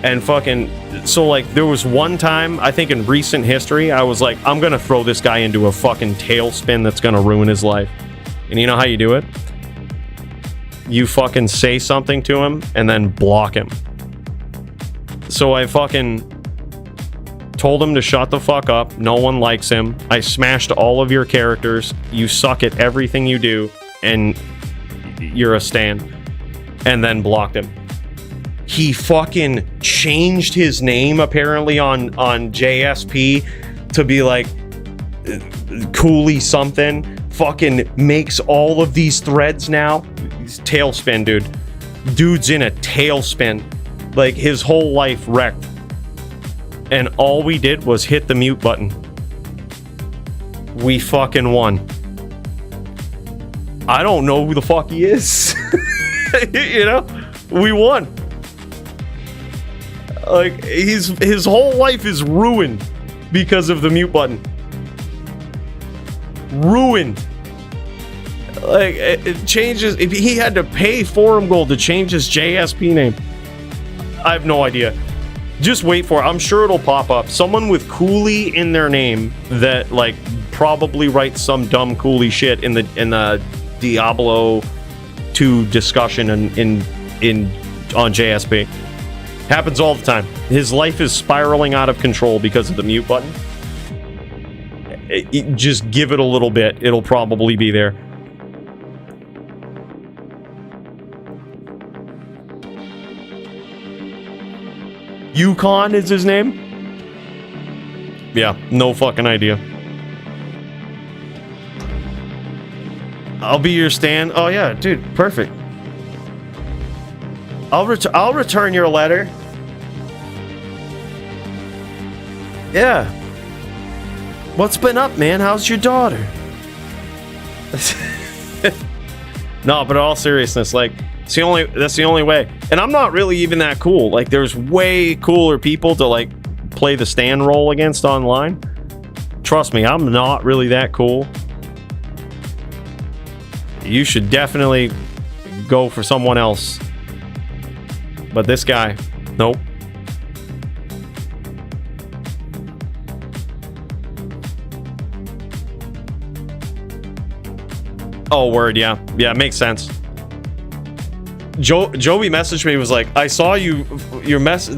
Speaker 2: And fucking, so like there was one time, I think in recent history, I was like, I'm gonna throw this guy into a fucking tailspin that's gonna ruin his life. And you know how you do it? You fucking say something to him and then block him. So I fucking told him to shut the fuck up. No one likes him. I smashed all of your characters. You suck at everything you do, and you're a stan. And then blocked him. He fucking changed his name apparently on JSP to be like Cooley something. Fucking makes all of these threads now. He's tailspin, dude. Dude's in a tailspin. Like his whole life wrecked. And all we did was hit the mute button. We fucking won. I don't know who the fuck he is. You know? We won. Like his whole life is ruined because of the mute button. Ruined. Like it changes. If he had to pay forum gold to change his JSP name, I have no idea. Just wait for it. I'm sure it'll pop up. Someone with Cooley in their name that like probably writes some dumb Cooley shit in the Diablo 2 discussion in on JSP. Happens all the time. His life is spiraling out of control because of the mute button. Just give it a little bit. It'll probably be there. Yukon is his name? Yeah, no fucking idea. I'll be your stan. Oh yeah, dude, perfect. I'll return your letter. Yeah. What's been up, man? How's your daughter? No, but in all seriousness, like that's the only way. And I'm not really even that cool. Like there's way cooler people to like play the stan role against online. Trust me, I'm not really that cool. You should definitely go for someone else. But this guy, nope. Oh, word, yeah. Yeah, makes sense. Joey messaged me, was like, I saw your message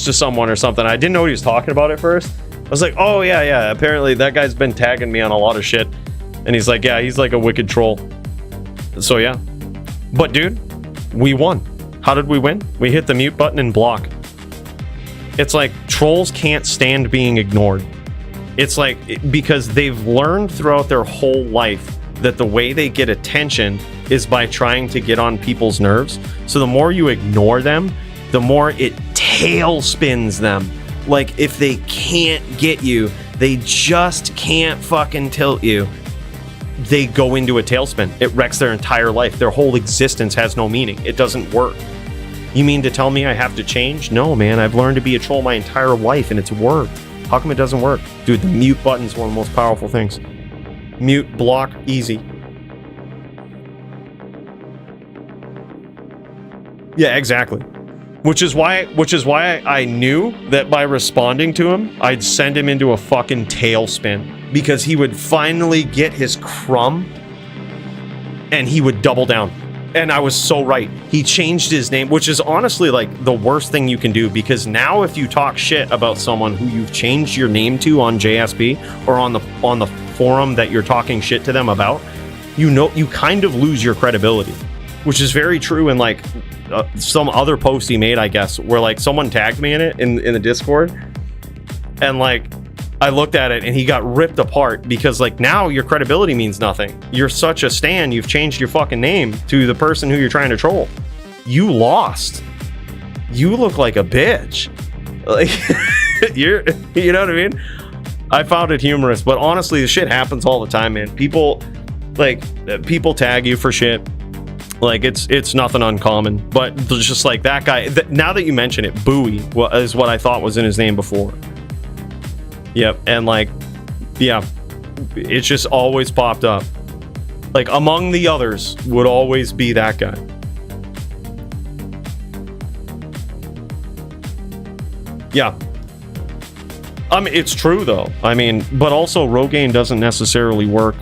Speaker 2: to someone or something. I didn't know what he was talking about at first. I was like, oh yeah, apparently that guy's been tagging me on a lot of shit. And he's like, yeah, he's like a wicked troll. So yeah. But dude, we won. How did we win? We hit the mute button and block. It's like trolls can't stand being ignored. It's like, because they've learned throughout their whole life that the way they get attention is by trying to get on people's nerves. So the more you ignore them, the more it tailspins them. Like if they can't get you, they just can't fucking tilt you, they go into a tailspin. It wrecks their entire life. Their whole existence has no meaning. It doesn't work. You mean to tell me I have to change? No, man. I've learned to be a troll my entire life and it's worked. How come it doesn't work? Dude, the mute button's one of the most powerful things. Mute, block, easy. Yeah, exactly. Which is why I knew that by responding to him, I'd send him into a fucking tailspin. Because he would finally get his crumb and he would double down. And I was so right. He changed his name, which is honestly like the worst thing you can do, because now if you talk shit about someone who you've changed your name to on JSP or on the forum that you're talking shit to them about, you kind of lose your credibility, which is very true in like some other post he made, I guess, where like someone tagged me in it in the Discord, and like I looked at it and he got ripped apart because like now your credibility means nothing. You're such a stan, you've changed your fucking name to the person who you're trying to troll. You lost. You look like a bitch. Like you know what I mean? I found it humorous, but honestly, the shit happens all the time, man. People tag you for shit. Like it's nothing uncommon, but just like that guy. Now that you mention it, Bowie is what I thought was in his name before. Yep, and like, yeah, it's just always popped up. Like, among the others would always be that guy. Yeah. I mean, it's true, though. I mean, but also, Rogaine doesn't necessarily work.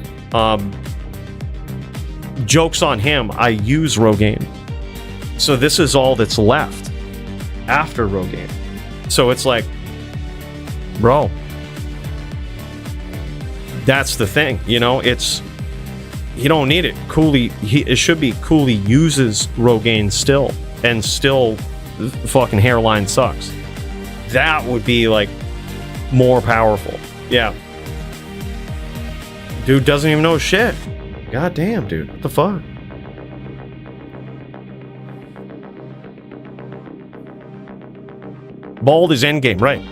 Speaker 2: Joke's on him. I use Rogaine. So this is all that's left after Rogaine. So it's like, bro, that's the thing, you know, it's, you don't need it. Cooley, it should be Cooley uses Rogaine still, and still fucking hairline sucks. That would be like more powerful. Yeah. Dude doesn't even know shit. God damn, dude. What the fuck? Bald is endgame, right?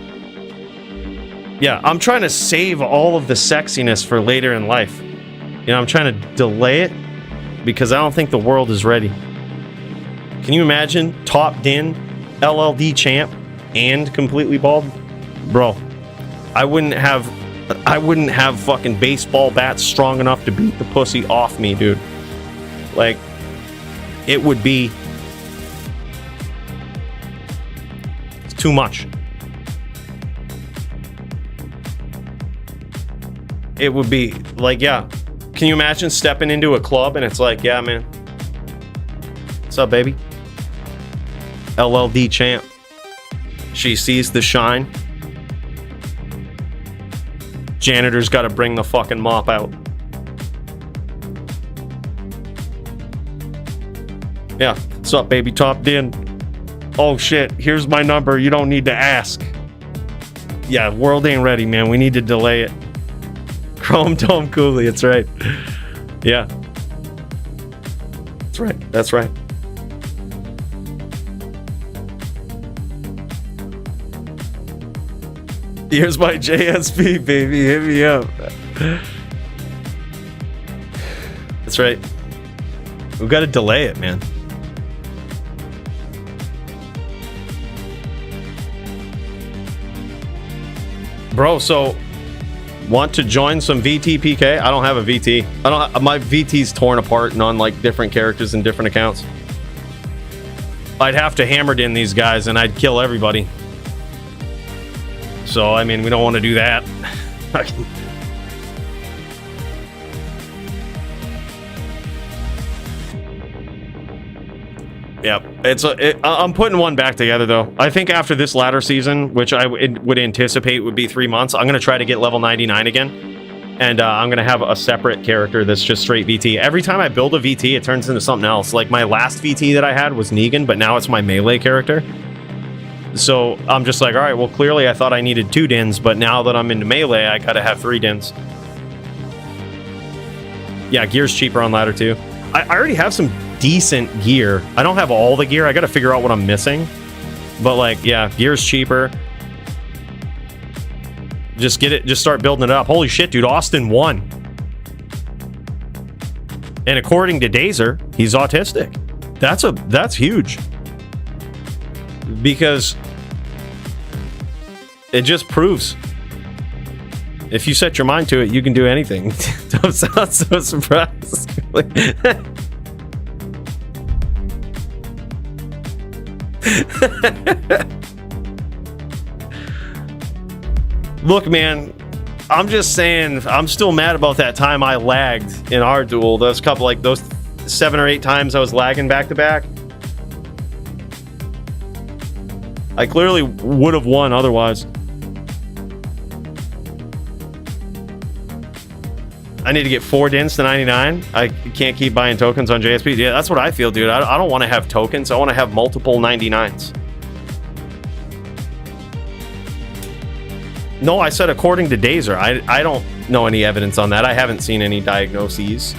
Speaker 2: Yeah, I'm trying to save all of the sexiness for later in life. You know, I'm trying to delay it because I don't think the world is ready. Can you imagine top din, LLD champ, and completely bald? Bro, I wouldn't have fucking baseball bats strong enough to beat the pussy off me, dude. Like, it would be too much. It would be like, yeah. Can you imagine stepping into a club and it's like, yeah, man. What's up, baby? LLD champ. She sees the shine. Janitor's got to bring the fucking mop out. Yeah. What's up, baby? Top din. Oh shit, here's my number. You don't need to ask. Yeah, world ain't ready, man. We need to delay it. Chrome Dome Cooley, it's right. Yeah. That's right. That's right. Here's my JSP, baby. Hit me up. That's right. We've got to delay it, man. Bro, so want to join some VTPK? I don't have a VT. My VT's torn apart and on like different characters and different accounts. I'd have to hammer in these guys and I'd kill everybody. So, I mean, we don't want to do that. Yep, I'm putting one back together though. I think after this latter season, which I would anticipate would be 3 months, I'm gonna try to get level 99 again, and I'm gonna have a separate character that's just straight VT. Every time I build a VT, it turns into something else. Like my last VT that I had was Negan, but now it's my melee character. So I'm just like, all right, well, clearly I thought I needed 2 dins, but now that I'm into melee, I gotta have 3 dins. Yeah, gear's cheaper on ladder too. I already have some decent gear. I don't have all the gear. I gotta figure out what I'm missing. But like, yeah, gear's cheaper. Just get it, just start building it up. Holy shit, dude, Austin won. And according to Dazer, he's autistic. That's huge. Because it just proves if you set your mind to it, you can do anything. Don't sound so surprised. Look, man, I'm just saying, I'm still mad about that time I lagged in our duel. Those 7 or 8 times I was lagging back to back. I clearly would have won otherwise. I need to get 4 dins to 99. I can't keep buying tokens on JSP. Yeah, that's what I feel, dude. I don't want to have tokens. I want to have multiple 99s. No, I said according to Dazer. I don't know any evidence on that. I haven't seen any diagnoses.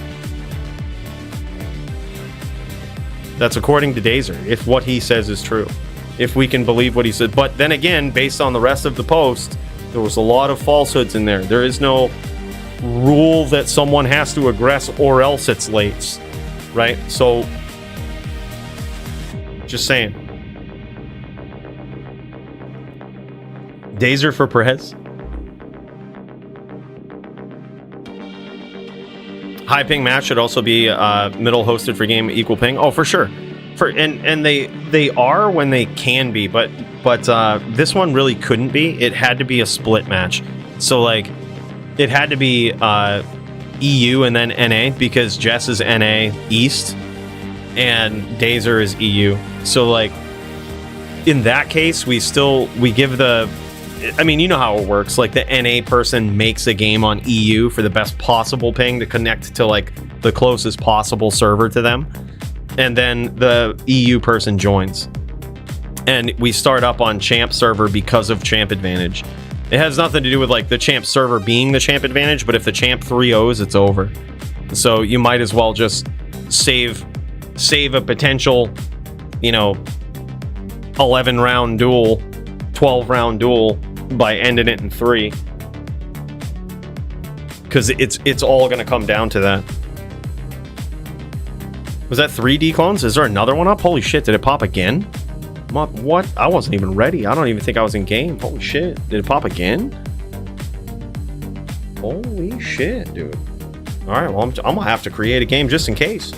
Speaker 2: That's according to Dazer, if what he says is true. If we can believe what he said. But then again, based on the rest of the post, there was a lot of falsehoods in there. There is no rule that someone has to aggress or else it's late, right? So just saying. Dazer for Perez. High ping match should also be middle hosted for game equal ping. Oh, for sure. And they are when they can be, but this one really couldn't be. It had to be a split match. So like, it had to be EU and then NA because Jess is NA East and Dazer is EU. So like, in that case, we give the, I mean, you know how it works. Like the NA person makes a game on EU for the best possible ping to connect to like the closest possible server to them. And then the EU person joins. And we start up on champ server because of champ advantage. It has nothing to do with like the champ server being the champ advantage, but if the champ 3-0s, it's over. So you might as well just save a potential, you know, 11 round duel, 12 round duel by ending it in 3. Because it's all going to come down to that. Was that 3 declones? Is there another one up? Holy shit, did it pop again? What? I wasn't even ready. I don't even think I was in game. Holy shit. Did it pop again? Holy shit, dude. Alright, well, I'm gonna have to create a game just in case.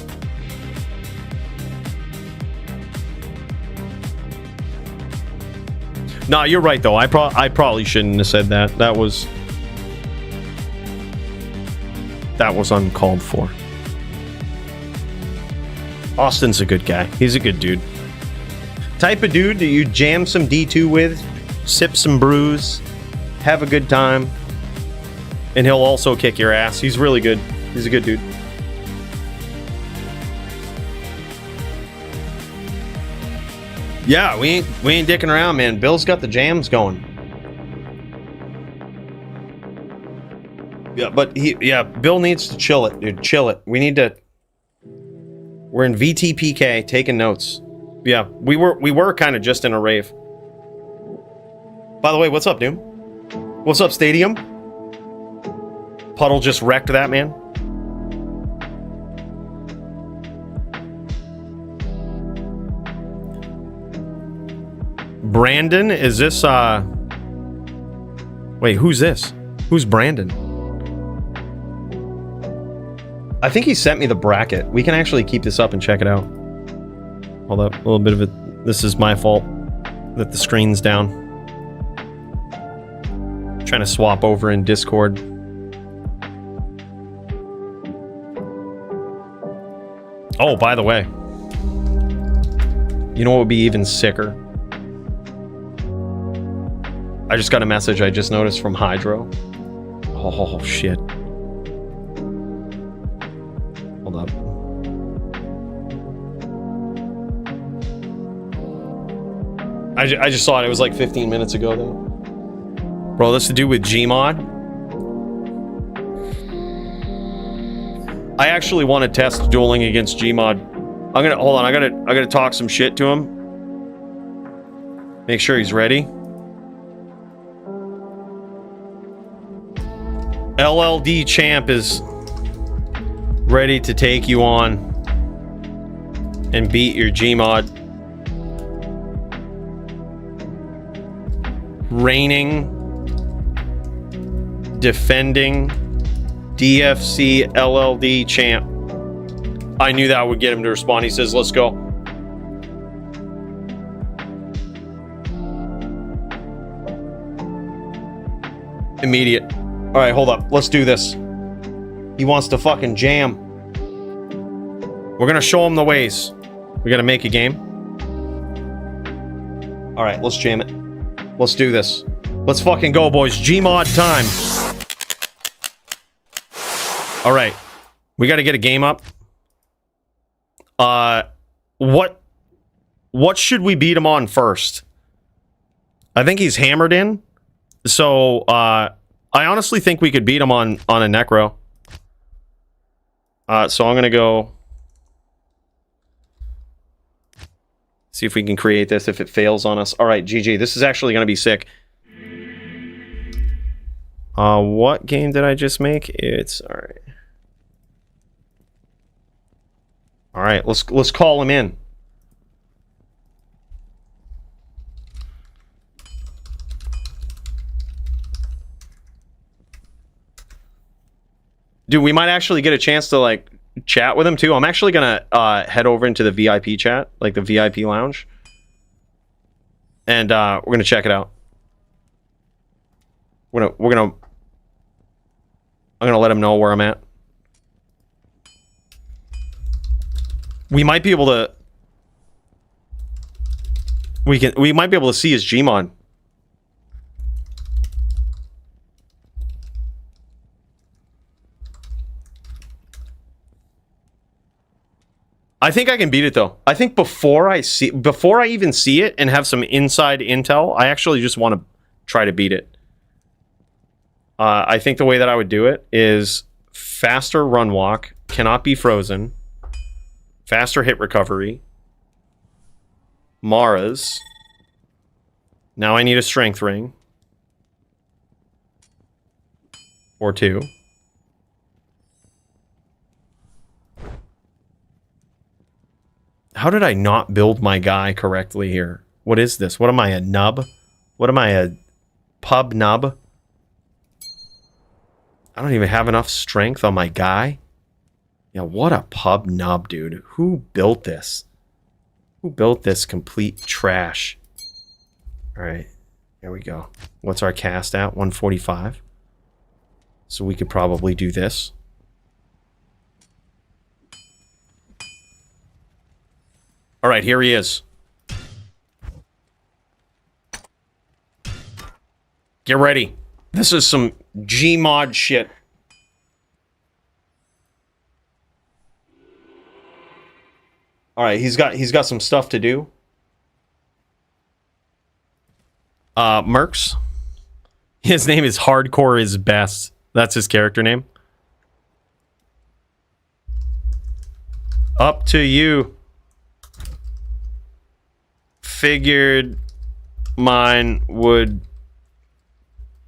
Speaker 2: Nah, you're right, though. I probably shouldn't have said that. That was uncalled for. Austin's a good guy. He's a good dude. Type of dude that you jam some D2 with, sip some brews, have a good time, and he'll also kick your ass. He's really good. He's a good dude. Yeah, we ain't dicking around, man. Bill's got the jams going. Yeah, but Bill needs to chill it, dude. Chill it. We need to. We're in VTPK taking notes. Yeah, we were kind of just in a rave. By the way, what's up, Doom? What's up, Stadium? Puddle just wrecked that, man. Brandon, is this wait, who's this? Who's Brandon? I think he sent me the bracket. We can actually keep this up and check it out. Hold up, a little bit of it. This is my fault that the screen's down. Trying to swap over in Discord. Oh, by the way, you know what would be even sicker? I just got a message I just noticed from Hydro. Oh, shit. Hold up. I just saw it. It was like 15 minutes ago, though. Bro, this to do with Gmod. I actually want to test dueling against Gmod. I'm gonna hold on. I gotta talk some shit to him. Make sure he's ready. LLD Champ is ready to take you on and beat your Gmod. Reigning, defending DFC LLD Champ. I knew that would get him to respond. He says, let's go. Immediate. All right, hold up. Let's do this. He wants to fucking jam. We're gonna show him the ways. We gotta make a game. All right, let's jam it. Let's do this. Let's fucking go, boys. Gmod time. All right, we gotta get a game up. What should we beat him on first? I think he's hammered in. So, I honestly think we could beat him on a Necro. So I'm going to go see if we can create this if it fails on us. All right, GG. This is actually going to be sick. What game did I just make? It's all right. All right, let's call him in. Dude, we might actually get a chance to like chat with him too. I'm actually gonna head over into the VIP chat, like the VIP lounge, and we're gonna check it out. I'm gonna let him know where I'm at. We might be able to. We might be able to see his Gmod. I think I can beat it though. I think before I even see it and have some inside intel, I actually just want to try to beat it. I think the way that I would do it is faster run walk, cannot be frozen, faster hit recovery, Mara's. Now I need a strength ring. Or 2. How did I not build my guy correctly here? What is this? What am I, a nub? What am I, a pub nub? I don't even have enough strength on my guy. Yeah, what a pub nub, dude. Who built this? Who built this complete trash? Alright, there we go. What's our cast at? 145. So we could probably do this. Alright, here he is. Get ready. This is some Gmod shit. Alright, he's got some stuff to do. Mercs. His name is Hardcore is Best. That's his character name. Up to you. Figured mine would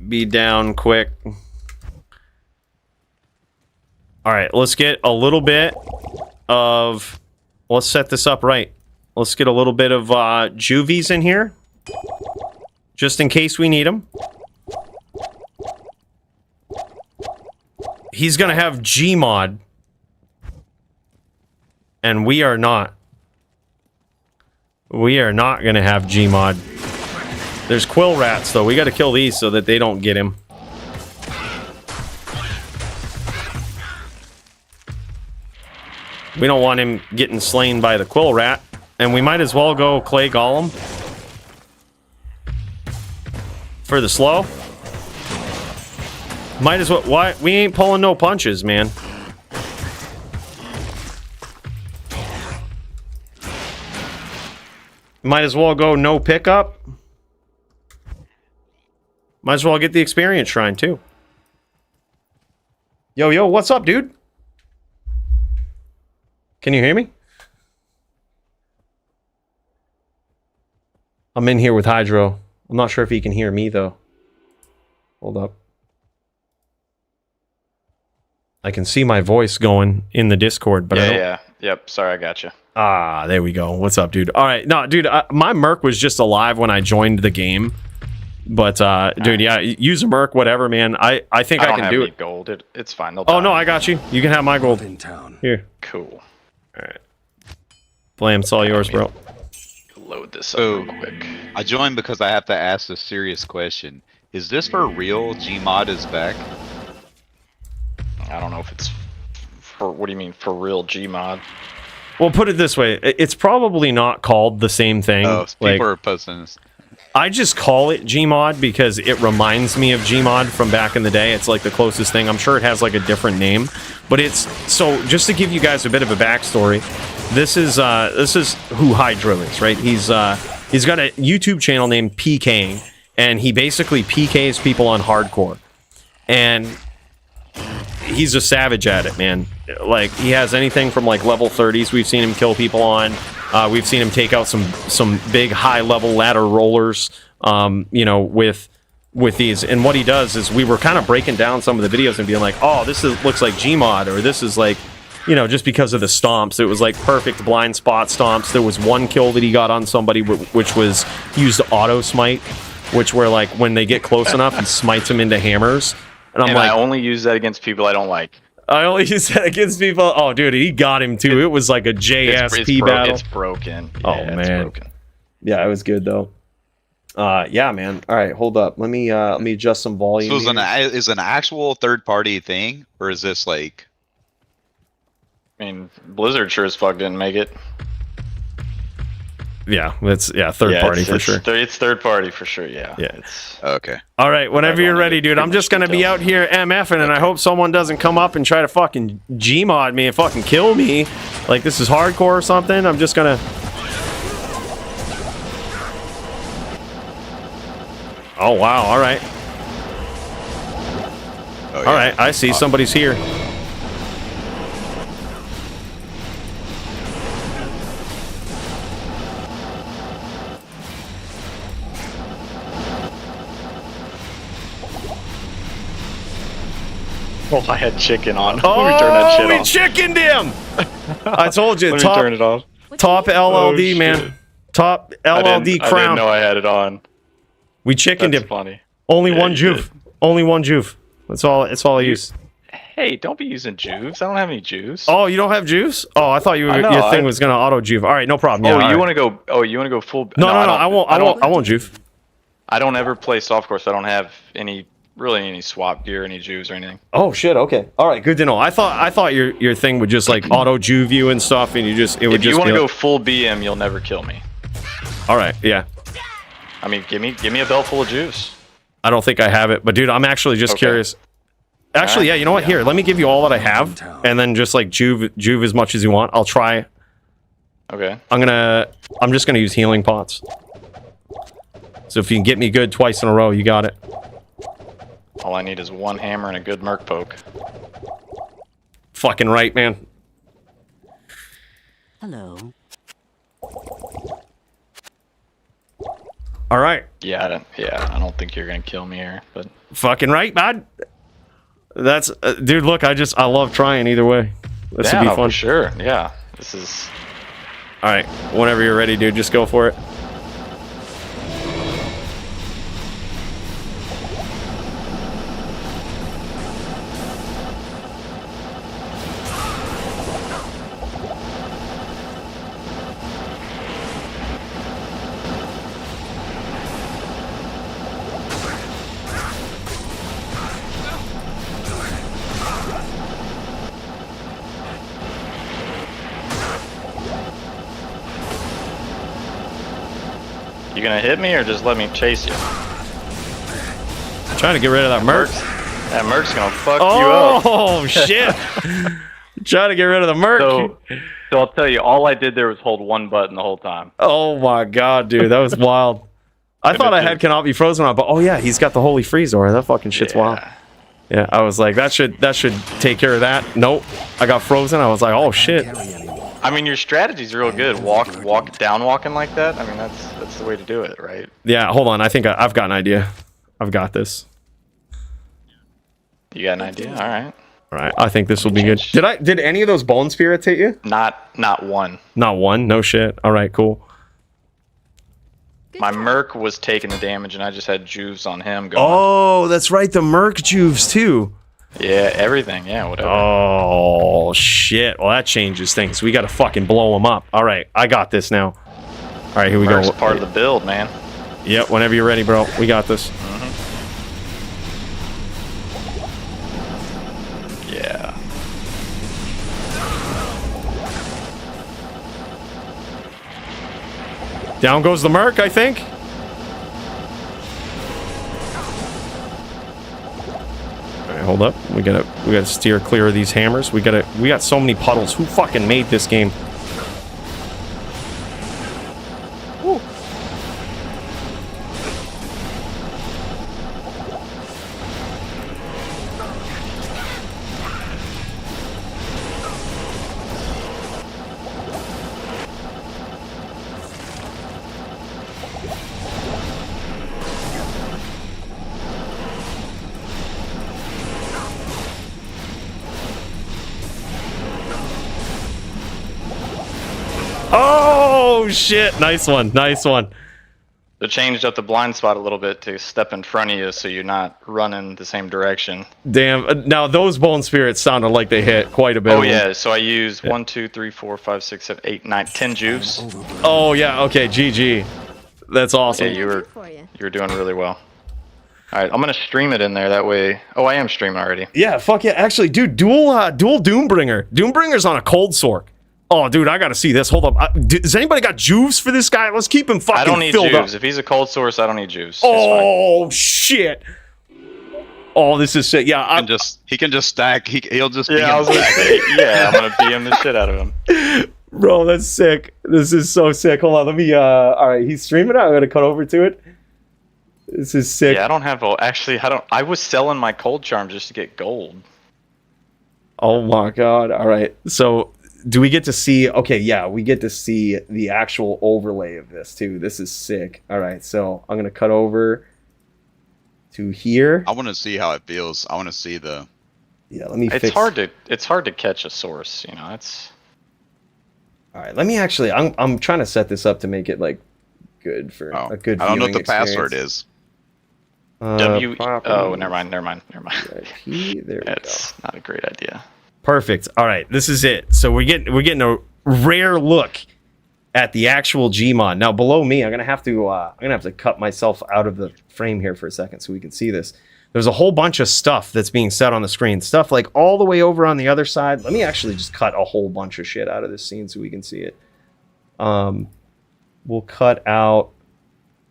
Speaker 2: be down quick. Alright, let's get a little bit of... Let's set this up right. Let's get a little bit of juvies in here. Just in case we need them. He's gonna have Gmod. And we are not. We are not gonna have Gmod. There's quill rats though. We gotta kill these so that they don't get him. We don't want him getting slain by the quill rat. And we might as well go clay golem. For the slow. Might as well. Why? We ain't pulling no punches, man. Might as well go no pickup. Might as well get the experience shrine too. Yo, what's up, dude? Can you hear me? I'm in here with Hydro. I'm not sure if he can hear me though. Hold up. I can see my voice going in the Discord, but I don't...
Speaker 7: Yeah. Yep. Sorry, I got you.
Speaker 2: Ah, there we go. What's up, dude? All right. No, dude, my Merc was just alive when I joined the game. But, dude, yeah, use a Merc, whatever, man. I think I can do it.
Speaker 7: Gold. It's fine.
Speaker 2: Oh, no, I got you. You can have my gold.
Speaker 4: In town.
Speaker 2: Here.
Speaker 7: Cool.
Speaker 2: All right. Blame, it's all yours, bro.
Speaker 7: Load this up real quick.
Speaker 8: I joined because I have to ask a serious question. Is this for real? Gmod is back?
Speaker 7: I don't know if it's for... What do you mean, for real Gmod?
Speaker 2: Well, put it this way. It's probably not called the same thing.
Speaker 8: Oh, people are posting this.
Speaker 2: I just call it Gmod because it reminds me of Gmod from back in the day. It's like the closest thing. I'm sure it has like a different name, but it's so. Just to give you guys a bit of a backstory, this is who Hydro is, right? He's got a YouTube channel named PKing, and he basically PKs people on hardcore, and he's a savage at it, man. Like he has anything from like level 30s. We've seen him kill people on. We've seen him take out some big high-level ladder rollers, you know, with these. And what he does is we were kind of breaking down some of the videos and being like, oh, looks like Gmod, or this is like, you know, just because of the stomps. It was like perfect blind spot stomps. There was one kill that he got on somebody, which was used auto smite, which where like when they get close enough, he smites them into hammers. And I'm like,
Speaker 7: I only use that against people I don't like.
Speaker 2: I only use that against people. Oh, dude, he got him too. It was like a JSP battle.
Speaker 7: It's broken. Yeah,
Speaker 2: Oh,
Speaker 7: it's
Speaker 2: man.
Speaker 7: broken.
Speaker 2: Yeah, it was good though. Yeah, man. All right, hold up. Let me adjust some volume.
Speaker 8: So is an actual third party thing, or is this like?
Speaker 7: I mean, Blizzard sure as fuck didn't make it.
Speaker 2: Yeah, it's third party for sure.
Speaker 7: It's third party for sure. Yeah.
Speaker 2: Yeah.
Speaker 7: It's,
Speaker 8: Okay.
Speaker 2: All right, whenever
Speaker 7: I
Speaker 2: you're
Speaker 7: don't
Speaker 2: ready,
Speaker 7: need
Speaker 2: dude. I'm just gonna be
Speaker 7: details.
Speaker 2: out here MFing, and I hope someone doesn't come up and try to fucking Gmod me and fucking kill me. Like this is hardcore or something. I'm just gonna. Oh wow! All right,
Speaker 8: Oh,
Speaker 2: all right. I see somebody's here.
Speaker 7: oh, I had chicken on.
Speaker 2: Oh,
Speaker 7: Let me turn that shit
Speaker 2: we
Speaker 7: off.
Speaker 2: chickened him! I told you,
Speaker 7: Let me
Speaker 2: top
Speaker 7: turn it off.
Speaker 2: top LLD,
Speaker 7: Oh,
Speaker 2: man.
Speaker 7: shit.
Speaker 2: Top LLD
Speaker 7: I didn't
Speaker 2: crown.
Speaker 7: know I had it on.
Speaker 2: We chickened
Speaker 7: That's
Speaker 2: him.
Speaker 7: funny.
Speaker 2: Only
Speaker 7: Yeah,
Speaker 2: one
Speaker 7: you
Speaker 2: juve.
Speaker 7: did.
Speaker 2: Only one juve. That's all. That's all I use.
Speaker 7: Hey, don't be using juice. I don't have any juice.
Speaker 2: Oh, you don't have juice? Oh, I thought
Speaker 7: I know,
Speaker 2: your thing
Speaker 7: I-
Speaker 2: was gonna auto juve. All right, no problem. Yeah,
Speaker 7: oh,
Speaker 2: all
Speaker 7: you
Speaker 2: right.
Speaker 7: want to go? Oh, you want to go full?
Speaker 2: No, no, no.
Speaker 7: don't-
Speaker 2: I won't juve.
Speaker 7: I don't ever play softcore, so I don't have any swap gear, any juice or anything.
Speaker 2: Oh shit. Okay. All right. Good to know. I thought your thing would just like auto juve you and stuff, and it would
Speaker 7: If
Speaker 2: just.
Speaker 7: you want
Speaker 2: be
Speaker 7: to go
Speaker 2: like-
Speaker 7: full BM, you'll never kill me.
Speaker 2: All right. Yeah.
Speaker 7: I mean, give me a belt full of juice.
Speaker 2: I don't think I have it, but dude, I'm actually just
Speaker 7: Okay.
Speaker 2: curious. Actually, yeah. You know what? Here, let me give you all that I have, and then just like juve as much as you want. I'll try.
Speaker 7: Okay.
Speaker 2: I'm just gonna use healing pots. So if you can get me good twice in a row, you got it.
Speaker 7: All I need is one hammer and a good merc poke.
Speaker 2: Fucking right, man.
Speaker 5: Hello.
Speaker 2: All right.
Speaker 7: Yeah, I don't think you're gonna kill me here, but
Speaker 2: Fucking right, man. That's dude. Look, I love trying either way. This
Speaker 7: yeah,
Speaker 2: would be
Speaker 7: no,
Speaker 2: fun.
Speaker 7: for sure. Yeah, this is.
Speaker 2: All right, whenever you're ready, dude, just go for it.
Speaker 7: You gonna hit me or just let me chase you?
Speaker 2: Trying to get rid of that merc.
Speaker 7: That merc's gonna fuck you up.
Speaker 2: Oh shit! Trying to get rid of the merc.
Speaker 7: So I'll tell you, all I did there was hold one button the whole time.
Speaker 2: Oh my god, dude, that was wild. I thought I had cannot be frozen on, but oh yeah, he's got the holy freeze aura. That fucking shit's wild. Yeah, I was like, that should take care of that. Nope, I got frozen. I was like, oh shit.
Speaker 7: I mean, your strategy's real good. Walk down walking like that. I mean, that's the way to do it, right?
Speaker 2: Yeah, hold on. I think I've got an idea. I've got this.
Speaker 7: You got an idea? All right.
Speaker 2: All right, I think this will be good. Did any of those bone spirits hit you?
Speaker 7: Not one.
Speaker 2: Not one. No shit. All right, cool.
Speaker 7: My merc was taking the damage, and I just had juice on him going.
Speaker 2: Oh, that's right. The merc juves too.
Speaker 7: Yeah, everything. Yeah, whatever.
Speaker 2: Oh shit. Well, that changes things. We got to fucking blow them up. All right, I got this now. All right, here we
Speaker 7: Merc's
Speaker 2: go.
Speaker 7: part of the build, man.
Speaker 2: Yep. Whenever you're ready, bro. We got this.
Speaker 7: Yeah.
Speaker 2: Down goes the merc, I think. All right, hold up. We gotta steer clear of these hammers. We got so many puddles. Who fucking made this game? Oh shit! Nice one, nice one.
Speaker 7: They changed up the blind spot a little bit to step in front of you so you're not running the same direction.
Speaker 2: Damn. Now those bone spirits sounded like they hit quite a bit.
Speaker 7: Oh yeah, so I use 1, 2, 3, 4, 5, 6, 7, 8, 9, 10 juice.
Speaker 2: Oh yeah. Okay. GG. That's awesome.
Speaker 7: Yeah, you were doing really well. All right, I'm gonna stream it in there that way. Oh, I am streaming already.
Speaker 2: Yeah. Fuck yeah. Actually, dude, dual Doombringer. Doombringer's on a cold sork. Oh, dude, I gotta see this. Hold up. Does anybody got juice for this guy? Let's keep him fucking
Speaker 7: I don't need
Speaker 2: filled
Speaker 7: juice.
Speaker 2: up.
Speaker 7: If he's a cold source, I don't need juice.
Speaker 2: Oh shit. Oh, this is sick. Yeah,
Speaker 8: He can just stack. He'll just.
Speaker 7: Yeah, I was gonna say, yeah, I'm gonna BM the shit out of him.
Speaker 2: bro, that's sick. This is so sick. Hold on, let me. All right, he's streaming it. I'm gonna cut over to it. This is sick.
Speaker 7: Yeah, I don't have. Actually, I don't. I was selling my cold charm just to get gold.
Speaker 2: Oh my god. All right. So, do we get to see? Okay, yeah, we get to see the actual overlay of this too. This is sick. All right, so I'm gonna cut over to here.
Speaker 8: I want to see how it feels. I want to see the.
Speaker 2: Yeah, let me.
Speaker 7: It's hard to catch a source. You know, it's.
Speaker 2: All right, let me actually. I'm trying to set this up to make it like good for a good.
Speaker 8: I don't know what
Speaker 2: viewing
Speaker 8: the
Speaker 2: experience.
Speaker 8: password is.
Speaker 7: Oh, never mind. There we
Speaker 2: That's
Speaker 7: go. Not a great idea.
Speaker 2: Perfect. All right, this is it. So we're getting a rare look at the actual Gmod. Now below me, I'm gonna have to cut myself out of the frame here for a second so we can see this. There's a whole bunch of stuff that's being set on the screen. Stuff like all the way over on the other side. Let me actually just cut a whole bunch of shit out of this scene so we can see it. We'll cut out.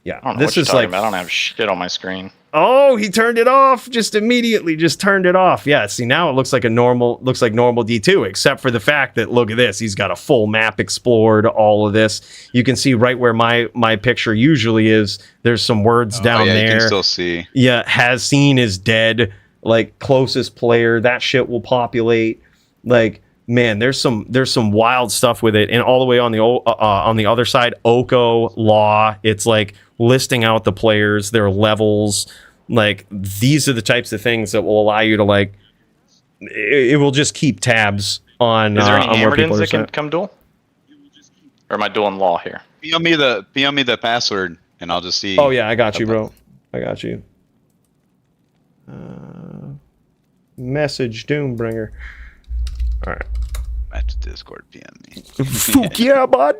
Speaker 2: Yeah,
Speaker 7: I don't know
Speaker 2: this
Speaker 7: what you're
Speaker 2: is
Speaker 7: talking
Speaker 2: like.
Speaker 7: about. I don't have shit on my screen.
Speaker 2: Oh, he turned it off just immediately. Just turned it off. Yeah, see now it looks like normal D2, except for the fact that look at this. He's got a full map explored, all of this. You can see right where my picture usually is. There's some words down
Speaker 8: yeah,
Speaker 2: there.
Speaker 8: You can still see.
Speaker 2: Yeah, has seen is dead. Like closest player, that shit will populate. Like man, there's some wild stuff with it. And all the way on the other side, Oko Law. It's like listing out the players, their levels. Like these are the types of things that will allow you to like. It will just keep tabs on.
Speaker 7: Is there any
Speaker 2: on where people
Speaker 7: Hammerdins
Speaker 2: are
Speaker 7: that can
Speaker 2: set.
Speaker 7: come duel? Or am I dueling law here?
Speaker 8: PM me the password, and I'll just see.
Speaker 2: Oh yeah, I got you, bro. I got you. Message Doombringer. All right.
Speaker 8: At the Discord, PM me.
Speaker 2: Fuck yeah, bud.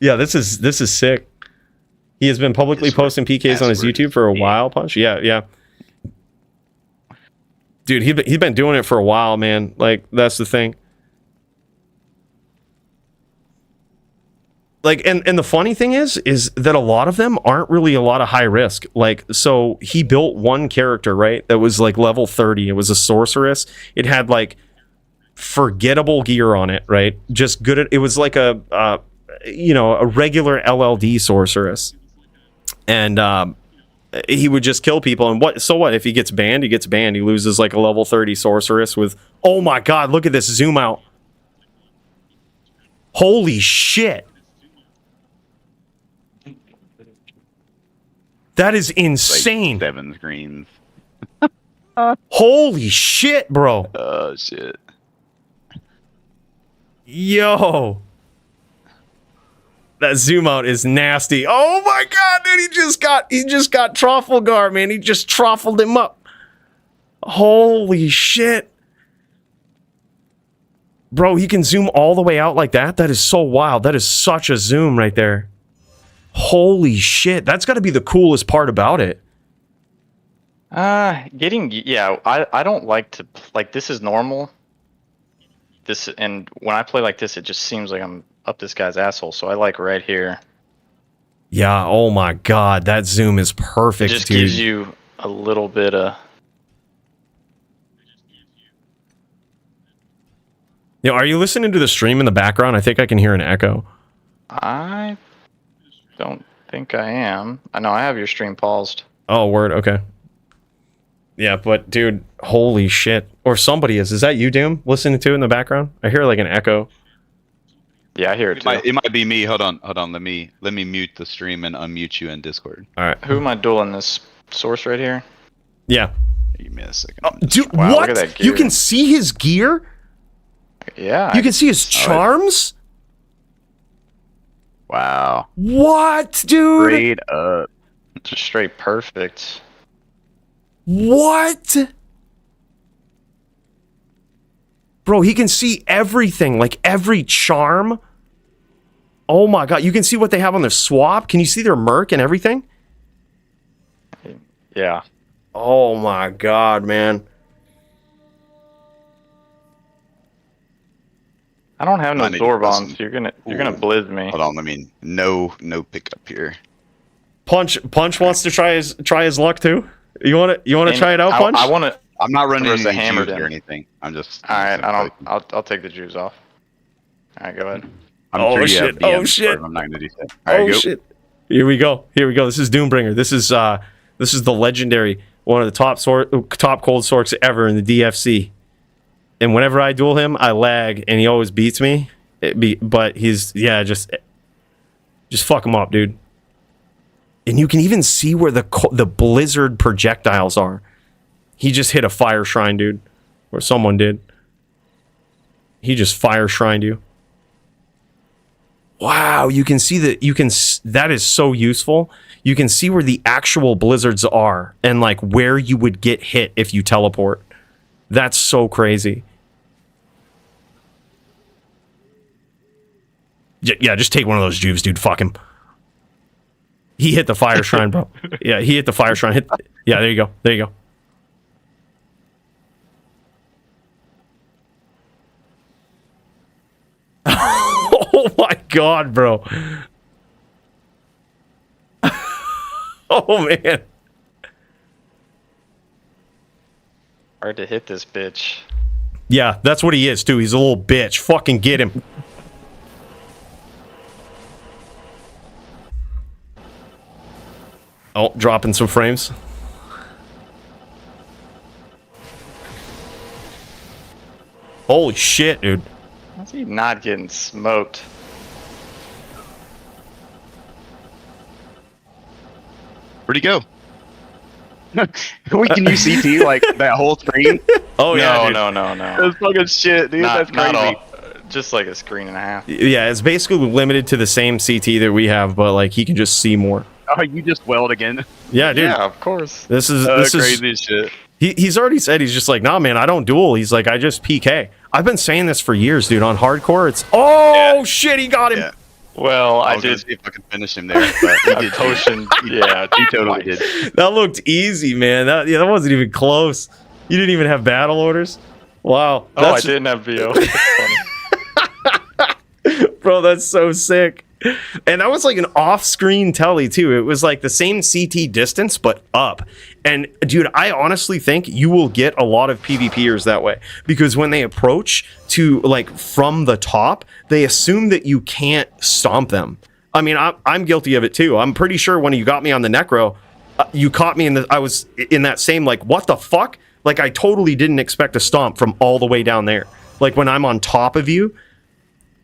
Speaker 2: Yeah, this is sick. He has been publicly posting PKs on his YouTube for a while, Punch. Yeah. Dude, he's been doing it for a while, man. Like, that's the thing. Like, and the funny thing is that a lot of them aren't really a lot of high risk. Like, so he built one character, right? That was like level 30. It was a sorceress. It had like forgettable gear on it, right? Just good at, it was like a regular LLD sorceress. And he would just kill people. And what if he gets banned? He gets banned. He loses like a level 30 sorceress with, oh my God, look at this zoom out. Holy shit. That is insane.
Speaker 8: Like 7 screens.
Speaker 2: Holy shit, bro.
Speaker 8: Oh shit.
Speaker 2: Yo. That zoom out is nasty. Oh my God, dude, he just got Trafalgar, man. He just truffled him up. Holy shit. Bro, he can zoom all the way out like that? That is so wild. That is such a zoom right there. Holy shit. That's got to be the coolest part about it.
Speaker 7: I don't like to, like, this is normal. And when I play like this, it just seems like I'm up this guy's asshole. So I like right here.
Speaker 2: Yeah, oh my God. That zoom is perfect,
Speaker 7: It just
Speaker 2: dude.
Speaker 7: gives you a little bit of...
Speaker 2: Are you listening to the stream in the background? I think I can hear an echo.
Speaker 7: I don't think I am. I know I have your stream paused.
Speaker 2: Oh, word. Okay. Yeah, but dude, holy shit. Or somebody is. Is that you, Doom, listening to it in the background? I hear like an echo.
Speaker 7: Yeah, I hear it too.
Speaker 8: It might be me. Hold on. Let me mute the stream and unmute you in Discord.
Speaker 2: All right.
Speaker 7: Who am I dueling? This source right here?
Speaker 2: Yeah.
Speaker 8: Give me a second.
Speaker 2: Oh, dude,
Speaker 7: Wow,
Speaker 2: what?
Speaker 7: look at that gear.
Speaker 2: You can see his gear?
Speaker 7: Yeah.
Speaker 2: You can see his charms?
Speaker 8: Wow.
Speaker 2: What, dude?
Speaker 8: Straight up.
Speaker 7: Just straight perfect.
Speaker 2: What? Bro, he can see everything, like every charm. Oh my god, you can see what they have on their swap? Can you see their merc and everything?
Speaker 7: Yeah.
Speaker 2: Oh my god, man.
Speaker 7: I don't have no
Speaker 8: I need to
Speaker 7: Zorb
Speaker 8: press
Speaker 7: on,
Speaker 8: him.
Speaker 7: so you're gonna
Speaker 8: Ooh.
Speaker 7: blizz me.
Speaker 8: Hold on, I mean, no pickup here.
Speaker 2: Punch wants to try his luck too. You want to
Speaker 7: And
Speaker 2: try it out, Punch?
Speaker 7: I want to.
Speaker 8: I'm not running
Speaker 7: Versus a
Speaker 8: any
Speaker 7: hammered
Speaker 8: juice or
Speaker 7: in.
Speaker 8: anything. I'm just.
Speaker 7: All right, I'll take the Jews off. All right, go ahead.
Speaker 8: I'm
Speaker 2: Oh,
Speaker 8: sure you
Speaker 2: shit.
Speaker 8: have DMs,
Speaker 2: Oh, shit.
Speaker 8: but I'm not gonna do that. All right,
Speaker 2: Oh
Speaker 8: go.
Speaker 2: shit. Here we go. This is Doombringer. This is the legendary, one of the top cold sorks ever in the DFC. And whenever I duel him, I lag and he always beats me. But he's just fuck him up, dude. And you can even see where the blizzard projectiles are. He just hit a fire shrine, dude. Or someone did. He just fire shrined you. Wow, you can see that is so useful. You can see where the actual blizzards are and like where you would get hit if you teleport. That's so crazy. Yeah, just take one of those juves, dude. Fuck him. He hit the fire shrine, bro. Yeah, he hit the fire shrine. Yeah, there you go. There you go. Oh my god, bro. Oh man.
Speaker 7: Hard to hit this bitch.
Speaker 2: Yeah, that's what he is too. He's a little bitch. Fucking get him. Oh, dropping some frames. Holy shit, dude.
Speaker 7: How's he not getting smoked?
Speaker 8: Where'd he go? Wait, can you CT like that whole screen?
Speaker 2: Oh yeah, dude.
Speaker 7: No.
Speaker 8: That's fucking shit, dude. That's crazy.
Speaker 7: Not all. Just like a screen and a half.
Speaker 2: Yeah, it's basically limited to the same CT that we have, but like he can just see more.
Speaker 8: Oh, you just weld again.
Speaker 2: Yeah, dude.
Speaker 7: Yeah, of course.
Speaker 2: This is
Speaker 8: Crazy as shit.
Speaker 2: He's already said he's just like, nah, man, I don't duel. He's like, I just PK. I've been saying this for years, dude. On hardcore, it's shit, he got him.
Speaker 8: Yeah.
Speaker 7: Well,
Speaker 8: I
Speaker 7: I
Speaker 8: was gonna
Speaker 7: did
Speaker 8: see if I could finish him there, but he did.
Speaker 7: potion. Yeah,
Speaker 8: He totally did.
Speaker 2: That looked easy, man. That wasn't even close. You didn't even have battle orders. Wow.
Speaker 7: Oh, I didn't have VO. That's funny.
Speaker 2: Bro, that's so sick. And that was like an off-screen telly too. It was like the same CT distance, but up. And dude, I honestly think you will get a lot of PvPers that way, because when they approach to like from the top, they assume that you can't stomp them. I mean, I'm guilty of it too. I'm pretty sure when you got me on the Necro, you caught me I was in that same like, what the fuck? Like I totally didn't expect a stomp from all the way down there. Like when I'm on top of you,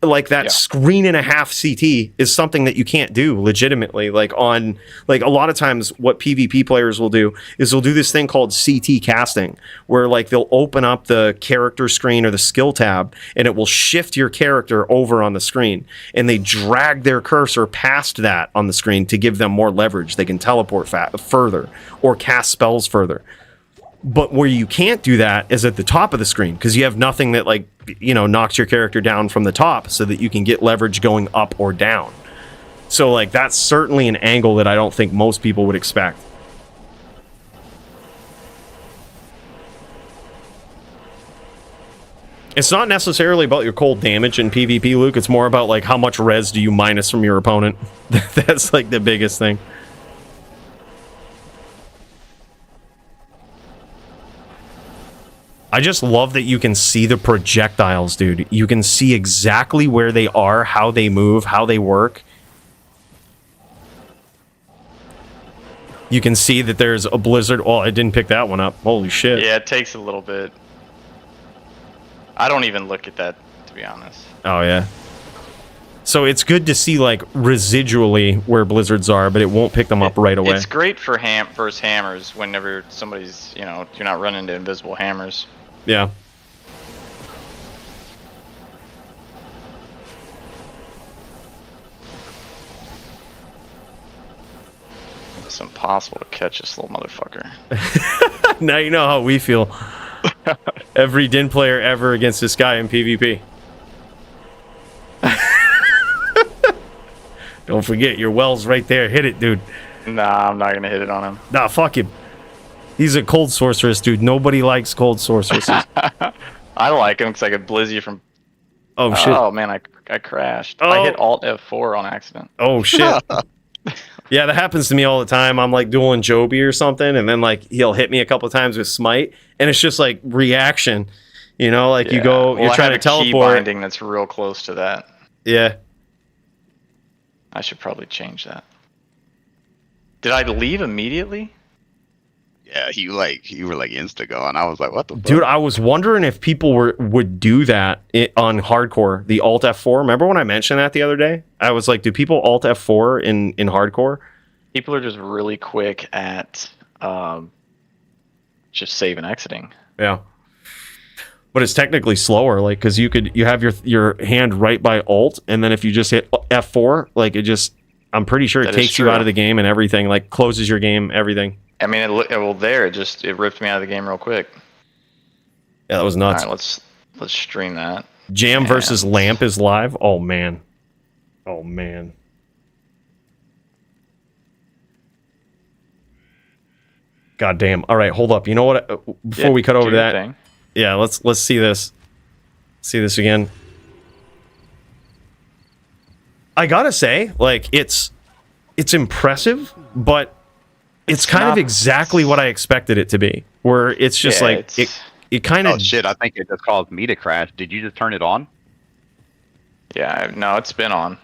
Speaker 2: like that screen and a half CT is something that you can't do legitimately. Like on, like a lot of times what PvP players will do is they'll do this thing called CT casting, where like they'll open up the character screen or the skill tab and it will shift your character over on the screen, and they drag their cursor past that on the screen to give them more leverage. They can teleport further or cast spells further. But where you can't do that is at the top of the screen, because you have nothing that like, you know, knocks your character down from the top so that you can get leverage going up or down. So like that's certainly an angle that I don't think most people would expect. It's not necessarily about your cold damage in PvP, Luke. It's more about like how much res do you minus from your opponent. That's like the biggest thing. I just love that you can see the projectiles, dude. You can see exactly where they are, how they move, how they work. You can see that there's a blizzard. Oh, I didn't pick that one up. Holy shit.
Speaker 7: Yeah, it takes a little bit. I don't even look at that, to be honest.
Speaker 2: Oh, yeah. So it's good to see, like, residually where blizzards are, but it won't pick them up right away.
Speaker 7: It's great for versus hammers whenever somebody's, you know, you're not running into invisible hammers.
Speaker 2: Yeah.
Speaker 7: impossible to catch this little motherfucker.
Speaker 2: Now you know how we feel. Every Din player ever against this guy in PvP. Don't forget, your well's right there. Hit it, dude.
Speaker 7: Nah, I'm not gonna hit it on him.
Speaker 2: Nah, fuck him. He's a cold sorceress, dude. Nobody likes cold sorceresses.
Speaker 7: I like him because I could blizz you from.
Speaker 2: Oh, shit.
Speaker 7: Oh man, I crashed. I hit Alt F4 on accident.
Speaker 2: Oh, shit. Yeah, that happens to me all the time. I'm like dueling Joby or something, and then like he'll hit me a couple of times with smite, and it's just like reaction. You know, like you go,
Speaker 7: Well,
Speaker 2: you're
Speaker 7: I
Speaker 2: trying to
Speaker 7: have a
Speaker 2: teleport.
Speaker 7: key binding that's real close to that.
Speaker 2: Yeah.
Speaker 7: I should probably change that. Did I leave immediately?
Speaker 9: Yeah, you were like insta gone. I was like, what the fuck?
Speaker 2: Dude, I was wondering if people would do that on hardcore, the Alt F4. Remember when I mentioned that the other day? I was like, do people Alt F4 in hardcore?
Speaker 7: People are just really quick at just save and exiting.
Speaker 2: Yeah. But it's technically slower, like, because you have your hand right by Alt, and then if you just hit F4, like, I'm pretty sure it takes you out of the game and everything, like, closes your game, everything.
Speaker 7: I mean, it ripped me out of the game real quick.
Speaker 2: Yeah, that was nuts.
Speaker 7: All right, let's stream that.
Speaker 2: Jam versus Lamp is live. Oh man. Oh man. God damn. All right, hold up. You know what? Before we cut over to that,
Speaker 7: thing.
Speaker 2: yeah, let's see this. See this again. I gotta say, like, it's impressive, but it's kind of exactly what I expected it to be. Where it's just like it kind of.
Speaker 8: Oh shit! I think it just caused me to crash. Did you just turn it on?
Speaker 7: Yeah, no, it's been on.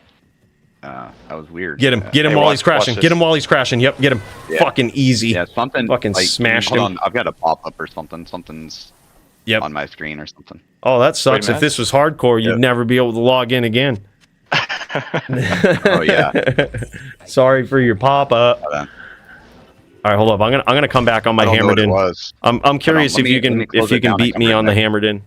Speaker 8: That was weird.
Speaker 2: Get him
Speaker 7: Hey,
Speaker 2: while
Speaker 7: watch-
Speaker 2: he's crashing.
Speaker 7: watch
Speaker 2: Get
Speaker 7: this.
Speaker 2: him while he's crashing. Yep, get him.
Speaker 8: Yeah.
Speaker 2: Fucking easy.
Speaker 8: Yeah, something
Speaker 2: Fucking
Speaker 8: like,
Speaker 2: smashed
Speaker 8: hold
Speaker 2: him.
Speaker 8: on, I've got a pop up or something. Something's
Speaker 2: Yep.
Speaker 8: on my screen or something.
Speaker 2: Oh, that sucks.
Speaker 7: Wait a
Speaker 2: If this was hardcore, you'd
Speaker 8: Yep.
Speaker 2: never be able to log in again.
Speaker 8: Oh yeah.
Speaker 2: Sorry for your pop up.
Speaker 8: Hold on.
Speaker 2: All right, hold up. I'm gonna come back on my
Speaker 8: I don't know
Speaker 2: hammered
Speaker 8: what it
Speaker 2: in.
Speaker 8: was.
Speaker 2: I'm curious
Speaker 8: let
Speaker 2: if
Speaker 8: me-
Speaker 2: you
Speaker 8: let
Speaker 2: can
Speaker 8: me close it down and
Speaker 2: beat
Speaker 8: come
Speaker 2: me
Speaker 8: right
Speaker 2: on the
Speaker 8: back.
Speaker 2: hammered in.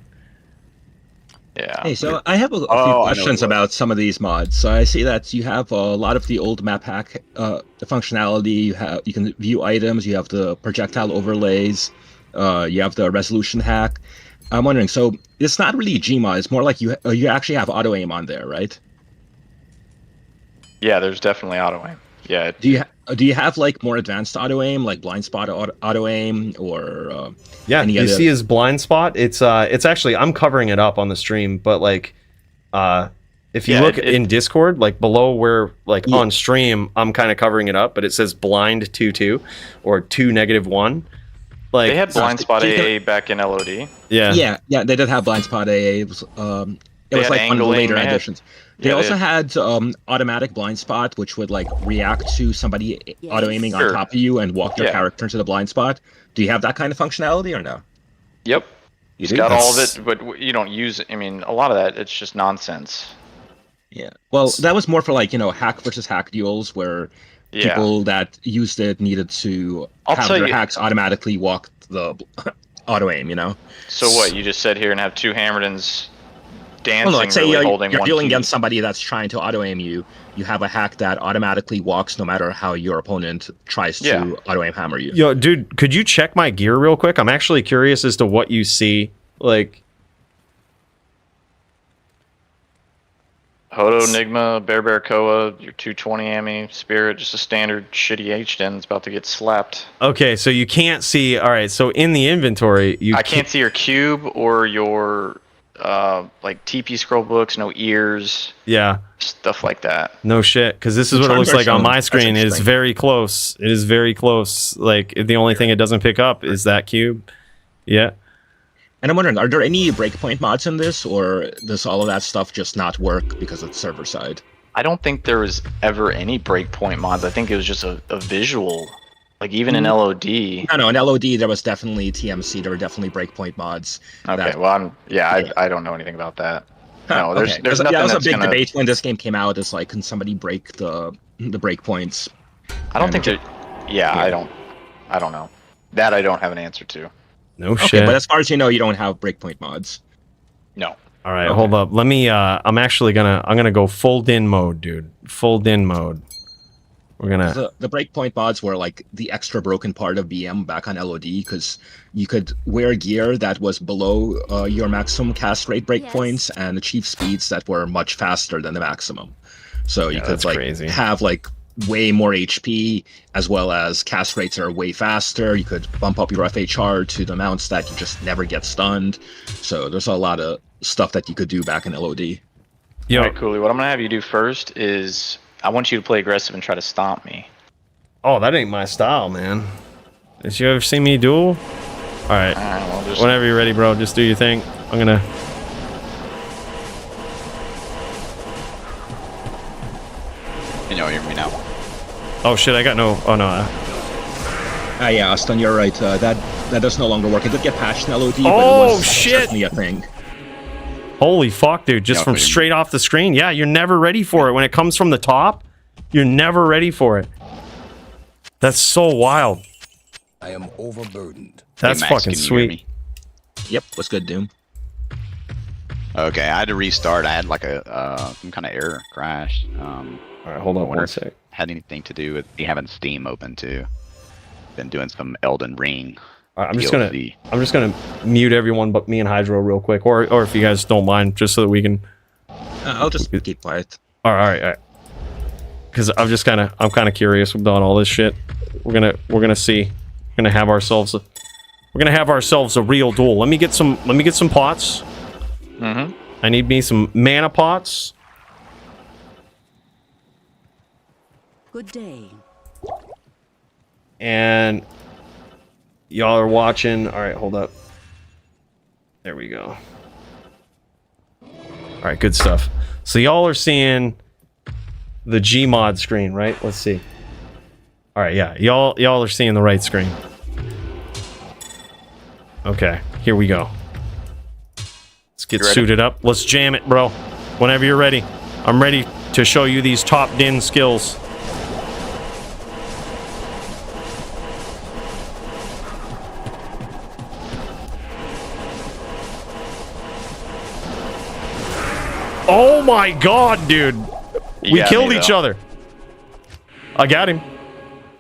Speaker 7: Yeah.
Speaker 10: Hey, so I have a
Speaker 8: I know
Speaker 10: few
Speaker 8: what
Speaker 10: questions
Speaker 8: it
Speaker 10: about some of these mods. So I see that you have a lot of the old map hack the functionality. You can view items. You have the projectile overlays. You have the resolution hack. I'm wondering. So it's not really Gmod. It's more like you actually have auto aim on there, right?
Speaker 7: Yeah, there's definitely auto aim. Yeah.
Speaker 10: Do you have like more advanced auto aim, like blind spot auto aim, or
Speaker 2: Yeah,
Speaker 10: any
Speaker 2: you
Speaker 10: other-
Speaker 2: see his blind spot? It's actually, I'm covering it up on the stream, but like if you look in Discord, like below where on stream, I'm kind of covering it up, but it says blind 2-2 or 2-1. Like
Speaker 7: They had blind spot
Speaker 10: you can-
Speaker 7: AA back in LOD.
Speaker 2: yeah.
Speaker 10: Yeah, they did have blind spot AA. It was
Speaker 7: had
Speaker 10: like one of the
Speaker 7: angling,
Speaker 10: later
Speaker 7: they had-
Speaker 10: additions. They
Speaker 7: yeah, they
Speaker 10: also had automatic blind spot, which would like react to somebody auto aiming on
Speaker 7: Sure.
Speaker 10: top of you and walk your
Speaker 7: Yeah.
Speaker 10: character into the blind spot. Do you have that kind of functionality or no?
Speaker 7: Yep.
Speaker 10: You
Speaker 7: It's
Speaker 10: do?
Speaker 7: got all of
Speaker 2: That's-
Speaker 7: it, but you don't use it. I mean, a lot of that, it's just nonsense.
Speaker 10: Yeah. Well, that was more for like hack versus hack duels where
Speaker 7: Yeah.
Speaker 10: people that used it needed to
Speaker 7: I'll
Speaker 10: have
Speaker 7: tell
Speaker 10: their
Speaker 7: you-
Speaker 10: hacks automatically walk the auto aim.
Speaker 7: So what? You just sit here and have two Hammerdens dancing,
Speaker 10: Well, like say
Speaker 7: really holding
Speaker 10: you're
Speaker 7: one
Speaker 10: dealing
Speaker 7: key.
Speaker 10: against somebody that's trying to auto aim you. You have a hack that automatically walks no matter how your opponent tries
Speaker 7: Yeah.
Speaker 10: to auto aim hammer you.
Speaker 2: Yo, dude, could you check my gear real quick? I'm actually curious as to what you see. Like,
Speaker 7: Hodo, Nigma, Bear Koa, your 220 Ami, Spirit, just a standard shitty H-Den is about to get slapped.
Speaker 2: okay, so you can't see. All right, so in the inventory,
Speaker 7: I can't see your cube or your like TP scroll books, no ears,
Speaker 2: Yeah,
Speaker 7: stuff like that.
Speaker 2: no shit. Because this is what it
Speaker 10: Charms
Speaker 2: looks
Speaker 10: are
Speaker 2: like on
Speaker 10: shown.
Speaker 2: my
Speaker 10: That's
Speaker 2: screen. It is
Speaker 10: interesting.
Speaker 2: very close. It is very close. Like the only thing it doesn't pick up is that cube. Yeah.
Speaker 10: And I'm wondering, are there any breakpoint mods in this, or does all of that stuff just not work because it's server side?
Speaker 7: I don't think there was ever any breakpoint mods. I think it was just a visual. Like even in LOD.
Speaker 10: No, in LOD there was definitely TMC. There were definitely breakpoint mods.
Speaker 7: Okay, well I don't know anything about that. No, there's
Speaker 10: Okay.
Speaker 7: there's
Speaker 10: that
Speaker 7: nothing
Speaker 10: was a
Speaker 7: that's
Speaker 10: big
Speaker 7: gonna.
Speaker 10: debate when this game came out. Is like, can somebody break the breakpoints?
Speaker 7: I don't think there. Yeah, I don't know. That I don't have an answer to.
Speaker 2: No
Speaker 10: Okay,
Speaker 2: shit.
Speaker 10: but as far as you know, you don't have breakpoint mods.
Speaker 7: No.
Speaker 2: All right, hold up. Let me. I'm gonna go full din mode, dude. Full din mode. We're gonna.
Speaker 10: The breakpoint mods were like the extra broken part of BM back on LOD because you could wear gear that was below your maximum cast rate breakpoints and achieve speeds that were much faster than the maximum. So you could like have like way more HP as well as cast rates that are way faster. You could bump up your FHR to the amounts that you just never get stunned. So there's a lot of stuff that you could do back in LOD.
Speaker 7: All right, Cooley, what I'm gonna have you do first is I want you to play aggressive and try to stomp me.
Speaker 2: Oh, that ain't my style, man. Did you ever see me duel? All right.
Speaker 7: Well, just...
Speaker 2: Whenever you're ready, bro, just do your thing. I'm gonna.
Speaker 8: Can y'all hear me now?
Speaker 2: Oh shit! I got no. Oh no.
Speaker 10: Yeah, Austin, you're right. That does no longer work. It did get patched in LOD, but
Speaker 2: Oh
Speaker 10: it was
Speaker 2: shit!
Speaker 10: certainly a thing.
Speaker 2: Holy fuck, dude! Just from straight off the screen. Yeah, you're never ready for it. When it comes from the top, you're never ready for it. That's so wild.
Speaker 4: I am overburdened.
Speaker 2: That's
Speaker 8: Hey, Max,
Speaker 2: fucking
Speaker 8: can you hear
Speaker 2: sweet.
Speaker 8: me?
Speaker 10: Yep, what's good, Doom?
Speaker 8: Okay, I had to restart. I had like a some kind of error crash.
Speaker 2: All right, hold on
Speaker 8: I wonder
Speaker 2: one
Speaker 8: if
Speaker 2: sec.
Speaker 8: it had anything to do with me having Steam open too. Been doing some Elden Ring.
Speaker 2: All right,
Speaker 8: DLC.
Speaker 2: I'm just gonna mute everyone but me and Hydro real quick, or if you guys don't mind, just so that we can.
Speaker 10: I'll just keep quiet.
Speaker 2: All right. Because I'm kind of curious about all this shit. We're gonna see. We're gonna have ourselves a real duel. Let me get some pots.
Speaker 7: Mm-hmm.
Speaker 2: I need me some mana pots.
Speaker 5: Good day.
Speaker 2: And y'all are watching. All right, hold up. There we go. All right, good stuff. So y'all are seeing the Gmod screen, right? Let's see. All right, yeah, y'all are seeing the right screen. Okay, here we go. Let's get suited up. Let's jam it, bro. Whenever you're ready. I'm ready to show you these top din skills. Oh my god, dude. We killed each other. I got him.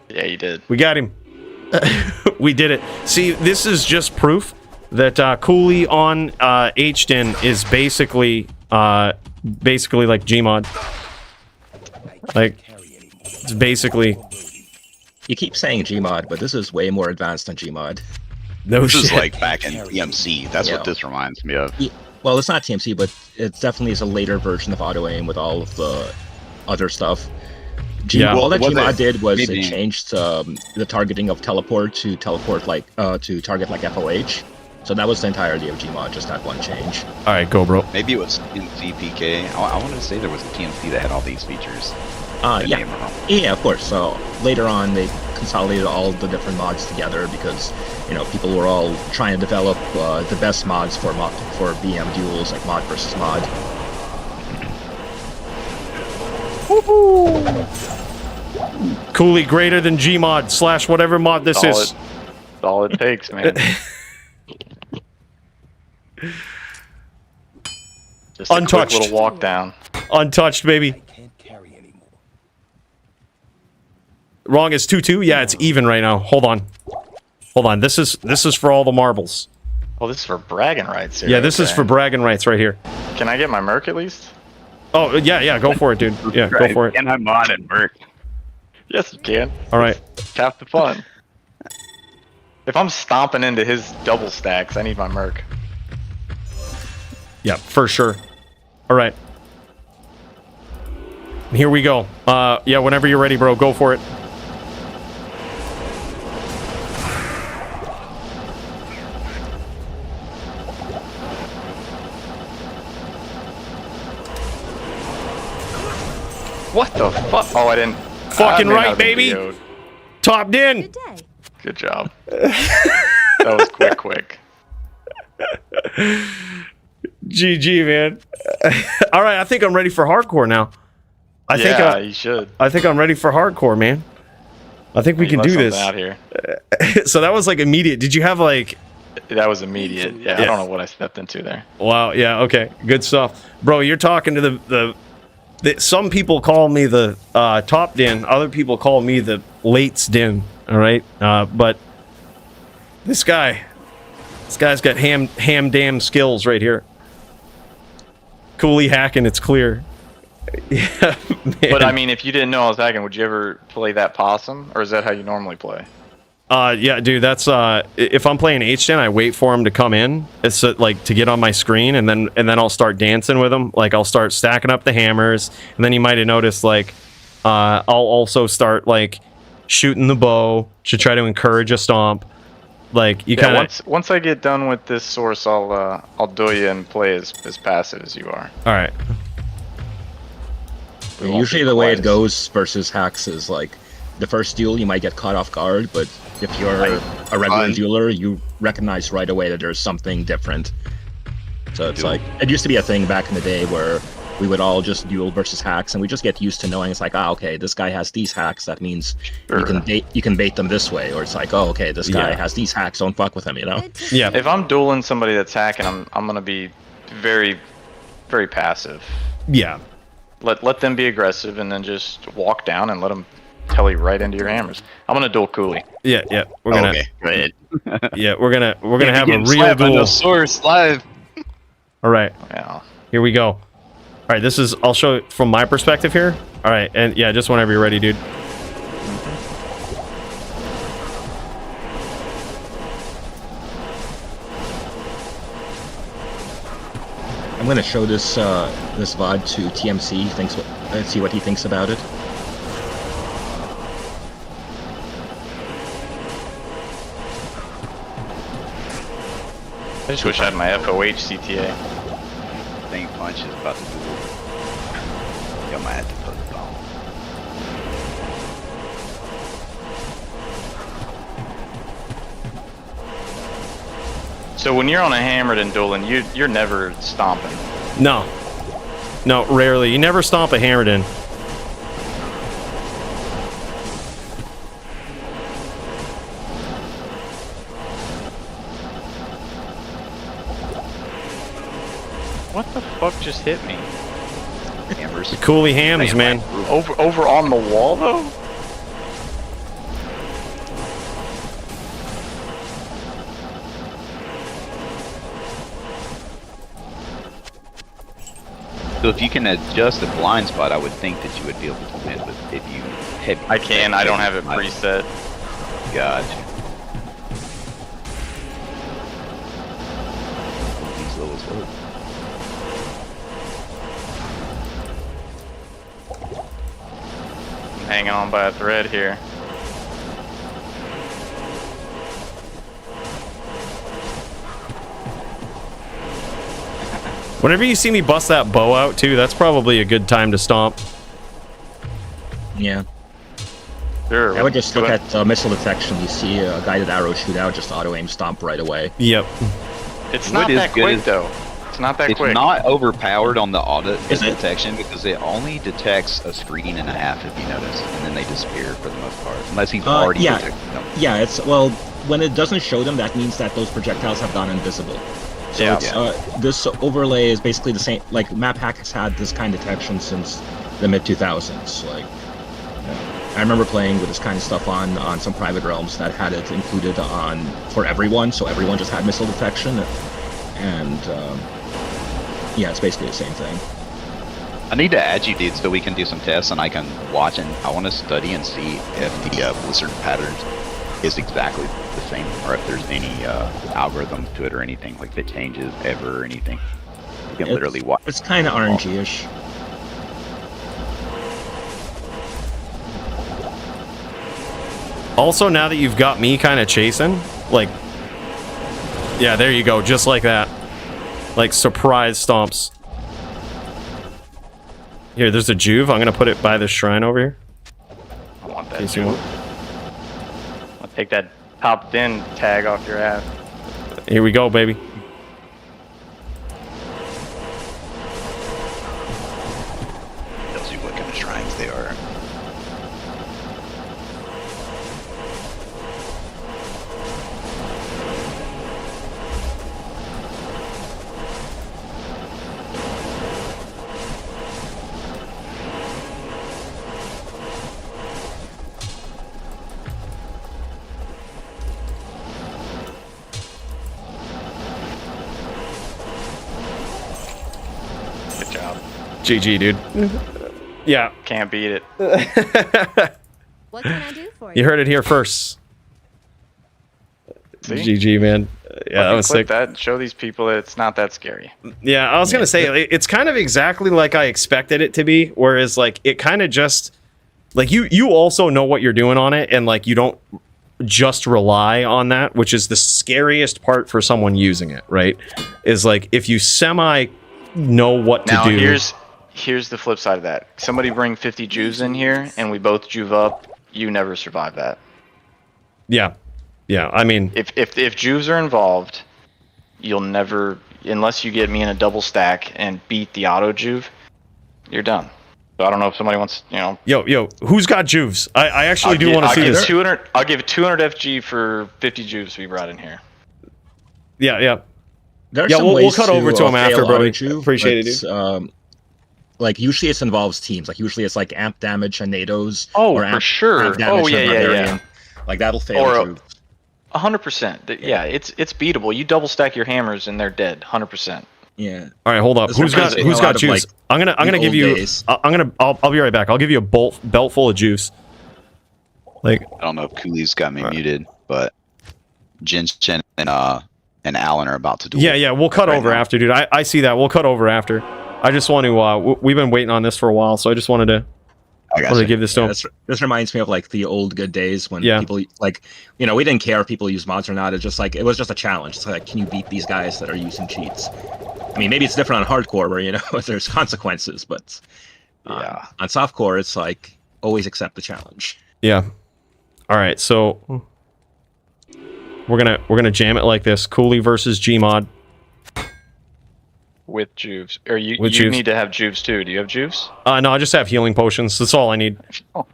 Speaker 7: Yeah, you did.
Speaker 2: We got him. We did it. See, this is just proof that Cooley on HDIN is basically like Gmod. Like, it's basically...
Speaker 10: You keep saying Gmod, but this is way more advanced than Gmod.
Speaker 2: No
Speaker 8: This
Speaker 2: shit.
Speaker 8: is like back in TMC. That's
Speaker 10: Yeah.
Speaker 8: what this reminds me of.
Speaker 10: Well, it's not TMC, but it definitely is a later version of auto aim with all of the other stuff.
Speaker 2: Yeah.
Speaker 10: All that
Speaker 8: Was
Speaker 10: Gmod
Speaker 8: it-
Speaker 10: did was
Speaker 8: maybe-
Speaker 10: it changed the targeting of teleport to target like FOH. So that was the entirety of Gmod, just that one change.
Speaker 2: All right, go, bro.
Speaker 8: Maybe it was TMC PK. I wanted to say there was a TMC that had all these features.
Speaker 10: Yeah, of course. So later on, they consolidated all the different mods together because people were all trying to develop the best mods for BM duels, like mod versus mod.
Speaker 2: Cooley greater than Gmod / whatever mod this is.
Speaker 7: That's all it takes, man. Just a
Speaker 2: Untouched.
Speaker 7: quick little walk down.
Speaker 2: Untouched, baby.
Speaker 4: Can't carry anymore.
Speaker 2: Wrong is 2-2. Yeah, it's even right now. Hold on. This is for all the marbles.
Speaker 7: Oh, this is for bragging rights here.
Speaker 2: Yeah, this is
Speaker 7: okay.
Speaker 2: for bragging rights right here.
Speaker 7: Can I get my Merc at least?
Speaker 2: Oh, yeah, go for it, dude. Yeah, go for it.
Speaker 8: And I modded Merc.
Speaker 7: Yes, you can.
Speaker 2: All right.
Speaker 7: Half the fun. If I'm stomping into his double stacks, I need my Merc.
Speaker 2: Yeah, for sure. All right. Here we go. Yeah, whenever you're ready, bro, go for it.
Speaker 7: What the fuck? Oh, I didn't.
Speaker 2: Fucking
Speaker 7: I
Speaker 2: right,
Speaker 7: have been
Speaker 2: baby.
Speaker 7: VO'd.
Speaker 2: Topped in.
Speaker 3: Good day.
Speaker 7: Good job. That was quick.
Speaker 2: GG, man. All right, I think I'm ready for hardcore now.
Speaker 7: You should.
Speaker 2: I think I'm ready for hardcore, man. I think we
Speaker 7: You
Speaker 2: can
Speaker 7: left
Speaker 2: do
Speaker 7: something
Speaker 2: this.
Speaker 7: out here.
Speaker 2: So that was like immediate. Did you have like...
Speaker 7: That was immediate. Yeah, I don't know what I stepped into there.
Speaker 2: Wow, yeah, okay. Good stuff. Bro, you're talking to some people call me the top din, other people call me the lates din. All right, but this guy's got ham damn skills right here. Coolly hacking, it's clear. Yeah, man.
Speaker 7: But I mean, if you didn't know I was hacking, would you ever play that possum, or is that how you normally play?
Speaker 2: Yeah, dude, that's if I'm playing HDN, I wait for him to come in. It's like to get on my screen, and then I'll start dancing with him. Like I'll start stacking up the hammers, and then you might have noticed like I'll also start like shooting the bow to try to encourage a stomp. Like you kind of
Speaker 7: once I get done with this source, I'll duel you and play as passive as you are.
Speaker 2: All right.
Speaker 10: Usually the way it goes versus hacks is like the first duel you might get caught off guard, but if you're a regular dueler, you recognize right away that there's something different. So it's like it used to be a thing back in the day where we would all just duel versus hacks, and we just get used to knowing it's like, okay, this guy has these hacks. That means you can bait them this way, or it's like, oh, okay, this guy has these hacks. Don't fuck with him, you know?
Speaker 2: Yeah.
Speaker 7: If I'm dueling somebody that's hacking, I'm gonna be very, very passive.
Speaker 2: Yeah.
Speaker 7: Let them be aggressive, and then just walk down and let them telly right into your hammers. I'm gonna duel Cooley.
Speaker 2: Yeah. We're gonna.
Speaker 9: Okay, go ahead.
Speaker 2: Yeah, we're gonna have a real
Speaker 8: On the
Speaker 2: duel.
Speaker 8: source live.
Speaker 2: All right.
Speaker 7: Yeah.
Speaker 2: Here we go. All right, this is, I'll show it from my perspective here. All right, and yeah, just whenever you're ready, dude.
Speaker 10: I'm gonna show this this VOD to TMC. See what he thinks about it.
Speaker 7: I just wish I had my FOH CTA.
Speaker 8: I think Punch is about to do it. You might have to put it on.
Speaker 7: So when you're on a hammered and dueling, you're never stomping.
Speaker 2: No, rarely. You never stomp a hammered in.
Speaker 7: What the fuck just hit me?
Speaker 8: Hammers.
Speaker 2: The Cooley hams, man.
Speaker 7: Over on the wall though?
Speaker 8: So if you can adjust the blind spot, I would think that you would be able to win with if you heavy.
Speaker 7: I can. I don't have it preset.
Speaker 8: Gotcha. These low as well.
Speaker 7: I'm hanging on by a thread here.
Speaker 2: Whenever you see me bust that bow out too, that's probably a good time to stomp.
Speaker 10: Yeah.
Speaker 7: Sure.
Speaker 10: I would just look at missile detection. You see a guided arrow shoot out, just auto aim stomp right away.
Speaker 2: Yep.
Speaker 7: It's not that quick though. It's not that quick.
Speaker 8: It's not overpowered on the audit
Speaker 10: Is it?
Speaker 8: detection because it only detects a screen and a half if you notice, and then they disappear for the most part, unless he's already
Speaker 10: yeah.
Speaker 8: detected them.
Speaker 10: Yeah, it's well, when it doesn't show them, that means that those projectiles have gone invisible. So
Speaker 7: Yeah.
Speaker 10: it's, this overlay is basically the same. Like map hack has had this kind of detection since the mid 2000s. Like, I remember playing with this kind of stuff on some private realms that had it included on for everyone, so everyone just had missile detection, and yeah, it's basically the same thing.
Speaker 8: I need to add you, dude, so we can do some tests and I can watch and I want to study and see if the blizzard pattern is exactly the same, or if there's any algorithm to it or anything like that changes ever or anything. You can literally watch.
Speaker 10: It's kind of RNG-ish.
Speaker 2: Also, now that you've got me kind of chasing, like, yeah, there you go, just like that. Like, surprise stomps. Here, there's a Juve. I'm gonna put it by the shrine over here.
Speaker 7: I want that.
Speaker 2: In case you want.
Speaker 7: I'll take that top din tag off your ass.
Speaker 2: Here we go, baby.
Speaker 8: Tells you what kind of shrines they are.
Speaker 2: GG, dude. Yeah.
Speaker 7: Can't beat it.
Speaker 3: What can I do for
Speaker 2: You heard it here first.
Speaker 7: See?
Speaker 2: GG, man. Yeah, that was
Speaker 7: Clip
Speaker 2: sick.
Speaker 7: that. Show these people that it's not that scary.
Speaker 2: Yeah, I was gonna say it's kind of exactly like I expected it to be. Whereas, like, it kind of just like you also know what you're doing on it, and like you don't just rely on that, which is the scariest part for someone using it. Right? Is like if you semi know what to
Speaker 7: Now
Speaker 2: do.
Speaker 7: here's the flip side of that. Somebody bring 50 Jews in here, and we both Juve up. You never survive that.
Speaker 2: Yeah, yeah. I mean,
Speaker 7: If Jews are involved, you'll never, unless you get me in a double stack and beat the auto Juve, you're done. So I don't know if somebody wants, you know.
Speaker 2: yo, who's got Juves? I actually do want to see this.
Speaker 7: 200. I'll give 200 FG for 50 Juves to be brought in here.
Speaker 2: Yeah.
Speaker 10: There's
Speaker 2: Yeah,
Speaker 10: some
Speaker 2: we'll
Speaker 10: ways
Speaker 2: cut over to him
Speaker 10: fail
Speaker 2: after, bro.
Speaker 10: auto-juve,
Speaker 2: Appreciate it,
Speaker 10: but,
Speaker 2: dude.
Speaker 10: Like usually it involves teams. Like usually it's like amp damage and NATOs.
Speaker 7: Oh,
Speaker 10: or
Speaker 7: for
Speaker 10: amp,
Speaker 7: sure.
Speaker 10: Amp damage
Speaker 7: Oh, yeah,
Speaker 10: and
Speaker 7: yeah,
Speaker 10: Barbarian.
Speaker 7: yeah.
Speaker 10: Like that'll fail.
Speaker 7: Or
Speaker 10: Juve.
Speaker 7: 100%. Yeah, it's beatable. You double stack your hammers and they're dead. 100%.
Speaker 10: Yeah.
Speaker 2: All right, hold up.
Speaker 10: There's
Speaker 2: Who's got
Speaker 10: a lot of,
Speaker 2: juice?
Speaker 10: like,
Speaker 2: I'm gonna
Speaker 10: the
Speaker 2: give
Speaker 10: old
Speaker 2: you.
Speaker 10: days.
Speaker 2: I'll be right back. I'll give you a belt full of juice. Like,
Speaker 8: I don't know if Cooley's got me muted, but Jinchen and Alan are about to do.
Speaker 2: yeah. We'll cut over
Speaker 8: now.
Speaker 2: after, dude. I see that. We'll cut over after. I just want to. We've been waiting on this for a while, so I just wanted to.
Speaker 8: I got
Speaker 2: Wanted to
Speaker 8: you.
Speaker 2: give this to him.
Speaker 10: This reminds me of like the old good days when
Speaker 2: Yeah.
Speaker 10: people like, you know, we didn't care if people use mods or not. It's just like it was just a challenge. It's like, can you beat these guys that are using cheats? I mean, maybe it's different on hardcore where you know there's consequences, but
Speaker 7: Yeah.
Speaker 10: on softcore it's like always accept the challenge.
Speaker 2: Yeah. All right, so we're gonna jam it like this: Cooley versus Gmod.
Speaker 7: With Juves. Or you
Speaker 2: With Juves.
Speaker 7: need to have Juves too. Do you have Juves?
Speaker 2: No, I just have healing potions. That's all I need.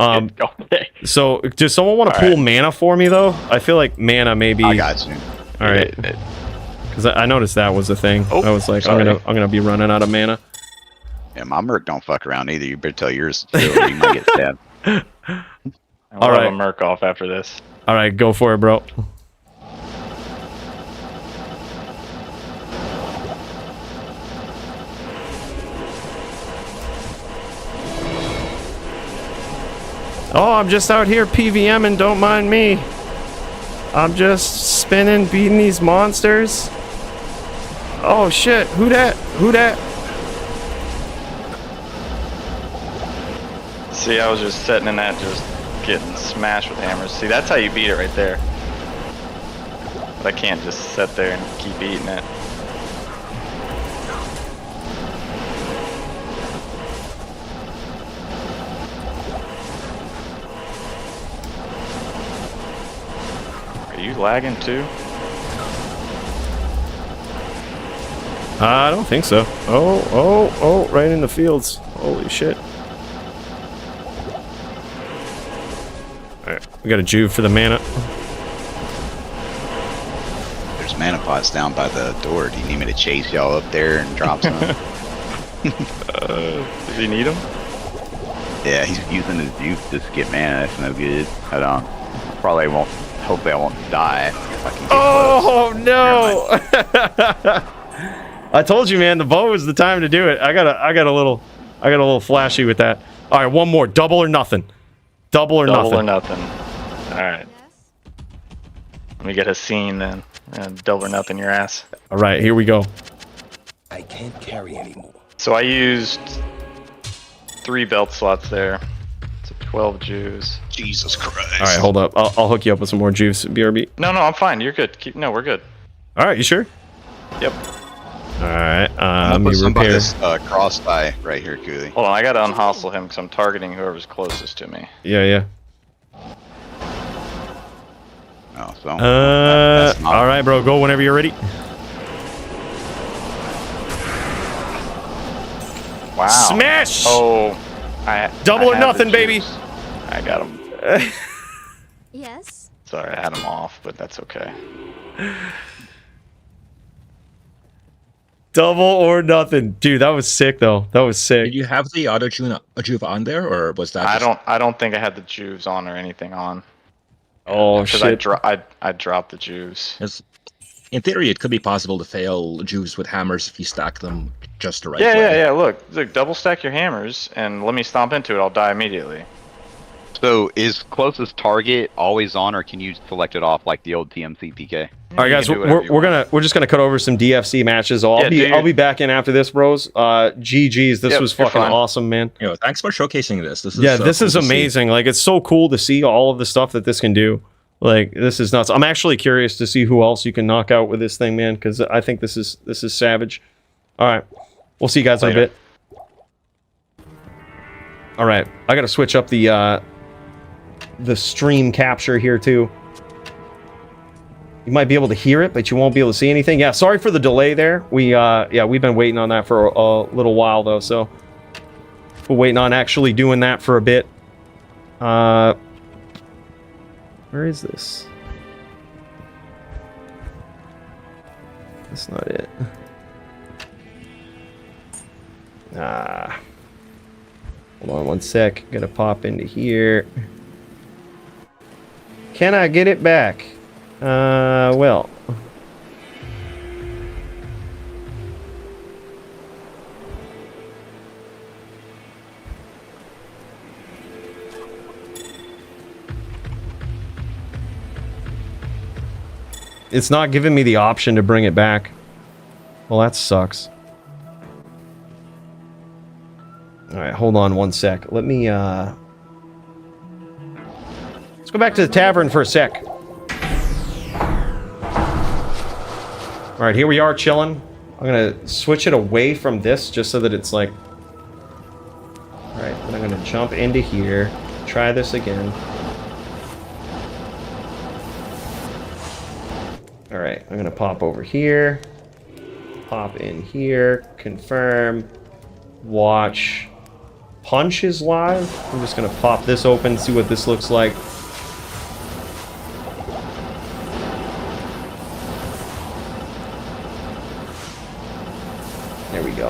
Speaker 7: Okay.
Speaker 2: So, does someone want to
Speaker 7: All
Speaker 2: pull mana for me though? I feel like mana maybe.
Speaker 8: I got you.
Speaker 2: All right. Because I noticed that was the thing.
Speaker 7: Oh,
Speaker 2: I was like,
Speaker 7: sorry.
Speaker 2: I'm gonna be running out of mana.
Speaker 8: Yeah, my merc don't fuck around either. You better tell yours. Or you might get stabbed.
Speaker 7: I'll have a merc off after this.
Speaker 2: All right, go for it, bro. Oh, I'm just out here PVM and don't mind me. I'm just spinning, beating these monsters. Oh shit, who dat? Who dat?
Speaker 7: See, I was just sitting in that, just getting smashed with hammers. See, that's how you beat it right there. But I can't just sit there and keep eating it. Are you lagging too?
Speaker 2: I don't think so. Oh, right in the fields. Holy shit. Alright, we got a Juve for the mana.
Speaker 8: There's mana pots down by the door. Do you need me to chase y'all up there and drop some?
Speaker 7: Does he need them?
Speaker 8: Yeah, he's using his juice to get mana. That's no good. Hold on. Probably won't. Hopefully, I won't die. If I can get
Speaker 2: Oh
Speaker 8: close.
Speaker 2: no! I told you, man, the bow is the time to do it. I got a little flashy with that. All right, one more. Double or nothing. Double or
Speaker 7: Double
Speaker 2: nothing.
Speaker 7: or nothing. Alright. Let me get a scene then. And double or nothing your ass.
Speaker 2: All right, here we go.
Speaker 4: I can't carry anymore.
Speaker 7: So I used 3 belt slots there. So 12 Jews.
Speaker 8: Jesus Christ.
Speaker 2: All right, hold up. I'll hook you up with some more juice, BRB.
Speaker 7: No, I'm fine. You're good. No, we're good.
Speaker 2: All right, you sure?
Speaker 7: Yep.
Speaker 2: All right,
Speaker 8: I'm
Speaker 2: let
Speaker 8: gonna
Speaker 2: me
Speaker 8: put some by
Speaker 2: repair.
Speaker 8: this cross tie right here, Cooley.
Speaker 7: Hold on, I gotta unhostile him because I'm targeting whoever's closest to me.
Speaker 2: Yeah.
Speaker 8: Oh, so that's not-
Speaker 2: All right, bro. Go whenever you're ready.
Speaker 7: Wow.
Speaker 2: Smash!
Speaker 7: Oh,
Speaker 2: Double or
Speaker 7: had the
Speaker 2: nothing, baby.
Speaker 7: juice. I got him.
Speaker 3: Yes.
Speaker 7: Sorry, I had him off, but that's okay.
Speaker 2: Double or nothing, dude. That was sick, though. That was sick.
Speaker 10: Did you have the auto juve on there, or was that?
Speaker 7: I don't think I had the Jews on or anything on.
Speaker 2: Oh
Speaker 7: Because
Speaker 2: shit.
Speaker 7: I dropped the Jews.
Speaker 10: in theory, it could be possible to fail Jews with hammers if you stack them just the right
Speaker 7: Yeah,
Speaker 10: way.
Speaker 7: yeah, yeah. Look, double stack your hammers and let me stomp into it. I'll die immediately.
Speaker 8: So is closest target always on, or can you select it off like the old TMC PK?
Speaker 2: All right, guys, we're just gonna cut over some DFC matches. So I'll be back in after this, bros. GG's. This was fucking awesome, man.
Speaker 10: Thanks for showcasing this. This is
Speaker 2: this
Speaker 10: cool
Speaker 2: is
Speaker 10: to see.
Speaker 2: amazing. Like, it's so cool to see all of the stuff that this can do. Like, this is nuts. I'm actually curious to see who else you can knock out with this thing, man, because I think this is savage. All right, we'll see you guys in a bit. All right, I gotta switch up the stream capture here too. You might be able to hear it, but you won't be able to see anything. Yeah, sorry for the delay there. We've been waiting on that for a little while though, so we're waiting on actually doing that for a bit. Where is this? That's not it. Hold on one sec. Gotta pop into here. Can I get it back? Well. It's not giving me the option to bring it back. Well, that sucks. Alright, hold on one sec. Let me, let's go back to the tavern for a sec. Alright, here we are chilling. I'm gonna switch it away from this just so that it's like... Alright, then I'm gonna jump into here. Try this again. Alright, I'm gonna pop over here. Pop in here. Confirm. Watch. Punch is live. I'm just gonna pop this open, see what this looks like. There we go.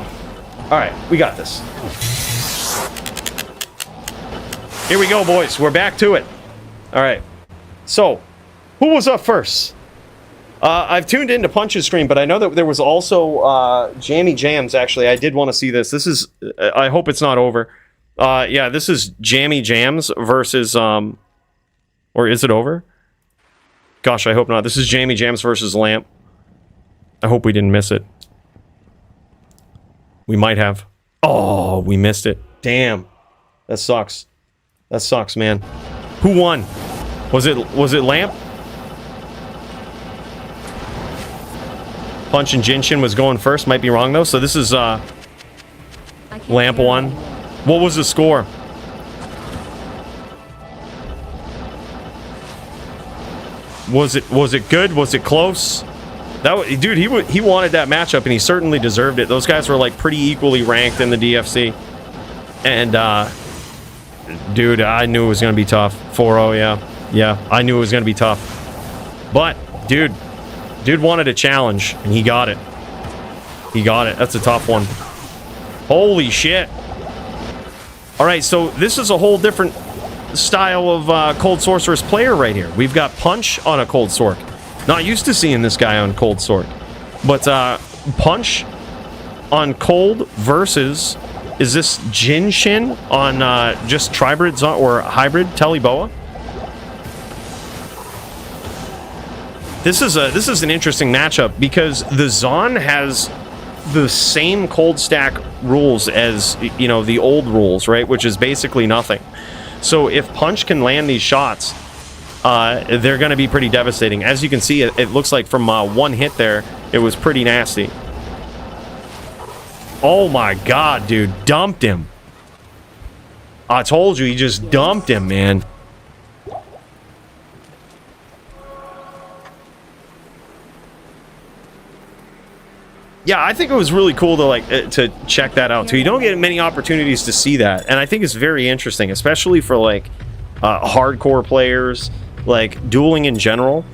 Speaker 2: Alright, we got this. Here we go, boys. We're back to it. Alright. So, who was up first? I've tuned into Punch's stream, but I know that there was also Jammy Jams, actually. I did want to see this. This is... I hope it's not over. Yeah, this is Jammy Jams versus... Or is it over? Gosh, I hope not. This is Jammy Jams versus Lamp. I hope we didn't miss it. We might have. Oh, we missed it. Damn. That sucks. That sucks, man. Who won? Was it Lamp? Punch and Jinshin was going first. Might be wrong, though. So this is Lamp 1. What was the score? Was it good? Was it close? Dude, he wanted that matchup, and he certainly deserved it. Those guys were, like, pretty equally ranked in the DFC. And, dude, I knew it was going to be tough. 4-0, yeah. Yeah, I knew it was going to be tough. But, dude wanted a challenge, and he got it. He got it. That's a tough one. Holy shit. All right, so this is a whole different style of Cold Sorceress player right here. We've got Punch on a Cold Sorc. Not used to seeing this guy on Cold Sorc. But Punch on Cold versus... Is this Jinshin on just Tribrid or Hybrid Teleboa? This is an interesting matchup because the Zon has the same cold stack rules as, you know, the old rules, right? Which is basically nothing. So if Punch can land these shots, they're going to be pretty devastating. As you can see, it looks like from one hit there, it was pretty nasty. Oh my god, dude. Dumped him. I told you, he just dumped him, man. Yeah, I think it was really cool to to check that out too. You don't get many opportunities to see that, and I think it's very interesting, especially for like hardcore players, like dueling in general.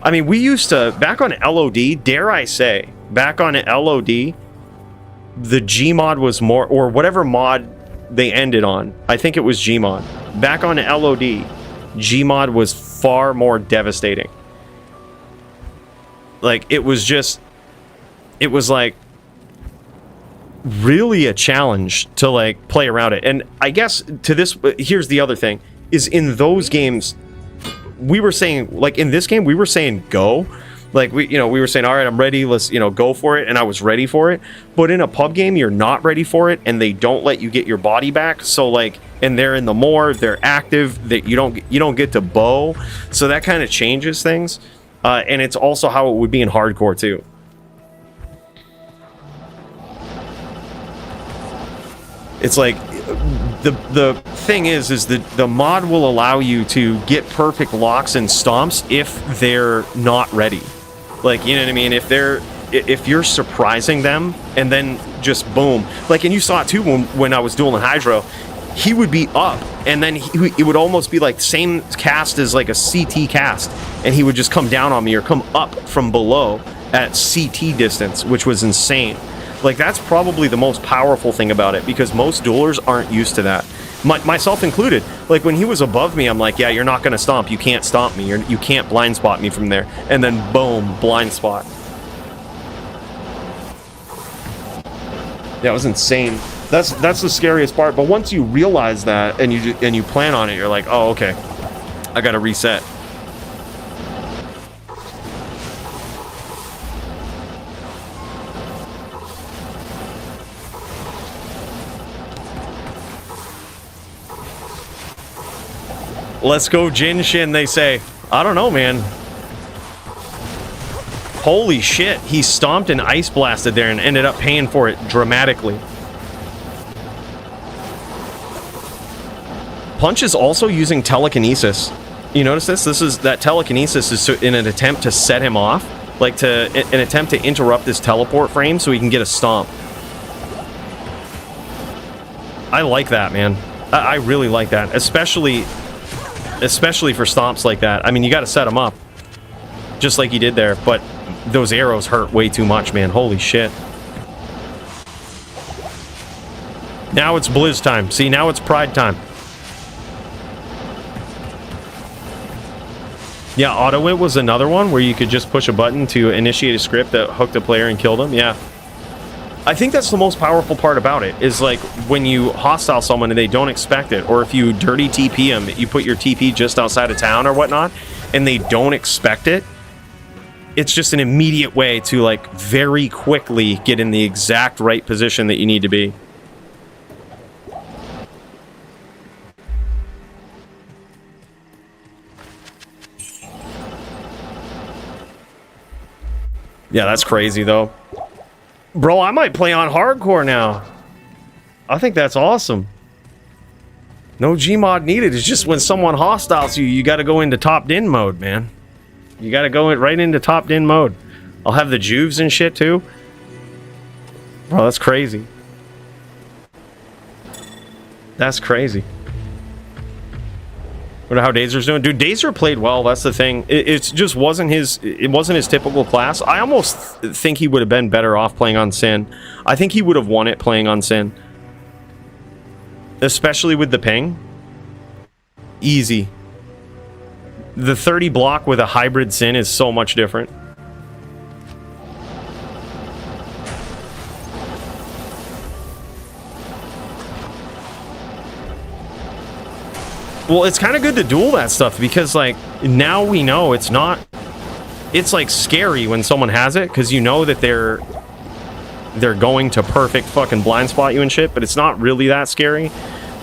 Speaker 2: I mean, we used to back on LOD. Dare I say, back on LOD, the Gmod was more, or whatever mod they ended on. I think it was Gmod. Back on LOD, Gmod was far more devastating. Like, it was like really a challenge to like play around it. And I guess to this, here's the other thing, is in those games, we were saying, like in this game, we were saying go. Like we were saying, all right, I'm ready, let's, go for it, and I was ready for it. But in a pub game, you're not ready for it, and they don't let you get your body back. So like, and they're in the more, they're active, that you don't get to bow. So that kind of changes things. And it's also how it would be in hardcore too. It's like the thing is that the mod will allow you to get perfect locks and stomps if they're not ready. Like, you know what I mean? If you're surprising them and then just boom. Like, and you saw it too when I was dueling Hydro. He would be up, and then it would almost be like same cast as like a CT cast, and he would just come down on me or come up from below at CT distance, which was insane. Like, that's probably the most powerful thing about it, because most duelers aren't used to that. Myself included. Like, when he was above me, I'm like, yeah, you're not going to stomp. You can't stomp me. You can't blind spot me from there. And then, boom, blind spot. Yeah, it was insane. That's the scariest part. But once you realize that and you plan on it, you're like, oh, okay, I got to reset. Let's go Jin Shin, they say. I don't know, man. Holy shit, he stomped and ice blasted there and ended up paying for it dramatically. Punch is also using telekinesis. You notice this? That telekinesis is in an attempt to set him off. Like an attempt to interrupt this teleport frame so he can get a stomp. I like that, man. I really like that. Especially for stomps like that. I mean, you got to set them up. Just like he did there. But those arrows hurt way too much, man. Holy shit. Now it's Blizz time. See, now it's Pride time. Yeah, auto-it was another one where you could just push a button to initiate a script that hooked a player and killed him. Yeah. I think that's the most powerful part about it, is like when you hostile someone and they don't expect it, or if you dirty TP them, you put your TP just outside of town or whatnot, and they don't expect it, it's just an immediate way to like very quickly get in the exact right position that you need to be. Yeah, that's crazy though. Bro, I might play on hardcore now. I think that's awesome. No Gmod needed. It's just when someone hostiles you, you got to go into topped-in mode, man. You got to go right into topped-in mode. I'll have the juves and shit too. Bro, that's crazy. That's crazy. Wonder how Dazer's doing. Dude, Dazer played well. That's the thing. It just wasn't his typical class. I almost think he would have been better off playing on Sin. I think he would have won it playing on Sin. Especially with the ping. Easy. The 30 block with a hybrid Sin is so much different. Well, it's kind of good to duel that stuff because, like, now we know it's not... It's, like, scary when someone has it because you know that they're going to perfect fucking blind spot you and shit, but it's not really that scary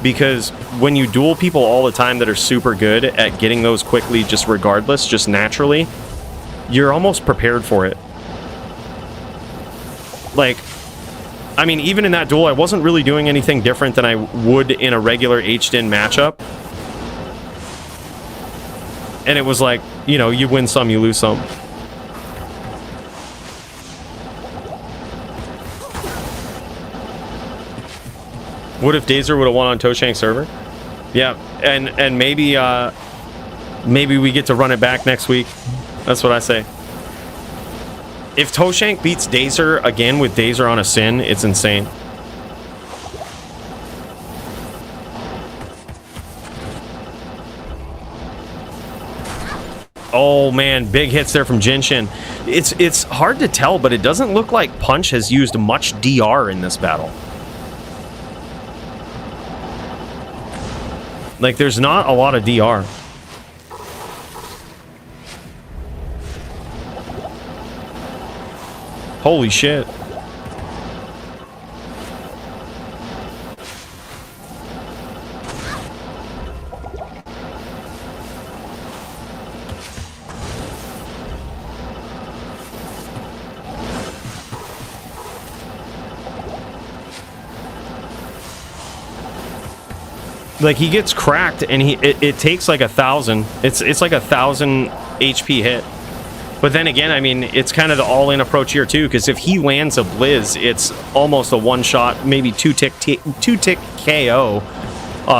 Speaker 2: because when you duel people all the time that are super good at getting those quickly just regardless, just naturally, you're almost prepared for it. Like, I mean, even in that duel, I wasn't really doing anything different than I would in a regular HDIN matchup. And it was like, you know, you win some, you lose some. What if Dazer would have won on Toshank's server? Yeah, and maybe maybe we get to run it back next week. That's what I say. If Toshank beats Dazer again with Dazer on a Sin, it's insane. Oh man, big hits there from Jinshin. It's hard to tell, but it doesn't look like Punch has used much DR in this battle. Like, there's not a lot of DR. Holy shit. Like, he gets cracked and it takes like 1,000. It's like 1,000 HP hit. But then again, I mean, it's kind of the all-in approach here too, because if he lands a Blizz, it's almost a one-shot, maybe two-tick KO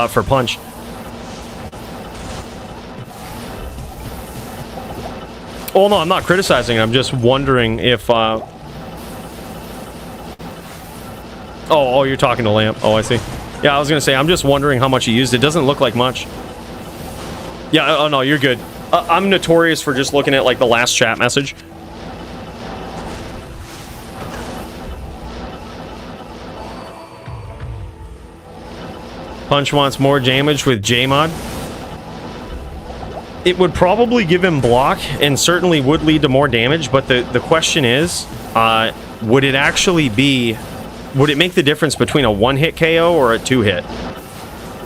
Speaker 2: for Punch. Oh no, I'm not criticizing. I'm just wondering if. Oh, you're talking to Lamp. Oh, I see. Yeah, I was gonna say, I'm just wondering how much he used. It doesn't look like much. Yeah, oh no, you're good. I'm notorious for just looking at like the last chat message. Punch wants more damage with J-Mod. It would probably give him block and certainly would lead to more damage, but the question is, would it actually be... Would it make the difference between a one-hit KO or a two-hit?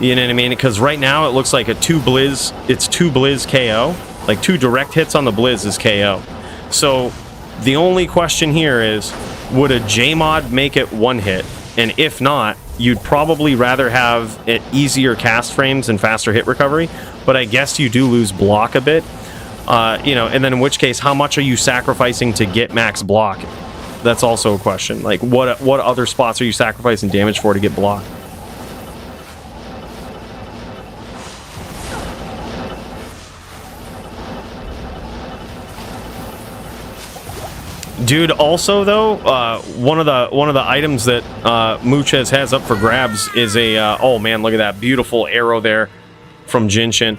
Speaker 2: You know what I mean? Because right now it looks like a two Blizz KO. Like 2 direct hits on the Blizz is KO. So the only question here is, would a J-Mod make it one hit? And if not, you'd probably rather have it easier cast frames and faster hit recovery. But I guess you do lose block a bit. You know, and then in which case, how much are you sacrificing to get max block? That's also a question. Like, what other spots are you sacrificing damage for to get block? Dude, also though, one of the items that Muchez has up for grabs is a oh man, look at that beautiful arrow there from Jinshin.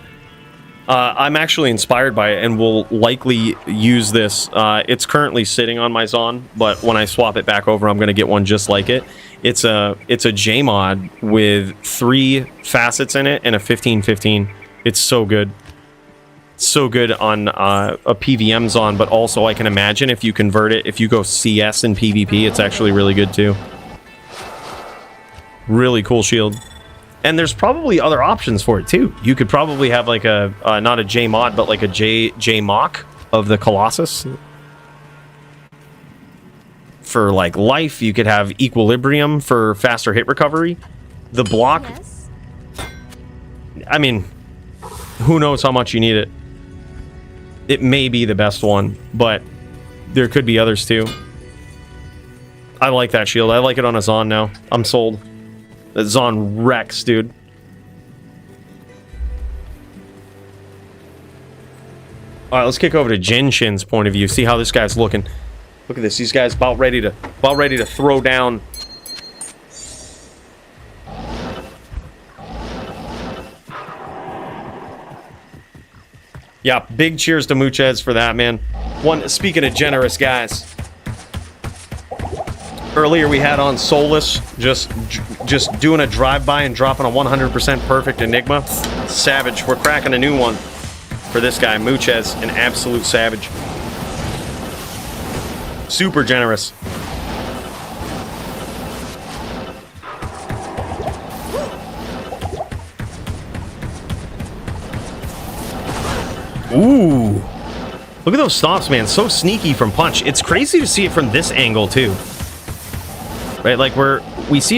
Speaker 2: I'm actually inspired by it and will likely use this. It's currently sitting on my Zon, but when I swap it back over, I'm going to get one just like it. It's a J-Mod with 3 facets in it and a 15-15. It's so good. So good on a PVM Zon, but also I can imagine if you convert it, if you go CS and PvP, it's actually really good too. Really cool shield. And there's probably other options for it too. You could probably have like a not a J-Mod, but like a J-Mock of the Colossus. For like life, you could have Equilibrium for faster hit recovery. The block,
Speaker 3: Yes.
Speaker 2: I mean, who knows how much you need it. It may be the best one, but there could be others too. I like that shield. I like it on a Zon now. I'm sold. That Zon wrecks, dude. All right, let's kick over to Jinshin's point of view. See how this guy's looking. Look at this. These guys about ready to throw down. Yeah, big cheers to Muchez for that, man. Speaking of generous guys. Earlier we had on Soulless, just doing a drive-by and dropping a 100% perfect Enigma. Savage. We're cracking a new one for this guy, Muchez, an absolute savage. Super generous. Ooh. Look at those stomps, man. So sneaky from Punch. It's crazy to see it from this angle, too. Right, like we saw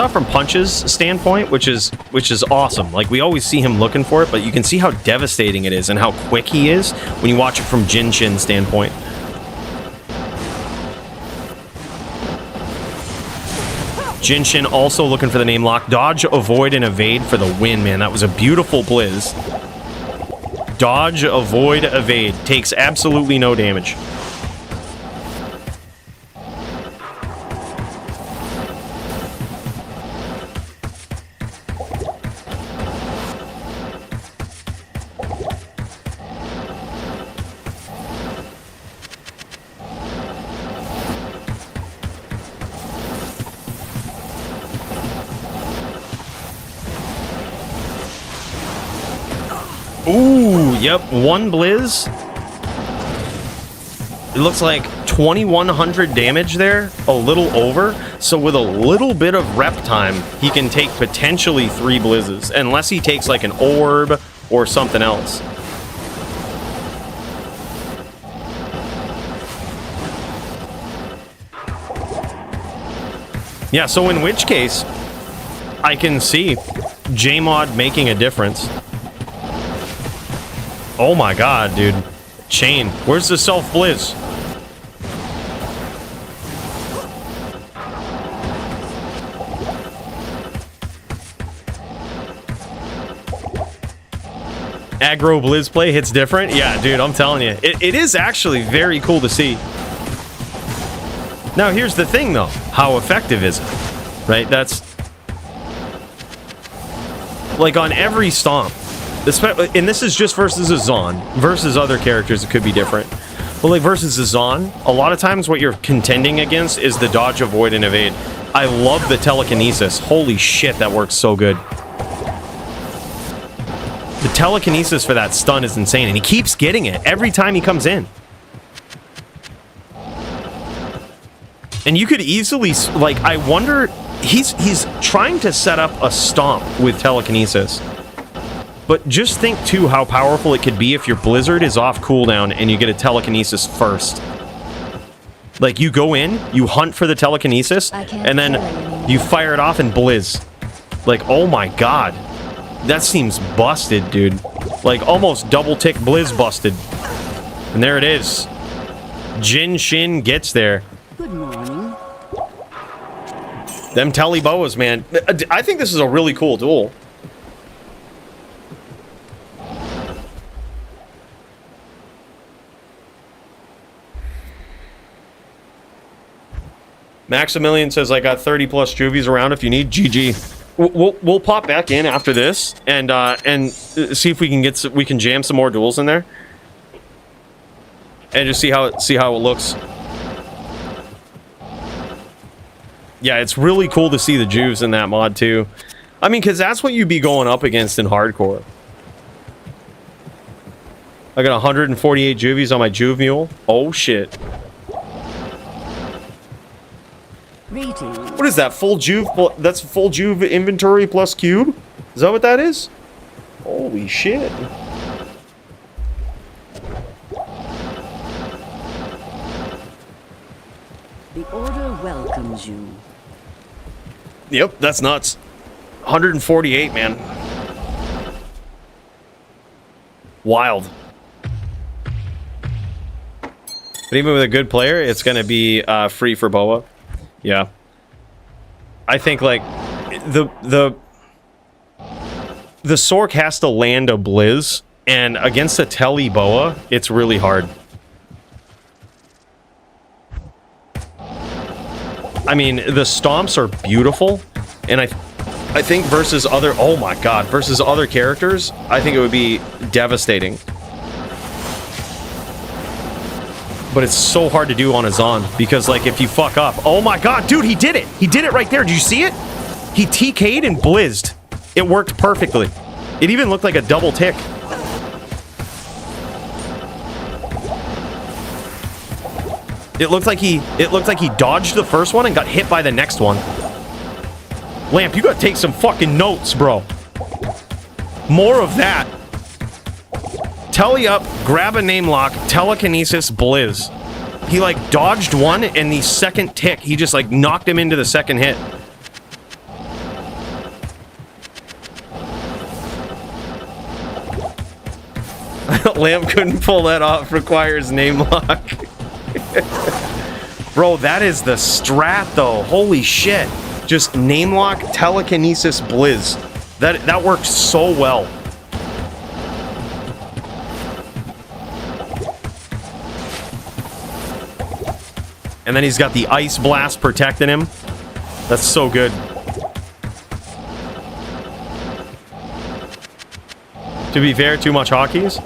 Speaker 2: it from Punch's standpoint, which is awesome. Like, we always see him looking for it, but you can see how devastating it is and how quick he is when you watch it from Jinshin's standpoint. Jinshin also looking for the name lock. Dodge, avoid, and evade for the win, man. That was a beautiful Blizz. Dodge, avoid, evade. Takes absolutely no damage. Ooh, yep, 1 Blizz. It looks like 2,100 damage there, a little over. So with a little bit of rep time, he can take potentially 3 Blizzes, unless he takes like an orb or something else. Yeah, so in which case, I can see Jmod making a difference. Oh my god, dude. Chain. Where's the self-blizz? Aggro blizz play hits different? Yeah, dude, I'm telling you. It is actually very cool to see. Now, here's the thing, though. How effective is it? Right? That's... like, on every stomp. And this is just versus a Zon. Versus other characters, it could be different. But, like, versus a Zon, a lot of times what you're contending against is the dodge, avoid, and evade. I love the telekinesis. Holy shit, that works so good. The telekinesis for that stun is insane, and he keeps getting it every time he comes in. And you could easily, like, I wonder, he's trying to set up a stomp with telekinesis. But just think, too, how powerful it could be if your Blizzard is off cooldown and you get a telekinesis first. Like, you go in, you hunt for the telekinesis, and then you fire it off and Blizz. Like, oh my god. That seems busted, dude. Like, almost double-tick Blizz busted. And there it is. Jin Shin gets there.
Speaker 5: Good morning.
Speaker 2: Them Telly Boas, man. I think this is a really cool duel. Maximilian says, I got 30 plus juvies around if you need. GG. We'll pop back in after this and see if we can jam some more duels in there. And just see how it looks. Yeah, it's really cool to see the juves in that mod too. I mean, because that's what you'd be going up against in hardcore. I got 148 juvies on my Juve Mule. Oh shit. What is that? Full Juve? That's full Juve inventory plus cube? Is that what that is? Holy shit.
Speaker 5: The Order welcomes you.
Speaker 2: Yep, that's nuts. 148, man. Wild. But even with a good player, it's going to be free for Boa. Yeah. I think, like, the Sork has to land a Blizz, and against a Telly Boa, it's really hard. I mean, the stomps are beautiful, and I think versus other... oh my god, versus other characters, I think it would be devastating. But it's so hard to do on a Zon, because, like, if you fuck up... oh my god, dude, he did it! He did it right there, did you see it? He TK'd and blizzed. It worked perfectly. It even looked like a double tick. It looked like he dodged the first one and got hit by the next one. Lamp, you gotta take some fucking notes, bro. More of that. Telly up, grab a name lock, telekinesis, blizz. He, like, dodged one, and the second tick, he just, like, knocked him into the second hit. Lamp couldn't pull that off, requires name lock. Bro, that is the strat, though. Holy shit. Just name lock, telekinesis, blizz. That works so well. And then he's got the Ice Blast protecting him. That's so good. To be fair, too much hockeys?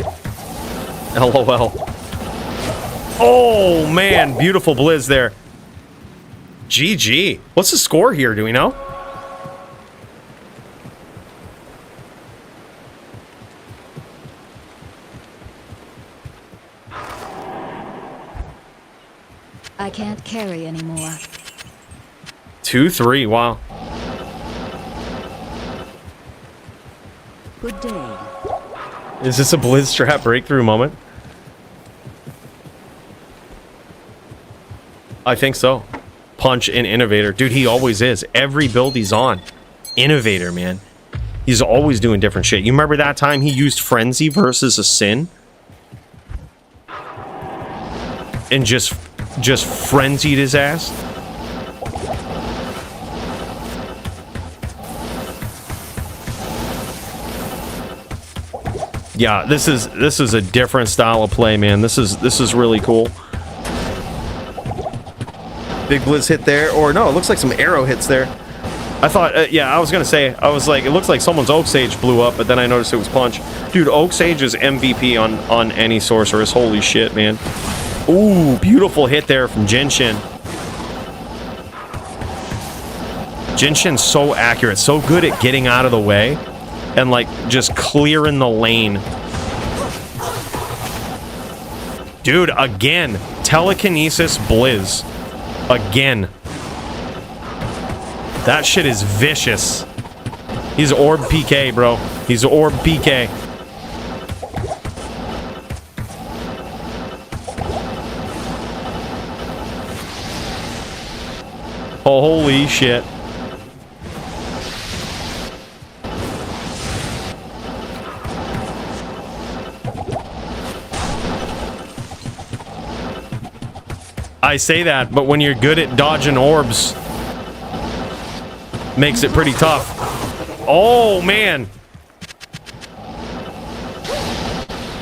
Speaker 2: LOL. Oh, man. Beautiful blizz there. GG. What's the score here? Do we know?
Speaker 6: can't carry anymore.
Speaker 2: 2-3, wow.
Speaker 5: Good day.
Speaker 2: Is this a Blizz trap breakthrough moment? I think so. Punch and Innovator. Dude, he always is. Every build he's on. Innovator, man. He's always doing different shit. You remember that time he used Frenzy versus a Sin? And just frenzied his ass? Yeah, this is a different style of play, man. This is really cool. Big Blizz hit there, or no, it looks like some arrow hits there. I thought, yeah, I was gonna say, I was like, it looks like someone's Oak Sage blew up, but then I noticed it was Punch. Dude, Oak Sage is MVP on any sorceress. Holy shit, man. Ooh, beautiful hit there from Jinshin. Jinshin's so accurate, so good at getting out of the way and like just clearing the lane. Dude, again, telekinesis Blizz. Again. That shit is vicious. He's Orb PK, bro. He's Orb PK. Oh, holy shit. I say that, but when you're good at dodging orbs, makes it pretty tough. Oh, man.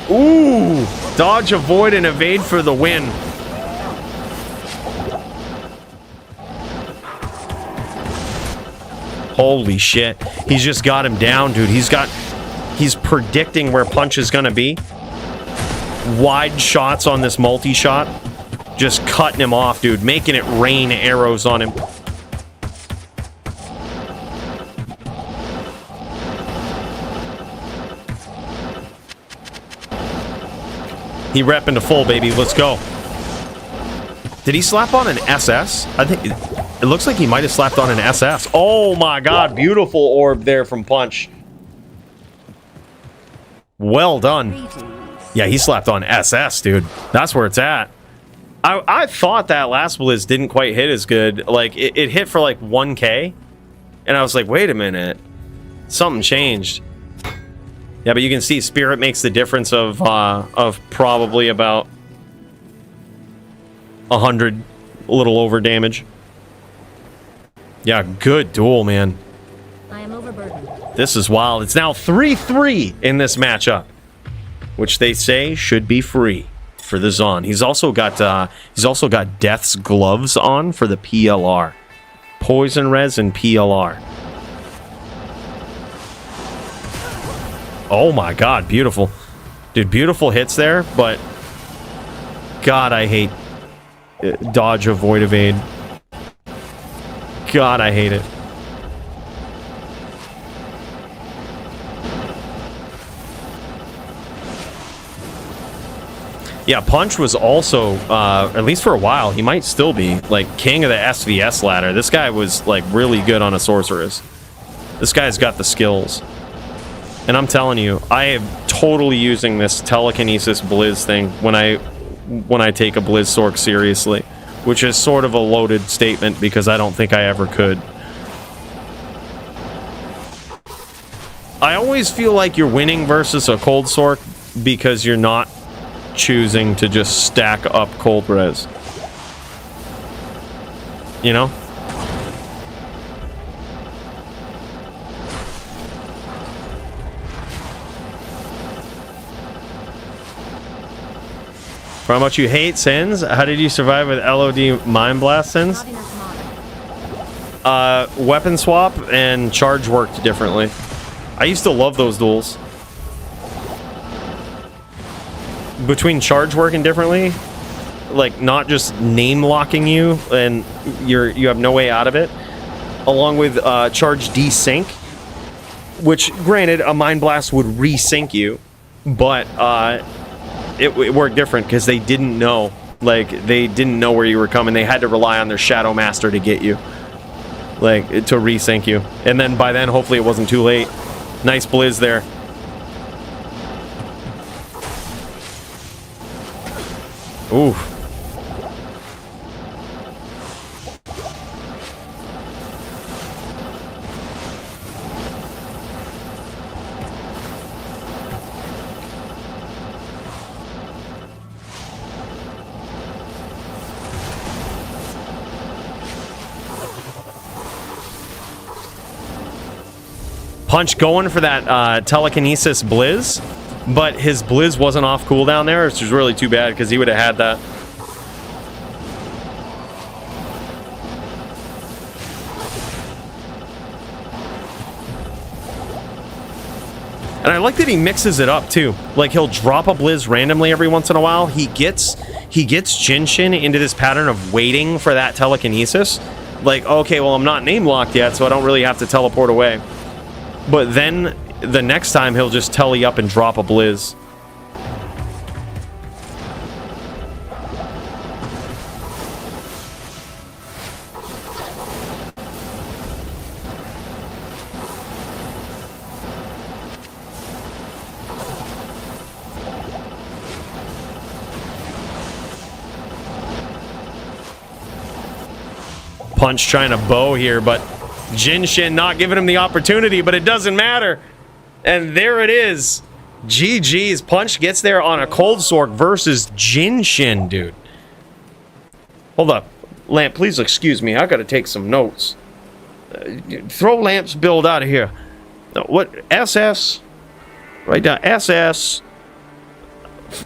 Speaker 2: Ooh. Dodge, avoid, and evade for the win. Holy shit. He's just got him down, dude. He's predicting where Punch is gonna be. Wide shots on this multi-shot. Just cutting him off, dude. Making it rain arrows on him. He repping to full, baby. Let's go. Did he slap on an SS? I think it looks like he might have slapped on an SS. Oh my god, beautiful orb there from Punch. Well done. Yeah, he slapped on SS, dude. That's where it's at. I thought that last Blizz didn't quite hit as good. Like, it hit for like 1k. And I was like, wait a minute. Something changed. Yeah, but you can see Spirit makes the difference of probably about 100, a little over damage. Yeah, good duel, man.
Speaker 6: I am overburdened.
Speaker 2: This is wild. It's now 3-3 in this matchup, which they say should be free for the Zon. He's also got Death's gloves on for the PLR. Poison Res and PLR. Oh my god, beautiful. Dude, beautiful hits there, but god, I hate dodge, avoid, evade. God, I hate it. Yeah, Punch was also, at least for a while, he might still be, like, king of the SVS ladder. This guy was, like, really good on a sorceress. This guy's got the skills. And I'm telling you, I am totally using this telekinesis Blizz thing when I take a Blizz Sorc seriously. Which is sort of a loaded statement because I don't think I ever could. I always feel like you're winning versus a Cold Sorc because you're not choosing to just stack up Cold Res. You know? For how much you hate Sins? How did you survive with LOD Mind Blast Sins? Weapon swap and charge worked differently. I used to love those duels. Between charge working differently, like not just name locking you and you have no way out of it, along with charge desync, which granted a Mind Blast would resync you, but it worked different because they didn't know Like, they didn't know where you were coming. They had to rely on their Shadow Master to get you. Like, to resync you. And then by then, hopefully it wasn't too late. Nice blizz there. Ooh. Punch going for that telekinesis blizz, but his blizz wasn't off cooldown there, which is really too bad because he would have had that. And I like that he mixes it up too. Like, he'll drop a blizz randomly every once in a while. He gets Jinshin into this pattern of waiting for that telekinesis. Like, okay, well, I'm not name locked yet, so I don't really have to teleport away. But then the next time he'll just telly up and drop a blizz. Punch trying to bow here, but Jinshin not giving him the opportunity, but it doesn't matter. And there it is. GG's. Punch gets there on a Cold Sork versus Jinshin, dude. Hold up. Lamp, please excuse me. I gotta take some notes. Throw Lamp's build out of here. What? SS? Right down. SS.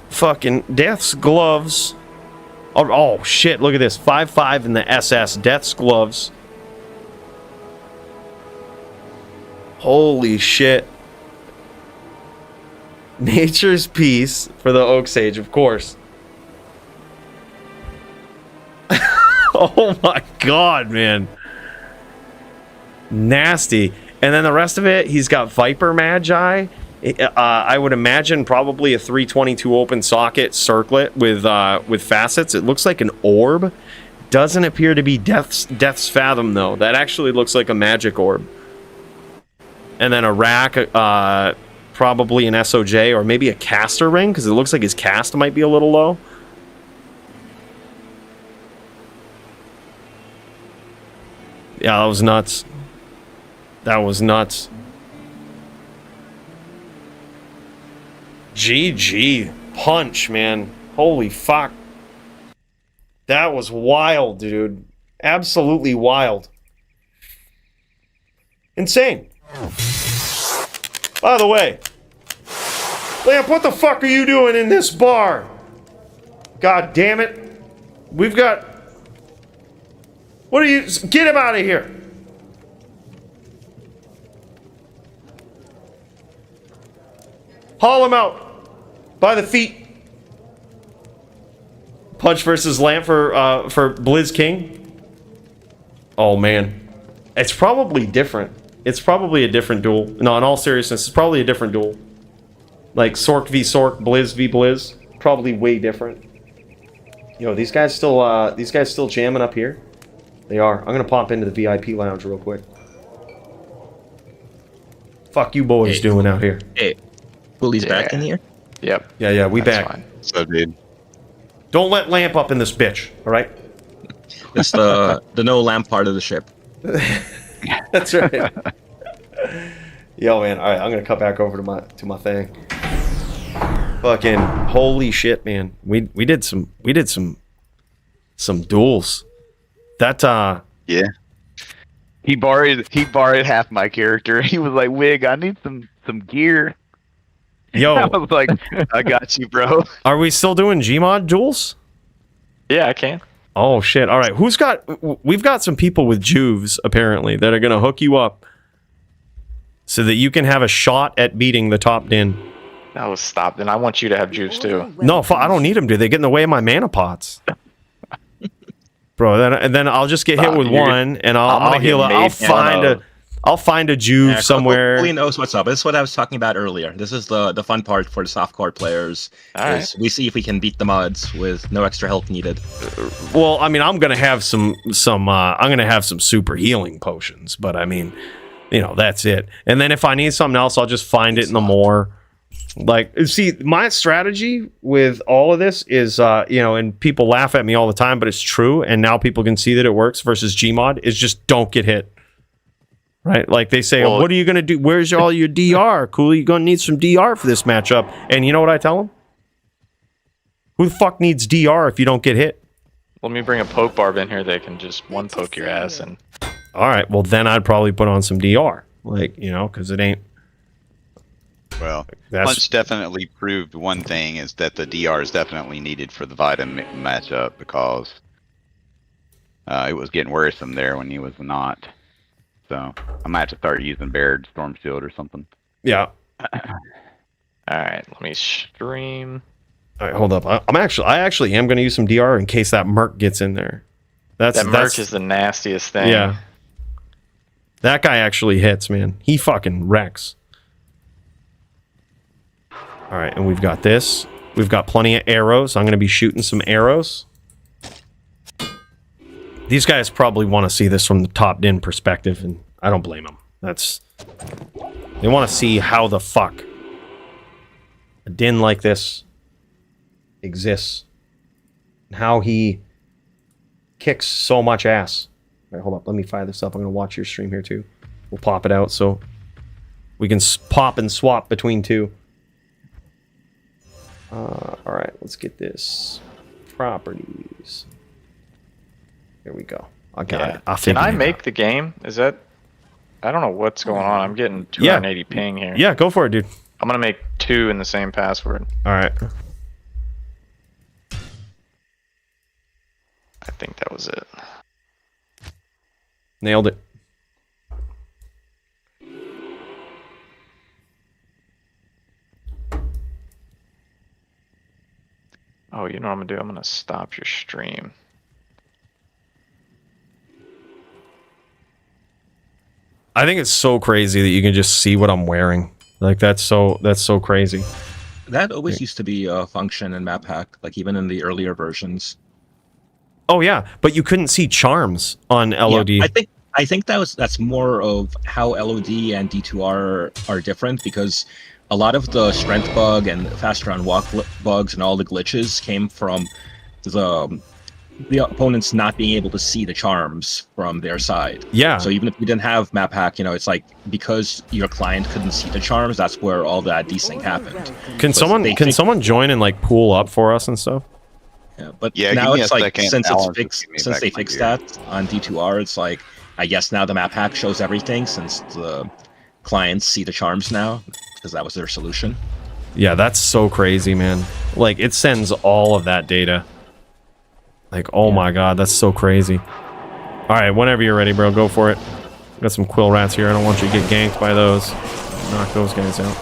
Speaker 2: Fucking Death's Gloves. Oh, shit. Look at this. 5-5 in the SS. Death's Gloves. Holy shit. Nature's Peace for the Oak Sage, of course. Oh my god, man. Nasty. And then the rest of it, he's got Viper Magi. I would imagine probably a 322 open socket circlet with facets. It looks like an orb. Doesn't appear to be Death's Fathom, though. That actually looks like a magic orb. And then a rack, probably an SOJ, or maybe a caster ring, because it looks like his cast might be a little low. Yeah, that was nuts. That was nuts. GG. Punch, man. Holy fuck. That was wild, dude. Absolutely wild. Insane. By the way, Lamp, what the fuck are you doing in this bar? God damn it. We've got... What are you... Get him out of here. Haul him out. By the feet. Punch versus Lamp for Blizz King. Oh, man. It's probably different. It's probably a different duel. No, in all seriousness, it's probably a different duel. Like Sork v Sork, Blizz v Blizz. Probably way different. Yo, these guys still jamming up here? They are. I'm gonna pop into the VIP lounge real quick. Fuck you boys doing out here?
Speaker 10: Hey, Bully's back in here?
Speaker 7: Yep.
Speaker 2: Yeah, we
Speaker 7: That's
Speaker 2: back.
Speaker 7: fine.
Speaker 9: So, dude.
Speaker 2: Don't let Lamp up in this bitch, alright?
Speaker 10: It's the no lamp part of the ship.
Speaker 2: That's right. Yo, man. All right, I'm gonna cut back over to my thing. Fucking holy shit, man. We did some duels. That
Speaker 8: Yeah. He borrowed half my character. He was like, "Wig, I need some gear."
Speaker 2: Yo,
Speaker 8: I was like, "I got you, bro."
Speaker 2: are we still doing Gmod duels?
Speaker 7: Yeah, I can.
Speaker 2: Oh shit! All right, we've got some people with juves apparently that are gonna hook you up so that you can have a shot at beating the top din.
Speaker 7: That was stopped, and I want you to have juice too.
Speaker 2: No, I don't need them, dude. They get in the way of my mana pots, bro. Then I'll just get hit with
Speaker 7: You're-
Speaker 2: one, and
Speaker 7: I'm
Speaker 2: I'll
Speaker 7: gonna
Speaker 2: heal.
Speaker 7: get
Speaker 2: I'll
Speaker 7: made
Speaker 2: find
Speaker 7: fun
Speaker 2: I'll find a Juve
Speaker 10: Yeah,
Speaker 2: somewhere.
Speaker 10: Cooley knows what's up. This is what I was talking about earlier. This is the fun part for the softcore players.
Speaker 7: All
Speaker 10: Is we see if we can beat the mods with no extra help needed.
Speaker 2: Well, I mean, I'm gonna have some super healing potions, but I mean, you know, that's it. And then if I need something else, I'll just find it in the more. Like, see, my strategy with all of this is, you know, and people laugh at me all the time, but it's true. And now people can see that it works versus Gmod is just don't get hit. Right? Like they say,
Speaker 7: Well,
Speaker 2: what are you going to do? Where's all your DR? Cool, you're going to need some DR for this matchup. And you know what I tell them? Who the fuck needs DR if you don't get hit?
Speaker 7: Let me bring a poke barb in here that can just one poke your ass. And
Speaker 2: All right, well, then I'd probably put on some DR. Like, you know, because it ain't.
Speaker 9: Well,
Speaker 2: That's-
Speaker 9: Punch definitely proved one thing is that the DR is definitely needed for the Vita matchup because it was getting worrisome there when he was not. So I might have to start using Baird Storm Shield or something.
Speaker 2: Yeah.
Speaker 7: all right, let me stream.
Speaker 2: All right, hold up. I actually am going to use some DR in case that Merc gets in there.
Speaker 7: That Merc is the nastiest thing.
Speaker 2: Yeah. That guy actually hits, man. He fucking wrecks. All right, and we've got this. We've got plenty of arrows. I'm going to be shooting some arrows. These guys probably want to see this from the top-in perspective, and I don't blame them. They want to see how the fuck a din like this exists. And how he kicks so much ass. All right, hold up. Let me fire this up. I'm going to watch your stream here, too. We'll pop it out so we can pop and swap between two. All right, let's get this. Properties. There we go. I got it.
Speaker 7: Can I make the game? Is that... I don't know what's going on. I'm getting 280 ping here.
Speaker 2: Yeah, go for it, dude.
Speaker 7: I'm going to make 2 in the same password.
Speaker 2: All right.
Speaker 7: I think that was it.
Speaker 2: Nailed it.
Speaker 7: Oh, you know what I'm going to do? I'm going to stop your stream.
Speaker 2: I think it's so crazy that you can just see what I'm wearing. Like that's so crazy.
Speaker 10: That always used to be a function in Map Hack, like even in the earlier versions.
Speaker 2: Oh yeah, but you couldn't see charms on LOD.
Speaker 10: Yeah, I think that's more of how LOD and D2R are different because a lot of the strength bug and faster on walk bugs and all the glitches came from the opponents not being able to see the charms from their side.
Speaker 2: Yeah.
Speaker 10: So even if you didn't have map hack, you know, it's like because your client couldn't see the charms, that's where all that desync happened.
Speaker 2: Can someone join and like pool up for us and stuff?
Speaker 10: Yeah, but
Speaker 9: Yeah,
Speaker 10: now
Speaker 9: give me
Speaker 10: it's
Speaker 9: a
Speaker 10: like
Speaker 9: second.
Speaker 10: since
Speaker 9: Alan,
Speaker 10: it's fixed,
Speaker 9: give me
Speaker 10: since
Speaker 9: back
Speaker 10: they
Speaker 9: my
Speaker 10: fixed
Speaker 9: gear.
Speaker 10: that on D2R, it's like I guess now the map hack shows everything since the clients see the charms now because that was their solution.
Speaker 2: Yeah, that's so crazy, man. Like it sends all of that data. Like, oh my god, that's so crazy. All right, whenever you're ready, bro, go for it. Got some quill rats here. I don't want you to get ganked by those. Knock those guys out.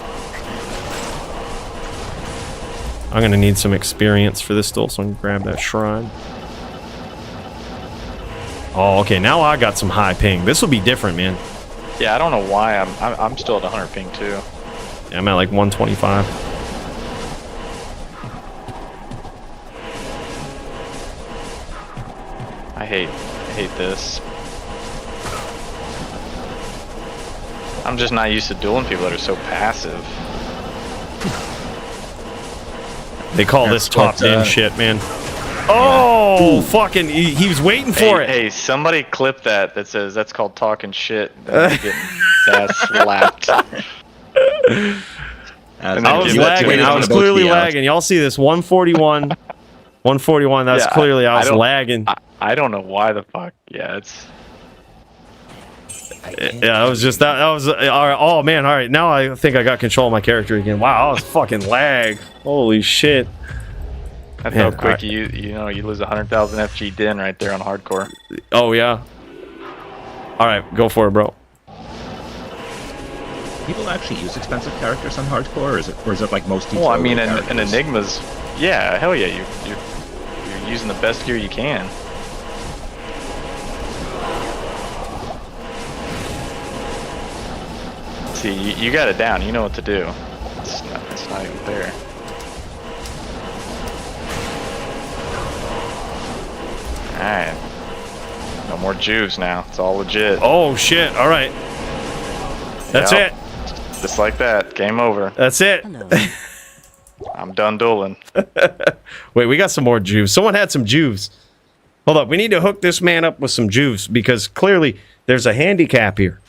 Speaker 2: I'm gonna need some experience for this still, so I can grab that shrine. Oh, okay, now I got some high ping. This will be different, man.
Speaker 7: Yeah, I don't know why I'm still at 100 ping too.
Speaker 2: Yeah, I'm at like 125.
Speaker 7: I hate this. I'm just not used to dueling people that are so passive.
Speaker 2: They call this top 10 shit, man. Oh, fucking, he was waiting for it.
Speaker 7: Hey, somebody clip that says that's called talking shit. That's getting ass slapped.
Speaker 2: I was lagging. I was clearly lagging. Y'all see this 141. 141. That's clearly I was lagging.
Speaker 7: I don't know why the fuck. Yeah, it's.
Speaker 2: Yeah, it was just that was all right. Oh man, all right. Now I think I got control of my character again. Wow, I was fucking lag. Holy shit.
Speaker 7: That's how quick you lose 100,000 FG din right there on hardcore.
Speaker 2: Oh yeah. All right, go for it, bro.
Speaker 10: People actually use expensive characters on hardcore, or is it like most?
Speaker 7: Well, I mean, in Enigmas, yeah, hell yeah, you're using the best gear you can. See, you got it down. You know what to do. It's not even fair. Alright. No more Jews now. It's all legit.
Speaker 2: Oh shit! All right, that's
Speaker 7: Yep.
Speaker 2: it.
Speaker 7: Just like that. Game over.
Speaker 2: That's it.
Speaker 5: Hello.
Speaker 7: I'm done dueling.
Speaker 2: Wait, we got some more Jews. Someone had some Jews. Hold up, we need to hook this man up with some Jews because clearly there's a handicap here.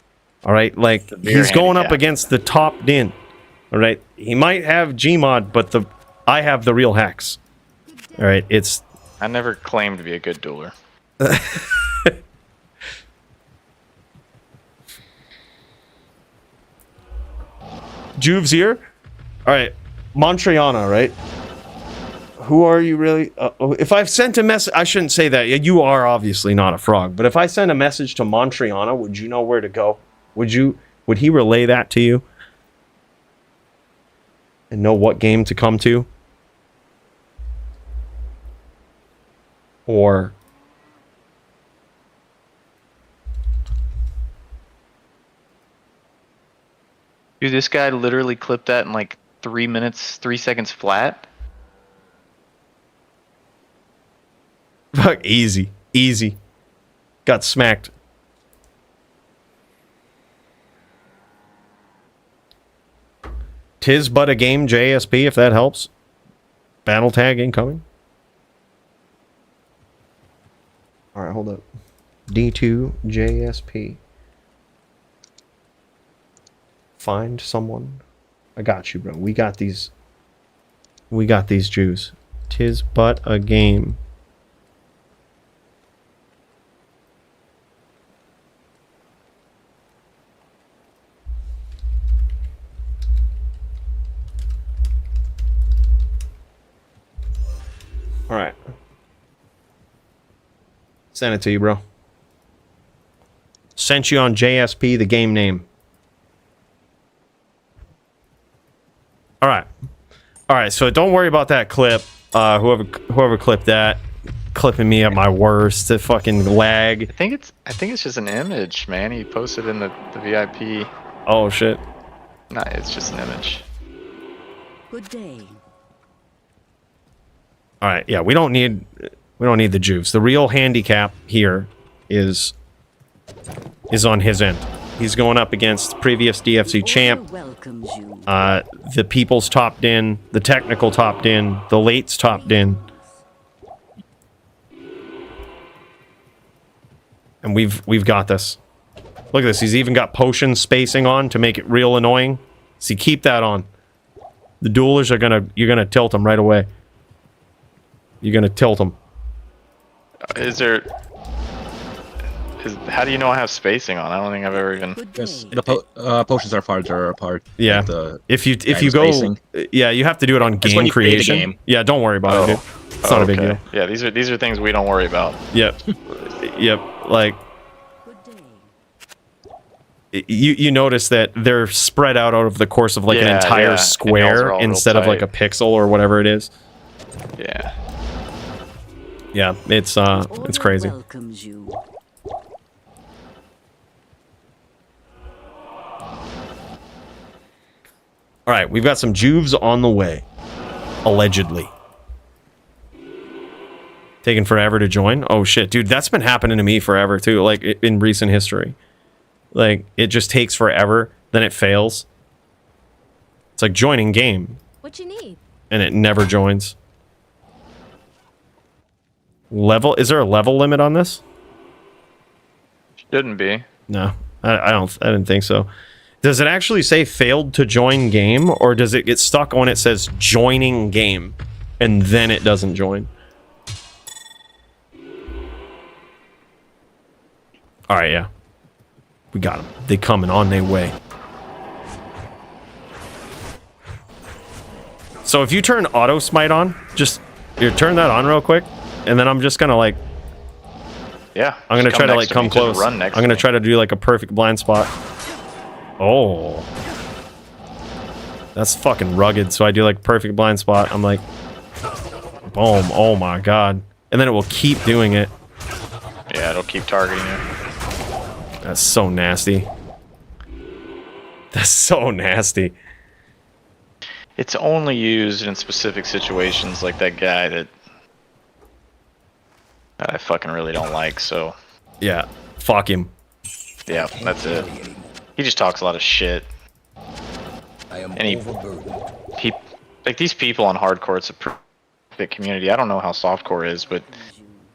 Speaker 2: All right, like
Speaker 7: Severe
Speaker 2: he's going up
Speaker 7: handicap.
Speaker 2: against the top din. All right, he might have Gmod, but I have the real hacks. All right, it's
Speaker 7: I never claimed to be a good dueler.
Speaker 2: Juves here. All right, Montriana, right? Who are you really? If I've sent a message, I shouldn't say that. You are obviously not a frog, but if I send a message to Montriana, would you know where to go? Would he relay that to you? And know what game to come to? Or
Speaker 7: Dude, this guy literally clipped that in like 3 minutes, 3 seconds flat.
Speaker 2: fuck, easy, got smacked. Tis but a game, JSP, if that helps. Battle tag incoming. All right, hold up. D2 JSP. Find someone. I got you, bro. We got these. We got these Jews. Tis but a game. All right. Send it to you, bro. Sent you on JSP, the game name. All right. All right, so don't worry about that clip. Whoever clipped that, clipping me at my worst, the fucking lag.
Speaker 7: I think it's just an image, man. He posted in the VIP.
Speaker 2: Oh shit.
Speaker 7: Nah, it's just an image.
Speaker 5: Good day.
Speaker 2: All right, yeah, we don't need the juice. The real handicap here is on his end. He's going up against previous DFC champ,
Speaker 5: Welcomes you.
Speaker 2: the people's topped in, the technical topped in, the late's topped in. And we've got this. Look at this. He's even got potion spacing on to make it real annoying. See, keep that on. The duelers you're gonna tilt them right away. You're gonna tilt them.
Speaker 7: How do you know I have spacing on? I don't think I've ever even.
Speaker 5: Good day.
Speaker 10: Yes, the potions are farther apart.
Speaker 2: Yeah.
Speaker 10: Like the
Speaker 2: If you
Speaker 10: time
Speaker 2: go,
Speaker 10: spacing.
Speaker 2: yeah, you have to do it on
Speaker 10: That's when
Speaker 2: game
Speaker 10: you create a
Speaker 2: creation.
Speaker 10: game.
Speaker 2: Yeah, don't worry about it, dude. It's not a big deal.
Speaker 7: Yeah, these are things we don't worry about.
Speaker 2: Yep. Yep. Like
Speaker 5: Good day.
Speaker 2: you notice that they're spread out over the course of like an
Speaker 7: Yeah,
Speaker 2: entire
Speaker 7: yeah. And those
Speaker 2: square
Speaker 7: are all real
Speaker 2: instead of like a
Speaker 7: tight.
Speaker 2: pixel or whatever it is.
Speaker 7: Yeah.
Speaker 2: Yeah, it's
Speaker 5: Order
Speaker 2: crazy.
Speaker 5: welcomes you.
Speaker 2: All right, we've got some Juves on the way, allegedly. Taking forever to join. Oh shit, dude, that's been happening to me forever too. Like in recent history, like it just takes forever, then it fails. It's like joining game,
Speaker 6: What you need?
Speaker 2: and it never joins. Level? Is there a level limit on this?
Speaker 7: Shouldn't be.
Speaker 2: No, I didn't think so. Does it actually say failed to join game, or does it get stuck when it says joining game, and then it doesn't join? All right, yeah, we got them. They coming on their way. So if you turn auto smite on, just turn that on real quick, and then I'm just gonna like
Speaker 7: Yeah.
Speaker 2: I'm gonna
Speaker 7: just
Speaker 2: try to
Speaker 7: next
Speaker 2: like come
Speaker 7: me, just
Speaker 2: close.
Speaker 7: Run next
Speaker 2: I'm gonna
Speaker 7: to me.
Speaker 2: try to do like a perfect blind spot. Oh, that's fucking rugged. So I do like perfect blind spot. I'm like, boom. Oh my god. And then it will keep doing it.
Speaker 7: Yeah, it'll keep targeting you.
Speaker 2: That's so nasty. That's so nasty.
Speaker 7: It's only used in specific situations like that guy that I fucking really don't like, so
Speaker 2: Yeah, fuck him.
Speaker 7: yeah, that's it. He just talks a lot of shit.
Speaker 4: I am
Speaker 7: And he-
Speaker 4: overburdened.
Speaker 7: Like these people on hardcore, it's a perfect community. I don't know how softcore is, but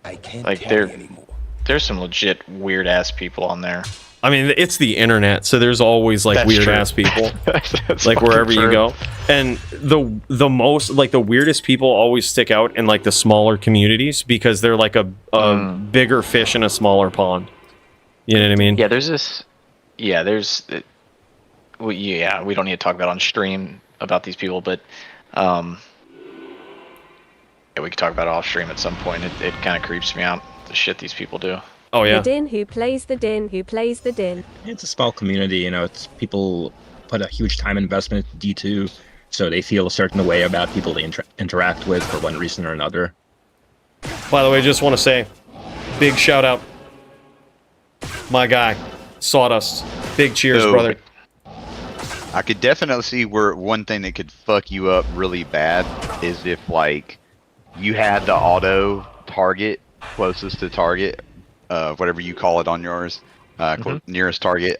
Speaker 4: I can't
Speaker 7: like
Speaker 4: carry anymore.
Speaker 7: there's some legit weird ass people on there.
Speaker 2: I mean, it's the internet, so there's always like
Speaker 7: That's
Speaker 2: weird
Speaker 7: true.
Speaker 2: ass people,
Speaker 7: That's
Speaker 2: like
Speaker 7: fucking
Speaker 2: wherever you
Speaker 7: true.
Speaker 2: go. And the most like the weirdest people always stick out in like the smaller communities because they're like a bigger fish in a smaller pond. You know what I mean?
Speaker 7: Yeah, there's this. Yeah, there's. Well, yeah, we don't need to talk about on stream about these people, but yeah, we could talk about it off stream at some point. It kind of creeps me out the shit these people do.
Speaker 2: Oh
Speaker 3: The
Speaker 2: yeah.
Speaker 3: din who plays the din who plays the din.
Speaker 10: It's a small community, you know. It's people put a huge time investment into D2, so they feel a certain way about people they interact with for one reason or another.
Speaker 2: By the way, just want to say, big shout out, my guy, Sawdust. Big cheers,
Speaker 9: So-
Speaker 2: brother.
Speaker 9: I could definitely see where one thing that could fuck you up really bad is if like you had the auto target closest to target, whatever you call it on yours, nearest target,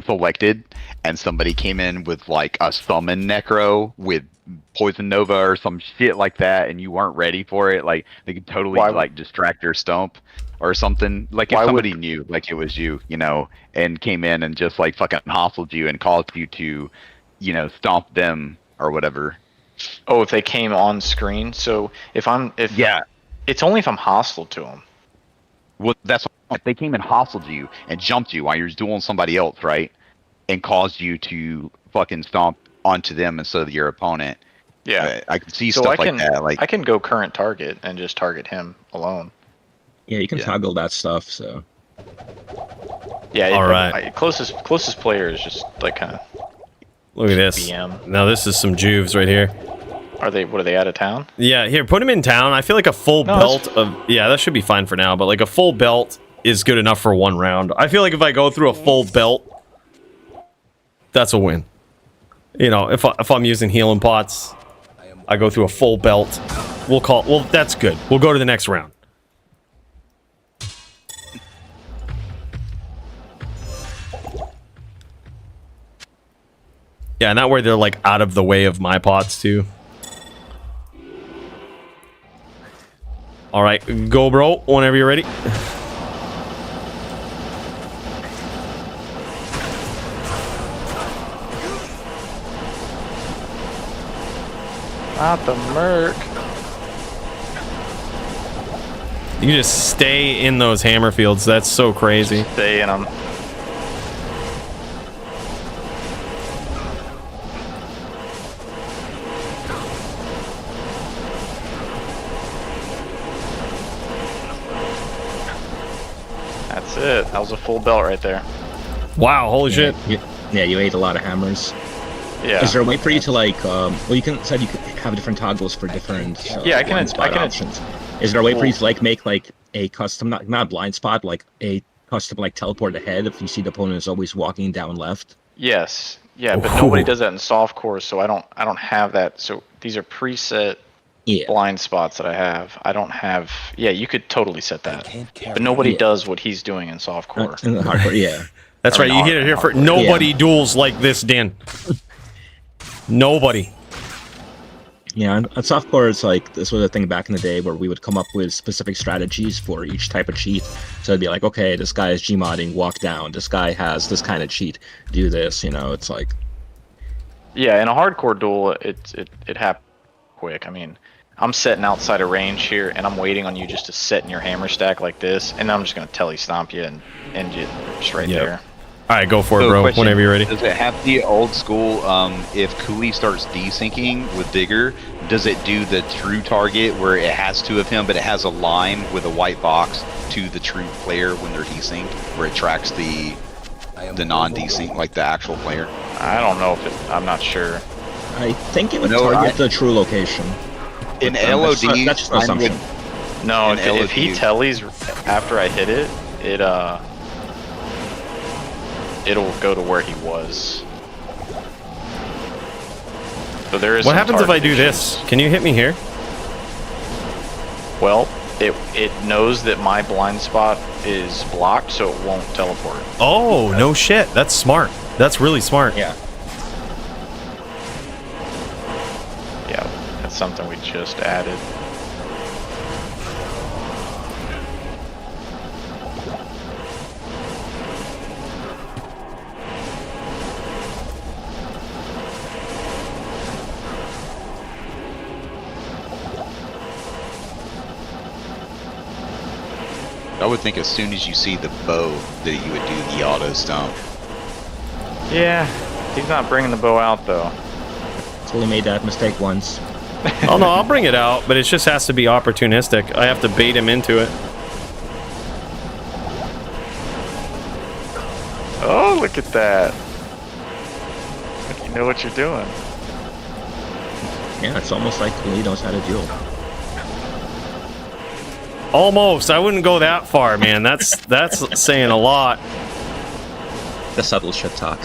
Speaker 9: selected, and somebody came in with like a summon necro with poison nova or some shit like that, and you weren't ready for it. Like they could totally like distract your stump or something. Like if somebody knew like it was you, you know, and came in and just like fucking hostled you and caused you to, you know, stomp them or whatever.
Speaker 7: Oh, if they came on screen. So if
Speaker 9: Yeah.
Speaker 7: it's only if I'm hostile to them.
Speaker 9: Well, that's if they came and hostled you and jumped you while you're dueling somebody else, right? And caused you to fucking stomp onto them instead of your opponent.
Speaker 7: Yeah,
Speaker 9: I can see
Speaker 7: so
Speaker 9: stuff
Speaker 7: I can
Speaker 9: like that. Like
Speaker 7: I can go current target and just target him alone.
Speaker 10: Yeah, you can toggle that stuff, so.
Speaker 7: Yeah.
Speaker 2: All right.
Speaker 7: Closest player is just like kind of.
Speaker 2: Look at this.
Speaker 7: BM.
Speaker 2: Now this is some juves right here.
Speaker 7: What are they out of town?
Speaker 2: Yeah, here, put him in town. I feel like a full belt of... Yeah, that should be fine for now, but like a full belt is good enough for one round. I feel like if I go through a full belt, that's a win. You know, if I'm using healing pots, I go through a full belt. Well, that's good. We'll go to the next round. Yeah, and that way they're like out of the way of my pots too. All right, go, bro. Whenever you're ready.
Speaker 7: Not the Merc.
Speaker 2: You can just stay in those hammer fields. That's so crazy.
Speaker 7: Stay in them. That's it. That was a full belt right there.
Speaker 2: Wow, holy shit.
Speaker 10: Yeah, you ate a lot of hammers.
Speaker 7: Yeah.
Speaker 10: Is there a way for you to like, well, you said you could have different toggles for different
Speaker 7: Yeah, I can-
Speaker 10: blind spot
Speaker 7: I can-
Speaker 10: options. Is there a way for you to like make like a custom, not blind spot, like a custom like teleport ahead if you see the opponent is always walking down left?
Speaker 7: Yes. Yeah, but nobody does that in softcore, so I don't have that. So these are preset blind spots that I have. I don't have. Yeah, you could totally set that, but nobody does what he's doing in softcore.
Speaker 10: In the hardcore, yeah.
Speaker 2: That's right. You hit it here for nobody duels like this, Dan. Nobody.
Speaker 10: Yeah, and softcore is like this was a thing back in the day where we would come up with specific strategies for each type of cheat. So it'd be like, okay, this guy is Gmodding, walk down. This guy has this kind of cheat, do this. You know, it's like.
Speaker 7: Yeah, in a hardcore duel, it happens quick. I mean, I'm setting outside of range here, and I'm waiting on you just to set in your hammer stack like this, and then I'm just gonna telly stomp you and end you just right there.
Speaker 2: All right, go for it,
Speaker 9: So,
Speaker 2: bro.
Speaker 9: question,
Speaker 2: Whenever you're ready.
Speaker 9: Does it have the old school, if Cooley starts desyncing with Digger, does it do the true target where it has two of him, but it has a line with a white box to the true player when they're desynced, where it tracks the non-desync, like the actual player?
Speaker 7: I don't know if it. I'm not sure.
Speaker 10: I think it would
Speaker 9: No,
Speaker 10: target the true location.
Speaker 9: In
Speaker 10: But,
Speaker 9: LOD,
Speaker 10: that's just an
Speaker 9: mine would-
Speaker 10: assumption.
Speaker 7: No,
Speaker 9: In
Speaker 7: if he
Speaker 9: LOD.
Speaker 7: tellies after I hit it, it'll go to where he was. So there is.
Speaker 2: What
Speaker 7: some
Speaker 2: happens if I do
Speaker 7: target
Speaker 2: this?
Speaker 7: issues.
Speaker 2: Can you hit me here?
Speaker 7: Well, it knows that my blind spot is blocked, so it won't teleport.
Speaker 2: Oh, no shit. That's smart. That's really smart.
Speaker 10: Yeah.
Speaker 7: Yeah, that's something we just added.
Speaker 8: I would think as soon as you see the bow that you would do the auto stomp.
Speaker 7: Yeah, he's not bringing the bow out though.
Speaker 10: Totally made that mistake once.
Speaker 2: Oh no, I'll bring it out, but it just has to be opportunistic. I have to bait him into it.
Speaker 7: Oh, look at that. You know what you're doing.
Speaker 10: Yeah, it's almost like Lee knows how to duel.
Speaker 2: Almost. I wouldn't go that far, man. That's saying a lot.
Speaker 10: The subtle shit talk.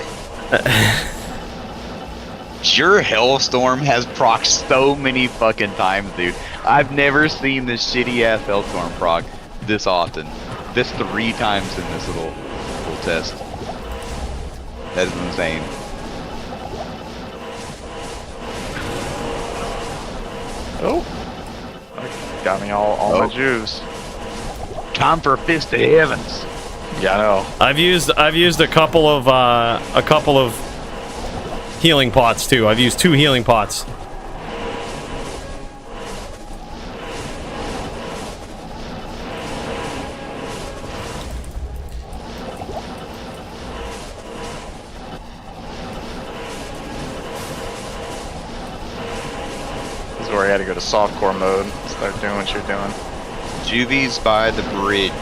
Speaker 8: Your Hellstorm has proc so many fucking times, dude. I've never seen this shitty ass Hellstorm proc this often. This 3 times in this little test. That is insane.
Speaker 7: Oh. Got me all my juice.
Speaker 8: Time for a fist of heavens.
Speaker 7: Yeah, I know.
Speaker 2: I've used a couple of healing pots too. I've used 2 healing pots.
Speaker 7: This is where I had to go to softcore mode. Start doing what you're doing.
Speaker 8: Juvies by the bridge.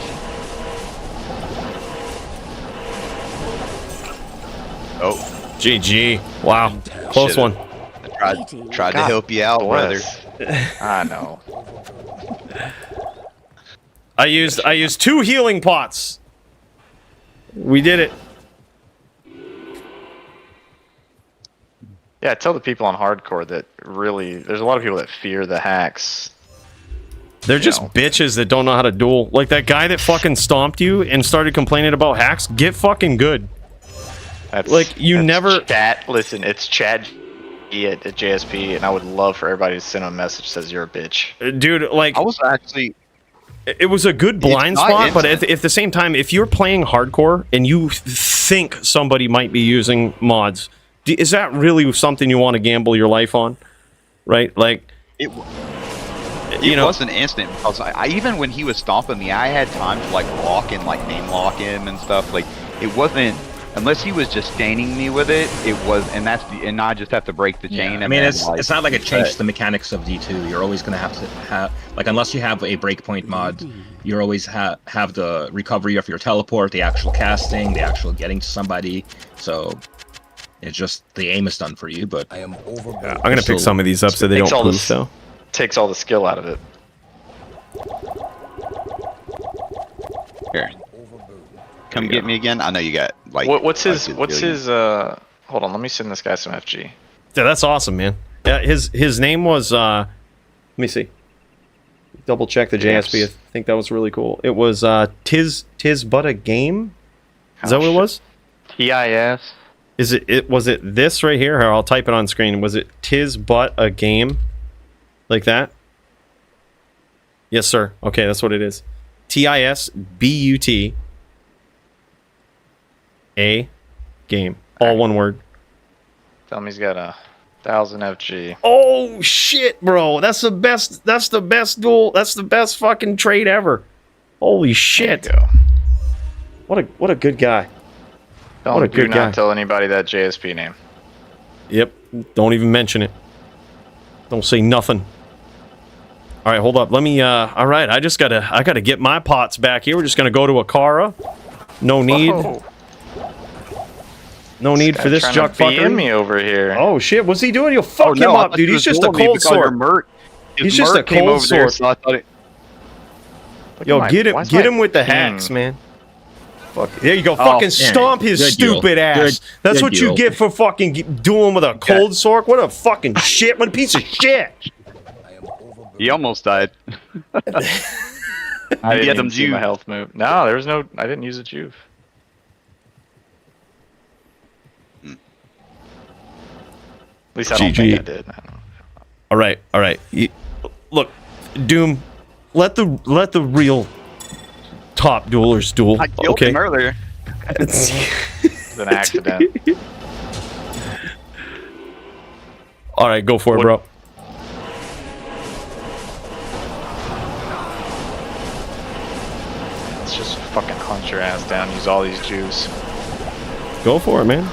Speaker 8: Oh,
Speaker 2: GG. Wow. Close one.
Speaker 8: I tried to help you out, brother.
Speaker 7: I know.
Speaker 2: I used 2 healing pots. We did it.
Speaker 7: Yeah, tell the people on hardcore that really, there's a lot of people that fear the hacks.
Speaker 2: They're just bitches that don't know how to duel. Like that guy that fucking stomped you and started complaining about hacks. Get fucking good.
Speaker 7: That's,
Speaker 2: like you
Speaker 7: that's
Speaker 2: never.
Speaker 7: Chat. Listen, it's Chad at JSP, and I would love for everybody to send him a message that says you're a bitch.
Speaker 2: Dude, like
Speaker 8: I was actually.
Speaker 2: It was a good blind spot, but at the same time, if you're playing hardcore and you think somebody might be using mods, is that really something you want to gamble your life on? Right? Like
Speaker 8: It wasn't instant because I even when he was stomping me, I had time to like walk and like name lock him and stuff. Like it wasn't unless he was just staining me with it. It was, and I just have to break the chain.
Speaker 10: I mean, it's not like it changed the mechanics of D2. You're always gonna have to have like unless you have a breakpoint mod, you're always have the recovery of your teleport, the actual casting, the actual getting to somebody. So it's just the aim is done for you. But
Speaker 4: I am over.
Speaker 2: I'm gonna pick some of these up so they don't poof though.
Speaker 7: Takes all the skill out of it.
Speaker 8: Here, come get me again. I know you got like.
Speaker 7: What's his? Hold on, let me send this guy some FG.
Speaker 2: Yeah, that's awesome, man. Yeah, his name was. Let me see. Double check the JSP. I think that was really cool. It was Tis But a Game. Is that what it was?
Speaker 7: TIS.
Speaker 2: Was it this right here? Here, I'll type it on screen. Was it Tis But a Game? Like that? Yes, sir. Okay, that's what it is. TISBUT A game. All one word.
Speaker 7: Tell him he's got 1,000 FG.
Speaker 2: Oh shit, bro. That's the best duel. That's the best fucking trade ever. Holy shit. What a good guy.
Speaker 7: Do not tell anybody that JSP name.
Speaker 2: Yep. Don't even mention it. Don't say nothing. All right, hold up. Let me. All right, I gotta get my pots back here. We're just gonna go to Akara. No need.
Speaker 7: Whoa.
Speaker 2: No need for this juck fucker.
Speaker 7: Me over here.
Speaker 2: Oh shit, what's he doing? You'll fuck him up, dude. He's just a cold sword. He's just a cold sword.
Speaker 8: So I thought
Speaker 2: Yo, get him with the hacks, man. Fuck. There you go. Fucking stomp his
Speaker 10: good deal.
Speaker 2: stupid ass. That's
Speaker 10: Good
Speaker 2: what you
Speaker 10: deal.
Speaker 2: get for fucking dueling with a cold sword. What a fucking shit. What a piece of shit.
Speaker 9: He almost died.
Speaker 7: I didn't
Speaker 9: had them
Speaker 7: even see my
Speaker 9: juve.
Speaker 7: health move. No, there was no. I didn't use a juve. At least I don't
Speaker 2: GG.
Speaker 7: think I did. I don't know.
Speaker 2: All right. All right. Look, Doom, let the real top duelers duel.
Speaker 9: I killed him earlier.
Speaker 7: It's an accident.
Speaker 2: All right, go for it, bro.
Speaker 7: Let's just fucking hunt your ass down. Use all these juice.
Speaker 2: Go for it, man.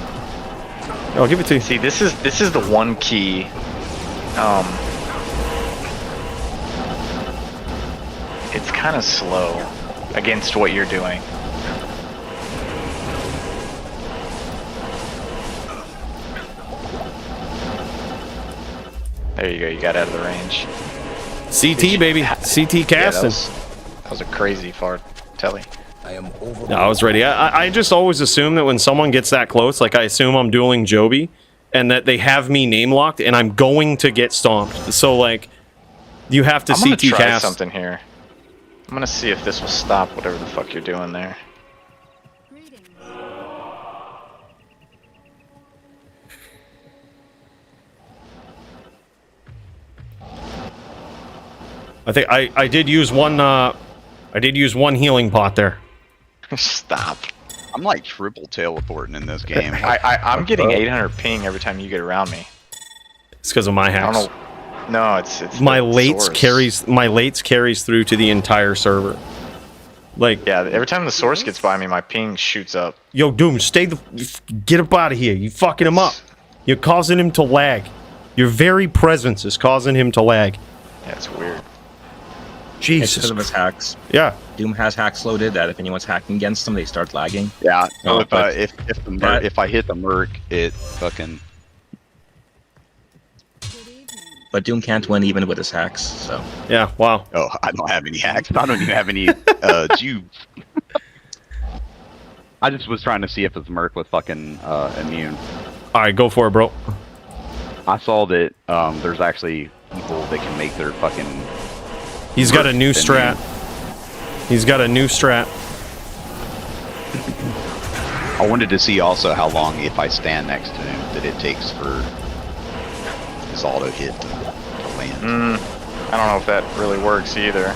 Speaker 2: I'll give it to you.
Speaker 7: See, this is the one key. It's kind of slow against what you're doing. There you go. You got out of the range.
Speaker 2: CT, baby. CT
Speaker 7: Yeah,
Speaker 2: casting.
Speaker 7: that was a crazy far telly.
Speaker 4: I am over.
Speaker 2: No, I was ready. I just always assume that when someone gets that close, like I assume I'm dueling Joby, and that they have me name locked, and I'm going to get stomped. So like, you have to
Speaker 7: I'm gonna
Speaker 2: CT
Speaker 7: try
Speaker 2: cast.
Speaker 7: something here. I'm gonna see if this will stop whatever the fuck you're doing there.
Speaker 2: I think I did use one. I did use one healing pot there.
Speaker 7: Stop.
Speaker 9: I'm like triple teleporting in this game.
Speaker 7: I'm getting 800 ping every time you get around me.
Speaker 2: It's because of my
Speaker 7: I
Speaker 2: hacks.
Speaker 7: don't know. No, it's
Speaker 2: My
Speaker 7: the
Speaker 2: lates
Speaker 7: source.
Speaker 2: carries through to the entire server. Like,
Speaker 7: Yeah, every time the source gets by me, my ping shoots up.
Speaker 2: yo, Doom, get up out of here. You fucking him up. You're causing him to lag. Your very presence is causing him to lag.
Speaker 7: Yeah, it's weird.
Speaker 10: It's
Speaker 2: Jesus.
Speaker 10: because of his hacks.
Speaker 2: Yeah.
Speaker 10: Doom has hacks loaded that if anyone's hacking against them, they start lagging.
Speaker 9: Yeah. So
Speaker 10: Oh, but
Speaker 9: if I hit the merc, it fucking.
Speaker 10: But Doom can't win even with his hacks, so.
Speaker 2: Yeah. Wow.
Speaker 9: Oh, I don't have any hacks. I don't even have any juve. I just was trying to see if his merc was fucking immune.
Speaker 2: All right, go for it, bro.
Speaker 9: I saw that there's actually people that can make their fucking.
Speaker 2: He's got a new
Speaker 9: merc
Speaker 2: strat. He's got a new strat.
Speaker 9: I wanted to see also how long, if I stand next to him, that it takes for his auto hit to land.
Speaker 7: I don't know if that really works either.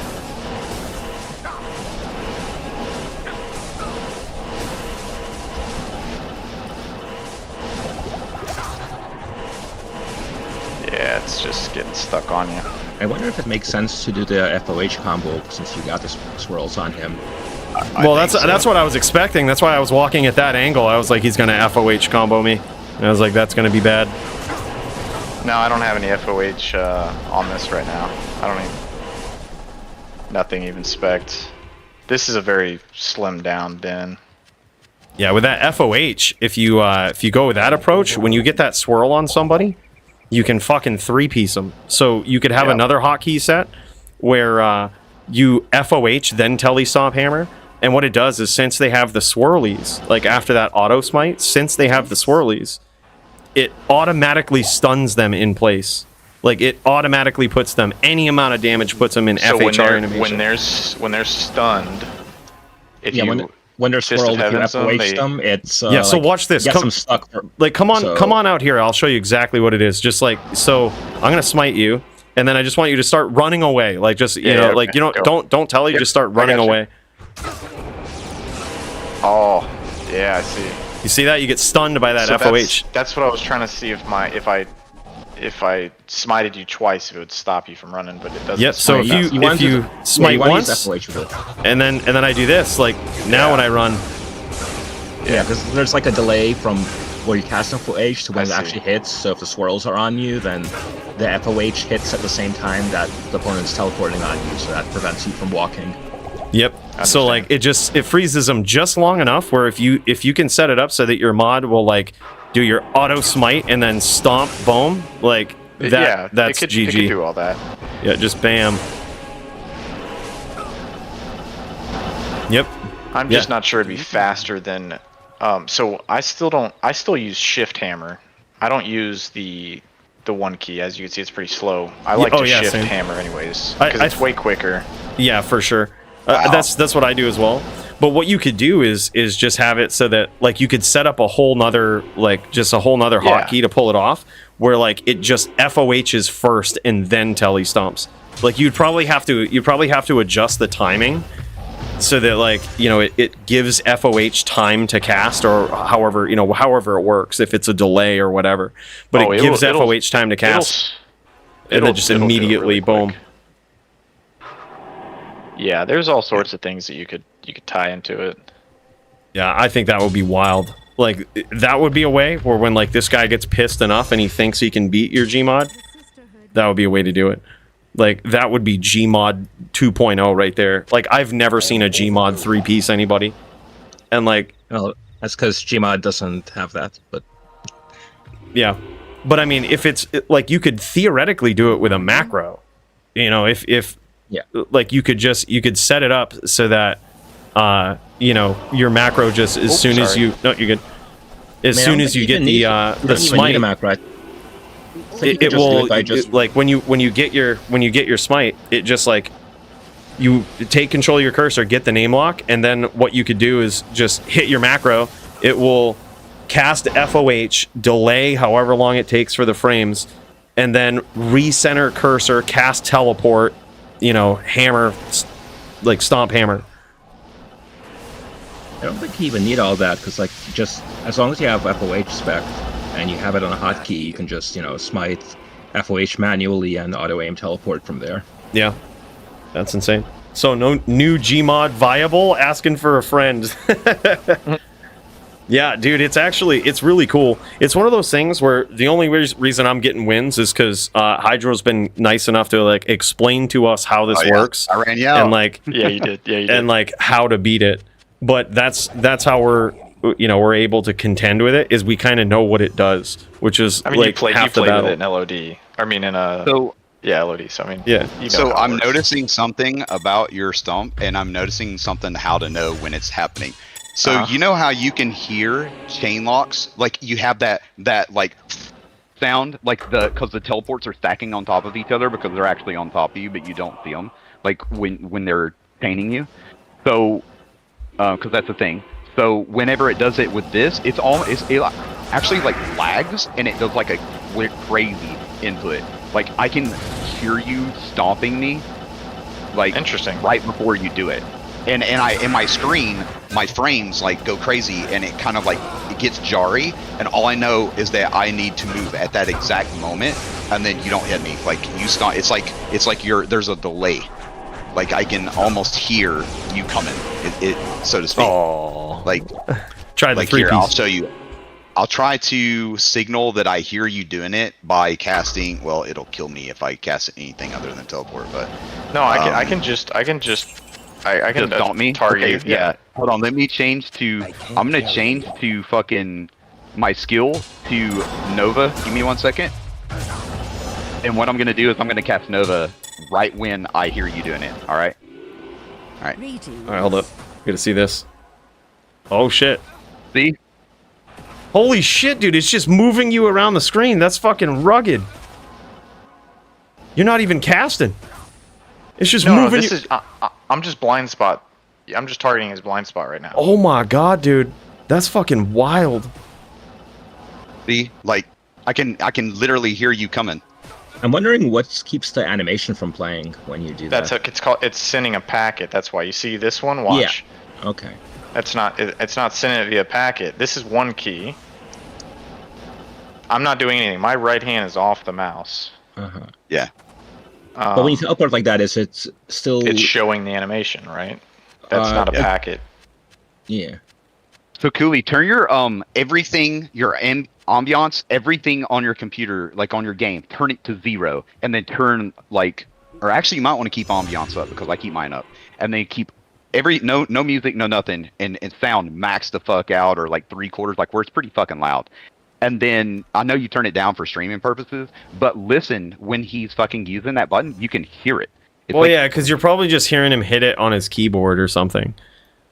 Speaker 7: Yeah, it's just getting stuck on you.
Speaker 10: I wonder if it makes sense to do the FOH combo since you got the swirls on him.
Speaker 2: Well, that's what I was expecting. That's why I was walking at that angle. I was like, he's gonna FOH combo me. And I was like, that's gonna be bad.
Speaker 7: No, I don't have any FOH on this right now. I don't even... Nothing even spec'd. This is a very slimmed down den.
Speaker 2: Yeah, with that FOH, if you go with that approach, when you get that swirl on somebody, you can fucking three-piece them. So you could have another hotkey set where you FOH, then Telestomp Hammer, and what it does is since they have the swirlies, like after that auto smite, since they have the swirlies, it automatically stuns them in place. Like it automatically puts them, any amount of damage puts them in
Speaker 7: So
Speaker 2: FHR animation.
Speaker 7: when they're stunned, if
Speaker 10: Yeah,
Speaker 7: you
Speaker 10: when they're
Speaker 7: Fist of
Speaker 10: swirled, if you
Speaker 7: Heavens them,
Speaker 10: FOH
Speaker 7: they-
Speaker 10: them, it's
Speaker 2: Yeah, so watch this.
Speaker 10: Get
Speaker 2: Come-
Speaker 10: them stuck for,
Speaker 2: Like, come on,
Speaker 10: So-
Speaker 2: come on out here. I'll show you exactly what it is. Just like, so I'm gonna smite you, and then I just want you to start running away. Like, just you know, like
Speaker 7: okay,
Speaker 2: you know,
Speaker 7: go.
Speaker 2: don't tell you,
Speaker 7: Yep,
Speaker 2: just start
Speaker 7: I
Speaker 2: running
Speaker 7: got you.
Speaker 2: away.
Speaker 7: Oh, yeah, I see.
Speaker 2: You see that? You get stunned by that
Speaker 7: So
Speaker 2: FOH.
Speaker 7: That's what I was trying to see if I smited you twice, if it would stop you from running, but it doesn't.
Speaker 2: Yep. So if
Speaker 7: smite
Speaker 2: you
Speaker 7: us.
Speaker 2: if you smite once,
Speaker 10: FOH with it.
Speaker 2: and then I do this, like now when I run,
Speaker 10: Yeah, because there's like a delay from where you cast FOH to when
Speaker 7: I
Speaker 10: it
Speaker 7: see.
Speaker 10: actually hits. So if the swirls are on you, then the FOH hits at the same time that the opponent's teleporting on you, so that prevents you from walking.
Speaker 2: yep. So like it freezes them just long enough where if you can set it up so that your mod will like do your auto smite and then stomp, boom, like that.
Speaker 7: Yeah,
Speaker 2: That's
Speaker 7: it
Speaker 2: GG.
Speaker 7: could do all that.
Speaker 2: Yeah, just bam. Yep.
Speaker 7: I'm just not sure it'd be faster than. So I still use shift hammer. I don't use the one key. As you can see, it's pretty slow. I like to shift
Speaker 2: same.
Speaker 7: hammer anyways because it's way quicker.
Speaker 2: Yeah, for sure. That's what I do as well. But what you could do is just have it so that like you could set up a whole nother hotkey to pull it off, where like it just FOHs first and then telly stomps. Like you'd probably have to adjust the timing so that like it gives FOH time to cast, or however it works, if it's a delay or whatever. But it gives FOH time to cast, and then just immediately boom.
Speaker 7: Yeah, there's all sorts of things that you could tie into it.
Speaker 2: Yeah, I think that would be wild. Like that would be a way where when like this guy gets pissed enough and he thinks he can beat your Gmod, that would be a way to do it. Like that would be Gmod 2.0 right there. Like I've never seen a Gmod 3-piece anybody. And like,
Speaker 10: well, that's because Gmod doesn't have that, but
Speaker 2: yeah. But I mean, if it's like you could theoretically do it with a macro. If like you could set it up so that your macro just as soon as you you're good. As soon as you get the smite, it will like when you get your smite, it just like you take control of your cursor, get the name lock, and then what you could do is just hit your macro. It will cast FOH, delay however long it takes for the frames, and then recenter cursor, cast teleport, hammer, like stomp hammer.
Speaker 10: I don't think you even need all that, because like just as long as you have FOH spec and you have it on a hotkey, you can just smite FOH manually and auto aim teleport from there.
Speaker 2: Yeah, that's insane. So no new Gmod viable? Asking for a friend. Yeah, dude, it's really cool. It's one of those things where the only reason I'm getting wins is because Hydro's been nice enough to like explain to us how this works.
Speaker 9: I ran you out.
Speaker 2: And like,
Speaker 7: yeah, you did.
Speaker 2: And like how to beat it. But that's how we're able to contend with it, is we kind of know what it does, which is like
Speaker 7: you
Speaker 2: half the
Speaker 7: played
Speaker 2: battle.
Speaker 7: with it in LOD. I mean, in a LOD. So I mean,
Speaker 2: yeah.
Speaker 9: So I'm noticing something about your stomp, and I'm noticing something how to know when it's happening. So you know how you can hear chain locks, like you have that like sound, like because the teleports are stacking on top of each other because they're actually on top of you, but you don't see them, like when they're chaining you. So because that's the thing. So whenever it does it with this, it actually like lags, and it does like a crazy input. Like I can hear you stomping me, like
Speaker 7: interesting,
Speaker 9: right before you do it. And in my screen, my frames like go crazy, and it kind of like it gets jarry, and all I know is that I need to move at that exact moment, and then you don't hit me. Like you stop. It's like there's a delay. Like I can almost hear you coming, so to speak.
Speaker 2: Oh,
Speaker 9: like
Speaker 2: try the
Speaker 9: like
Speaker 2: 3-piece.
Speaker 9: Here, I'll show you. I'll try to signal that I hear you doing it by casting. Well, it'll kill me if I cast anything other than teleport. But
Speaker 7: no, I can just
Speaker 9: stomp me.
Speaker 7: Target.
Speaker 9: Okay, yeah. Hold on. Let me change to. I'm gonna change to fucking my skill to Nova. Give me 1 second. And what I'm gonna do is I'm gonna cast Nova right when I hear you doing it. All right. All right.
Speaker 2: All right, hold up. Good to see this. Oh shit.
Speaker 9: See?
Speaker 2: Holy shit, dude! It's just moving you around the screen. That's fucking rugged. You're not even casting. It's just moving.
Speaker 7: No, this is. I'm just blind spot. I'm just targeting his blind spot right now.
Speaker 2: Oh my god, dude! That's fucking wild.
Speaker 9: See, like I can literally hear you coming.
Speaker 10: I'm wondering what keeps the animation from playing when you do that.
Speaker 7: It's sending a packet. That's why you see this one. Watch.
Speaker 10: Yeah. Okay.
Speaker 7: It's not sending it via packet. This is one key. I'm not doing anything. My right hand is off the mouse.
Speaker 9: Yeah.
Speaker 10: But when you teleport like that, is it still?
Speaker 7: It's showing the animation, right? That's not a packet.
Speaker 10: Yeah.
Speaker 9: So Cooley, turn your everything, your ambiance, everything on your computer, like on your game, turn it to 0, and then turn like, or actually you might want to keep ambiance up because I keep mine up, and then keep no music, no nothing, and sound max the fuck out, or like 3/4, like where it's pretty fucking loud. And then I know you turn it down for streaming purposes, but listen, when he's fucking using that button, you can hear it.
Speaker 2: Well, yeah, because you're probably just hearing him hit it on his keyboard or something.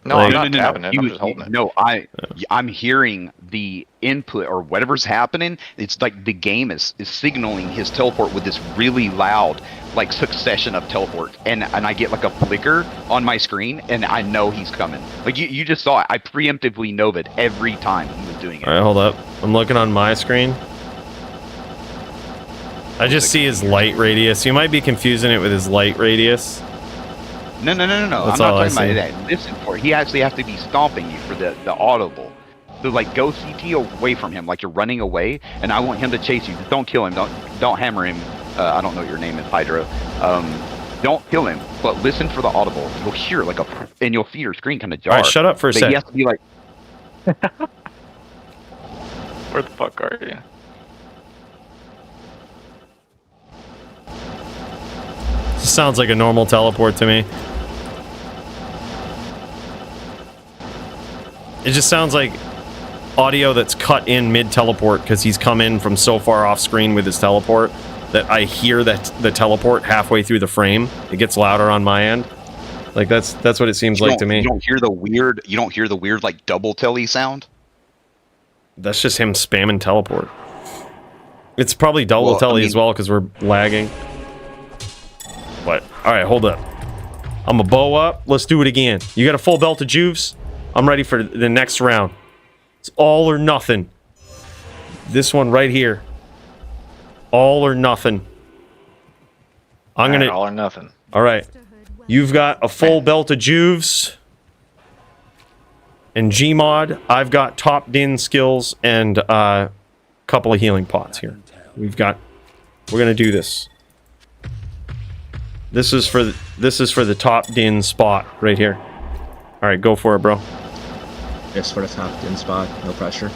Speaker 7: No,
Speaker 2: Like-
Speaker 7: I'm not tapping it. I'm just holding it.
Speaker 8: No, I'm hearing the input or whatever's happening. It's like the game is signaling his teleport with this really loud like succession of teleports, and I get like a flicker on my screen, and I know he's coming. Like you just saw it. I preemptively know that every time he was doing it.
Speaker 2: All right, hold up. I'm looking on my screen. I just see his light radius. You might be confusing it with his light radius.
Speaker 8: No. I'm
Speaker 2: That's
Speaker 8: not
Speaker 2: all I
Speaker 8: talking about
Speaker 2: see.
Speaker 8: that. Listen for it. He actually has to be stomping you for the audible. So like go CT away from him, like you're running away, and I want him to chase you. Just don't kill him. Don't hammer him. I don't know what your name is, Hydra. Don't kill him, but listen for the audible. You'll hear like and you'll see your screen kind of jar.
Speaker 2: All right, shut up for a
Speaker 8: But
Speaker 2: sec.
Speaker 8: he has to be like,
Speaker 7: Where the fuck are you?
Speaker 2: Sounds like a normal teleport to me. It just sounds like audio that's cut in mid-teleport because he's come in from so far off screen with his teleport that I hear that the teleport halfway through the frame. It gets louder on my end. Like that's what it seems like to me.
Speaker 8: You don't hear the weird like double telly sound.
Speaker 2: That's just him spamming teleport. It's probably double telly as well because we're lagging. But all right, hold up. I'm a bow up. Let's do it again. You got a full belt of juice? I'm ready for the next round. It's all or nothing. This one right here. All or nothing. I'm gonna
Speaker 7: all or nothing.
Speaker 2: All right. You've got a full belt of juice. And Gmod, I've got top din skills and a couple of healing pots here. We're gonna do this. This is for the top din spot right here. All right, go for it, bro.
Speaker 10: Yes, for the top din spot. No pressure.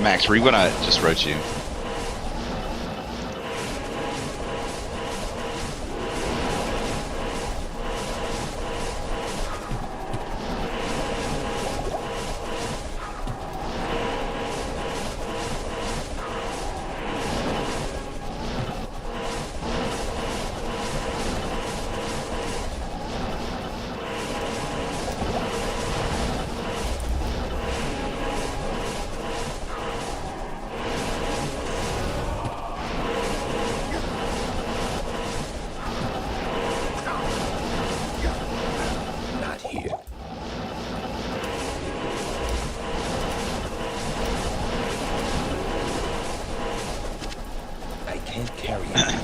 Speaker 9: Max, were you gonna just roach you?
Speaker 4: Not here. I can't carry it.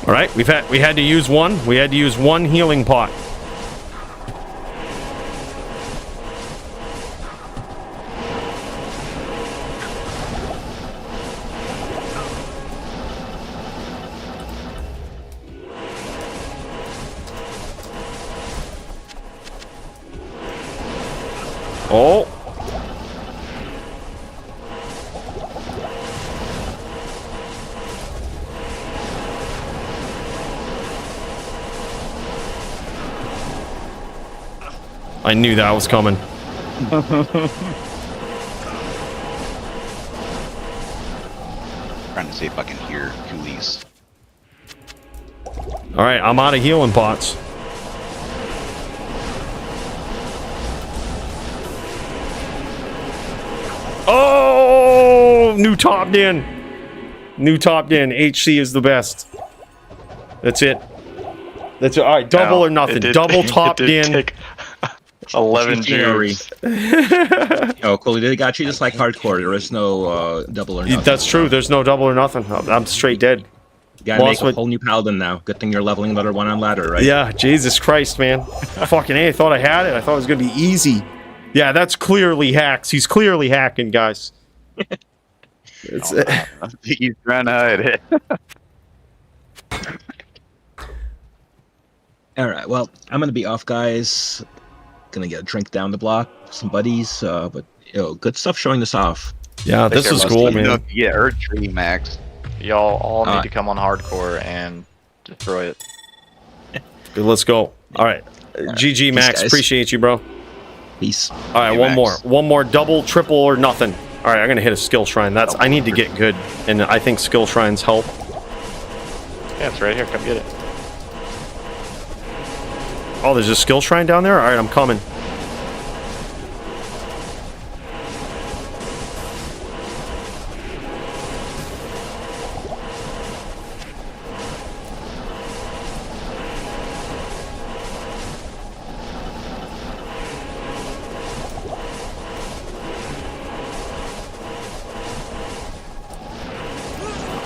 Speaker 2: All right, we had to use one. We had to use one healing pot. Oh. I knew that was coming.
Speaker 9: Trying to see if I can hear Coolies.
Speaker 2: All right, I'm out of healing pots. Oh, new top din. New top din. HC is the best. That's it. That's it. All right, double or nothing. Double top din.
Speaker 7: 11 juice.
Speaker 10: Oh, cool. They got you just like hardcore. There is no double or nothing.
Speaker 2: That's true. There's no double or nothing. I'm straight dead.
Speaker 10: You gotta
Speaker 2: Lost
Speaker 10: make a
Speaker 2: my-
Speaker 10: whole new paladin now. Good thing you're leveling another one on ladder, right?
Speaker 2: Yeah, Jesus Christ, man. Fucking A, I thought I had it. I thought it was going to be easy. Yeah, that's clearly hacks. He's clearly hacking, guys. It's,
Speaker 9: He's trying to hide it.
Speaker 10: All right. Well, I'm gonna be off, guys. Gonna get a drink down the block, some buddies. But good stuff showing this off.
Speaker 2: yeah, this was cool, man.
Speaker 9: Yeah, Earth Tree, Max.
Speaker 7: Y'all all need
Speaker 8: Alright.
Speaker 7: to come on hardcore and destroy it.
Speaker 2: Good, let's go. All right. GG, Max.
Speaker 10: guys.
Speaker 2: Appreciate you, bro.
Speaker 10: Peace.
Speaker 2: All right,
Speaker 8: Hey,
Speaker 2: one
Speaker 8: Max.
Speaker 2: more. One more double, triple, or nothing. All right, I'm going to hit a skill shrine. I need to get good, and I think skill shrines help.
Speaker 7: Yeah, it's right here. Come get it.
Speaker 2: Oh, there's a skill shrine down there? All right, I'm coming.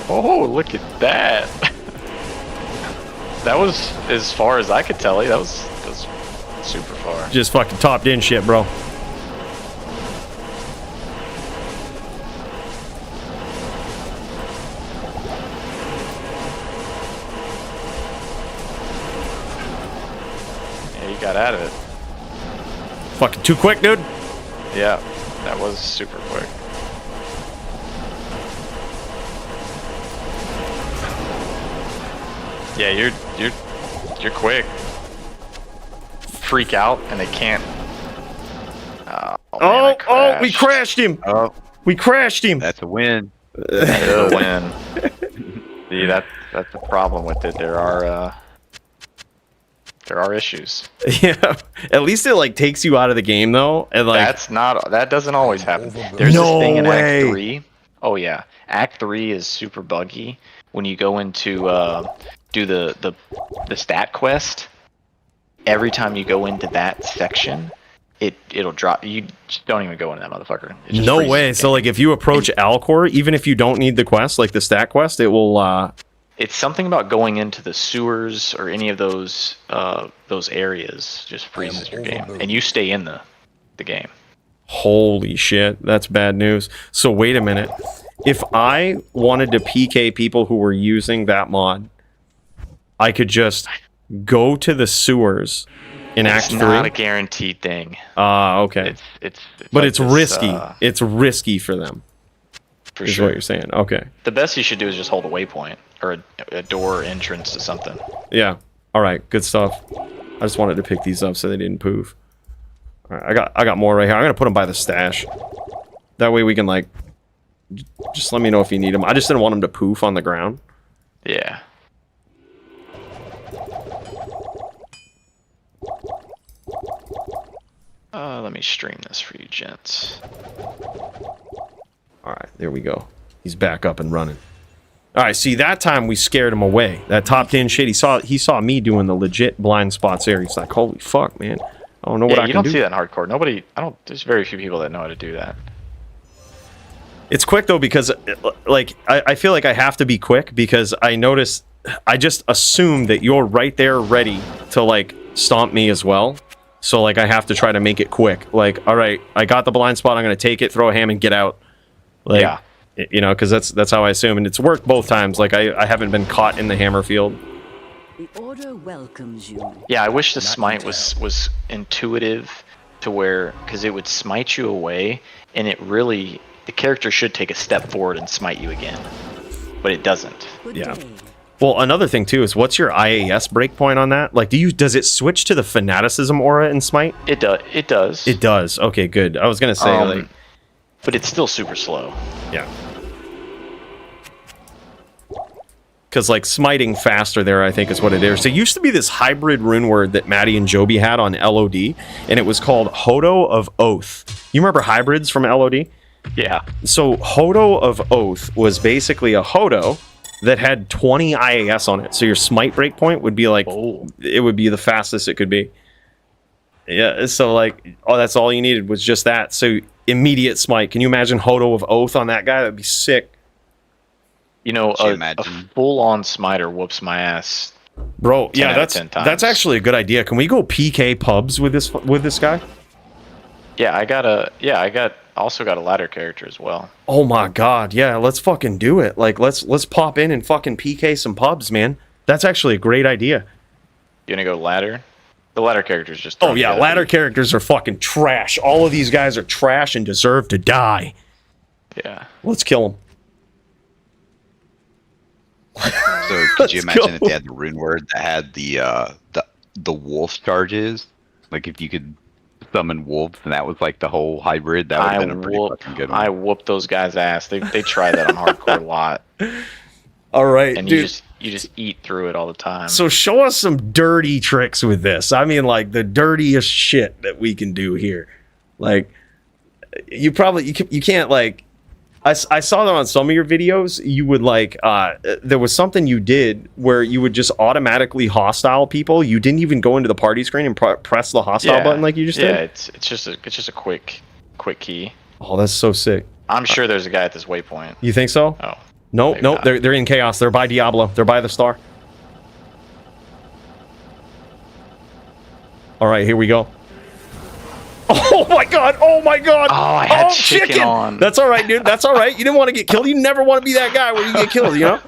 Speaker 7: Oh, look at that. That was as far as I could tell you. That was super far.
Speaker 2: Just fucking topped in shit, bro.
Speaker 7: Yeah, you got out of it.
Speaker 2: Fucking too quick, dude.
Speaker 7: Yeah, that was super quick. Yeah, you're quick. Freak out and they can't. Man, I
Speaker 2: We crashed him.
Speaker 7: Oh,
Speaker 2: We crashed him.
Speaker 9: That's a win.
Speaker 7: that's a win. See, that's the problem with it. There are issues.
Speaker 2: Yeah. At least it like takes you out of the game though, and like
Speaker 7: That doesn't always happen. There's
Speaker 2: No
Speaker 7: this thing in
Speaker 2: way.
Speaker 7: Act 3. Oh yeah, Act 3 is super buggy when you go into do the stat quest. Every time you go into that section, it'll drop. You just don't even go into that motherfucker. It just
Speaker 2: no
Speaker 7: freezes
Speaker 2: way.
Speaker 7: the
Speaker 2: So
Speaker 7: game.
Speaker 2: like if you approach Alcor, even if you don't need the quest, like the stat quest, it will
Speaker 7: It's something about going into the sewers or any of those areas just freezes your game, and you stay in the game.
Speaker 2: holy shit, that's bad news. So wait a minute. If I wanted to PK people who were using that mod, I could just go to the sewers in Act
Speaker 7: It's not a
Speaker 2: 3.
Speaker 7: guaranteed thing.
Speaker 2: Okay.
Speaker 7: It's
Speaker 2: But
Speaker 7: like
Speaker 2: it's
Speaker 7: this,
Speaker 2: risky. It's risky for them.
Speaker 7: for
Speaker 2: Is
Speaker 7: sure.
Speaker 2: what you're saying. Okay.
Speaker 7: The best you should do is just hold a waypoint or a door entrance to something.
Speaker 2: Yeah. All right. Good stuff. I just wanted to pick these up so they didn't poof. All right. I got more right here. I'm gonna put them by the stash. That way we can like. Just let me know if you need them. I just didn't want them to poof on the ground.
Speaker 7: Yeah. Let me stream this for you, gents.
Speaker 2: All right. There we go. He's back up and running. All right. See, that time we scared him away. That top 10 shit. He saw me doing the legit blind spots there. He's like, holy fuck, man. I don't know what
Speaker 7: Yeah,
Speaker 2: I
Speaker 7: you
Speaker 2: can
Speaker 7: don't
Speaker 2: do.
Speaker 7: see that in hardcore. There's very few people that know how to do that.
Speaker 2: It's quick though because like I feel like I have to be quick because I just assume that you're right there ready to like stomp me as well. So like I have to try to make it quick. Like, all right, I got the blind spot, I'm gonna take it, throw a ham and get out. Like,
Speaker 7: Yeah.
Speaker 2: you know, because that's how I assume, and it's worked both times. Like I haven't been caught in the hammer field.
Speaker 5: The order welcomes you.
Speaker 7: Yeah, I wish the smite was intuitive to where, because it would smite you away, and the character should take a step forward and smite you again, but it doesn't.
Speaker 5: Good
Speaker 2: Yeah.
Speaker 5: day.
Speaker 2: Well, another thing too is what's your IAS breakpoint on that? Like, does it switch to the fanaticism aura in Smite?
Speaker 7: It does. It does.
Speaker 2: It does. Okay, good. I was gonna say like,
Speaker 7: but it's still super slow.
Speaker 2: yeah. Because like smiting faster there, I think is what it is. There used to be this hybrid rune word that Maddie and Joby had on LOD, and it was called Hodo of Oath. You remember hybrids from LOD?
Speaker 7: Yeah.
Speaker 2: So Hodo of Oath was basically a Hodo that had 20 IAS on it. So your smite breakpoint would be like, it would be the fastest it could be. Yeah, so like, that's all you needed was just that. So immediate smite. Can you imagine Hodo of Oath on that guy? That'd be sick.
Speaker 7: You know,
Speaker 9: Could you
Speaker 7: a
Speaker 9: imagine?
Speaker 7: full-on smiter whoops my ass.
Speaker 2: Bro,
Speaker 7: 10
Speaker 2: yeah,
Speaker 7: out of 10 times.
Speaker 2: that's actually a good idea. Can we go PK pubs with this guy?
Speaker 7: Yeah, I also got a ladder character as well.
Speaker 2: Oh my god, yeah, let's fucking do it. Like let's pop in and fucking PK some pubs, man. That's actually a great idea.
Speaker 7: You gonna go ladder? The ladder characters just.
Speaker 2: Oh yeah, ladder characters are fucking trash. All of these guys are trash and deserve to die.
Speaker 7: Yeah.
Speaker 2: Let's kill them.
Speaker 9: So could you
Speaker 2: Let's
Speaker 9: imagine if
Speaker 2: go.
Speaker 9: they had the rune word that had the wolf charges? Like if you could summon wolves and that was like the whole hybrid, that would have been a pretty fucking good one.
Speaker 7: I whooped those guys' ass. They tried that on hardcore a lot,
Speaker 2: All right,
Speaker 7: and
Speaker 2: dude.
Speaker 7: you just eat through it all the time.
Speaker 2: So show us some dirty tricks with this. I mean, like the dirtiest shit that we can do here. Like, you can't like. I saw that on some of your videos. You would like, there was something you did where you would just automatically hostile people. You didn't even go into the party screen and press the hostile button like you just did.
Speaker 7: Yeah, it's just a quick key.
Speaker 2: Oh, that's so sick.
Speaker 7: I'm sure there's a guy at this waypoint.
Speaker 2: You think so?
Speaker 7: Oh.
Speaker 2: No,
Speaker 7: maybe
Speaker 2: no,
Speaker 7: not.
Speaker 2: they're in chaos. They're by Diablo. They're by the star. All right, here we go. Oh my god! Oh my god!
Speaker 7: Oh, I had chicken on.
Speaker 2: That's all right, dude. That's all right. You didn't want to get killed. You never want to be that guy where you get killed. You know?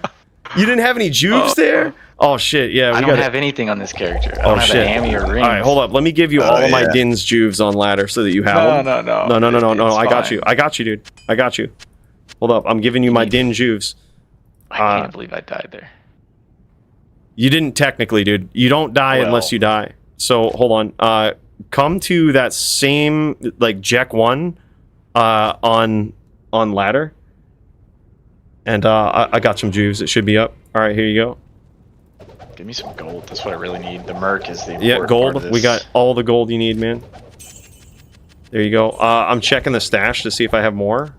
Speaker 2: You didn't have any juice there. Oh shit! Yeah,
Speaker 7: I don't have anything on this character. I don't have a hammy or rings.
Speaker 2: All right, hold up. Let me give you all of my Din's juves on ladder so that you have them. No. I got you. I got you, dude. I got you. Hold up. I'm giving you my Din juves.
Speaker 7: I can't believe I died there.
Speaker 2: You didn't technically, dude. You don't die unless you die. So hold on. Come to that same like Jack 1 on ladder. And I got some juves. It should be up. All right, here you go.
Speaker 7: Give me some gold. That's what I really need. The merc is the important part
Speaker 2: gold.
Speaker 7: of this.
Speaker 2: We got all the gold you need, man. There you go. I'm checking the stash to see if I have more.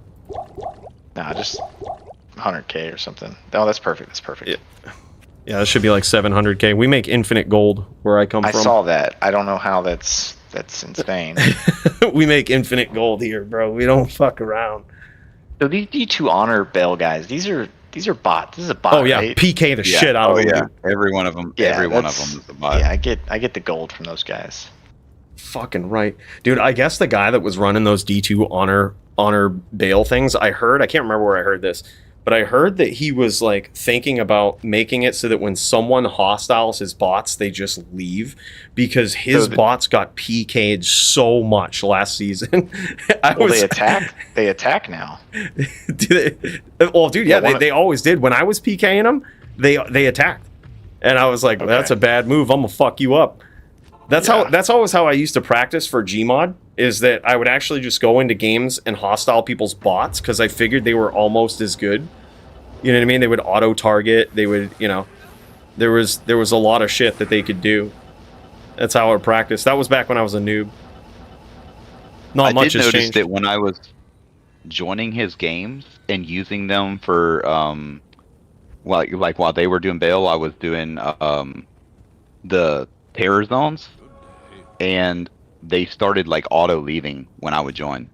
Speaker 7: Nah, just 100k or something. Oh, that's perfect. That's perfect.
Speaker 2: Yeah, that should be like 700k. We make infinite gold where I come from.
Speaker 7: I saw that. I don't know how that's insane.
Speaker 2: We make infinite gold here, bro. We don't fuck around.
Speaker 7: So these D2 honor bail guys, these are bots. This is a bot.
Speaker 2: Oh yeah,
Speaker 7: right?
Speaker 2: PK the shit out of them.
Speaker 9: Yeah,
Speaker 2: Dude.
Speaker 9: every one of them.
Speaker 7: Yeah,
Speaker 9: every one of them is a bot.
Speaker 7: Yeah, I get the gold from those guys.
Speaker 2: Fucking right, dude. I guess the guy that was running those D2 honor bail things, I can't remember where I heard this, but I heard that he was like thinking about making it so that when someone hostiles his bots, they just leave because his bots got PK'd so much last season.
Speaker 7: They attack now.
Speaker 2: Dude, yeah, they always did. When I was PKing them, they attacked, and I was like, that's a bad move. I'm gonna fuck you up. That's always how I used to practice for Gmod, is that I would actually just go into games and hostile people's bots because I figured they were almost as good. You know what I mean? They would auto target. They would, there was a lot of shit that they could do. That's how I would practice. That was back when I was a noob. Not much has changed.
Speaker 9: I did notice that when I was joining his games and using them for, while they were doing bail, I was doing the terror zones, and they started like auto leaving when I would join.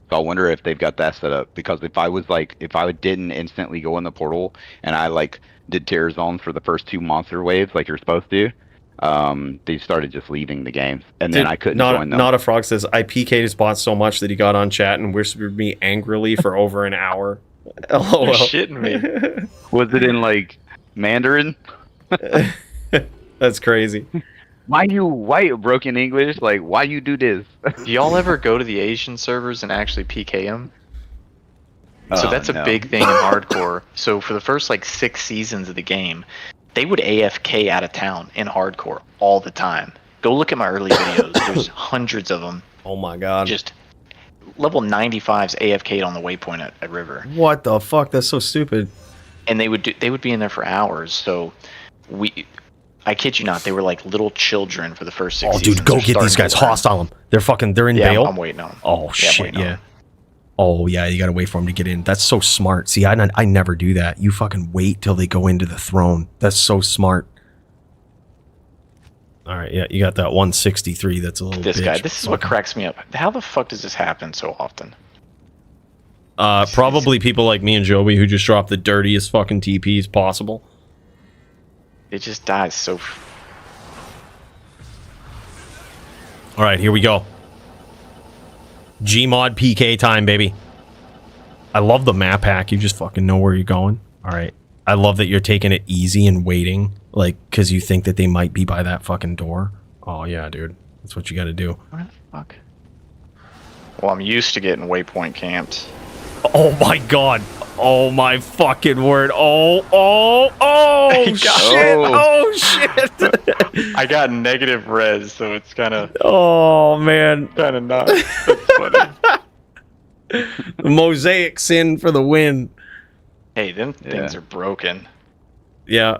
Speaker 9: So I wonder if they've got that set up, because if I didn't instantly go in the portal and I like did terror zones for the first 2 monster waves like you're supposed to, they started just leaving the game, and then I couldn't join them.
Speaker 2: Not a Frog says I PK'd his bot so much that he got on chat and whispered me angrily for over an hour. LOL.
Speaker 7: You're shitting me.
Speaker 9: Was it in like Mandarin?
Speaker 2: That's crazy.
Speaker 9: Why you broken English? Like, why you do this?
Speaker 7: Do y'all ever go to the Asian servers and actually PK them? So that's a big thing in hardcore. So for the first like 6 seasons of the game, they would AFK out of town in hardcore all the time. Go look at my early videos. There's hundreds of them.
Speaker 2: Oh my god.
Speaker 7: Just level 95's AFK'd on the waypoint at River.
Speaker 2: What the fuck? That's so stupid.
Speaker 7: And they would be in there for hours. So I kid you not, they were like little children for the first 6 seasons.
Speaker 2: Oh, dude, go get these guys. Hostile them. They're in bail.
Speaker 7: I'm waiting on them.
Speaker 2: Oh, shit, yeah. Oh, yeah, you gotta wait for them to get in. That's so smart. See, I never do that. You fucking wait till they go into the throne. That's so smart. All right, yeah, you got that 163. That's a little
Speaker 7: This
Speaker 2: bitch.
Speaker 7: guy, this is what cracks me up. How the fuck does this happen so often?
Speaker 2: Probably people like me and Joby who just drop the dirtiest fucking TPs possible.
Speaker 7: It just dies so...
Speaker 2: All right, here we go. Gmod PK time, baby. I love the map hack. You just fucking know where you're going. All right. I love that you're taking it easy and waiting, like, because you think that they might be by that fucking door. Oh, yeah, dude. That's what you got to do.
Speaker 7: What the fuck? Well, I'm used to getting waypoint camped.
Speaker 2: Oh, my God. Oh my fucking word. Oh shit. Oh shit.
Speaker 7: I got negative res, so it's kind of
Speaker 2: man.
Speaker 7: not. That's funny.
Speaker 2: Mosaic sin for the win.
Speaker 7: Hey, them things are broken.
Speaker 2: Yeah.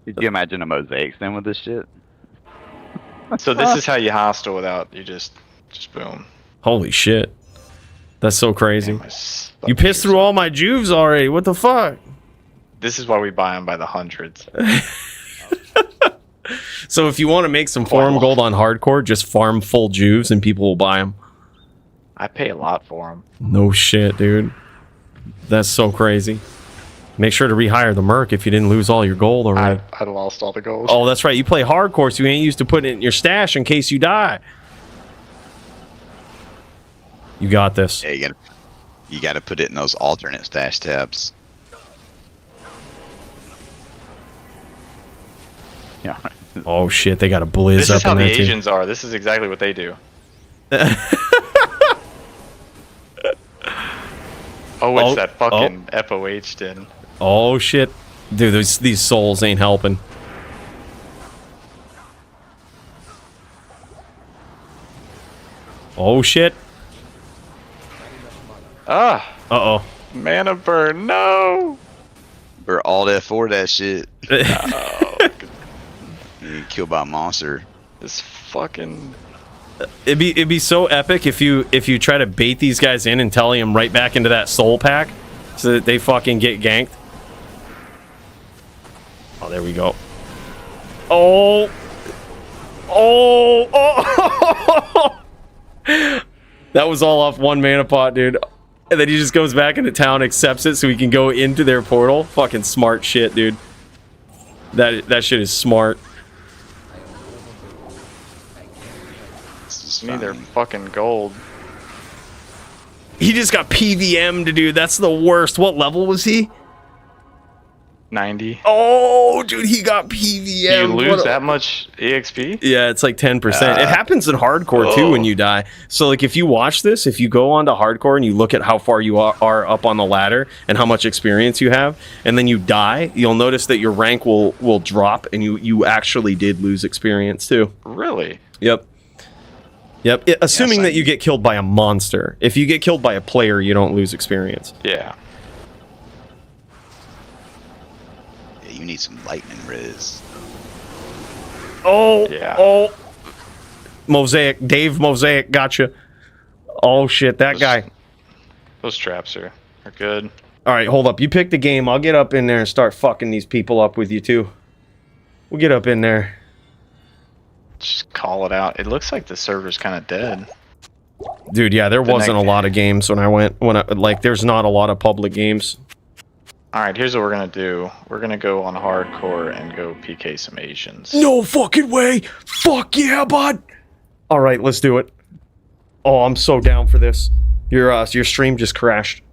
Speaker 8: Could you imagine a mosaic then with this shit?
Speaker 7: So this is how you hostile without you just boom.
Speaker 2: Holy shit. That's so crazy.
Speaker 7: Damn,
Speaker 2: You pissed through all my juves already. What the fuck?
Speaker 7: This is why we buy them by the hundreds.
Speaker 2: So if you want to make some forum gold on hardcore, just farm full juves and people will buy them.
Speaker 7: I pay a lot for them.
Speaker 2: No shit, dude. That's so crazy. Make sure to rehire the merc if you didn't lose all your gold already.
Speaker 7: I lost all the gold.
Speaker 2: Oh, that's right. You play hardcore, so you ain't used to putting it in your stash in case you die. You got this.
Speaker 9: Yeah, you gotta put it in those alternate stash tabs.
Speaker 8: Yeah.
Speaker 2: Oh shit, they got a blizz
Speaker 7: This
Speaker 2: up
Speaker 7: is how
Speaker 2: in
Speaker 7: the
Speaker 2: there too.
Speaker 7: Asians are. This is exactly what they do. It's that fucking FOH din.
Speaker 2: Oh shit. Dude, these souls ain't helping. Oh shit.
Speaker 7: Ah.
Speaker 2: Uh-oh.
Speaker 7: Mana burn, no.
Speaker 9: Or alt F4 that shit.
Speaker 7: Oh,
Speaker 9: You get killed by a monster.
Speaker 7: this fucking.
Speaker 2: It'd be so epic if you try to bait these guys in and telling them right back into that soul pack so that they fucking get ganked. Oh, there we go. Oh. That was all off one mana pot, dude. And then he just goes back into town, accepts it so he can go into their portal. Fucking smart shit, dude. That shit is smart.
Speaker 7: Just need their fucking gold.
Speaker 2: He just got PVM'd, dude. That's the worst. What level was he?
Speaker 7: 90.
Speaker 2: Oh, dude, he got PVM.
Speaker 7: You lose that much EXP?
Speaker 2: Yeah, it's like 10%. It happens in hardcore too when you die. So like if you watch this, if you go onto hardcore and you look at how far you are up on the ladder and how much experience you have, and then you die, you'll notice that your rank will drop and you actually did lose experience too.
Speaker 7: Really?
Speaker 2: Yep. Assuming that you get killed by a monster. If you get killed by a player, you don't lose experience.
Speaker 7: Yeah.
Speaker 9: You need some lightning res.
Speaker 2: Oh. Mosaic. Dave Mosaic, gotcha. Oh shit, that guy.
Speaker 7: Those traps are good.
Speaker 2: Alright, hold up. You pick the game. I'll get up in there and start fucking these people up with you too. We'll get up in there.
Speaker 7: Just call it out. It looks like the server's kind of dead.
Speaker 2: Dude, yeah, there wasn't a lot of games when I went. Like, there's not a lot of public games.
Speaker 7: Alright, here's what we're gonna do. We're gonna go on hardcore and go PK some Asians.
Speaker 2: No fucking way! Fuck yeah, bud! Alright, let's do it. Oh, I'm so down for this. Your stream just crashed.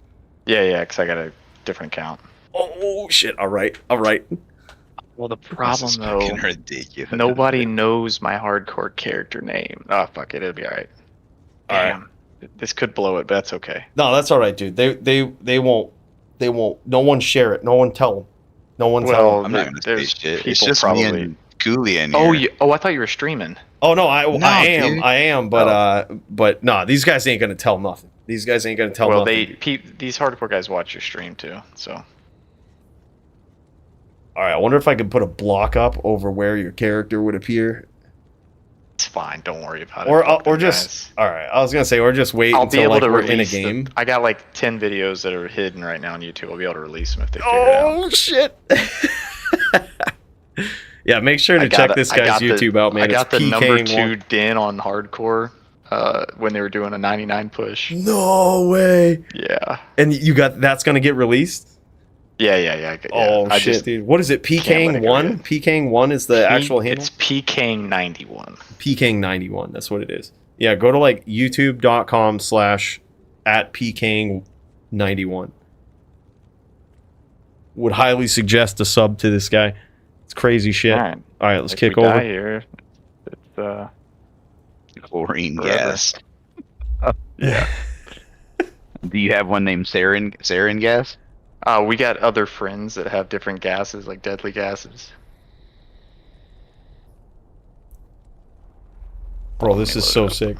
Speaker 7: Yeah, because I got a different account.
Speaker 2: Oh shit, alright.
Speaker 7: Well, the problem though,
Speaker 9: ridiculous.
Speaker 7: nobody knows my hardcore character name. Oh, fuck it, it'll be alright. Damn. This could blow it, but that's okay.
Speaker 2: No, that's alright, dude. They won't. No one share it. No one tell them. No one tell them.
Speaker 9: I'm not gonna say shit. It's
Speaker 7: people
Speaker 9: just me and Cooley in here.
Speaker 7: Oh, I thought you were streaming.
Speaker 2: Oh no, I
Speaker 9: dude.
Speaker 2: am, but no, these guys ain't gonna tell nothing. These guys ain't gonna tell
Speaker 7: Well,
Speaker 2: nothing.
Speaker 7: these hardcore guys watch your stream too, so.
Speaker 2: All right, I wonder if I could put a block up over where your character would appear.
Speaker 7: It's fine. Don't worry about it.
Speaker 2: Or just all right. I was gonna say, or just wait
Speaker 7: I'll
Speaker 2: until
Speaker 7: be able
Speaker 2: like
Speaker 7: to
Speaker 2: we're in a
Speaker 7: release
Speaker 2: game.
Speaker 7: I got like 10 videos that are hidden right now on YouTube. I'll be able to release them if they figure it out.
Speaker 2: Oh shit! Yeah, make sure to check this guy's YouTube out, man.
Speaker 7: I got the
Speaker 2: It's
Speaker 7: number
Speaker 2: PK1.
Speaker 7: 2 din on hardcore when they were doing a 99 push.
Speaker 2: No way.
Speaker 7: Yeah.
Speaker 2: And that's gonna get released.
Speaker 7: Yeah.
Speaker 2: Oh shit, dude! What is it? PKing1? PKing1 is the actual handle.
Speaker 7: It's PKing91.
Speaker 2: PKing91. That's what it is. Yeah, go to like youtube.com/@PKing91. Would highly suggest a sub to this guy. It's crazy shit. All right, let's kick over.
Speaker 7: Here. It's
Speaker 9: Chlorine
Speaker 7: forever.
Speaker 9: gas.
Speaker 7: Yeah.
Speaker 9: Do you have one named sarin gas?
Speaker 7: We got other friends that have different gases, like deadly gases.
Speaker 2: Bro, this is so sick.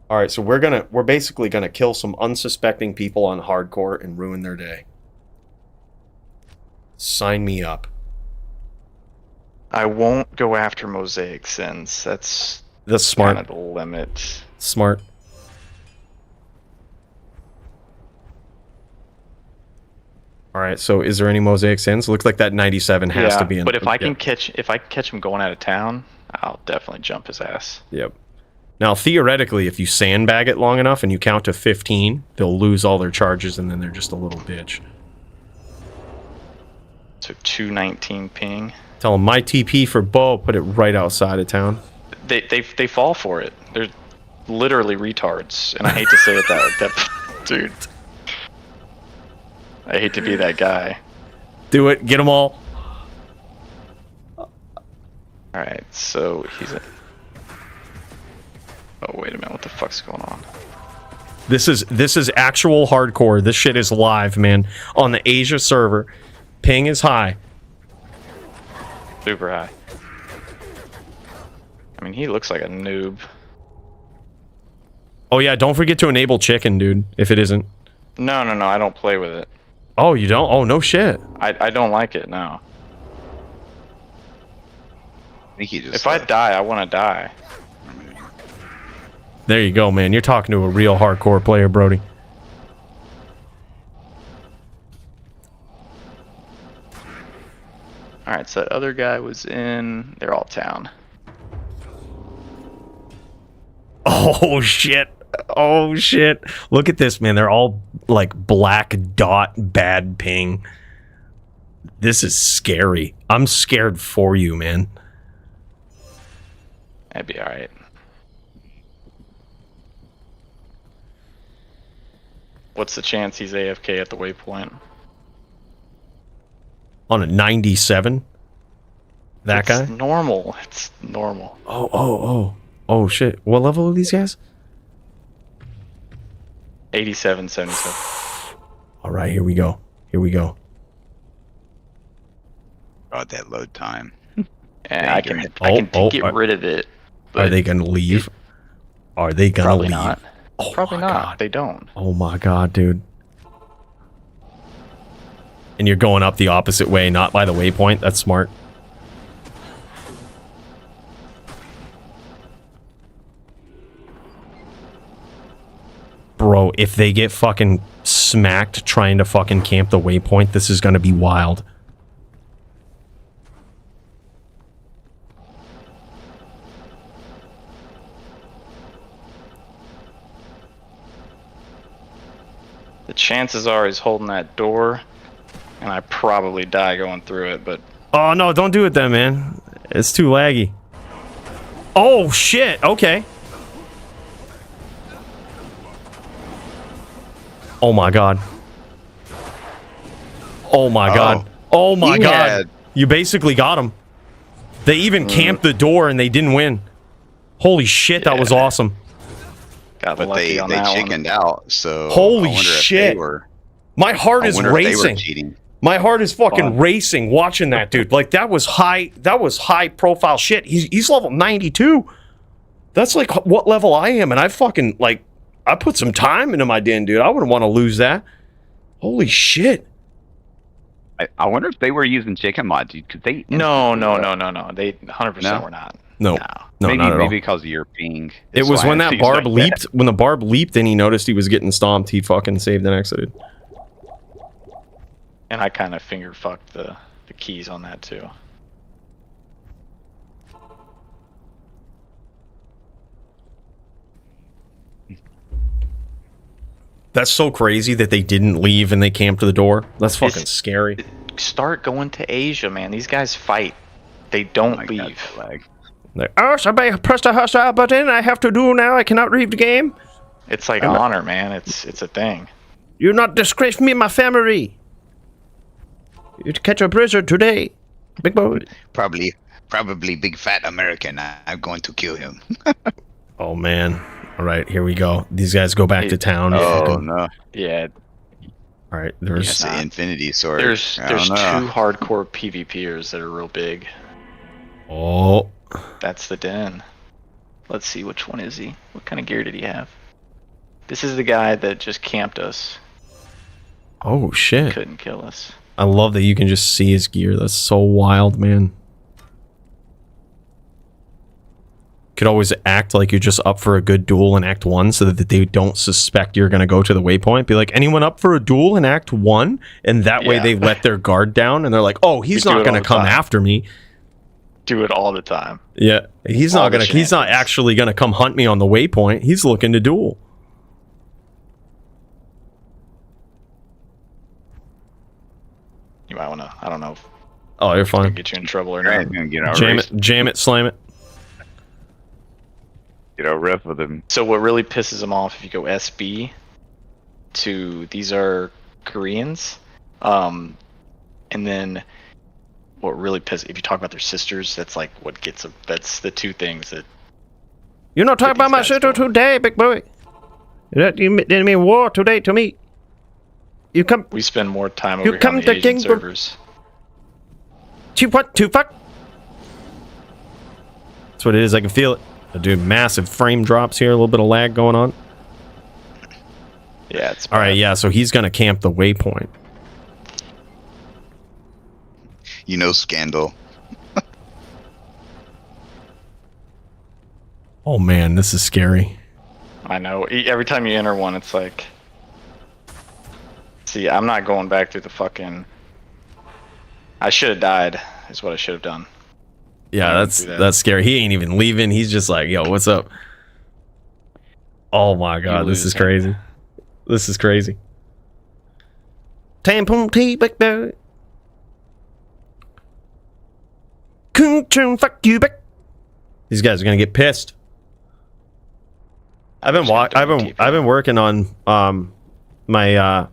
Speaker 2: All right, so we're basically gonna kill some unsuspecting people on hardcore and ruin their day. Sign me up.
Speaker 7: I won't go after Mosaic Sins. That's
Speaker 2: smart.
Speaker 7: kind of the limit.
Speaker 2: Smart. All right, so is there any Mosaic Sins? Looks like that 97 has to be in.
Speaker 7: But if I can catch him going out of town, I'll definitely jump his ass.
Speaker 2: Yep. Now, theoretically, if you sandbag it long enough and you count to 15, they'll lose all their charges and then they're just a little bitch.
Speaker 7: So 219 ping.
Speaker 2: Tell them my TP for Bo, put it right outside of town.
Speaker 7: They fall for it. They're literally retards, and I hate to say it that dude. I hate to be that guy.
Speaker 2: Do it. Get them all.
Speaker 7: Alright, so he's a... Oh, wait a minute. What the fuck's going on?
Speaker 2: This is actual hardcore. This shit is live, man. On the Asia server. Ping is high.
Speaker 7: Super high. I mean, he looks like a noob.
Speaker 2: Oh, yeah. Don't forget to enable chicken, dude, if it isn't.
Speaker 7: No, I don't play with it.
Speaker 2: Oh, you don't? Oh, no shit.
Speaker 7: I don't like it, no.
Speaker 9: I think he just.
Speaker 7: If I die, I want to die.
Speaker 2: There you go, man. You're talking to a real hardcore player, Brody.
Speaker 7: Alright, so that other guy was in... They're all town.
Speaker 2: Oh, shit. Oh, shit. Look at this, man. They're all, like, black dot bad ping. This is scary. I'm scared for you, man.
Speaker 7: That'd be alright. What's the chance he's AFK at the waypoint?
Speaker 2: On a 97? That guy?
Speaker 7: It's normal. It's normal.
Speaker 2: Oh, shit. What level are these guys?
Speaker 7: 87, 77.
Speaker 2: All right, here we go. Here we go.
Speaker 9: About that load time.
Speaker 7: And I can get rid of it.
Speaker 2: Are they going to leave? Are they going to
Speaker 7: Probably
Speaker 2: leave?
Speaker 7: not.
Speaker 2: Oh,
Speaker 7: Probably
Speaker 2: my
Speaker 7: not.
Speaker 2: God.
Speaker 7: They don't.
Speaker 2: Oh my god, dude. And you're going up the opposite way, not by the waypoint. That's smart. Bro, if they get fucking smacked trying to fucking camp the waypoint, this is gonna be wild.
Speaker 7: The chances are he's holding that door, and I probably die going through it, but...
Speaker 2: Oh, no, don't do it then, man. It's too laggy. Oh, shit. Okay. Oh, my God. Oh, my God. Oh, my God. You basically got him. They even camped the door, and they didn't win. Holy shit, that was awesome.
Speaker 7: Got
Speaker 9: But
Speaker 7: lucky
Speaker 9: they
Speaker 7: on that
Speaker 9: chickened out, so
Speaker 2: Holy
Speaker 9: I wonder
Speaker 2: shit.
Speaker 9: If they were,
Speaker 2: My heart
Speaker 9: I
Speaker 2: is
Speaker 9: wonder if they were
Speaker 2: racing.
Speaker 9: cheating.
Speaker 2: My heart is fucking racing watching that dude. Like that was high profile shit. He's level 92. That's like what level I am, and I fucking like I put some time into my den, dude. I wouldn't want to lose that. Holy shit.
Speaker 9: I wonder if they were using chicken mod, dude. Could they?
Speaker 7: No. They 100% were not.
Speaker 2: No,
Speaker 9: maybe,
Speaker 2: not at all.
Speaker 9: maybe because of your ping.
Speaker 2: It was when that barb leaped. When the barb leaped and he noticed he was getting stomped, he fucking saved and exited.
Speaker 7: And I kind of finger fucked the keys on that too.
Speaker 2: That's so crazy that they didn't leave and they camped to the door. That's fucking scary.
Speaker 7: Start going to Asia, man. These guys fight. They don't leave.
Speaker 2: Like, oh, somebody pressed a hostile button. I have to do now. I cannot leave the game.
Speaker 7: It's like honor, man. It's a thing.
Speaker 2: You not disgrace me and my family. You catch a blizzard today, big boy.
Speaker 9: Probably big fat American. I'm going to kill him.
Speaker 2: Oh man, All right, here we go. These guys go back to town.
Speaker 9: Oh
Speaker 2: Fucking-
Speaker 9: no,
Speaker 7: Yeah,
Speaker 2: All right,
Speaker 9: that's
Speaker 2: there's
Speaker 9: the Infinity Sword.
Speaker 7: there's
Speaker 9: I don't
Speaker 7: two
Speaker 9: know.
Speaker 7: hardcore PvPers that are real big.
Speaker 2: oh
Speaker 7: That's the den. Let's see, which one is he? What kind of gear did he have? This is the guy that just camped us.
Speaker 2: oh shit.
Speaker 7: Couldn't kill us.
Speaker 2: I love that you can just see his gear. That's so wild, man. Could always act like you're just up for a good duel in Act 1 so that they don't suspect you're going to go to the waypoint. Be like, anyone up for a duel in Act 1? And that way
Speaker 7: Yeah.
Speaker 2: they let their guard down and they're like, oh, he's
Speaker 7: We do
Speaker 2: not
Speaker 7: it
Speaker 2: going
Speaker 7: all
Speaker 2: to
Speaker 7: the
Speaker 2: come
Speaker 7: time.
Speaker 2: after me.
Speaker 7: Do it all the time.
Speaker 2: Yeah, he's
Speaker 7: All
Speaker 2: not
Speaker 7: the
Speaker 2: going to, he's not
Speaker 7: shenanigans.
Speaker 2: actually going to come hunt me on the waypoint. He's looking to duel.
Speaker 7: You might want to, I don't know if
Speaker 2: Oh, you're
Speaker 7: it'll
Speaker 2: fine.
Speaker 7: get you in trouble or
Speaker 9: Grant's
Speaker 7: not.
Speaker 9: gonna get our
Speaker 2: Jam
Speaker 9: race,
Speaker 2: it, jam it, slam it.
Speaker 9: get our ref with him.
Speaker 7: So what really pisses them off if you go SB to, these are Koreans, and then what really pisses, if you talk about their sisters, that's like what gets them, that's the two things that,
Speaker 2: You're not talking
Speaker 7: What
Speaker 2: about my
Speaker 7: these guys
Speaker 2: sister
Speaker 7: doing.
Speaker 2: today, big boy. That you didn't mean war today to me. You come
Speaker 7: we spend more time
Speaker 2: You
Speaker 7: over here
Speaker 2: come
Speaker 7: on the
Speaker 2: to
Speaker 7: Asian
Speaker 2: Kingdom.
Speaker 7: servers.
Speaker 2: to what to fuck. That's what it is. I can feel it. Dude, massive frame drops here. A little bit of lag going on.
Speaker 7: Yeah, it's
Speaker 2: All right,
Speaker 7: bad.
Speaker 2: yeah. So he's gonna camp the waypoint.
Speaker 9: You know, Scandal.
Speaker 2: Oh man, this is scary.
Speaker 7: I know. Every time you enter one, it's like, see, I'm not going back through the fucking, I should have died, is what I should have done.
Speaker 2: Yeah,
Speaker 7: I
Speaker 2: that's
Speaker 7: do that.
Speaker 2: that's scary. He ain't even leaving. He's just like, yo, what's up? Oh my god, this
Speaker 7: lose
Speaker 2: is
Speaker 7: him.
Speaker 2: crazy. This is crazy. Tampon tea, big boy. Fuck you, back. These guys are gonna get pissed. I've been working on my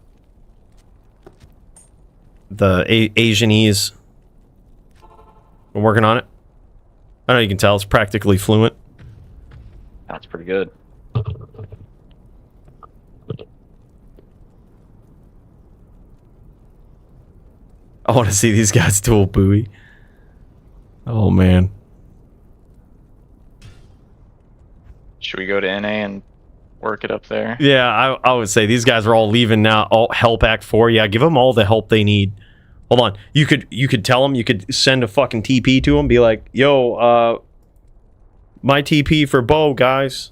Speaker 2: the Asianese. I'm working on it. I don't know, you can tell it's practically fluent.
Speaker 7: That's pretty good.
Speaker 2: I want to see these guys duel buoy. Oh man.
Speaker 7: Should we go to NA and work it up there?
Speaker 2: Yeah, I would say these guys are all leaving now. All help Act 4. Yeah, give them all the help they need. Hold on. You could tell them, you could send a fucking TP to them, be like, yo, my TP for Bo, guys.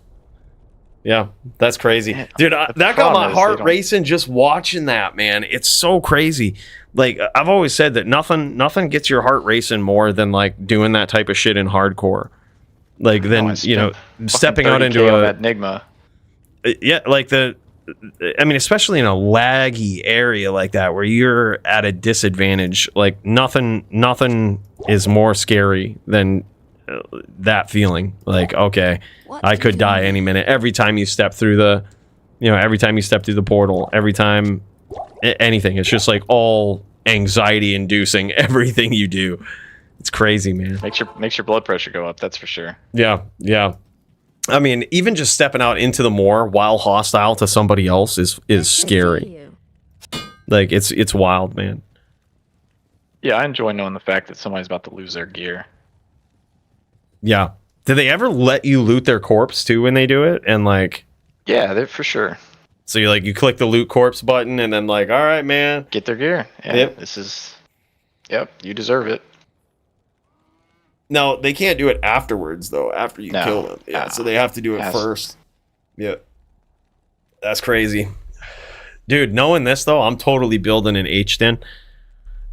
Speaker 2: Yeah, that's crazy.
Speaker 7: Yeah,
Speaker 2: Dude,
Speaker 7: the
Speaker 2: that got
Speaker 7: problem
Speaker 2: my
Speaker 7: is they
Speaker 2: heart
Speaker 7: don't-
Speaker 2: racing just watching that, man. It's so crazy. Like, I've always said that nothing gets your heart racing more than, like, doing that type of shit in hardcore. Like, then,
Speaker 7: I
Speaker 2: you know,
Speaker 7: spent fucking
Speaker 2: stepping out
Speaker 7: 30K
Speaker 2: into
Speaker 7: on
Speaker 2: a...
Speaker 7: that Enigma.
Speaker 2: Yeah, like I mean, especially in a laggy area like that where you're at a disadvantage, like nothing is more scary than that feeling. Like, okay,
Speaker 5: What
Speaker 2: I
Speaker 5: do
Speaker 2: could
Speaker 5: you
Speaker 2: die
Speaker 5: mean?
Speaker 2: any minute. Every time you step through the, every time you step through the portal, every time anything, it's just like all anxiety inducing, everything you do. It's crazy, man.
Speaker 7: Makes your blood pressure go up, that's for sure.
Speaker 2: Yeah, yeah. I mean, even just stepping out into the moor while hostile to somebody else is scary. Like, it's wild, man.
Speaker 7: Yeah, I enjoy knowing the fact that somebody's about to lose their gear.
Speaker 2: Yeah. Do they ever let you loot their corpse too when they do it? And like,
Speaker 7: Yeah, they're for sure.
Speaker 2: so you click the loot corpse button and then like, all right, man.
Speaker 7: Get their gear. Yeah,
Speaker 2: Yep.
Speaker 7: Yep, you deserve it.
Speaker 2: No, they can't do it afterwards though. After you
Speaker 7: No.
Speaker 2: kill them, yeah.
Speaker 7: No.
Speaker 2: So they have to do it
Speaker 7: Has-
Speaker 2: first. Yeah. That's crazy, dude. Knowing this though, I'm totally building an H-Den.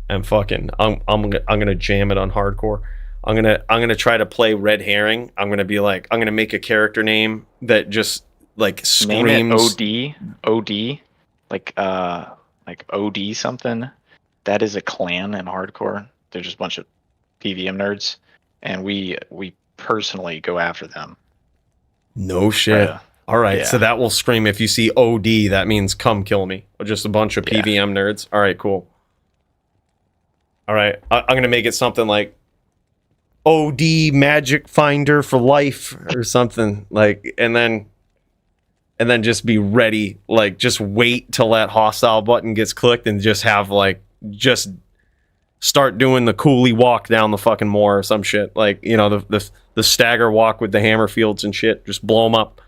Speaker 2: And fucking, I'm gonna jam it on hardcore. I'm gonna try to play red herring. I'm gonna make a character name that just like
Speaker 7: Name
Speaker 2: screams.
Speaker 7: it OD, like OD something. That is a clan in hardcore. They're just a bunch of PVM nerds, and we personally go after them.
Speaker 2: No shit.
Speaker 7: Yeah.
Speaker 2: All right,
Speaker 7: Yeah.
Speaker 2: so that will scream. If you see OD, that means come kill me. Or just a bunch of
Speaker 7: Yeah.
Speaker 2: PVM nerds. All right, cool. All right, I'm gonna make it something like OD Magic Finder for Life or something like, and then and then just be ready, like just wait till that hostile button gets clicked and just have like just start doing the coolie walk down the fucking moor or some shit, like, you know, the stagger walk with the hammer fields and shit, just blow them up.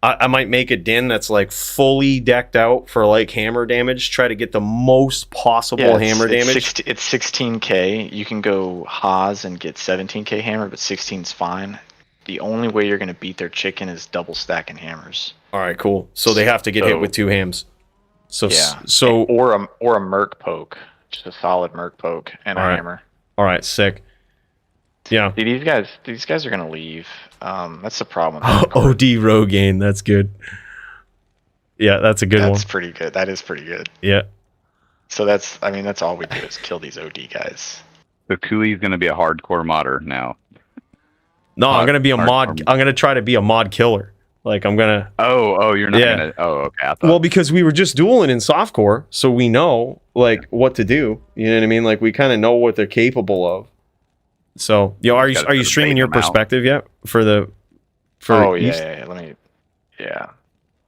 Speaker 2: I might make a din that's like fully decked out for like hammer damage, try to get the most possible hammer damage.
Speaker 7: It's 16k. You can go Haas and get 17k hammer, but 16's fine. The only way you're going to beat their chicken is double stacking hammers.
Speaker 2: All right, cool. So they have to get hit with 2 hams. So
Speaker 7: yeah.
Speaker 2: So
Speaker 7: or a merc poke, just a solid merc poke and a hammer.
Speaker 2: All right, sick. Yeah.
Speaker 7: See, these guys are going to leave. That's the problem.
Speaker 2: OD Rogaine, that's good. Yeah, that's a good one.
Speaker 7: That's pretty good. That is pretty good.
Speaker 2: Yeah.
Speaker 7: So that's all we do is kill these OD guys.
Speaker 9: So Cooley's gonna be a hardcore modder now.
Speaker 2: No, I'm gonna be a mod. I'm gonna try to be a mod killer. Like I'm gonna.
Speaker 9: Oh, you're not gonna. Oh, okay. I thought...
Speaker 2: Well, because we were just dueling in softcore, so we know like what to do. You know what I mean? Like we kind of know what they're capable of. So, yo, are you streaming your perspective yet for the?
Speaker 7: Oh yeah. Let me. Yeah,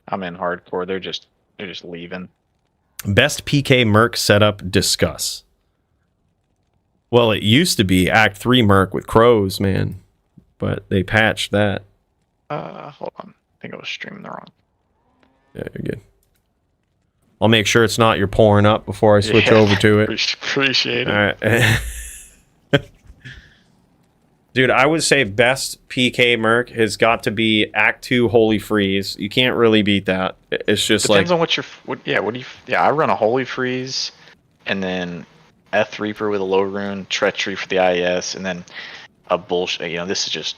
Speaker 7: I'm in hardcore. They're just leaving.
Speaker 2: Best PK Merc setup. Discuss. Well, it used to be Act 3 Merc with crows, man, but they patched that.
Speaker 7: Hold on. I think I was streaming the wrong.
Speaker 2: Yeah, you're good. I'll make sure it's not you're pouring up before I switch over to it.
Speaker 7: Appreciate it.
Speaker 2: All right. Dude, I would say best PK Merc has got to be Act 2 Holy Freeze. You can't really beat that. It's just
Speaker 7: depends on what I run a Holy Freeze, and then F Reaper with a low rune, Treachery for the IES, and then a bullshit. You know, this is just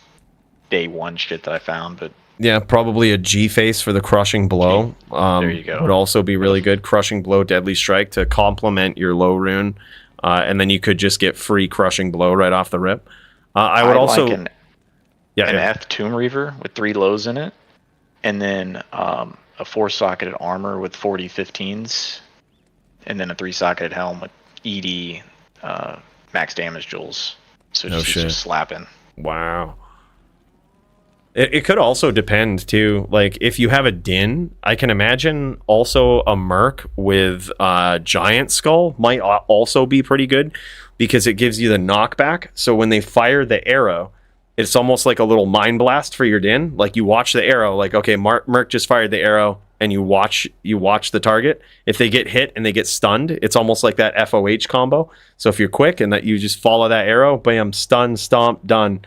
Speaker 7: day one shit that I found, but
Speaker 2: yeah, probably a G face for the Crushing Blow.
Speaker 7: There you go.
Speaker 2: Would also be really good. Crushing Blow, Deadly Strike to complement your low rune, and then you could just get free Crushing Blow right off the rip. I would also
Speaker 7: like an F Tomb Reaver with 3 lows in it, and then a 4-socketed armor with 40 15s, and then a 3-socketed helm with ED max damage jewels. So just slapping.
Speaker 2: Wow. It could also depend too. Like if you have a Din, I can imagine also a Merc with Giant Skull might also be pretty good because it gives you the knockback. So when they fire the arrow, it's almost like a little mind blast for your Din. Like you watch the arrow, like okay, Merc just fired the arrow, and you watch the target. If they get hit and they get stunned, it's almost like that FOH combo. So if you're quick and that you just follow that arrow, bam, stun, stomp, done.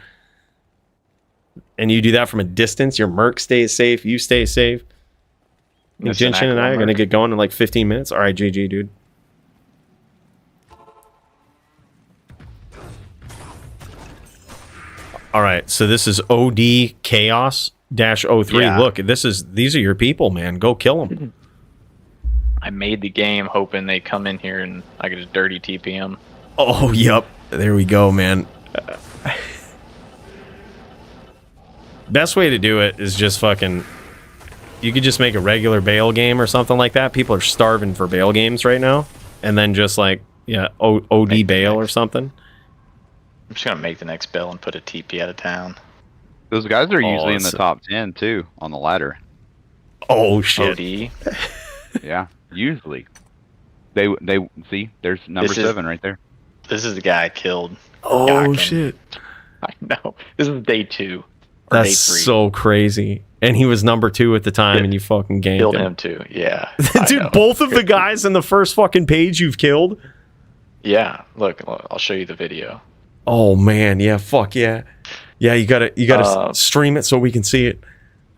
Speaker 2: And you do that from a distance, your Merc stays safe, you stay safe. Jinshin and I are going to get going in like 15 minutes. All right, GG, dude. All right, so this is OD Chaos -03.
Speaker 7: Yeah.
Speaker 2: Look, these are your people, man. Go kill them.
Speaker 7: I made the game hoping they come in here and I get a dirty TPM.
Speaker 2: Oh, yep. There we go, man. Best way to do it is just fucking... You could just make a regular bail game or something like that. People are starving for bail games right now. And then just like, yeah, OD bail or something.
Speaker 7: I'm just going to make the next bail and put a TP out of town.
Speaker 9: Those guys are usually in the top 10 too on the ladder.
Speaker 2: Oh shit.
Speaker 7: OD?
Speaker 9: Yeah, usually. They see, there's number 7 right there.
Speaker 7: This is the guy I killed.
Speaker 2: Oh shit.
Speaker 7: I know. This is day 2.
Speaker 2: That's so crazy. And he was number 2 at the time, and you fucking ganked
Speaker 7: killed
Speaker 2: him.
Speaker 7: him too. Yeah.
Speaker 2: Dude, both of the guys in the first fucking page you've killed?
Speaker 7: Yeah. Look, I'll show you the video.
Speaker 2: Oh man, yeah, fuck yeah. Yeah, you gotta stream it so we can see it.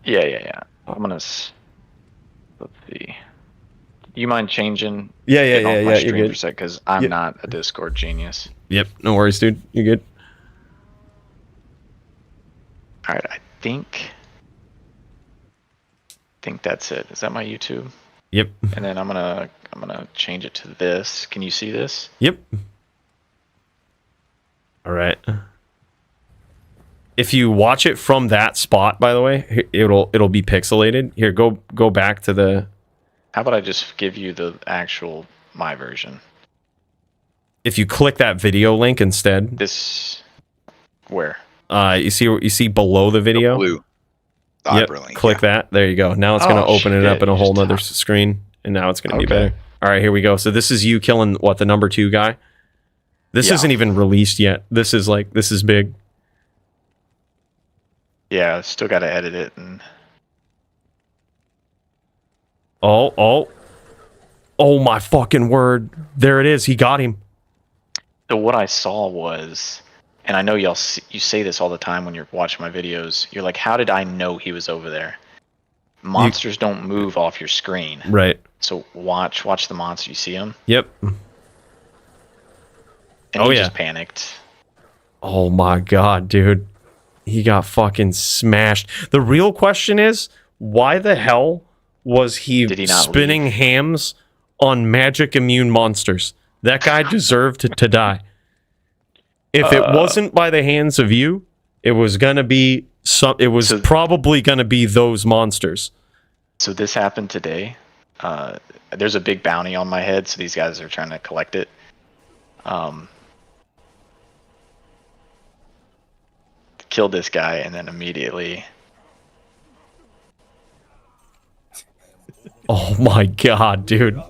Speaker 7: Yeah. I'm gonna... Let's see. Do you mind changing?
Speaker 2: Yeah,
Speaker 7: you're
Speaker 2: you're good.
Speaker 7: Because I'm not a Discord genius.
Speaker 2: Yep, no worries, dude. You're good.
Speaker 7: All right, I think that's it. Is that my YouTube?
Speaker 2: Yep.
Speaker 7: And then I'm gonna change it to this. Can you see this?
Speaker 2: Yep. All right. If you watch it from that spot, by the way, it'll be pixelated. Here, go back to the...
Speaker 7: How about I just give you the actual my version?
Speaker 2: If you click that video link instead.
Speaker 7: This... Where?
Speaker 2: You see below the video?
Speaker 9: Blue. Hyperlink.
Speaker 2: Click that. There you go. Now it's going to open it up in a whole
Speaker 7: Just
Speaker 2: nother screen, and now it's going to be
Speaker 7: Okay.
Speaker 2: better. All right, here we go. So this is you killing what, the number 2 guy? This
Speaker 7: Yeah.
Speaker 2: isn't even released yet. This is big.
Speaker 7: Yeah, still got to edit it. And
Speaker 2: Oh my fucking word! There it is. He got him.
Speaker 7: so what I saw was, and I know you say this all the time when you're watching my videos. You're like, how did I know he was over there? Monsters don't move off your screen.
Speaker 2: Right.
Speaker 7: So watch the monster. You see him?
Speaker 2: Yep.
Speaker 7: And he just panicked.
Speaker 2: Oh my god, dude. He got fucking smashed. The real question is, why the hell was he
Speaker 7: Did he not
Speaker 2: spinning hams on magic immune monsters? That guy deserved to die. If it wasn't by the hands of you, it was gonna be probably gonna be those monsters.
Speaker 7: So this happened today. There's a big bounty on my head, so these guys are trying to collect it. Killed this guy, and then immediately.
Speaker 2: Oh my god, dude.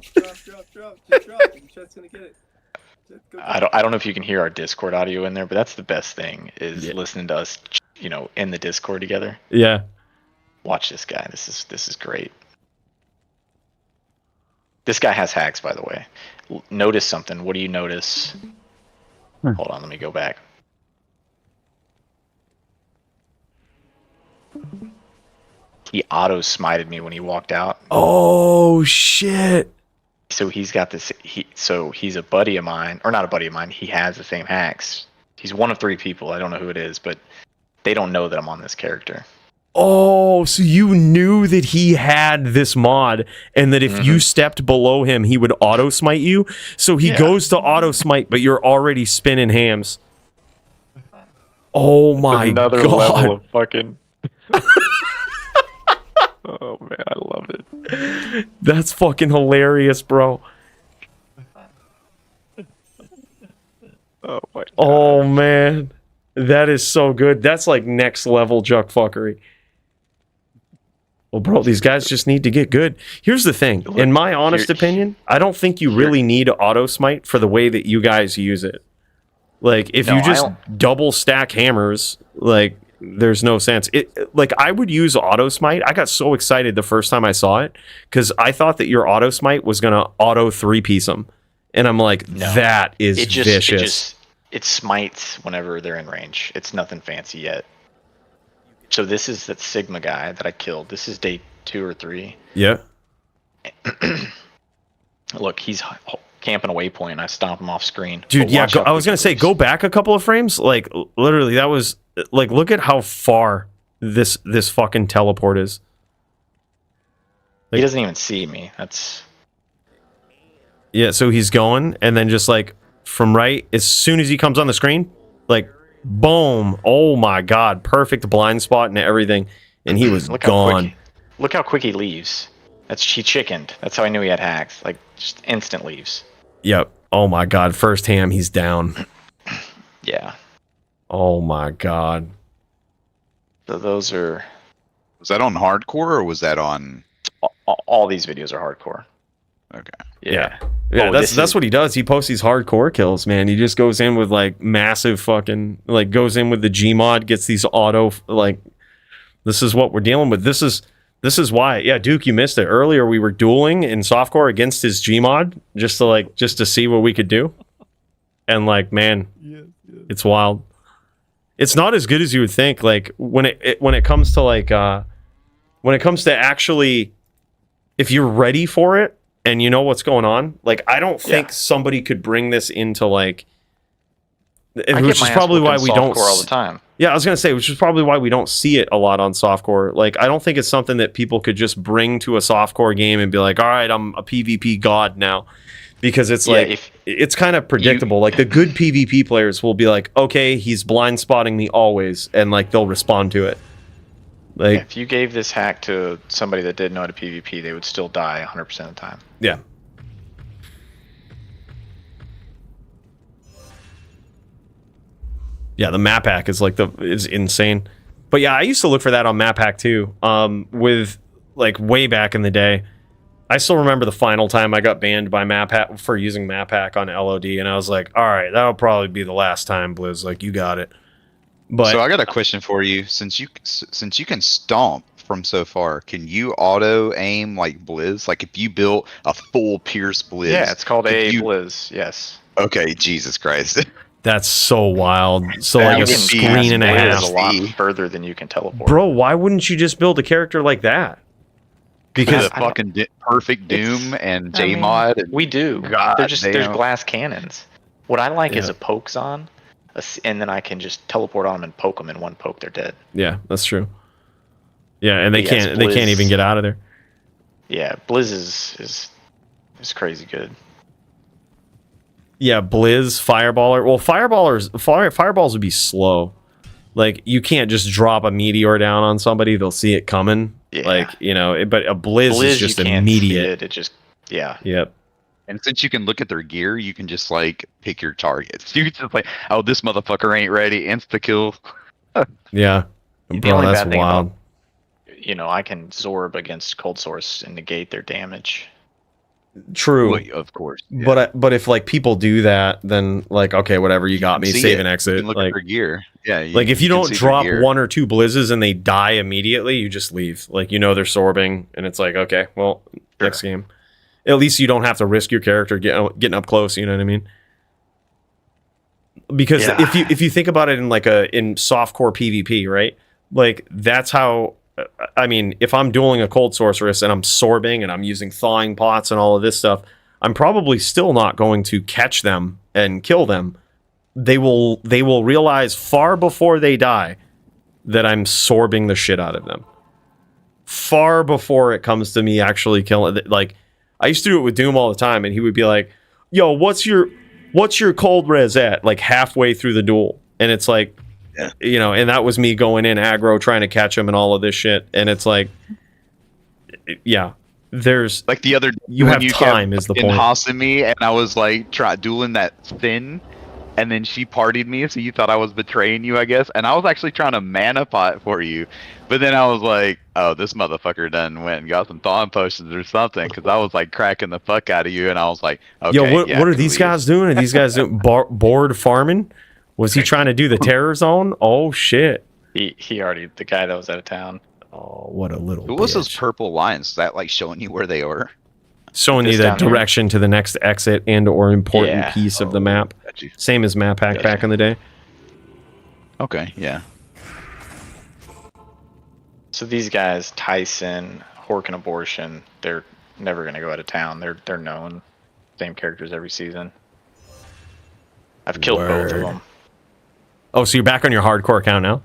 Speaker 7: I don't know if you can hear our Discord audio in there, but that's the best thing is listening to us, in the Discord together.
Speaker 2: Yeah.
Speaker 7: Watch this guy. This is great. This guy has hacks, by the way. Notice something. What do you notice? Hold on, let me go back. He auto smited me when he walked out.
Speaker 2: Oh shit.
Speaker 7: So he's got this. He's a buddy of mine, or not a buddy of mine. He has the same hacks. He's one of 3 people. I don't know who it is, but they don't know that I'm on this character.
Speaker 2: Oh, so you knew that he had this mod, and that if you stepped below him, he would auto smite you. So he goes to auto smite, but you're already spinning hams. Oh my
Speaker 7: Another
Speaker 2: god!
Speaker 7: level of fucking. Oh man, I love it.
Speaker 2: That's fucking hilarious, bro.
Speaker 7: Oh my god.
Speaker 2: Oh man, that is so good. That's like next level juck fuckery. Well, bro, these guys just need to get good. Here's the thing. In my honest opinion, I don't think you really need auto smite for the way that you guys use it. Like, if you just double stack hammers, like, there's no sense. Like, I would use auto smite. I got so excited the first time I saw it because I thought that your auto smite was gonna auto 3-piece them, and I'm like, that is vicious.
Speaker 7: It smites whenever they're in range. It's nothing fancy yet. So this is that Sigma guy that I killed. This is day 2 or 3.
Speaker 2: Yeah.
Speaker 7: Look, he's camping a waypoint. I stomp him off screen.
Speaker 2: Dude,
Speaker 7: But
Speaker 2: yeah,
Speaker 7: watch how
Speaker 2: I was going to say, go back a couple of frames. Like, literally, that was, like, look at how far this fucking teleport is.
Speaker 7: Like, he doesn't even see me. That's...
Speaker 2: Yeah, so he's going, and then just, like, from right, as soon as he comes on the screen, like, boom. Oh, my God. Perfect blind spot and everything. And he was gone.
Speaker 7: Look how quick he leaves. He chickened. That's how I knew he had hacks. Like, just instant leaves.
Speaker 2: Yep. Oh my god. First ham, he's down.
Speaker 7: Yeah.
Speaker 2: Oh my god.
Speaker 7: So those are...
Speaker 9: Was that on hardcore or was that on...
Speaker 7: All these videos are hardcore.
Speaker 9: Okay.
Speaker 2: Yeah. Yeah, that's what he does. He posts these hardcore kills, man. He just goes in with like massive fucking, like, goes in with the Gmod, gets these auto, like, this is what we're dealing with. This is why. Yeah, Duke, you missed it. Earlier we were dueling in softcore against his Gmod just to see what we could do. And like, man, it's wild. It's not as good as you would think. Like when it comes to like when it comes to actually, if you're ready for it and you know what's going on, like I don't think somebody could bring this into like, which is probably why we don't
Speaker 7: all the time.
Speaker 2: Yeah, I was gonna say, which is probably why we don't see it a lot on softcore. Like, I don't think it's something that people could just bring to a softcore game and be like, all right, I'm a PvP god now. Because it's it's kind of predictable. Like, the good PvP players will be like, okay, he's blind spotting me always, and like they'll respond to it. Like,
Speaker 7: if you gave this hack to somebody that didn't know how to PvP, they would still die 100% of the time.
Speaker 2: Yeah. Yeah, the map hack is like is insane. But yeah, I used to look for that on map hack too. With like way back in the day. I still remember the final time I got banned by map hack for using map hack on LOD, and I was like, all right, that'll probably be the last time, Blizz. Like, you got it. But
Speaker 9: So I got a question for you. Since you can stomp from so far, can you auto aim like Blizz? Like if you built a full Pierce Blizz?
Speaker 7: Yeah, it's called a Blizz. Yes.
Speaker 9: Okay, Jesus Christ.
Speaker 2: that's so wild. So
Speaker 9: That
Speaker 2: like a
Speaker 9: would be
Speaker 2: screen and a
Speaker 7: Blizz
Speaker 2: half.
Speaker 7: is a lot further than you can teleport.
Speaker 2: Bro, why wouldn't you just build a character like that?
Speaker 9: Because
Speaker 2: Because
Speaker 9: fucking perfect Doom and
Speaker 7: I mean,
Speaker 9: J-Mod. And
Speaker 7: we do.
Speaker 9: God
Speaker 7: There's
Speaker 9: damn.
Speaker 7: glass cannons. What I like is
Speaker 2: Yeah.
Speaker 7: a poke zone, and then I can just teleport on them and poke them. In one poke, they're dead.
Speaker 2: yeah, that's true. Yeah, and they
Speaker 7: But yes,
Speaker 2: can't
Speaker 7: Blizz-
Speaker 2: even get out of there.
Speaker 7: Yeah, Blizz is crazy good.
Speaker 2: Yeah, Blizz, Fireballer. Well, fireballs would be slow. Like you can't just drop a meteor down on somebody; they'll see it coming.
Speaker 7: Yeah.
Speaker 2: Like but a Blizz is just
Speaker 7: you can't
Speaker 2: immediate.
Speaker 7: see it. It just yeah.
Speaker 2: Yep.
Speaker 9: And since you can look at their gear, you can just like pick your targets. You can just like, oh, this motherfucker ain't ready. Insta kill.
Speaker 2: Yeah.
Speaker 7: The
Speaker 2: Bro,
Speaker 7: only
Speaker 2: that's
Speaker 7: bad thing
Speaker 2: wild.
Speaker 7: about, I can Zorb against Cold Source and negate their damage.
Speaker 2: True.
Speaker 9: Well, of course. Yeah.
Speaker 2: But if like people do that, then like okay, whatever, you got me.
Speaker 9: See
Speaker 2: Save
Speaker 9: it.
Speaker 2: and
Speaker 9: You
Speaker 2: exit.
Speaker 9: can look at
Speaker 2: Like
Speaker 9: their gear. Yeah.
Speaker 2: like if you
Speaker 9: can
Speaker 2: don't
Speaker 9: see their
Speaker 2: drop
Speaker 9: gear.
Speaker 2: 1 or 2 blizzes and they die immediately, you just leave. Like they're sorbing, and it's like okay, well, next game. At least you don't have to risk your character getting up close. You know what I mean? Because
Speaker 7: Yeah.
Speaker 2: if you think about it in like in softcore PvP, right? Like that's how. I mean, if I'm dueling a cold sorceress and I'm sorbing and I'm using thawing pots and all of this stuff, I'm probably still not going to catch them and kill them. They will realize far before they die that I'm sorbing the shit out of them. Far before it comes to me actually killing. Like I used to do it with Doom all the time, and he would be like, "Yo, what's your cold res at?" Like halfway through the duel, and it's like, and that was me going in aggro trying to catch him and all of this shit, and it's like, yeah. There's
Speaker 9: like the other
Speaker 2: you
Speaker 9: when
Speaker 2: have time is the point.
Speaker 9: Hossing me, and I was like dueling that Finn, and then she partied me, so you thought I was betraying you, I guess. And I was actually trying to mana pot for you, but then I was like, oh, this motherfucker done went and got some thawing potions or something, because I was like cracking the fuck out of you, and I was like, okay,
Speaker 2: Yo, what are
Speaker 9: cool,
Speaker 2: these
Speaker 9: you-
Speaker 2: guys doing? Are these guys doing board farming? Was he trying to do the terror zone? Oh shit!
Speaker 7: He already the guy that was out of town.
Speaker 2: Oh, what a little.
Speaker 9: Who was
Speaker 2: bitch.
Speaker 9: those purple lines? Is that like showing you where they were?
Speaker 2: Showing you
Speaker 7: This
Speaker 2: the
Speaker 7: down here?
Speaker 2: direction to the next exit and or important
Speaker 7: Yeah.
Speaker 2: piece of the map.
Speaker 9: Got you.
Speaker 2: Same as map hack
Speaker 7: Gotcha.
Speaker 2: back in the day.
Speaker 9: Okay, yeah.
Speaker 7: So these guys, Tyson, Hork and Abortion, they're never gonna go out of town. They're known, same characters every season. I've killed both of
Speaker 2: Word.
Speaker 7: them.
Speaker 2: Oh, so you're back on your hardcore account now?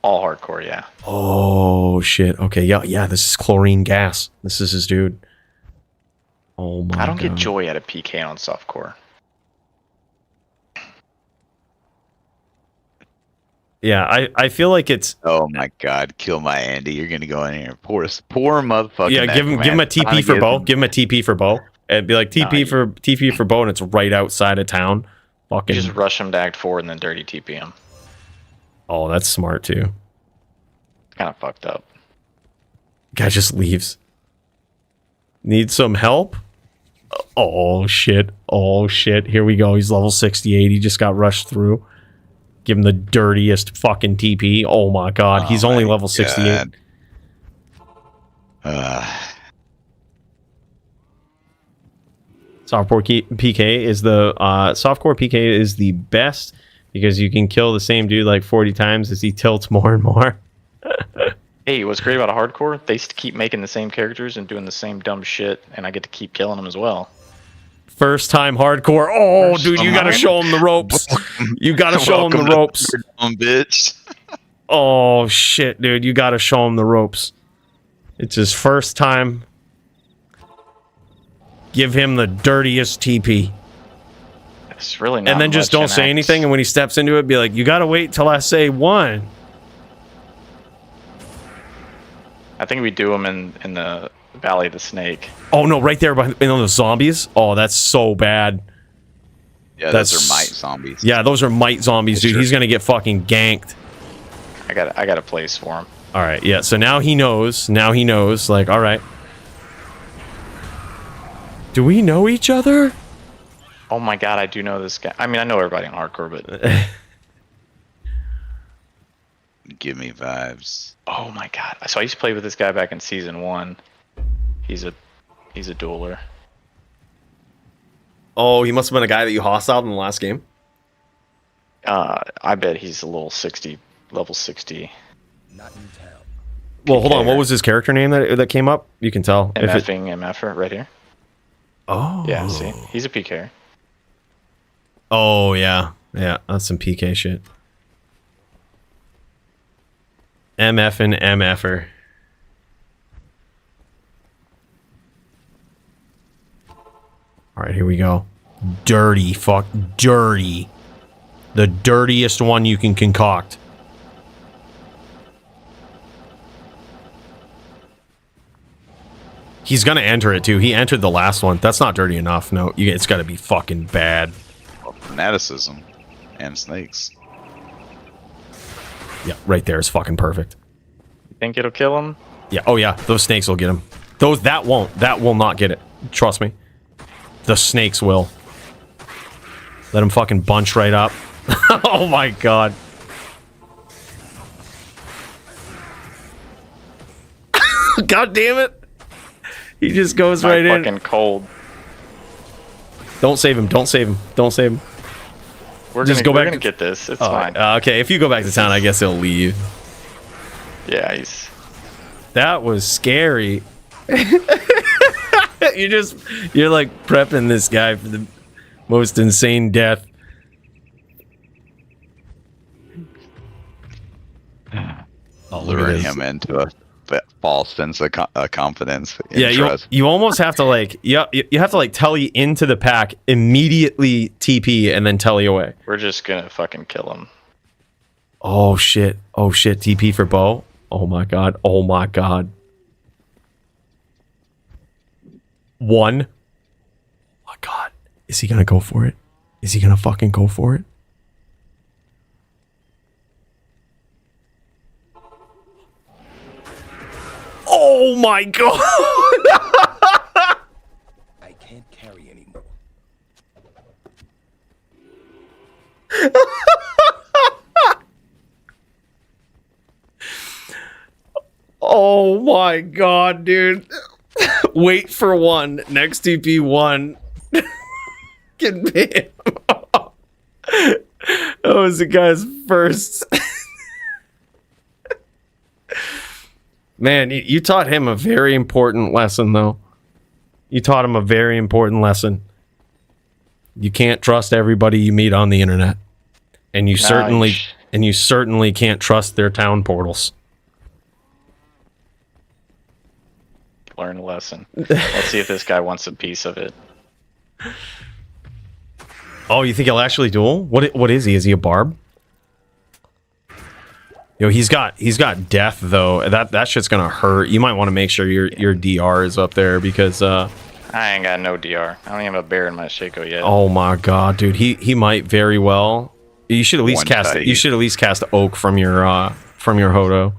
Speaker 7: All hardcore, yeah.
Speaker 2: Oh shit. Okay, yeah. This is chlorine gas. This is his dude. Oh my.
Speaker 7: I don't get
Speaker 2: God.
Speaker 7: joy out of PK on softcore.
Speaker 2: Yeah, I feel like it's.
Speaker 9: Oh my god, kill my Andy. You're gonna go in here. Poor motherfucker.
Speaker 2: Yeah, give him a TP for bow. Give him a TP for bow. And be like TP for bow, and it's right outside of town.
Speaker 7: You
Speaker 2: Fucking.
Speaker 7: just rush them to Act 4 and then dirty TP them.
Speaker 2: Oh, that's smart too.
Speaker 7: It's kind of fucked up.
Speaker 2: Guy just leaves. Need some help? Oh shit. Oh shit. Here we go. He's level 68. He just got rushed through. Give him the dirtiest fucking TP. Oh my god. He's only level 68. Softcore PK is the softcore PK is the best because you can kill the same dude like 40 times as he tilts more and more.
Speaker 7: Hey, what's great about a hardcore? They keep making the same characters and doing the same dumb shit, and I get to keep killing them as well.
Speaker 2: First time hardcore. Oh, dude, you gotta show him the ropes. You gotta show him the ropes.
Speaker 9: Bitch.
Speaker 2: Oh shit, dude, you gotta show him the ropes. It's his first time. Give him the dirtiest TP.
Speaker 7: It's really not
Speaker 2: And then just
Speaker 7: much
Speaker 2: don't
Speaker 7: in
Speaker 2: say
Speaker 7: Acts.
Speaker 2: anything, and when he steps into it, be like, you gotta wait till I say one.
Speaker 7: I think we do them in the Valley of the Snake.
Speaker 2: Oh no, right there behind the zombies. Oh, that's so bad.
Speaker 9: Yeah,
Speaker 2: That's-
Speaker 9: those are might zombies.
Speaker 2: Yeah, those are might zombies, dude.
Speaker 9: Sure.
Speaker 2: He's gonna get fucking ganked.
Speaker 7: I got a place for him.
Speaker 2: All right, yeah. So now he knows. Now he knows. Like, all right. Do we know each other?
Speaker 7: Oh my god, I do know this guy. I mean, I know everybody in hardcore, but
Speaker 9: Give me vibes.
Speaker 7: oh my god. So I used to play with this guy back in season 1. He's a dueler.
Speaker 2: Oh, he must have been a guy that you hostile in the last game.
Speaker 7: I bet he's a little level 60.
Speaker 4: Not in town.
Speaker 2: Well, hold on. What was his character name that came up? You can tell.
Speaker 7: MFer right here.
Speaker 2: Oh.
Speaker 7: Yeah, see? He's a PK.
Speaker 2: Oh, yeah. Yeah, that's some PK shit. MF and MFer. All right, here we go. Dirty. The dirtiest one you can concoct. He's gonna enter it too. He entered the last one. That's not dirty enough. No, it's gotta be fucking bad.
Speaker 9: Fanaticism and snakes.
Speaker 2: Yeah, right there is fucking perfect.
Speaker 7: You think it'll kill him?
Speaker 2: Yeah. Oh yeah, those snakes will get him. That will not get it. Trust me. The snakes will. Let him fucking bunch right up. Oh my god. God damn it. He just goes right in.
Speaker 7: Fucking cold.
Speaker 2: Don't save him. Don't save him. Don't save him.
Speaker 7: We're
Speaker 2: Just
Speaker 7: gonna,
Speaker 2: go
Speaker 7: we're
Speaker 2: back
Speaker 7: gonna get this. It's
Speaker 2: Oh,
Speaker 7: fine.
Speaker 2: okay, if you go back to town, I guess he'll leave.
Speaker 7: Yeah, he's...
Speaker 2: That was scary. You're like prepping this guy for the most insane death. Oh, look at
Speaker 9: Luring
Speaker 2: this.
Speaker 9: him into a false sense of confidence. And
Speaker 2: Yeah,
Speaker 9: trust.
Speaker 2: you almost have to like you have to like telly into the pack, immediately TP, and then telly away.
Speaker 7: We're just gonna fucking kill him.
Speaker 2: Oh shit! Oh shit! TP for Bo. Oh my god! Oh my god! 1. Oh my god! Is he gonna go for it? Is he gonna fucking go for it? Oh my god!
Speaker 4: I can't carry anymore.
Speaker 2: Oh my god, dude. Wait for 1. Next TP 1. Can be him. That was the guy's first. Man, you taught him a very important lesson, though. You taught him a very important lesson. You can't trust everybody you meet on the internet, and you certainly can't trust their town portals.
Speaker 7: Learn a lesson. Let's see if this guy wants a piece of it.
Speaker 2: Oh, you think he'll actually duel? What is he? Is he a barb? Yo, he's got death though. That shit's gonna hurt. You might want to make sure your DR is up there because
Speaker 7: I ain't got no DR. I don't even have a bear in my Shaco yet.
Speaker 2: oh my god, dude, he might very well. You should at least cast Oak from your Hodo.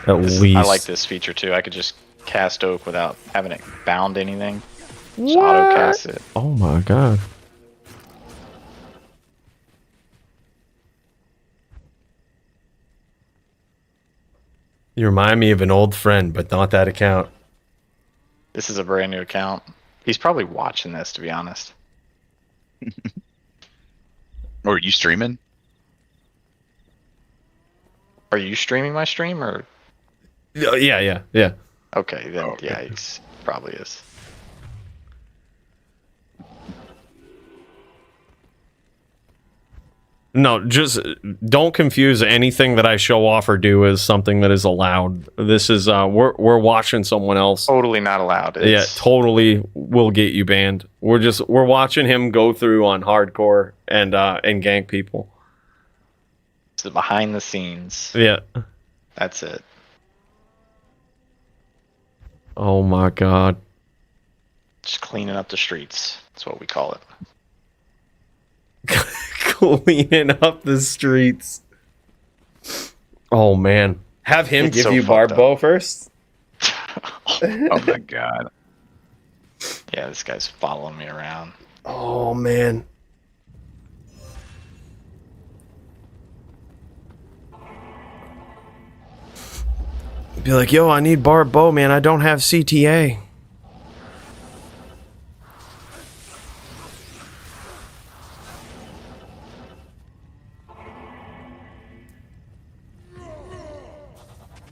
Speaker 2: At least.
Speaker 7: I like this feature too. I could just cast Oak without having it bound anything. Just auto cast it.
Speaker 2: Oh my god. You remind me of an old friend, but not that account.
Speaker 7: This is a brand new account. He's probably watching this, to be honest.
Speaker 9: Or are you streaming?
Speaker 7: Are you streaming my stream or?
Speaker 2: Yeah.
Speaker 7: Okay, then
Speaker 9: okay.
Speaker 7: yeah, he's probably is.
Speaker 2: No, just don't confuse anything that I show off or do as something that is allowed. This is we're watching someone else.
Speaker 7: Totally not allowed.
Speaker 2: Yeah, totally will get you banned. We're watching him go through on hardcore and gank people.
Speaker 7: It's the behind the scenes.
Speaker 2: Yeah.
Speaker 7: That's it.
Speaker 2: Oh my god.
Speaker 7: Just cleaning up the streets. That's what we call it.
Speaker 2: Cleaning up the streets. Oh man, have him
Speaker 7: It's
Speaker 2: give
Speaker 7: so
Speaker 2: you
Speaker 7: fucked
Speaker 2: barb bow first.
Speaker 8: Oh my god.
Speaker 7: Yeah, this guy's following me around.
Speaker 2: Oh man. Be like, yo, I need barb bow, man. I don't have CTA.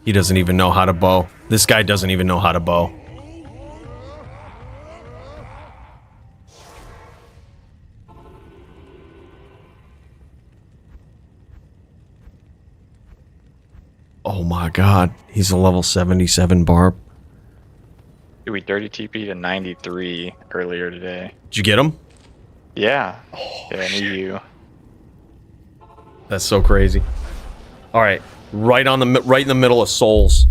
Speaker 2: He doesn't even know how to bow. This guy doesn't even know how to bow. Oh my god. He's a level 77 barb.
Speaker 7: Dude, we 30 TP to 93 earlier today.
Speaker 2: Did you get him?
Speaker 7: Yeah. Yeah, I need you.
Speaker 2: That's so crazy. All right, right in the middle of souls.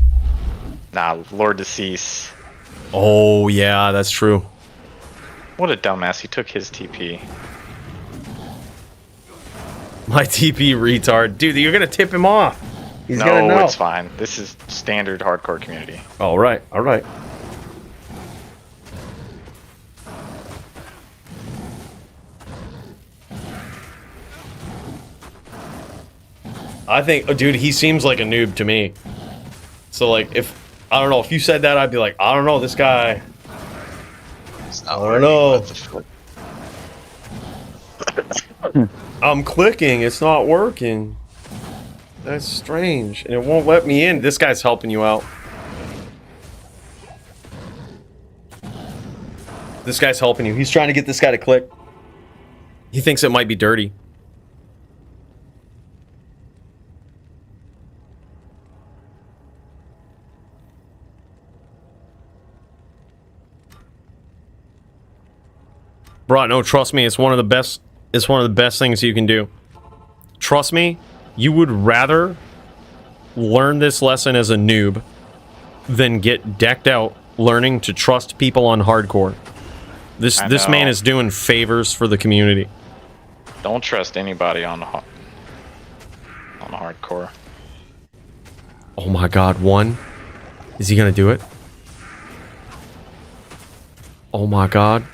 Speaker 7: Nah, Lord Decease.
Speaker 2: Oh yeah, that's true.
Speaker 7: What a dumbass. He took his TP.
Speaker 2: My TP retard, dude. You're gonna tip him off. He's gonna
Speaker 7: No,
Speaker 2: know.
Speaker 7: it's fine. This is standard hardcore community.
Speaker 2: All right, all right. I think, oh, dude, he seems like a noob to me. So, like, if I don't know, if you said that, I'd be like, I don't know, this guy. I don't know. I'm clicking, it's not working. That's strange, and it won't let me in. This guy's helping you out. This guy's helping you. He's trying to get this guy to click. He thinks it might be dirty. Bro, no, trust me, it's one of the best. It's one of the best things you can do. Trust me, you would rather learn this lesson as a noob than get decked out learning to trust people on hardcore. This man is doing favors for the community.
Speaker 7: Don't trust anybody on the hardcore.
Speaker 2: Oh my god, one. Is he gonna do it? Oh my god.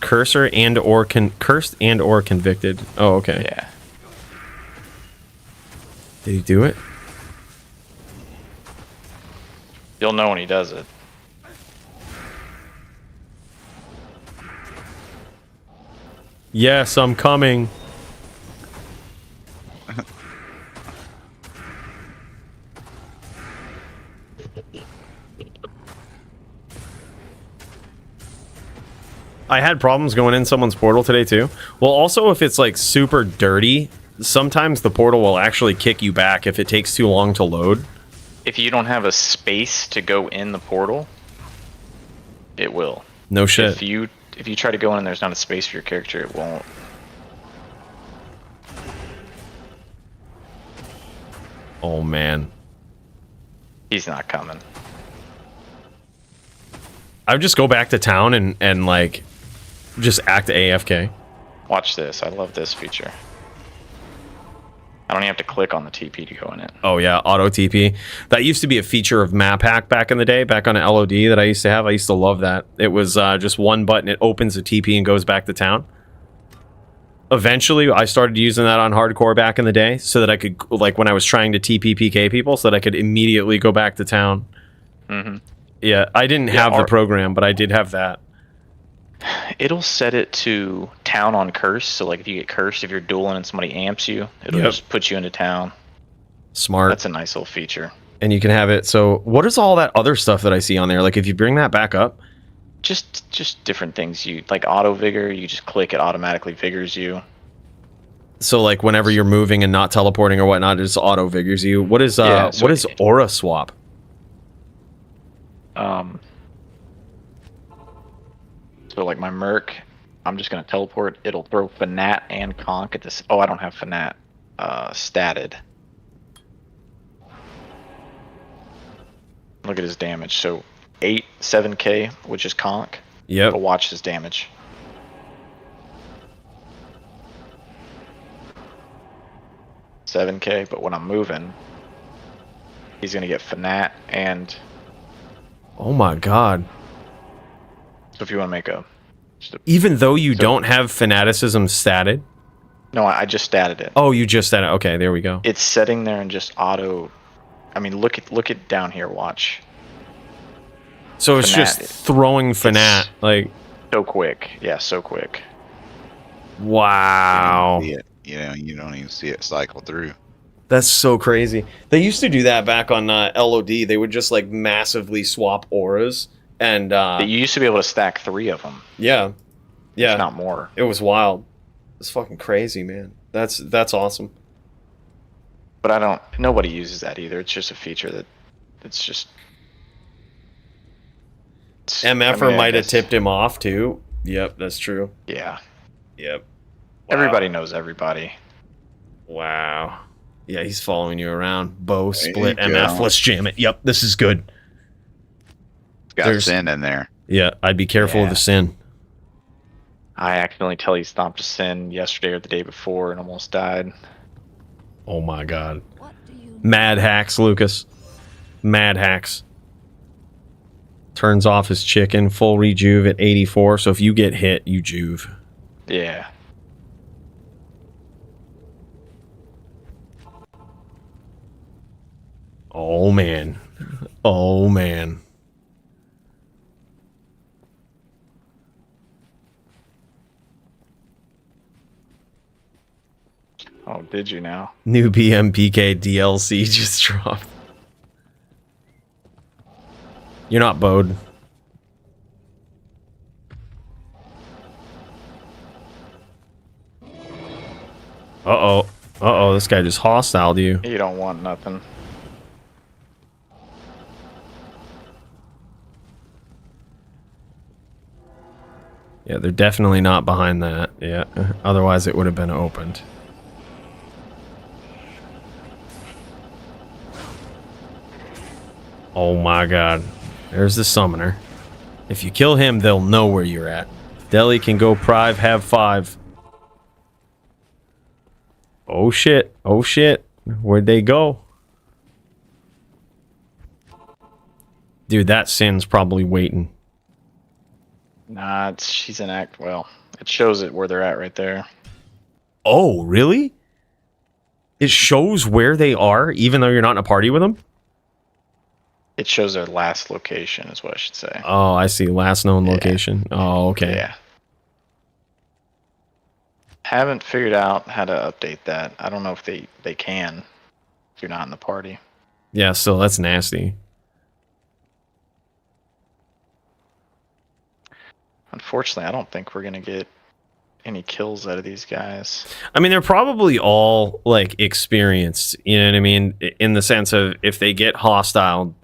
Speaker 2: Cursed and or convicted. Oh, okay.
Speaker 7: Yeah.
Speaker 2: Did he do it?
Speaker 7: You'll know when he does it.
Speaker 2: Yes, I'm coming. I had problems going in someone's portal today too. Well, also if it's like super dirty, sometimes the portal will actually kick you back if it takes too long to load.
Speaker 7: If you don't have a space to go in the portal, it will.
Speaker 2: No shit.
Speaker 7: If you try to go in and there's not a space for your character, it won't.
Speaker 2: Oh man.
Speaker 7: He's not coming.
Speaker 2: I would just go back to town and like just act AFK.
Speaker 7: Watch this. I love this feature. I don't even have to click on the TP to go in it.
Speaker 2: Oh yeah, auto TP. That used to be a feature of map hack back in the day, back on an LOD that I used to have. I used to love that. It was just one button, it opens the TP and goes back to town. Eventually, I started using that on hardcore back in the day so that I could, like when I was trying to TP PK people, so that I could immediately go back to town.
Speaker 7: Mm-hmm.
Speaker 2: Yeah, I didn't have the program, but I did have that.
Speaker 7: It'll set it to town on curse. So like if you get cursed, if you're dueling and somebody amps you, it'll just put you into town.
Speaker 2: Smart.
Speaker 7: That's a nice little feature.
Speaker 2: And you can have it. So what is all that other stuff that I see on there? Like if you bring that back up?
Speaker 7: Just different things. You like auto vigor, you just click, it automatically vigors you.
Speaker 2: So like whenever you're moving and not teleporting or whatnot, it just auto vigors you. What is what is aura swap?
Speaker 7: So like my Merc, I'm just gonna teleport. It'll throw Fanat and Conk at this. Oh, I don't have Fanat statted. Look at his damage. So 7k, which is Conk.
Speaker 2: Yep.
Speaker 7: But watch his damage. 7k, but when I'm moving, he's gonna get Fanat and.
Speaker 2: Oh my god.
Speaker 7: So if you want to make a.
Speaker 2: Even though you don't have fanaticism statted?
Speaker 7: No, I just statted it.
Speaker 2: Oh, you just statted. Okay, there we go.
Speaker 7: It's setting there and just auto. I mean, look at down here. Watch.
Speaker 2: So it's
Speaker 7: Fanat.
Speaker 2: just throwing Fanat like
Speaker 7: so quick. Yeah, so quick.
Speaker 2: Wow.
Speaker 9: You don't even see it cycle through.
Speaker 2: That's so crazy. They used to do that back on LOD. They would just like massively swap auras and
Speaker 7: You used to be able to stack 3 of them.
Speaker 2: yeah. Yeah.
Speaker 7: If not more.
Speaker 2: It was wild. It's fucking crazy, man. That's awesome.
Speaker 7: But nobody uses that either. It's just a feature that it's just
Speaker 2: MFer might have tipped him off too. Yep, that's true.
Speaker 7: Yeah.
Speaker 2: Yep. Wow.
Speaker 7: Everybody knows everybody.
Speaker 2: Wow. Yeah, he's following you around. Bow,
Speaker 9: There
Speaker 2: split,
Speaker 9: you
Speaker 2: MF.
Speaker 9: go.
Speaker 2: Let's jam it. Yep, this is good.
Speaker 9: It's got Sin in there.
Speaker 2: Yeah, I'd be careful of the Sin.
Speaker 7: I accidentally telestomped a Sin yesterday or the day before and almost died.
Speaker 2: Oh my god. Mad hacks, Lucas. Mad hacks. Turns off his chicken, full rejuve at 84, so if you get hit, you juve.
Speaker 7: Yeah.
Speaker 2: Oh man. Oh man.
Speaker 7: Oh, did you now?
Speaker 2: New BMPK DLC just dropped. You're not bowed. Uh-oh. Uh-oh, this guy just hostile to you.
Speaker 7: You don't want nothing.
Speaker 2: Yeah, they're definitely not behind that. Yeah, otherwise it would have been opened. Oh my god. There's the summoner. If you kill him, they'll know where you're at. Deli can go prive, have 5. Oh shit. Oh shit. Where'd they go? Dude, that Sin's probably waiting.
Speaker 7: Nah, she's in act. Well, it shows it where they're at right there.
Speaker 2: Oh, really? It shows where they are, even though you're not in a party with them?
Speaker 7: It shows their last location, is what I should say.
Speaker 2: Oh, I see. Last known location. Oh, okay.
Speaker 7: Yeah. Haven't figured out how to update that. I don't know if they can if you're not in the party.
Speaker 2: Yeah, still, that's nasty.
Speaker 7: Unfortunately, I don't think we're going to get any kills out of these guys.
Speaker 2: I mean, they're probably all, like, experienced. You know what I mean? In the sense of if they get hostile,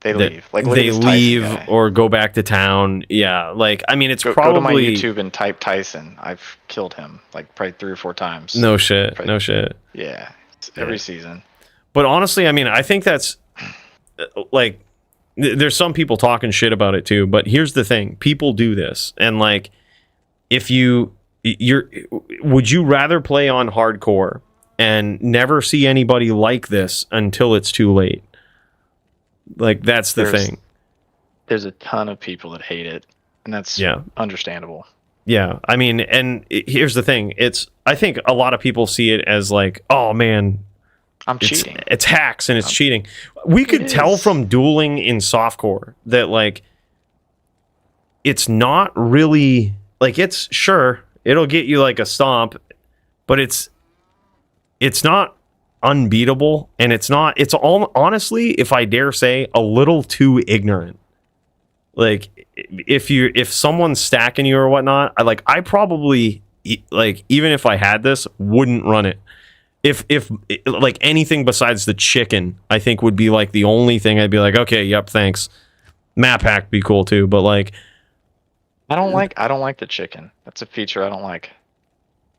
Speaker 7: They leave. Like, look at
Speaker 2: they
Speaker 7: this Tyson
Speaker 2: leave
Speaker 7: guy.
Speaker 2: or go back to town. Yeah, like, I mean, it's
Speaker 7: Go
Speaker 2: probably...
Speaker 7: to my YouTube and type Tyson. I've killed him, like, probably 3 or 4 times.
Speaker 2: No shit.
Speaker 7: Probably-
Speaker 2: No shit.
Speaker 7: Yeah. It's every season.
Speaker 2: But honestly, I mean, I think that's like there's some people talking shit about it too, but here's the thing. People do this. And like if would you rather play on hardcore and never see anybody like this until it's too late? Like that's the thing.
Speaker 7: There's a ton of people that hate it, and that's understandable.
Speaker 2: Yeah, I mean, and here's the thing. I think a lot of people see it as like, oh man,
Speaker 7: I'm cheating.
Speaker 2: It's hacks and it's cheating. We could tell from dueling in softcore that like it's not really like it's sure it'll get you like a stomp, but it's not unbeatable, and it's all honestly, if I dare say, a little too ignorant. Like if someone's stacking you or whatnot, I probably like even if I had this wouldn't run it. If like anything besides the chicken, I think would be like the only thing I'd be like, okay, yep, thanks. Map hack be cool too, but like
Speaker 7: I don't like the chicken. That's a feature I don't like.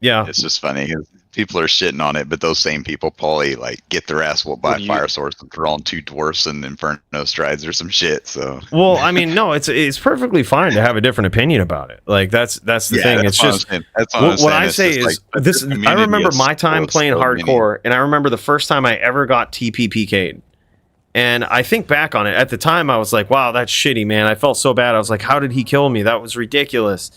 Speaker 2: Yeah.
Speaker 9: It's just funny 'cause people are shitting on it, but those same people probably like get their ass whooped by a fire source and throw on 2 dwarfs and inferno strides or some shit. So
Speaker 2: Well, I mean, no, it's perfectly fine to have a different opinion about it. Like that's the thing. It's just what I say is this. I remember my time playing hardcore, and I remember the first time I ever got TPPK'd. And I think back on it. At the time, I was like, "Wow, that's shitty, man." I felt so bad. I was like, "How did he kill me? That was ridiculous."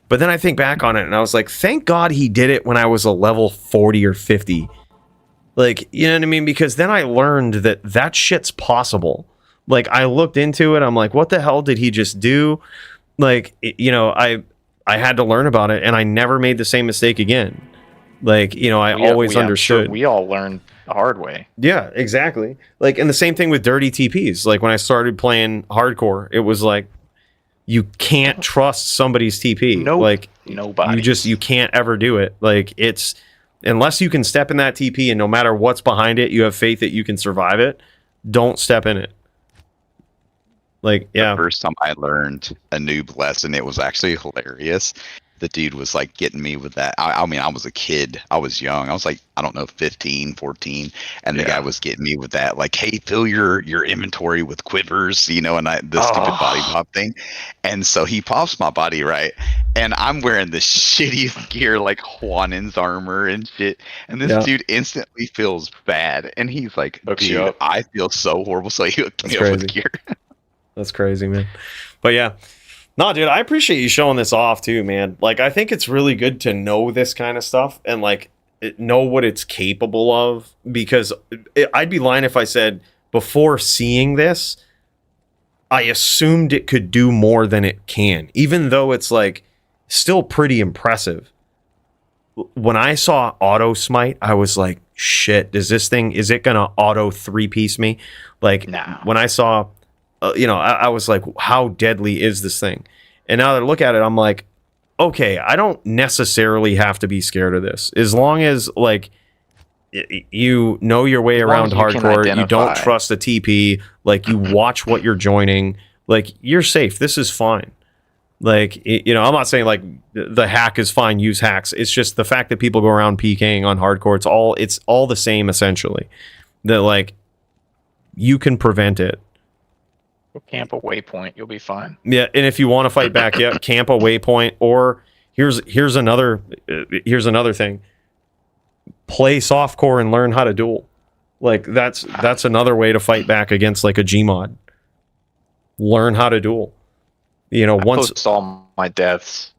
Speaker 2: But then I think back on it, and I was like, "Thank God he did it when I was a level 40 or 50." Like, you know what I mean? Because then I learned that shit's possible. Like, I looked into it. I'm like, what the hell did he just do? Like, I had to learn about it, and I never made the same mistake again. Like, I always understood.
Speaker 7: We all learned the hard way.
Speaker 2: Yeah, exactly. Like, and the same thing with dirty TPs. Like, when I started playing hardcore, it was like, you can't trust somebody's TP.
Speaker 7: Nope.
Speaker 2: Like,
Speaker 7: nobody.
Speaker 2: You can't ever do it. Like, it's unless you can step in that TP and no matter what's behind it, you have faith that you can survive it. Don't step in it. Like, yeah.
Speaker 9: The first time I learned a noob lesson, it was actually hilarious. The dude was like getting me with that. I mean, I was a kid. I was young. I was like, I don't know, 15, 14. And the guy was getting me with that, like, hey, fill your inventory with quivers, and the stupid body pop thing. And so he pops my body, right? And I'm wearing the shittiest gear, like Juanin's armor and shit. And this dude instantly feels bad. And he's like, dude, I feel so horrible. So he hooked me up with gear.
Speaker 2: That's crazy, man. But yeah. No, dude, I appreciate you showing this off too, man. Like, I think it's really good to know this kind of stuff and like know what it's capable of, because I'd be lying if I said before seeing this, I assumed it could do more than it can, even though it's like still pretty impressive. When I saw auto smite, I was like, shit, is it gonna auto 3-piece me? Like, when I saw I was like, how deadly is this thing? And now that I look at it, I'm like, okay, I don't necessarily have to be scared of this. As long as, like, you know your way around hardcore, you don't trust the TP, like, you watch what you're joining, like, you're safe. This is fine. Like, I'm not saying, like, the hack is fine, use hacks. It's just the fact that people go around PKing on hardcore, it's all the same, essentially. That, like, you can prevent it.
Speaker 7: Camp a waypoint, you'll be fine.
Speaker 2: Yeah, and if you want to fight back, camp a waypoint. Or here's another thing. Play softcore and learn how to duel. Like, that's another way to fight back against like a Gmod. Learn how to duel. Once
Speaker 7: post all my deaths,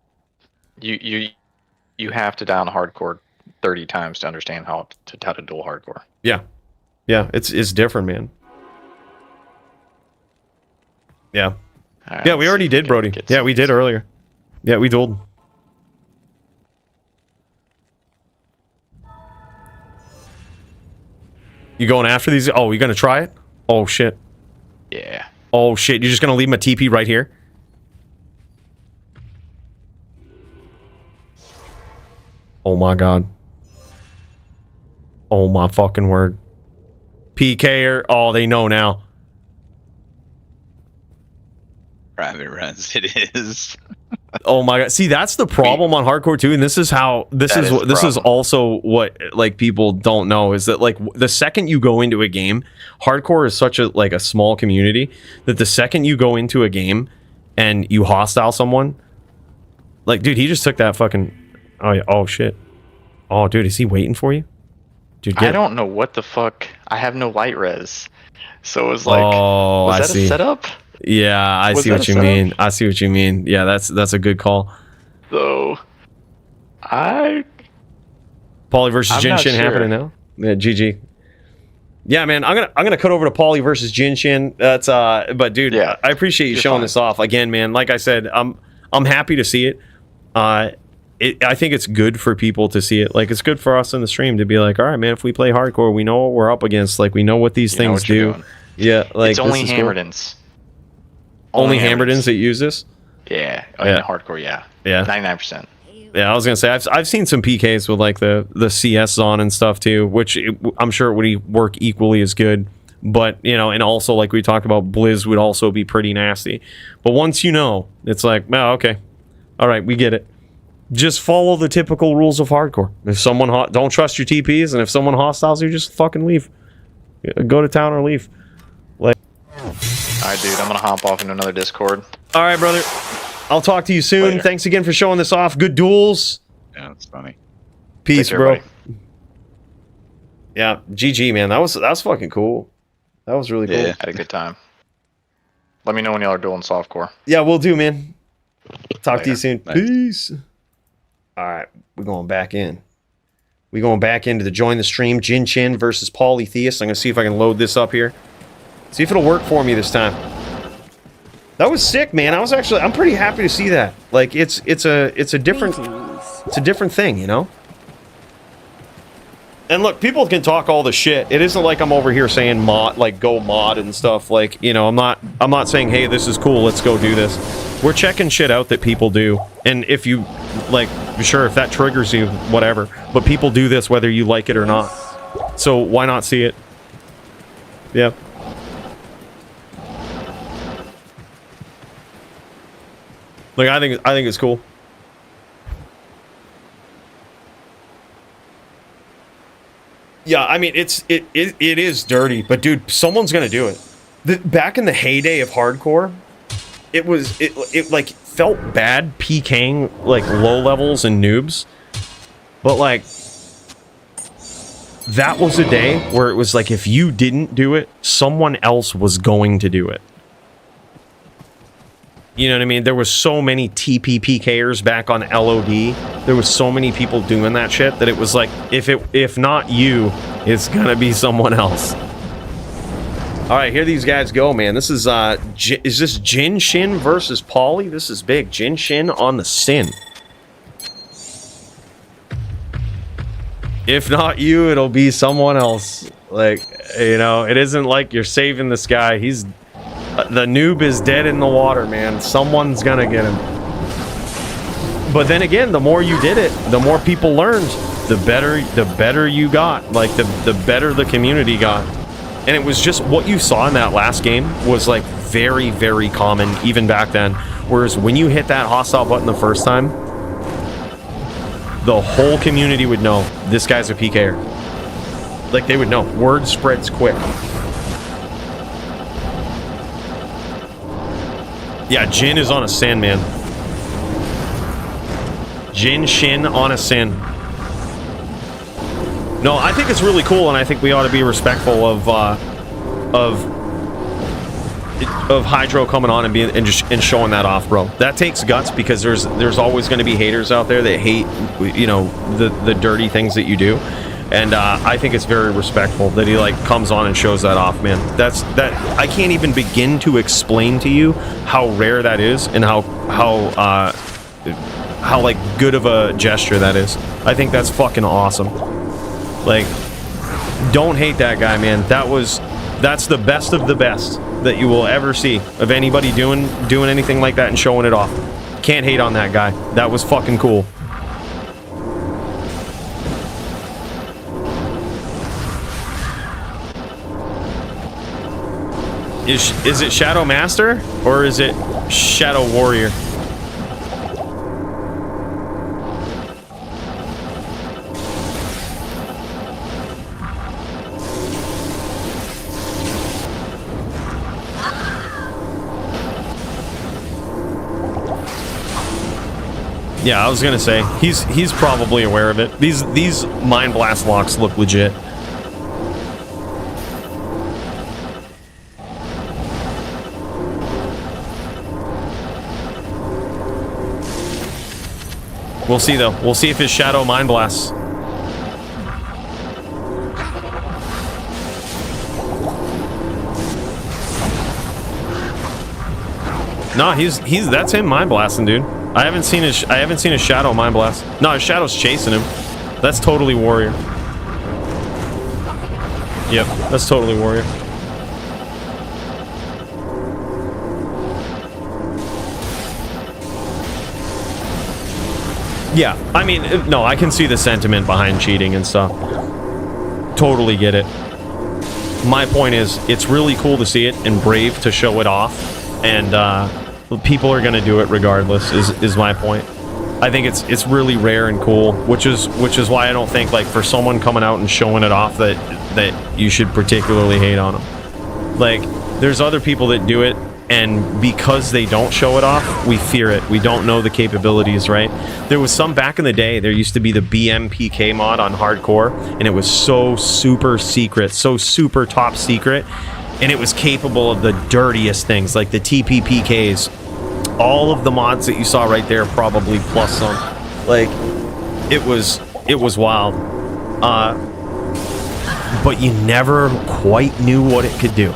Speaker 7: you have to down hardcore 30 times to understand how to duel hardcore.
Speaker 2: Yeah, it's different, man. Yeah. Right, yeah, we already did, Brody. Yeah, we did earlier. Yeah, we dueled. You going after these? Oh, you gonna try it? Oh, shit.
Speaker 7: Yeah.
Speaker 2: Oh, shit. You're just gonna leave my TP right here? Oh, my God. Oh, my fucking word. PKer. Oh, they know now.
Speaker 9: Private runs, it is.
Speaker 2: Oh my God! See, that's the problem on hardcore too, and this is also what like people don't know is that like the second you go into a game, hardcore is such a small community that the second you go into a game and you hostile someone, like, dude, he just took that fucking. Oh shit! Oh, dude, is he waiting for you? Dude,
Speaker 7: I don't know what the fuck. I have no light res, so it was like, was that a setup?
Speaker 2: Yeah, I see what you mean. I see what you mean. Yeah, that's a good call.
Speaker 7: So,
Speaker 2: Paulie versus Jin Shin happening now. Yeah, GG. Yeah, man, I'm gonna cut over to Paulie versus Jin Shin. That's but dude, I appreciate you showing this off again, man. Like I said, I'm happy to see it. I think it's good for people to see it. Like, it's good for us in the stream to be like, all right, man, if we play hardcore, we know what we're up against. Like, we know what these things do. Yeah, like,
Speaker 7: it's only Hammerdins.
Speaker 2: Only Hammerdins that use this?
Speaker 7: Yeah. In hardcore, yeah. 99%.
Speaker 2: Yeah, I was gonna say I've seen some PKs with like the CS on and stuff too, which I'm sure it would work equally as good. But and also like we talked about, Blizz would also be pretty nasty. But once it's like, oh, okay, all right, we get it. Just follow the typical rules of hardcore. If someone don't trust your TPs, and if someone hostiles you, just fucking leave. Go to town or leave. Like,
Speaker 7: Alright, dude, I'm gonna hop off into another Discord.
Speaker 2: Alright, brother. I'll talk to you soon.
Speaker 7: Later.
Speaker 2: Thanks again for showing this off. Good duels.
Speaker 9: Yeah, that's funny.
Speaker 2: Peace,
Speaker 7: care,
Speaker 2: bro.
Speaker 7: buddy.
Speaker 2: Yeah, GG, man. That was fucking cool. That was really cool.
Speaker 7: Yeah, had a good time. Let me know when y'all are dueling softcore.
Speaker 2: Yeah, we'll do, man. Talk to you
Speaker 7: Later.
Speaker 2: soon.
Speaker 9: Thanks.
Speaker 2: Peace. All right, we're going back in. We're going back into the join the stream. Jin Chin versus Polytheist. I'm gonna see if I can load this up here. See if it'll work for me this time. That was sick, man. I'm pretty happy to see that. Like, it's a different thing, you know. And look, people can talk all the shit. It isn't like I'm over here saying mod, like go mod and stuff. Like, you know, I'm not saying, hey, this is cool, let's go do this. We're checking shit out that people do. And if you, like, sure, if that triggers you, whatever. But people do this whether you like it or not. So why not see it? Yeah. Like, I think it's cool. Yeah, I mean, it is dirty, but dude, someone's gonna do it. Back in the heyday of hardcore, it like felt bad PKing like low levels and noobs, but like that was a day where it was like if you didn't do it, someone else was going to do it. You know what I mean? There was so many TPPKers back on LOD. There was so many people doing that shit that it was like, if not you, it's gonna be someone else. All right, here these guys go, man. This is this Jin Shin versus Pauly? This is big. Jin Shin on the Sin. If not you, it'll be someone else. Like, you know, it isn't like you're saving this guy. He's the noob is dead in the water, man. Someone's gonna get him. But then again, the more you did it, the more people learned. The better you got. Like, the better the community got. And it was just what you saw in that last game was like very, very common even back then. Whereas when you hit that hostile button the first time, the whole community would know this guy's a PKer. Like, they would know. Word spreads quick. Yeah, Jin is on a sin, man. Jin Shin on a sin. No, I think it's really cool, and I think we ought to be respectful of Hydro coming on and showing that off, bro. That takes guts because there's always going to be haters out there that hate, you know, the dirty things that you do. And I think it's very respectful that he like comes on and shows that off, man. That I can't even begin to explain to you how rare that is and how like good of a gesture that is. I think that's fucking awesome. Like, don't hate that guy, man. That's the best of the best that you will ever see of anybody doing anything like that and showing it off. Can't hate on that guy. That was fucking cool. Is it Shadow Master or is it Shadow Warrior? Yeah, I was gonna say he's probably aware of it. These Mind Blast locks look legit. We'll see, though. We'll see if his Shadow Mind Blasts. No, that's him Mind Blasting, dude. I haven't seen his Shadow Mind Blast. No, his Shadow's chasing him. That's totally Warrior. Yep, that's totally Warrior. Yeah, I mean, no, I can see the sentiment behind cheating and stuff. Totally get it. My point is, it's really cool to see it and brave to show it off, and people are gonna do it regardless, is my point. I think it's really rare and cool, which is why I don't think, like, for someone coming out and showing it off that you should particularly hate on them. Like, there's other people that do it, and because they don't show it off, we fear it. We don't know the capabilities, right? There was some back in the day. There used to be the BMPK mod on hardcore, and it was so super secret, so super top secret, and it was capable of the dirtiest things, like the TPPKs. All of the mods that you saw right there, probably plus some. Like, it was wild. But you never quite knew what it could do.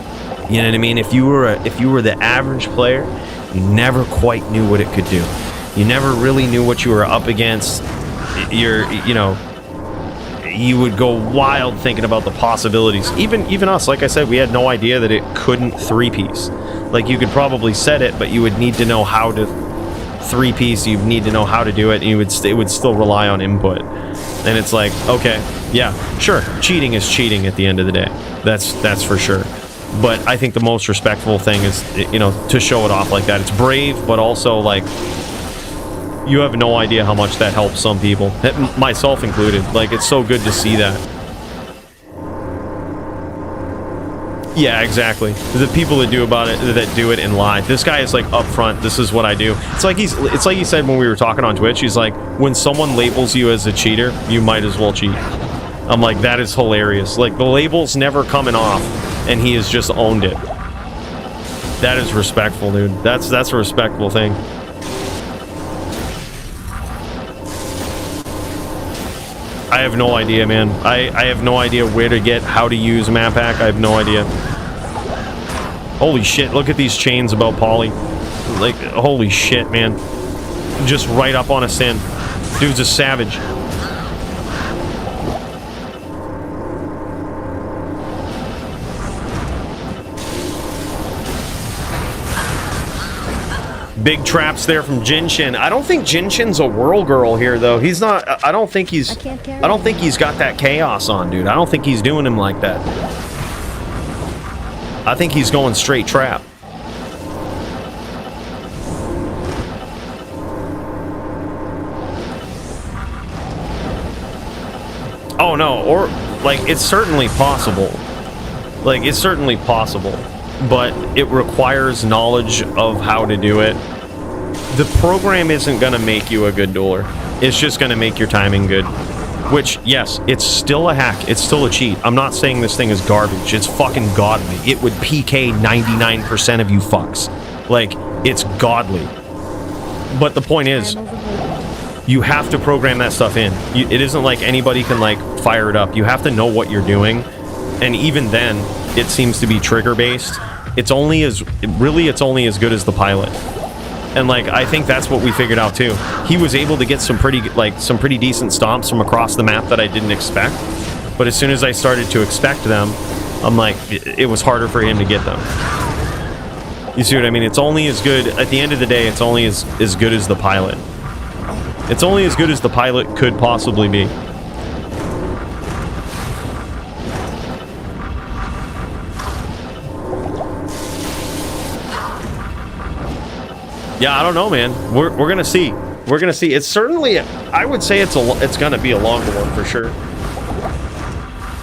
Speaker 2: You know what I mean? If you were the average player, you never quite knew what it could do. You never really knew what you were up against. You would go wild thinking about the possibilities. Even us, like I said, we had no idea that it couldn't 3-piece. Like, you could probably set it, but you would need to know how to 3-piece. You'd need to know how to do it, and it would still rely on input. And it's like, okay, yeah, sure, cheating is cheating at the end of the day. That's for sure. But I think the most respectful thing is, to show it off like that. It's brave, but also, like, you have no idea how much that helps some people, myself included. Like, it's so good to see that. Yeah, exactly. The people that do it and lie. This guy is like upfront. This is what I do. It's like he said when we were talking on Twitch. He's like, when someone labels you as a cheater, you might as well cheat. I'm like, that is hilarious. Like, the label's never coming off, and he has just owned it. That is respectful, dude. That's a respectful thing. I have no idea, man. I have no idea where to get, how to use map hack. I have no idea. Holy shit, look at these chains about Pauly. Like, holy shit, man. Just right up on a sin. Dude's a savage. Big traps there from Jinshin. I don't think Jinshin's a whirl girl here, though. He's not. I don't think he's got that chaos on, dude. I don't think he's doing him like that. I think he's going straight trap. Oh no, or like, it's certainly possible. Like, it's certainly possible, but it requires knowledge of how to do it. The program isn't going to make you a good dueler. It's just going to make your timing good. Which, yes, it's still a hack. It's still a cheat. I'm not saying this thing is garbage. It's fucking godly. It would PK 99% of you fucks. Like, it's godly. But the point is, you have to program that stuff in. It isn't like anybody can, like, fire it up. You have to know what you're doing. And even then, it seems to be trigger-based. It's only as good as the pilot. And, like, I think that's what we figured out too. He was able to get some pretty decent stomps from across the map that I didn't expect. But as soon as I started to expect them, I'm like, it was harder for him to get them. You see what I mean? It's only as good, at the end of the day, it's only as good as the pilot. It's only as good as the pilot could possibly be. Yeah, I don't know, man. We're gonna see. We're gonna see. It's certainly, I would say it's gonna be a longer one for sure.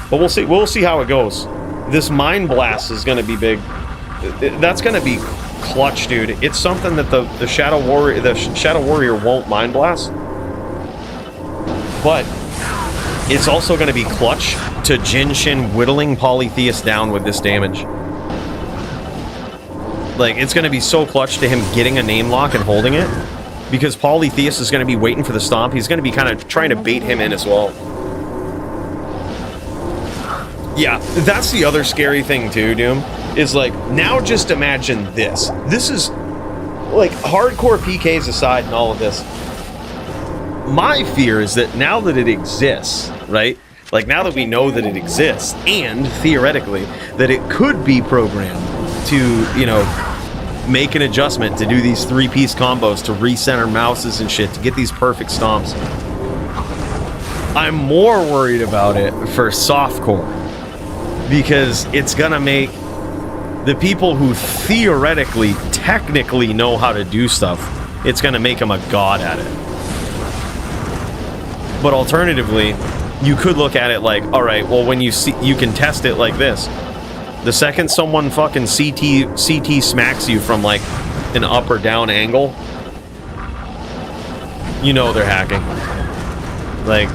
Speaker 2: But we'll see. We'll see how it goes. This Mind Blast is gonna be big. That's gonna be clutch, dude. It's something that the Shadow Warrior won't Mind Blast. But it's also gonna be clutch to Jinshin whittling Polytheist down with this damage. Like, it's going to be so clutch to him getting a name lock and holding it, because Polytheist is going to be waiting for the stomp. He's going to be kind of trying to bait him in as well. Yeah, that's the other scary thing too, Doom, is like, now just imagine this. This is, like, hardcore PKs aside and all of this. My fear is that now that it exists, right? Like, now that we know that it exists, and theoretically that it could be programmed to, make an adjustment to do these 3-piece combos, to recenter mouses and shit, to get these perfect stomps. I'm more worried about it for softcore, because it's gonna make the people who theoretically, technically know how to do stuff, it's gonna make them a god at it. But alternatively, you could look at it like, all right, well, when you see, you can test it like this. The second someone fucking CT smacks you from like an up or down angle, you know they're hacking. Like,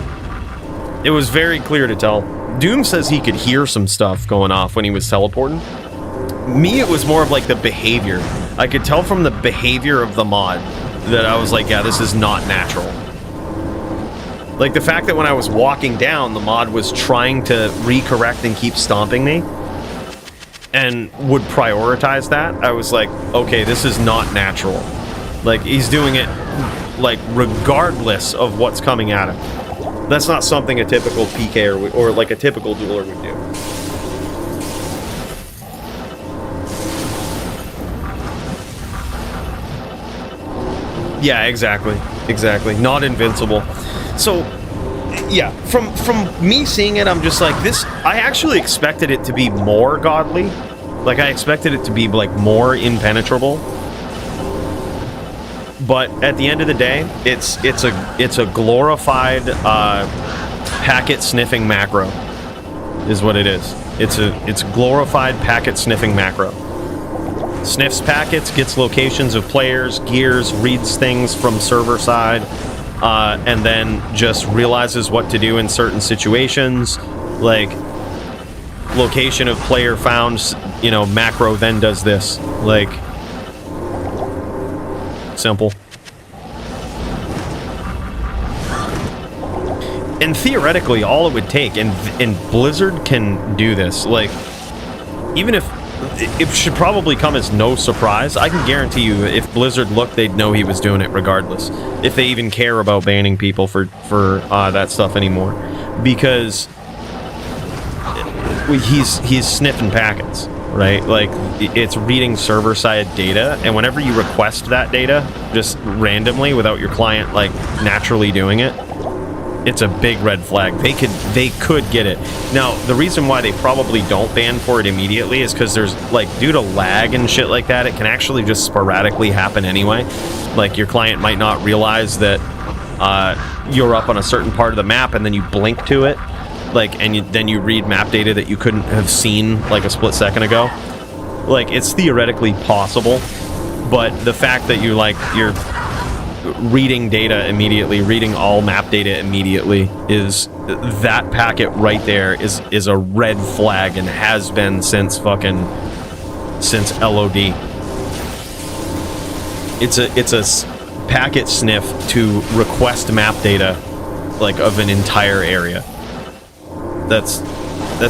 Speaker 2: it was very clear to tell. Doom says he could hear some stuff going off when he was teleporting. Me, it was more of like the behavior. I could tell from the behavior of the mod that I was like, yeah, this is not natural. Like the fact that when I was walking down, the mod was trying to recorrect and keep stomping me and would prioritize that. I was like, okay, this is not natural. Like, he's doing it like regardless of what's coming at him. That's not something a typical PK or like a typical dueler would do. Yeah, exactly. Not invincible. So, yeah, from me seeing it, I'm just like, this, I actually expected it to be more godly. Like, I expected it to be, like, more impenetrable. But at the end of the day, it's a glorified packet sniffing macro, is what it is. It's a glorified packet sniffing macro. Sniffs packets, gets locations of players, gears, reads things from server side, and then just realizes what to do in certain situations. Like, location of player found, you know, macro then does this. Like, simple. And theoretically, all it would take, and Blizzard can do this, like, even if it should probably come as no surprise. I can guarantee you, if Blizzard looked, they'd know he was doing it regardless. If they even care about banning people for that stuff anymore, because he's sniffing packets, right? Like, it's reading server-side data, and whenever you request that data just randomly without your client like naturally doing it, it's a big red flag. They could get it. Now, the reason why they probably don't ban for it immediately is because there's, like, due to lag and shit like that, it can actually just sporadically happen anyway. Like, your client might not realize that you're up on a certain part of the map, and then you blink to it, like, and then you read map data that you couldn't have seen like a split second ago. Like, it's theoretically possible, but the fact that you're reading data immediately, reading all map data immediately, is that packet right there is a red flag, and has been since LOD. It's a packet sniff to request map data, like, of an entire area. That's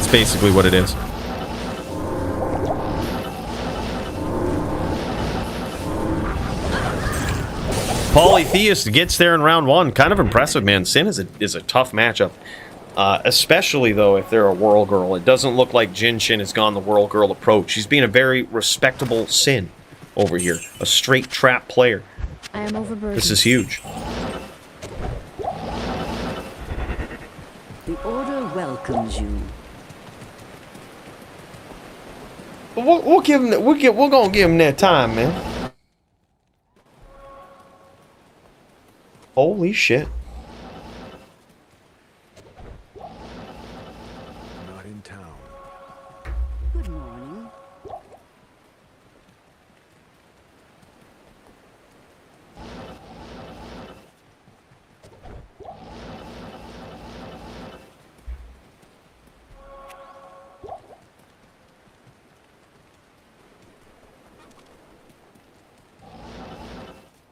Speaker 2: basically what it is. Polytheist gets there in round one. Kind of impressive, man. Sin is a tough matchup. Especially, though, if they're a Whirl Girl. It doesn't look like Jin Shin has gone the Whirl Girl approach. She's being a very respectable Sin over here. A straight trap player.
Speaker 6: I am overburdened.
Speaker 2: This is huge.
Speaker 5: The Order welcomes you.
Speaker 2: We'll give him. We're gonna give him that time, man. Holy shit.
Speaker 4: Not in town.
Speaker 5: Good morning.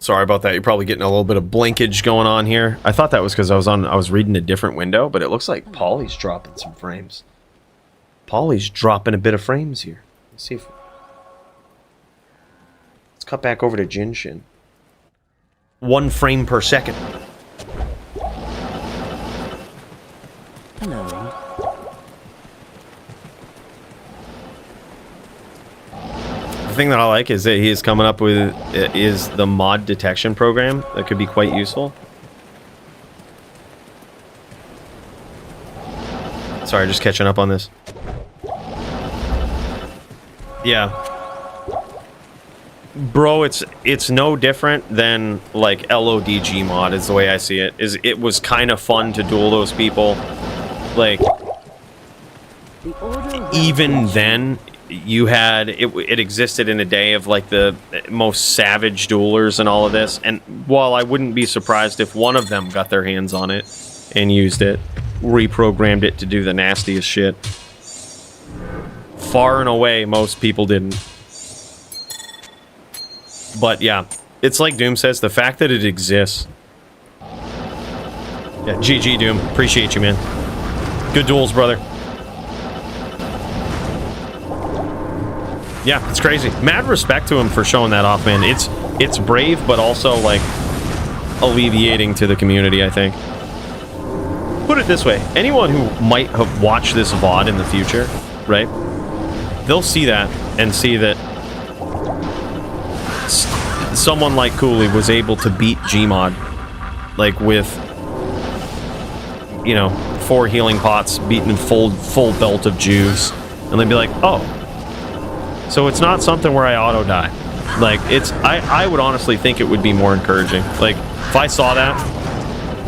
Speaker 2: Sorry about that. You're probably getting a little bit of blinkage going on here. I thought that was because I was reading a different window, but it looks like Polly's dropping some frames. Polly's dropping a bit of frames here. Let's see if... Let's cut back over to Jin Shin. 1 frame per second.
Speaker 5: Hello.
Speaker 2: The thing that I like is that he is coming up with is the mod detection program that could be quite useful. Sorry, just catching up on this. Yeah. Bro, it's no different than like LODG mod is the way I see it. It was kind of fun to duel those people. Like even then you had it existed in a day of like the most savage duelers and all of this, and while I wouldn't be surprised if one of them got their hands on it and used it, reprogrammed it to do the nastiest shit, far and away most people didn't. But yeah, it's like Doom says, the fact that it exists. Yeah, GG Doom, appreciate you, man. Good duels, brother. Yeah, it's crazy. Mad respect to him for showing that off, man. It's brave, but also like alleviating to the community, I think. Put it this way, anyone who might have watched this VOD in the future, right? They'll see that and see that someone like Cooley was able to beat Gmod, like with, you know, 4 healing pots, beating full belt of juice, and they'd be like, oh, so it's not something where I auto die. Like it's, I would honestly think it would be more encouraging. Like if I saw that,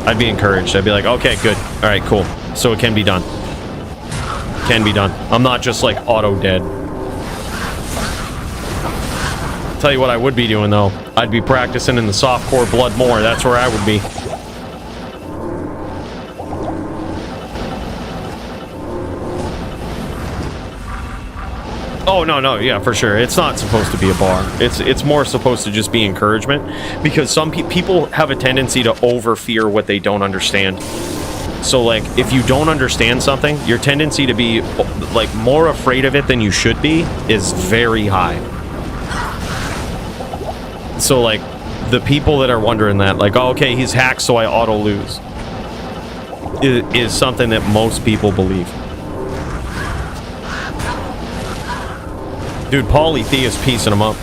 Speaker 2: I'd be encouraged. I'd be like, okay, good, all right, cool. So it can be done. Can be done. I'm not just like auto dead. Tell you what I would be doing though. I'd be practicing in the softcore blood more. That's where I would be. Oh no, yeah, for sure. It's not supposed to be a bar. It's more supposed to just be encouragement, because some people have a tendency to over fear what they don't understand. So like if you don't understand something, your tendency to be like more afraid of it than you should be is very high. So like the people that are wondering that, like, oh, okay, he's hacked so I auto lose, is something that most people believe. Dude, Polythea's piecing him up.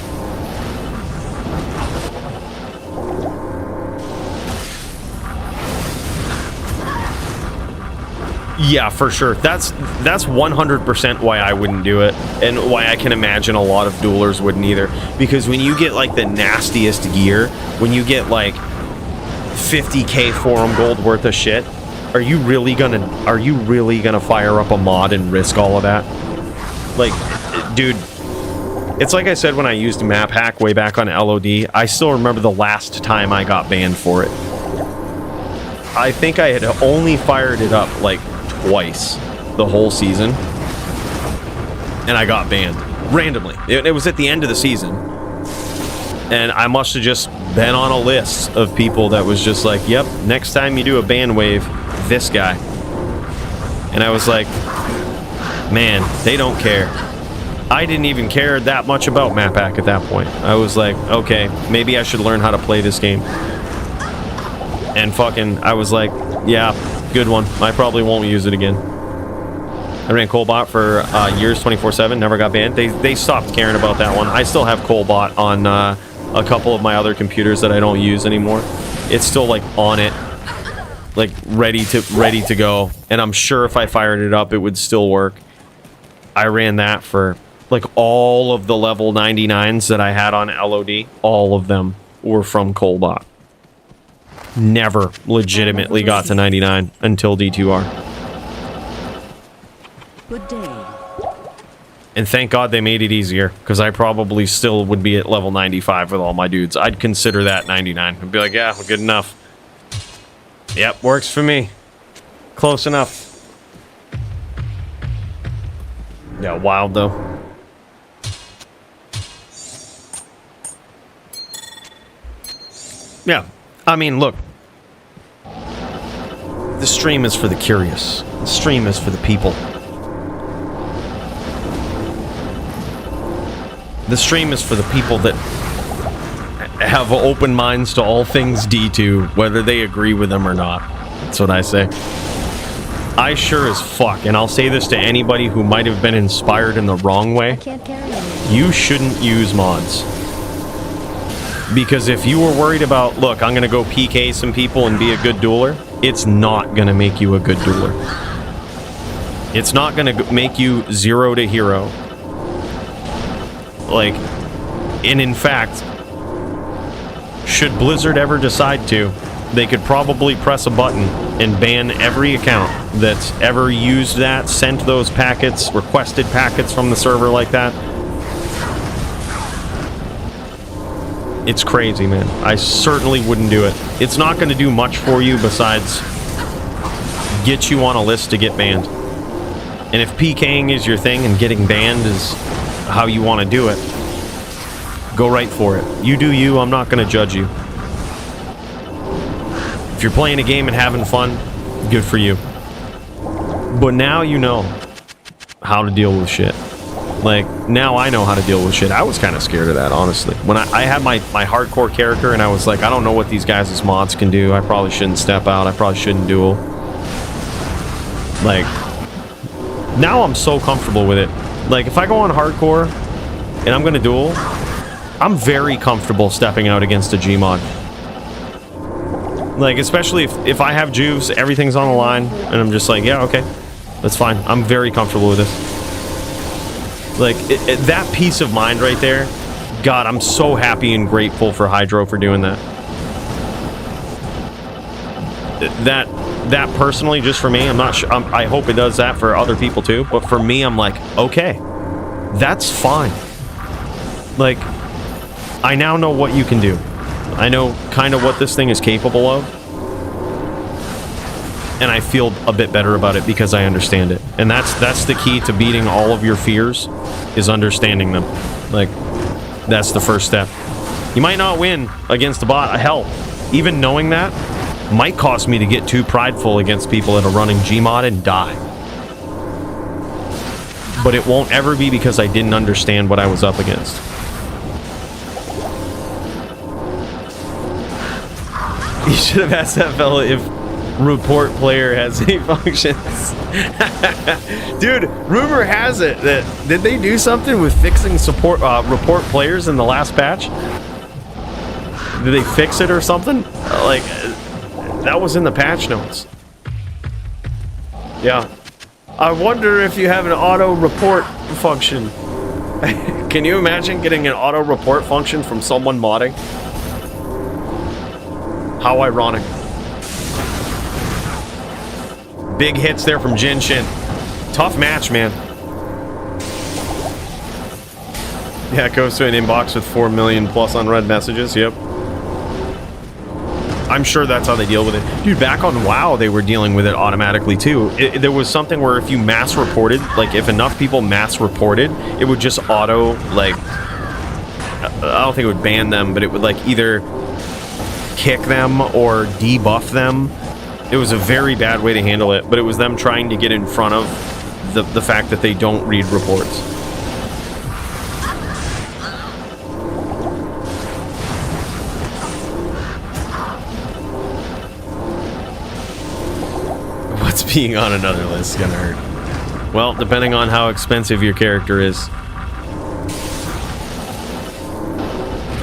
Speaker 2: Yeah, for sure. That's 100% why I wouldn't do it, and why I can imagine a lot of duelers wouldn't either. Because when you get like the nastiest gear, when you get like 50k forum gold worth of shit, are you really gonna fire up a mod and risk all of that? Like, dude, it's like I said when I used map hack way back on LOD. I still remember the last time I got banned for it. I think I had only fired it up like twice the whole season, and I got banned randomly. It was at the end of the season, and I must have just been on a list of people that was just like, yep, next time you do a ban wave, this guy. And I was like, man, they don't care. I didn't even care that much about map hack at that point. I was like, okay, maybe I should learn how to play this game. And fucking, I was like, yeah, good one. I probably won't use it again. I ran Colbot for years, 24/7, never got banned. They stopped caring about that one. I still have Colbot on a couple of my other computers that I don't use anymore. It's still like on it, like ready to go. And I'm sure if I fired it up, it would still work. I ran that for like all of the level 99s that I had on LOD. All of them were from Colbot. Never legitimately got to 99 until D2R.
Speaker 5: Good day.
Speaker 2: And thank God they made it easier, because I probably still would be at level 95 with all my dudes. I'd consider that 99. I'd be like, yeah, good enough. Yep, works for me. Close enough. Yeah, wild though. Yeah, I mean, look. The stream is for the curious. The stream is for the people. The stream is for the people that have open minds to all things D2, whether they agree with them or not. That's what I say. I sure as fuck, and I'll say this to anybody who might have been inspired in the wrong way, you shouldn't use mods. Because if you were worried about, look, I'm going to go PK some people and be a good dueler, it's not going to make you a good dueler. It's not going to make you 0 to hero. Like, And in fact, should Blizzard ever decide to, they could probably press a button and ban every account that's ever used that, sent those packets, requested packets from the server like that. It's crazy, man. I certainly wouldn't do it. It's not going to do much for you besides get you on a list to get banned. And if PKing is your thing and getting banned is how you want to do it, go right for it. You do you. I'm not going to judge you. If you're playing a game and having fun, good for you. But now you know how to deal with shit. Like, now I know how to deal with shit. I was kind of scared of that, honestly. When I had my hardcore character and I was like, I don't know what these guys' mods can do. I probably shouldn't step out. I probably shouldn't duel. Like, now I'm so comfortable with it. Like, if I go on hardcore and I'm going to duel, I'm very comfortable stepping out against a Gmod. Like, especially if I have juice, everything's on the line, and I'm just like, yeah, okay, that's fine. I'm very comfortable with this. Like, that peace of mind right there, God, I'm so happy and grateful for Hydro for doing that. That personally, just for me, I'm not sure. I hope it does that for other people too, but for me, I'm like, okay, that's fine. Like, I now know what you can do. I know kind of what this thing is capable of. And I feel a bit better about it because I understand it. And that's the key to beating all of your fears, is understanding them. Like, that's the first step. You might not win against a bot. Hell, even knowing that might cost me to get too prideful against people that are running Gmod and die. But it won't ever be because I didn't understand what I was up against. You should have asked that fella if report player has any functions. Dude, rumor has it that did they do something with fixing support report players in the last patch? Did they fix it or something? Like, that was in the patch notes. Yeah. I wonder if you have an auto report function. Can you imagine getting an auto report function from someone modding? How ironic. Big hits there from Jin Shin. Tough match, man. Yeah, it goes to an inbox with 4 million plus unread messages. Yep. I'm sure that's how they deal with it. Dude, back on WoW, they were dealing with it automatically, too. There was something where if you mass reported, like, if enough people mass reported, it would just auto, like... I don't think it would ban them, but it would, like, either kick them or debuff them. It was a very bad way to handle it, but it was them trying to get in front of the fact that they don't read reports. What's being on another list is gonna hurt? Well, depending on how expensive your character is.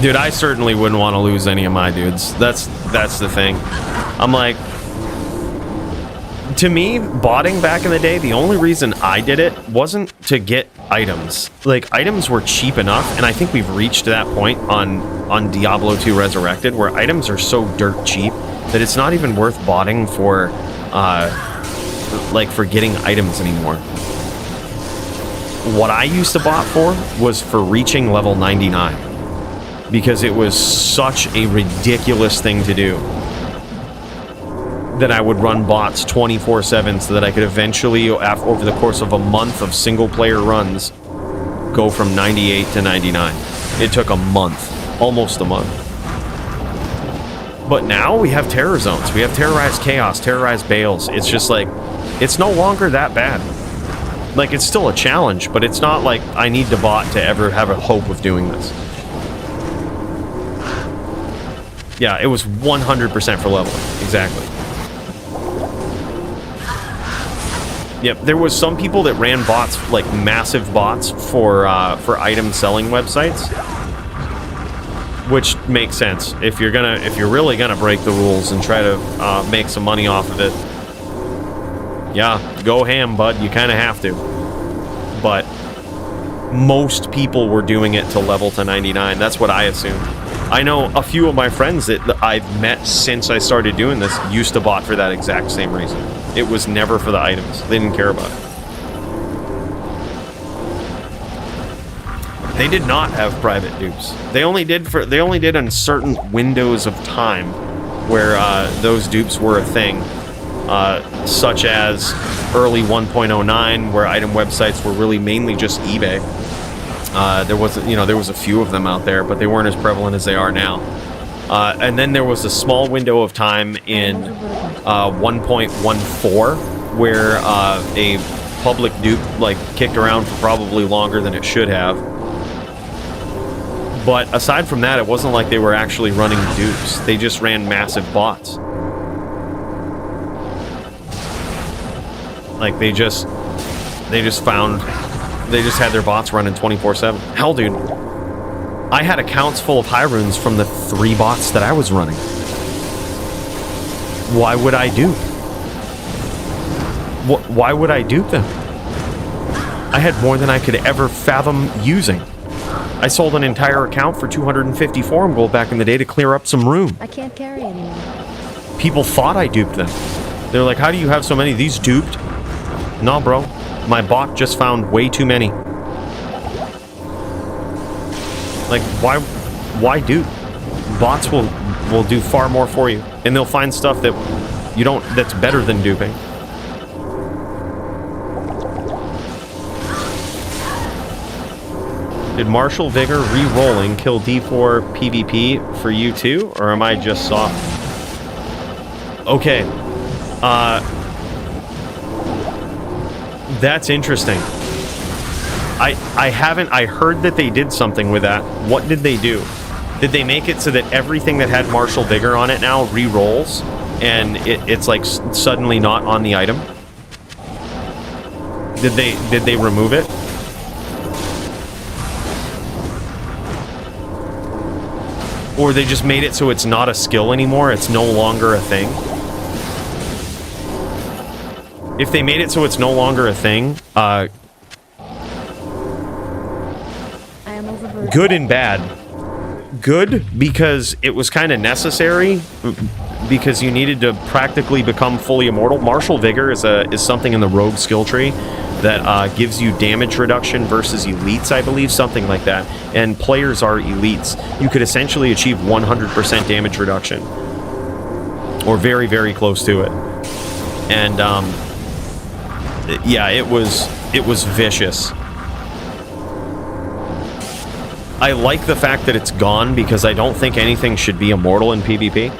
Speaker 2: Dude, I certainly wouldn't want to lose any of my dudes. That's the thing. I'm like, to me, botting back in the day, the only reason I did it wasn't to get items. Like, items were cheap enough, and I think we've reached that point on Diablo 2 Resurrected, where items are so dirt cheap that it's not even worth botting for, like, for getting items anymore. What I used to bot for was for reaching level 99. Because it was such a ridiculous thing to do that I would run bots 24/7 so that I could eventually, over the course of a month of single-player runs, go from 98 to 99. It took a month, almost a month. But now we have terror zones. We have terrorized chaos, terrorized bales. It's just like, it's no longer that bad. Like, it's still a challenge, but it's not like I need to bot to ever have a hope of doing this. Yeah, it was 100% for leveling. Exactly. Yep, there was some people that ran bots, like massive bots for item selling websites, which makes sense if you're really gonna break the rules and try to make some money off of it. Yeah, go ham, bud. You kind of have to. But most people were doing it to level to 99. That's what I assumed. I know a few of my friends that I've met since I started doing this used to bot for that exact same reason. It was never for the items. They didn't care about it. They did not have private dupes. They only did on certain windows of time where those dupes were a thing, such as early 1.09, where item websites were really mainly just eBay. There was a few of them out there, but they weren't as prevalent as they are now. And then there was a small window of time in 1.14 where a public dupe kicked around for probably longer than it should have. But aside from that, it wasn't like they were actually running dupes. They just ran massive bots. Like they just had their bots running 24/7. Hell, dude, I had accounts full of high runes from the 3 bots that I was running. Why would I dupe? Why would I dupe them? I had more than I could ever fathom using. I sold an entire account for 250 forum gold back in the day to clear up some room.
Speaker 6: I can't carry anymore.
Speaker 2: People thought I duped them. They're like, how do you have so many of these duped? No, bro. My bot just found way too many. Like, why dupe? Bots will do far more for you. And they'll find stuff that that's better than duping. Did Martial Vigor re-rolling kill D4 PvP for you too? Or am I just soft? Okay. That's interesting. I heard that they did something with that. What did they do? Did they make it so that everything that had Martial Vigor on it now re-rolls? And it's like suddenly not on the item? Did they remove it? Or they just made it so it's not a skill anymore, it's no longer a thing? If they made it so it's no longer a thing, good and bad. Good, because it was kind of necessary, because you needed to practically become fully immortal. Martial Vigor is something in the rogue skill tree that gives you damage reduction versus elites, I believe, something like that. And players are elites. You could essentially achieve 100% damage reduction, or very, very close to it. And yeah, it was vicious. I like the fact that it's gone because I don't think anything should be immortal in PvP.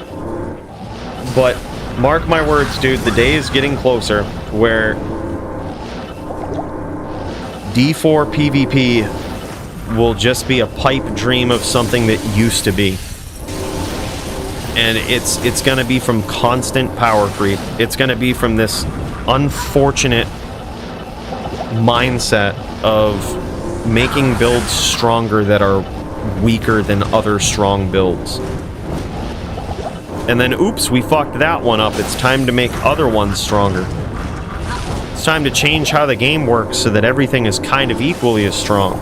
Speaker 2: But mark my words, dude, the day is getting closer where D4 PvP will just be a pipe dream of something that used to be. And it's going to be from constant power creep. It's going to be from this unfortunate mindset of making builds stronger that are weaker than other strong builds. And then, oops, we fucked that one up. It's time to make other ones stronger. It's time to change how the game works so that everything is kind of equally as strong.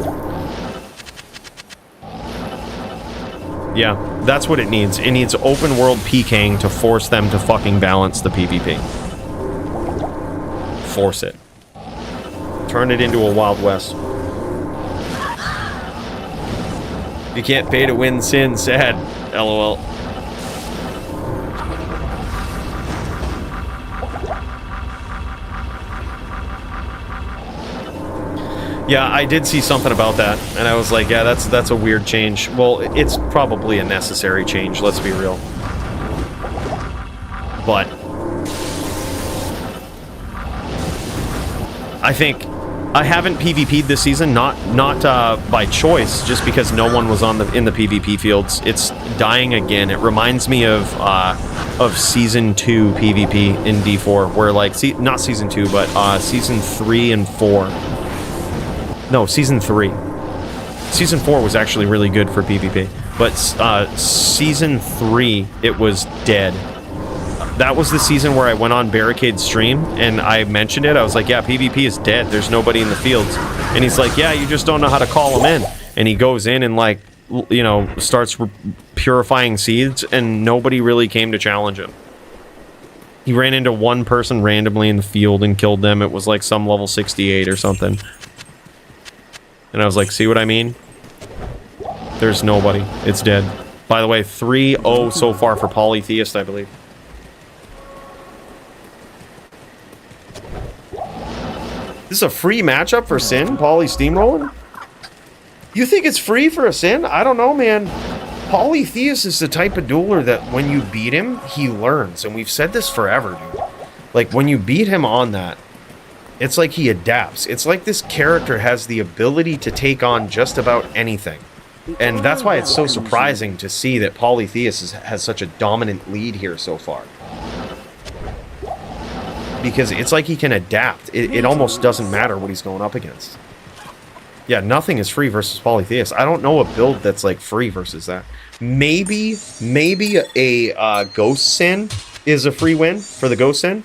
Speaker 2: Yeah, that's what it needs. It needs open world PKing to force them to fucking balance the PvP. Force it. Turn it into a Wild West. You can't pay to win sin, sad. LOL. Yeah, I did see something about that, and I was like, yeah, that's a weird change. Well, it's probably a necessary change, let's be real. But I think I haven't PvP'd this season, not by choice, just because no one was in the PvP fields. It's dying again. It reminds me of season 2 PvP in D4, where like not season 2, but season 3 and 4. No, season 3. Season 4 was actually really good for PvP, but season 3 it was dead. That was the season where I went on Barricade's stream and I mentioned it. I was like, yeah, PvP is dead. There's nobody in the fields. And he's like, yeah, you just don't know how to call them in. And he goes in and, like, you know, starts purifying seeds, and nobody really came to challenge him. He ran into one person randomly in the field and killed them. It was like some level 68 or something. And I was like, see what I mean? There's nobody. It's dead. By the way, 3-0 so far for Polytheist, I believe. This is a free matchup for Sin? Poly steamrolling? You think it's free for a Sin? I don't know, man. Polytheist is the type of dueler that when you beat him, he learns. And we've said this forever, dude. Like, when you beat him on that, it's like he adapts. It's like this character has the ability to take on just about anything. And that's why it's so surprising to see that Polytheist has such a dominant lead here so far. Because it's like he can adapt. It almost doesn't matter what he's going up against. Yeah, nothing is free versus Polytheist. I don't know a build that's like free versus that. Maybe a Ghost Sin is a free win for the Ghost Sin.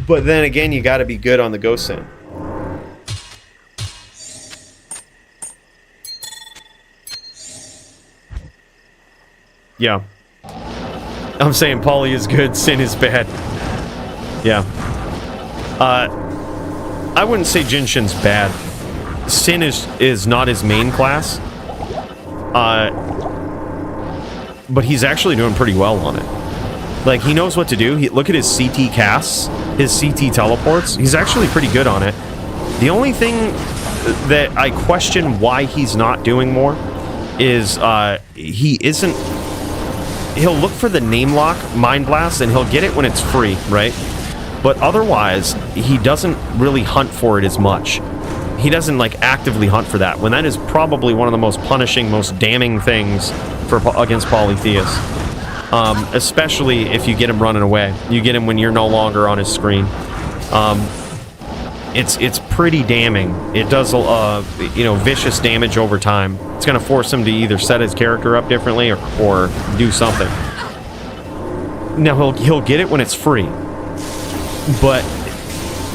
Speaker 2: But then again, you got to be good on the Ghost Sin. Yeah. I'm saying Poly is good, Sin is bad. Yeah. I wouldn't say Jinshin's bad. Sin is not his main class. But he's actually doing pretty well on it. Like, he knows what to do. Look at his CT casts, his CT teleports. He's actually pretty good on it. The only thing that I question why he's not doing more is he isn't... He'll look for the name lock, Mind Blast, and he'll get it when it's free, right? But otherwise, he doesn't really hunt for it as much. He doesn't, like, actively hunt for that, when that is probably one of the most punishing, most damning things against Polytheist. Especially if you get him running away. You get him when you're no longer on his screen. It's pretty damning. It does, you know, vicious damage over time. It's going to force him to either set his character up differently or do something. Now, he'll get it when it's free. But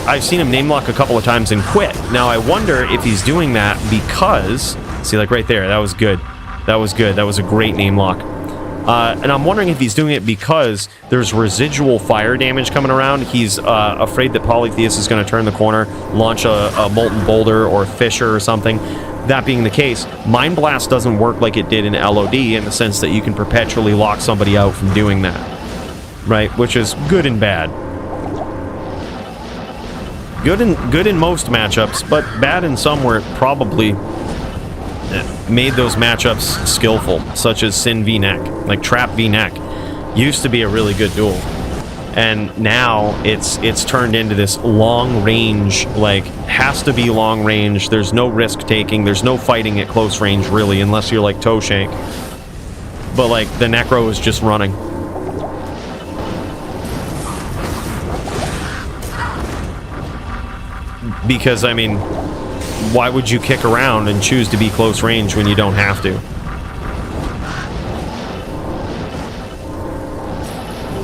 Speaker 2: I've seen him name lock a couple of times and quit. Now, I wonder if he's doing that because... See, like right there, that was good. That was good. That was a great name lock. And I'm wondering if he's doing it because there's residual fire damage coming around. He's afraid that Polytheist is going to turn the corner, launch a Molten Boulder or a Fissure or something. That being the case, Mind Blast doesn't work like it did in LOD in the sense that you can perpetually lock somebody out from doing that. Right? Which is good and bad. Good in most matchups, but bad in some where it probably made those matchups skillful, such as Sin v Neck, like Trap v Neck. Used to be a really good duel, and now it's turned into this long range, like, has to be long range. There's no risk taking, there's no fighting at close range really, unless you're like Toshank. But like the Necro is just running. Because, I mean, why would you kick around and choose to be close range when you don't have to?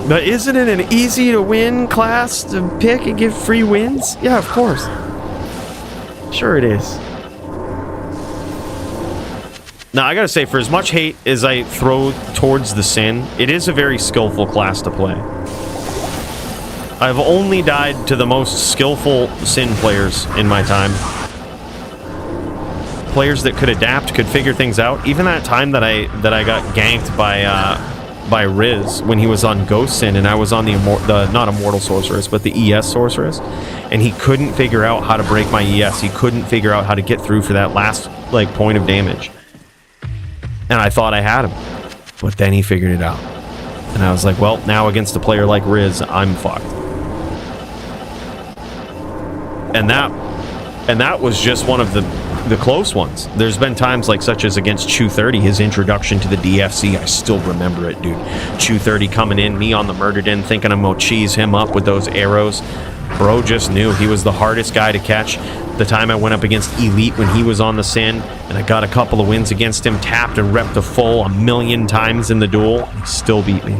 Speaker 2: But isn't it an easy to win class to pick and give free wins? Yeah, of course. Sure it is. Now, I gotta say, for as much hate as I throw towards the Sin, it is a very skillful class to play. I've only died to the most skillful Sin players in my time. Players that could adapt, could figure things out. Even that time that I got ganked by Riz when he was on Ghost Sin and I was on the not Immortal Sorceress, but the ES Sorceress, and he couldn't figure out how to break my ES. He couldn't figure out how to get through for that last, like, point of damage. And I thought I had him, but then he figured it out. And I was like, well, now against a player like Riz, I'm fucked. And that was just one of the close ones. There's been times like such as against Chew 30, his introduction to the DFC. I still remember it, dude. Chew 30 coming in, me on the murder den, thinking I'm gonna cheese him up with those arrows. Bro just knew he was the hardest guy to catch. The time I went up against Elite when he was on the Sin, and I got a couple of wins against him, tapped and repped a full 1,000,000 times in the duel, he still beat me.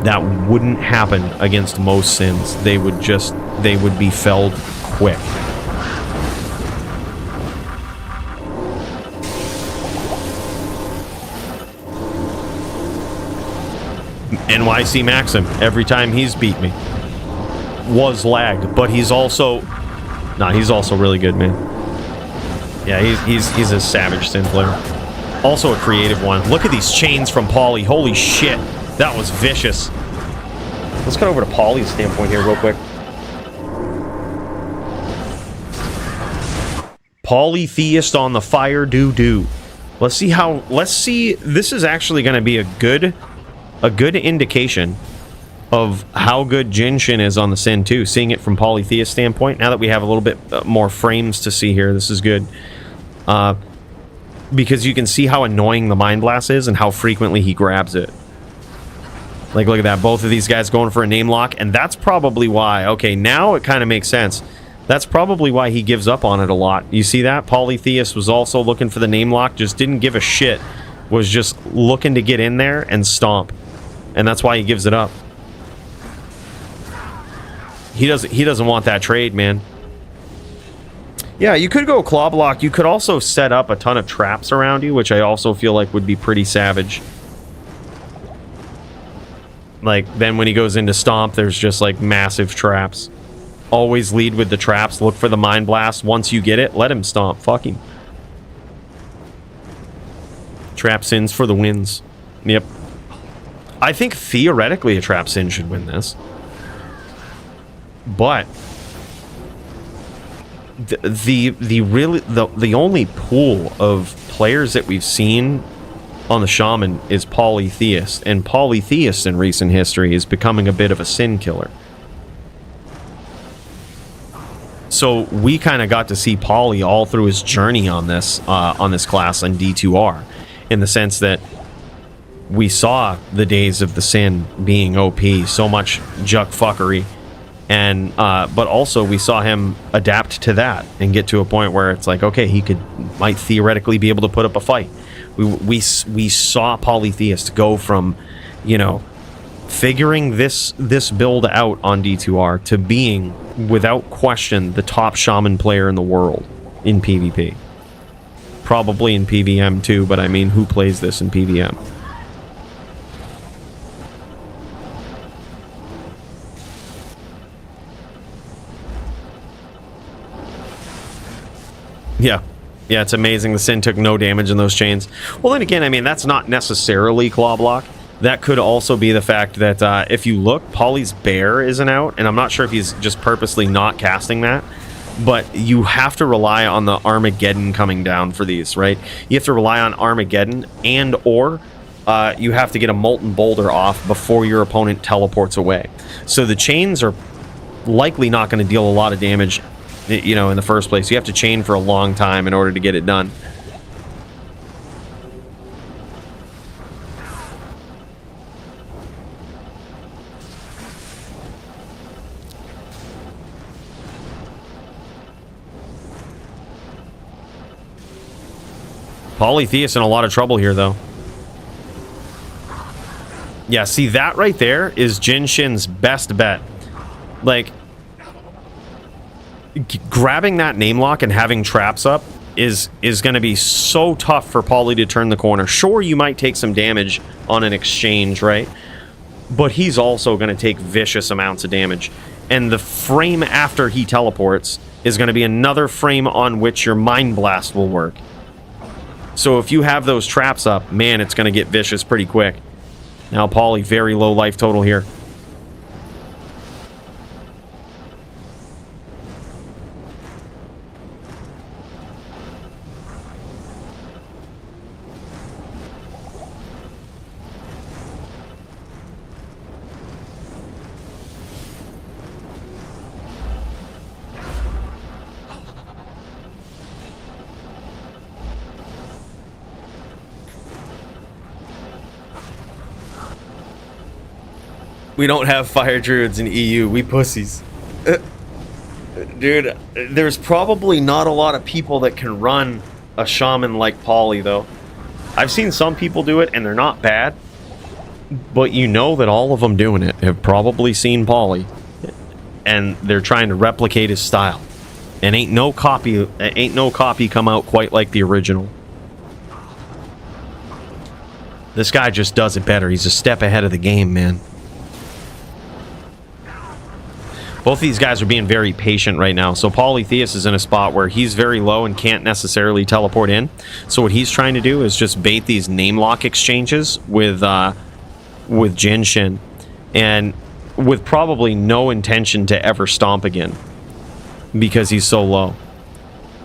Speaker 2: That wouldn't happen against most Sins. They would be felled quick. NYC Maxim, every time he's beat me, was lagged. But he's also... Nah, he's also really good, man. Yeah, he's a savage Sin player. Also a creative one. Look at these chains from Pauly. Holy shit. That was vicious. Let's cut over to Pauly's standpoint here real quick. Polytheist on the fire doo-doo. Let's see, this is actually going to be a good indication of how good Jinshin is on the Sin too, seeing it from Polytheist standpoint. Now that we have a little bit more frames to see here, this is good. Because you can see how annoying the Mind Blast is and how frequently he grabs it. Like, look at that, both of these guys going for a name lock, and that's probably why, okay, now it kind of makes sense. That's probably why he gives up on it a lot. You see that? Polytheist was also looking for the name lock, just didn't give a shit. Was just looking to get in there and stomp. And that's why he gives it up. He doesn't want that trade, man. Yeah, you could go claw block. You could also set up a ton of traps around you, which I also feel like would be pretty savage. Like, then when he goes into stomp, there's just like massive traps. Always lead with the traps. Look for the Mind Blast. Once you get it, let him stomp. Fuck him. Trap Sins for the wins. Yep. I think theoretically a Trap Sin should win this. But the only pool of players that we've seen on the Shaman is Polytheist, and Polytheist in recent history is becoming a bit of a Sin killer. So we kind of got to see Pauly all through his journey on this class on D2R, in the sense that we saw the days of the Sin being OP, so much juck fuckery, and but also we saw him adapt to that and get to a point where it's like, okay, he might theoretically be able to put up a fight. We saw Polytheist go from, you know, figuring this build out on D2R to being, without question, the top Shaman player in the world in PvP. Probably in PVM too, but I mean, who plays this in PVM? Yeah. Yeah, it's amazing the Sin took no damage in those chains. Well, then again, I mean, that's not necessarily claw block. That could also be the fact that if you look, Pauly's Bear isn't out, and I'm not sure if he's just purposely not casting that, but you have to rely on the Armageddon coming down for these, right? You have to rely on Armageddon, and or you have to get a Molten Boulder off before your opponent teleports away. So the chains are likely not going to deal a lot of damage, you know, in the first place. You have to chain for a long time in order to get it done. Polytheist in a lot of trouble here, though. Yeah, see, that right there is Jinshin's best bet. Like, grabbing that name lock and having traps up is going to be so tough for Pauly to turn the corner. Sure, you might take some damage on an exchange, right? But he's also going to take vicious amounts of damage. And the frame after he teleports is going to be another frame on which your Mind Blast will work. So if you have those traps up, man, it's going to get vicious pretty quick. Now Pauly, very low life total here. We don't have fire druids in EU. We pussies. Dude, there's probably not a lot of people that can run a shaman like Pauly, though. I've seen some people do it, and they're not bad. But you know that all of them doing it have probably seen Pauly. And they're trying to replicate his style. And ain't no copy come out quite like the original. This guy just does it better. He's a step ahead of the game, man. Both these guys are being very patient right now. So Polytheus is in a spot where he's very low and can't necessarily teleport in. So what he's trying to do is just bait these name lock exchanges with Jin Shin, and with probably no intention to ever stomp again because he's so low.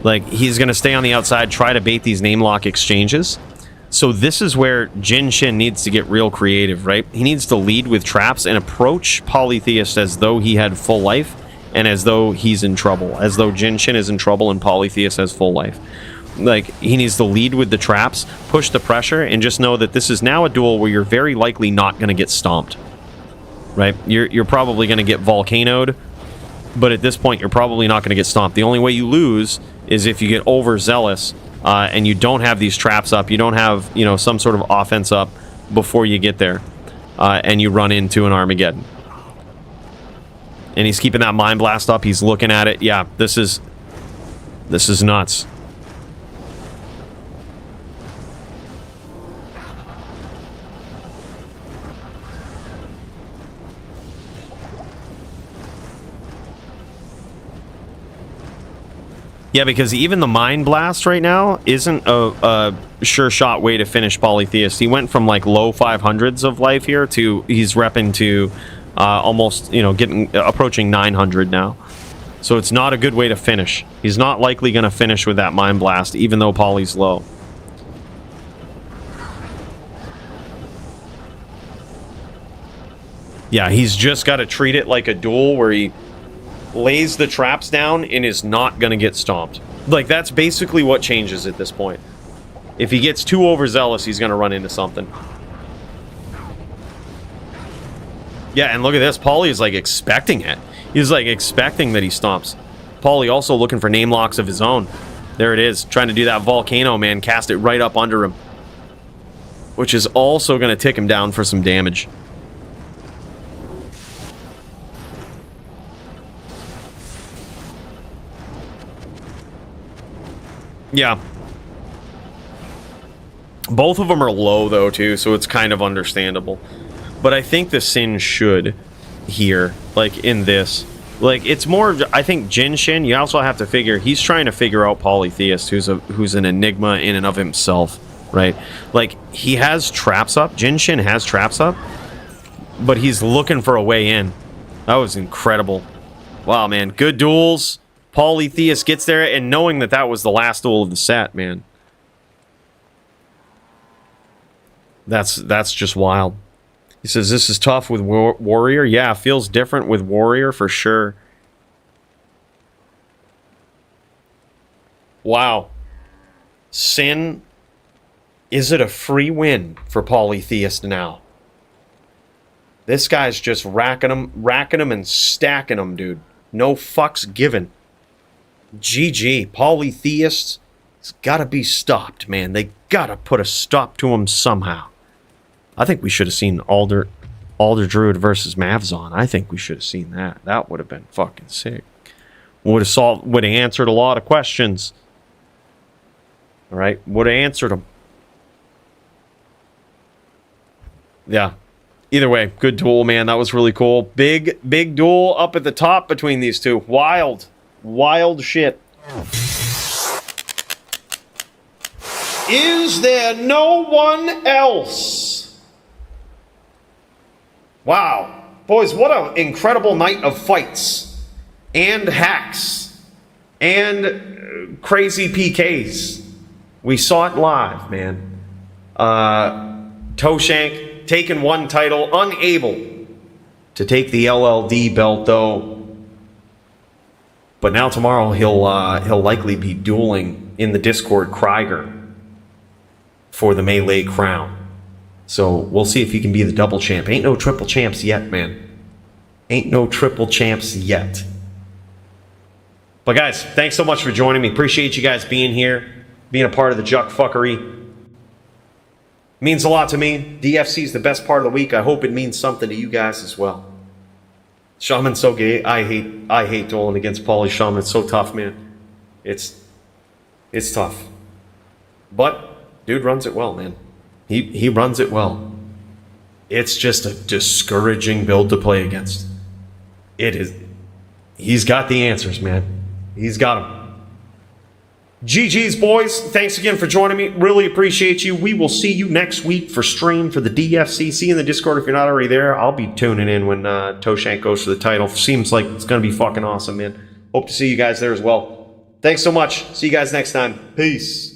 Speaker 2: Like, he's going to stay on the outside, try to bait these name lock exchanges. So this is where Jin Shin needs to get real creative, right? He needs to lead with traps and approach Polytheist as though he had full life and as though he's in trouble, as though Jin Shin is in trouble and Polytheist has full life. Like, he needs to lead with the traps, push the pressure, and just know that this is now a duel where you're very likely not going to get stomped, right? You're probably going to get volcanoed, but at this point, you're probably not going to get stomped. The only way you lose is if you get overzealous and you don't have these traps up, you don't have, you know, some sort of offense up before you get there, and you run into an Armageddon. And he's keeping that Mind Blast up. He's looking at it. Yeah, this is nuts. Yeah, because even the Mind Blast right now isn't a sure shot way to finish Polytheist. He went from like low 500s of life here to he's repping to almost, you know, approaching 900 now. So it's not a good way to finish. He's not likely going to finish with that Mind Blast, even though Poly's low. Yeah, he's just got to treat it like a duel where he lays the traps down and is not going to get stomped. Like, that's basically what changes at this point. If he gets too overzealous, he's going to run into something. Yeah, and look at this. Paulie is, like, expecting it. He's, like, expecting that he stomps. Paulie also looking for name locks of his own. There it is. Trying to do that volcano, man. Cast it right up under him. Which is also going to tick him down for some damage. Yeah. Both of them are low, though, too, so it's kind of understandable. But I think the Sin should here, like, in this. Like, it's more, I think, Jin Shin, you also have to figure, he's trying to figure out Polytheist, who's an enigma in and of himself, right? Like, he has traps up, Jin Shin has traps up, but he's looking for a way in. That was incredible. Wow, man, good duels. Polytheist gets there, and knowing that that was the last duel of the set, man. That's just wild. He says, this is tough with Warrior. Yeah, feels different with Warrior for sure. Wow. Sin, is it a free win for Polytheist now? This guy's just racking them and stacking them, dude. No fucks given. GG. Polytheist, it's gotta be stopped, man. They gotta put a stop to him somehow. I think we should have seen Alder Druid versus Mavzon. I think we should have seen that. That would have been fucking sick. Would have answered a lot of questions. All right, would have answered them. Yeah. Either way, good duel, man. That was really cool. Big duel up at the top between these two. Wild shit. Is there no one else? Wow. Boys, what an incredible night of fights. And hacks. And crazy PKs. We saw it live, man. Toshank taking one title, unable to take the LLD belt, though. But now tomorrow he'll likely be dueling in the Discord Krieger for the Melee crown. So we'll see if he can be the double champ. Ain't no triple champs yet, man. Ain't no triple champs yet. But guys, thanks so much for joining me. Appreciate you guys being here, being a part of the Juck fuckery. Means a lot to me. DFC is the best part of the week. I hope it means something to you guys as well. Shaman's so gay. I hate dueling against Paulie Shaman. It's so tough, man. It's tough. But dude runs it well, man. He runs it well. It's just a discouraging build to play against. It is. He's got the answers, man. He's got them. GG's, boys. Thanks again for joining me. Really appreciate you. We will see you next week for stream for the DFC. See you in the Discord if you're not already there. I'll be tuning in when Toshank goes for the title. Seems like it's going to be fucking awesome, man. Hope to see you guys there as well. Thanks so much. See you guys next time. Peace.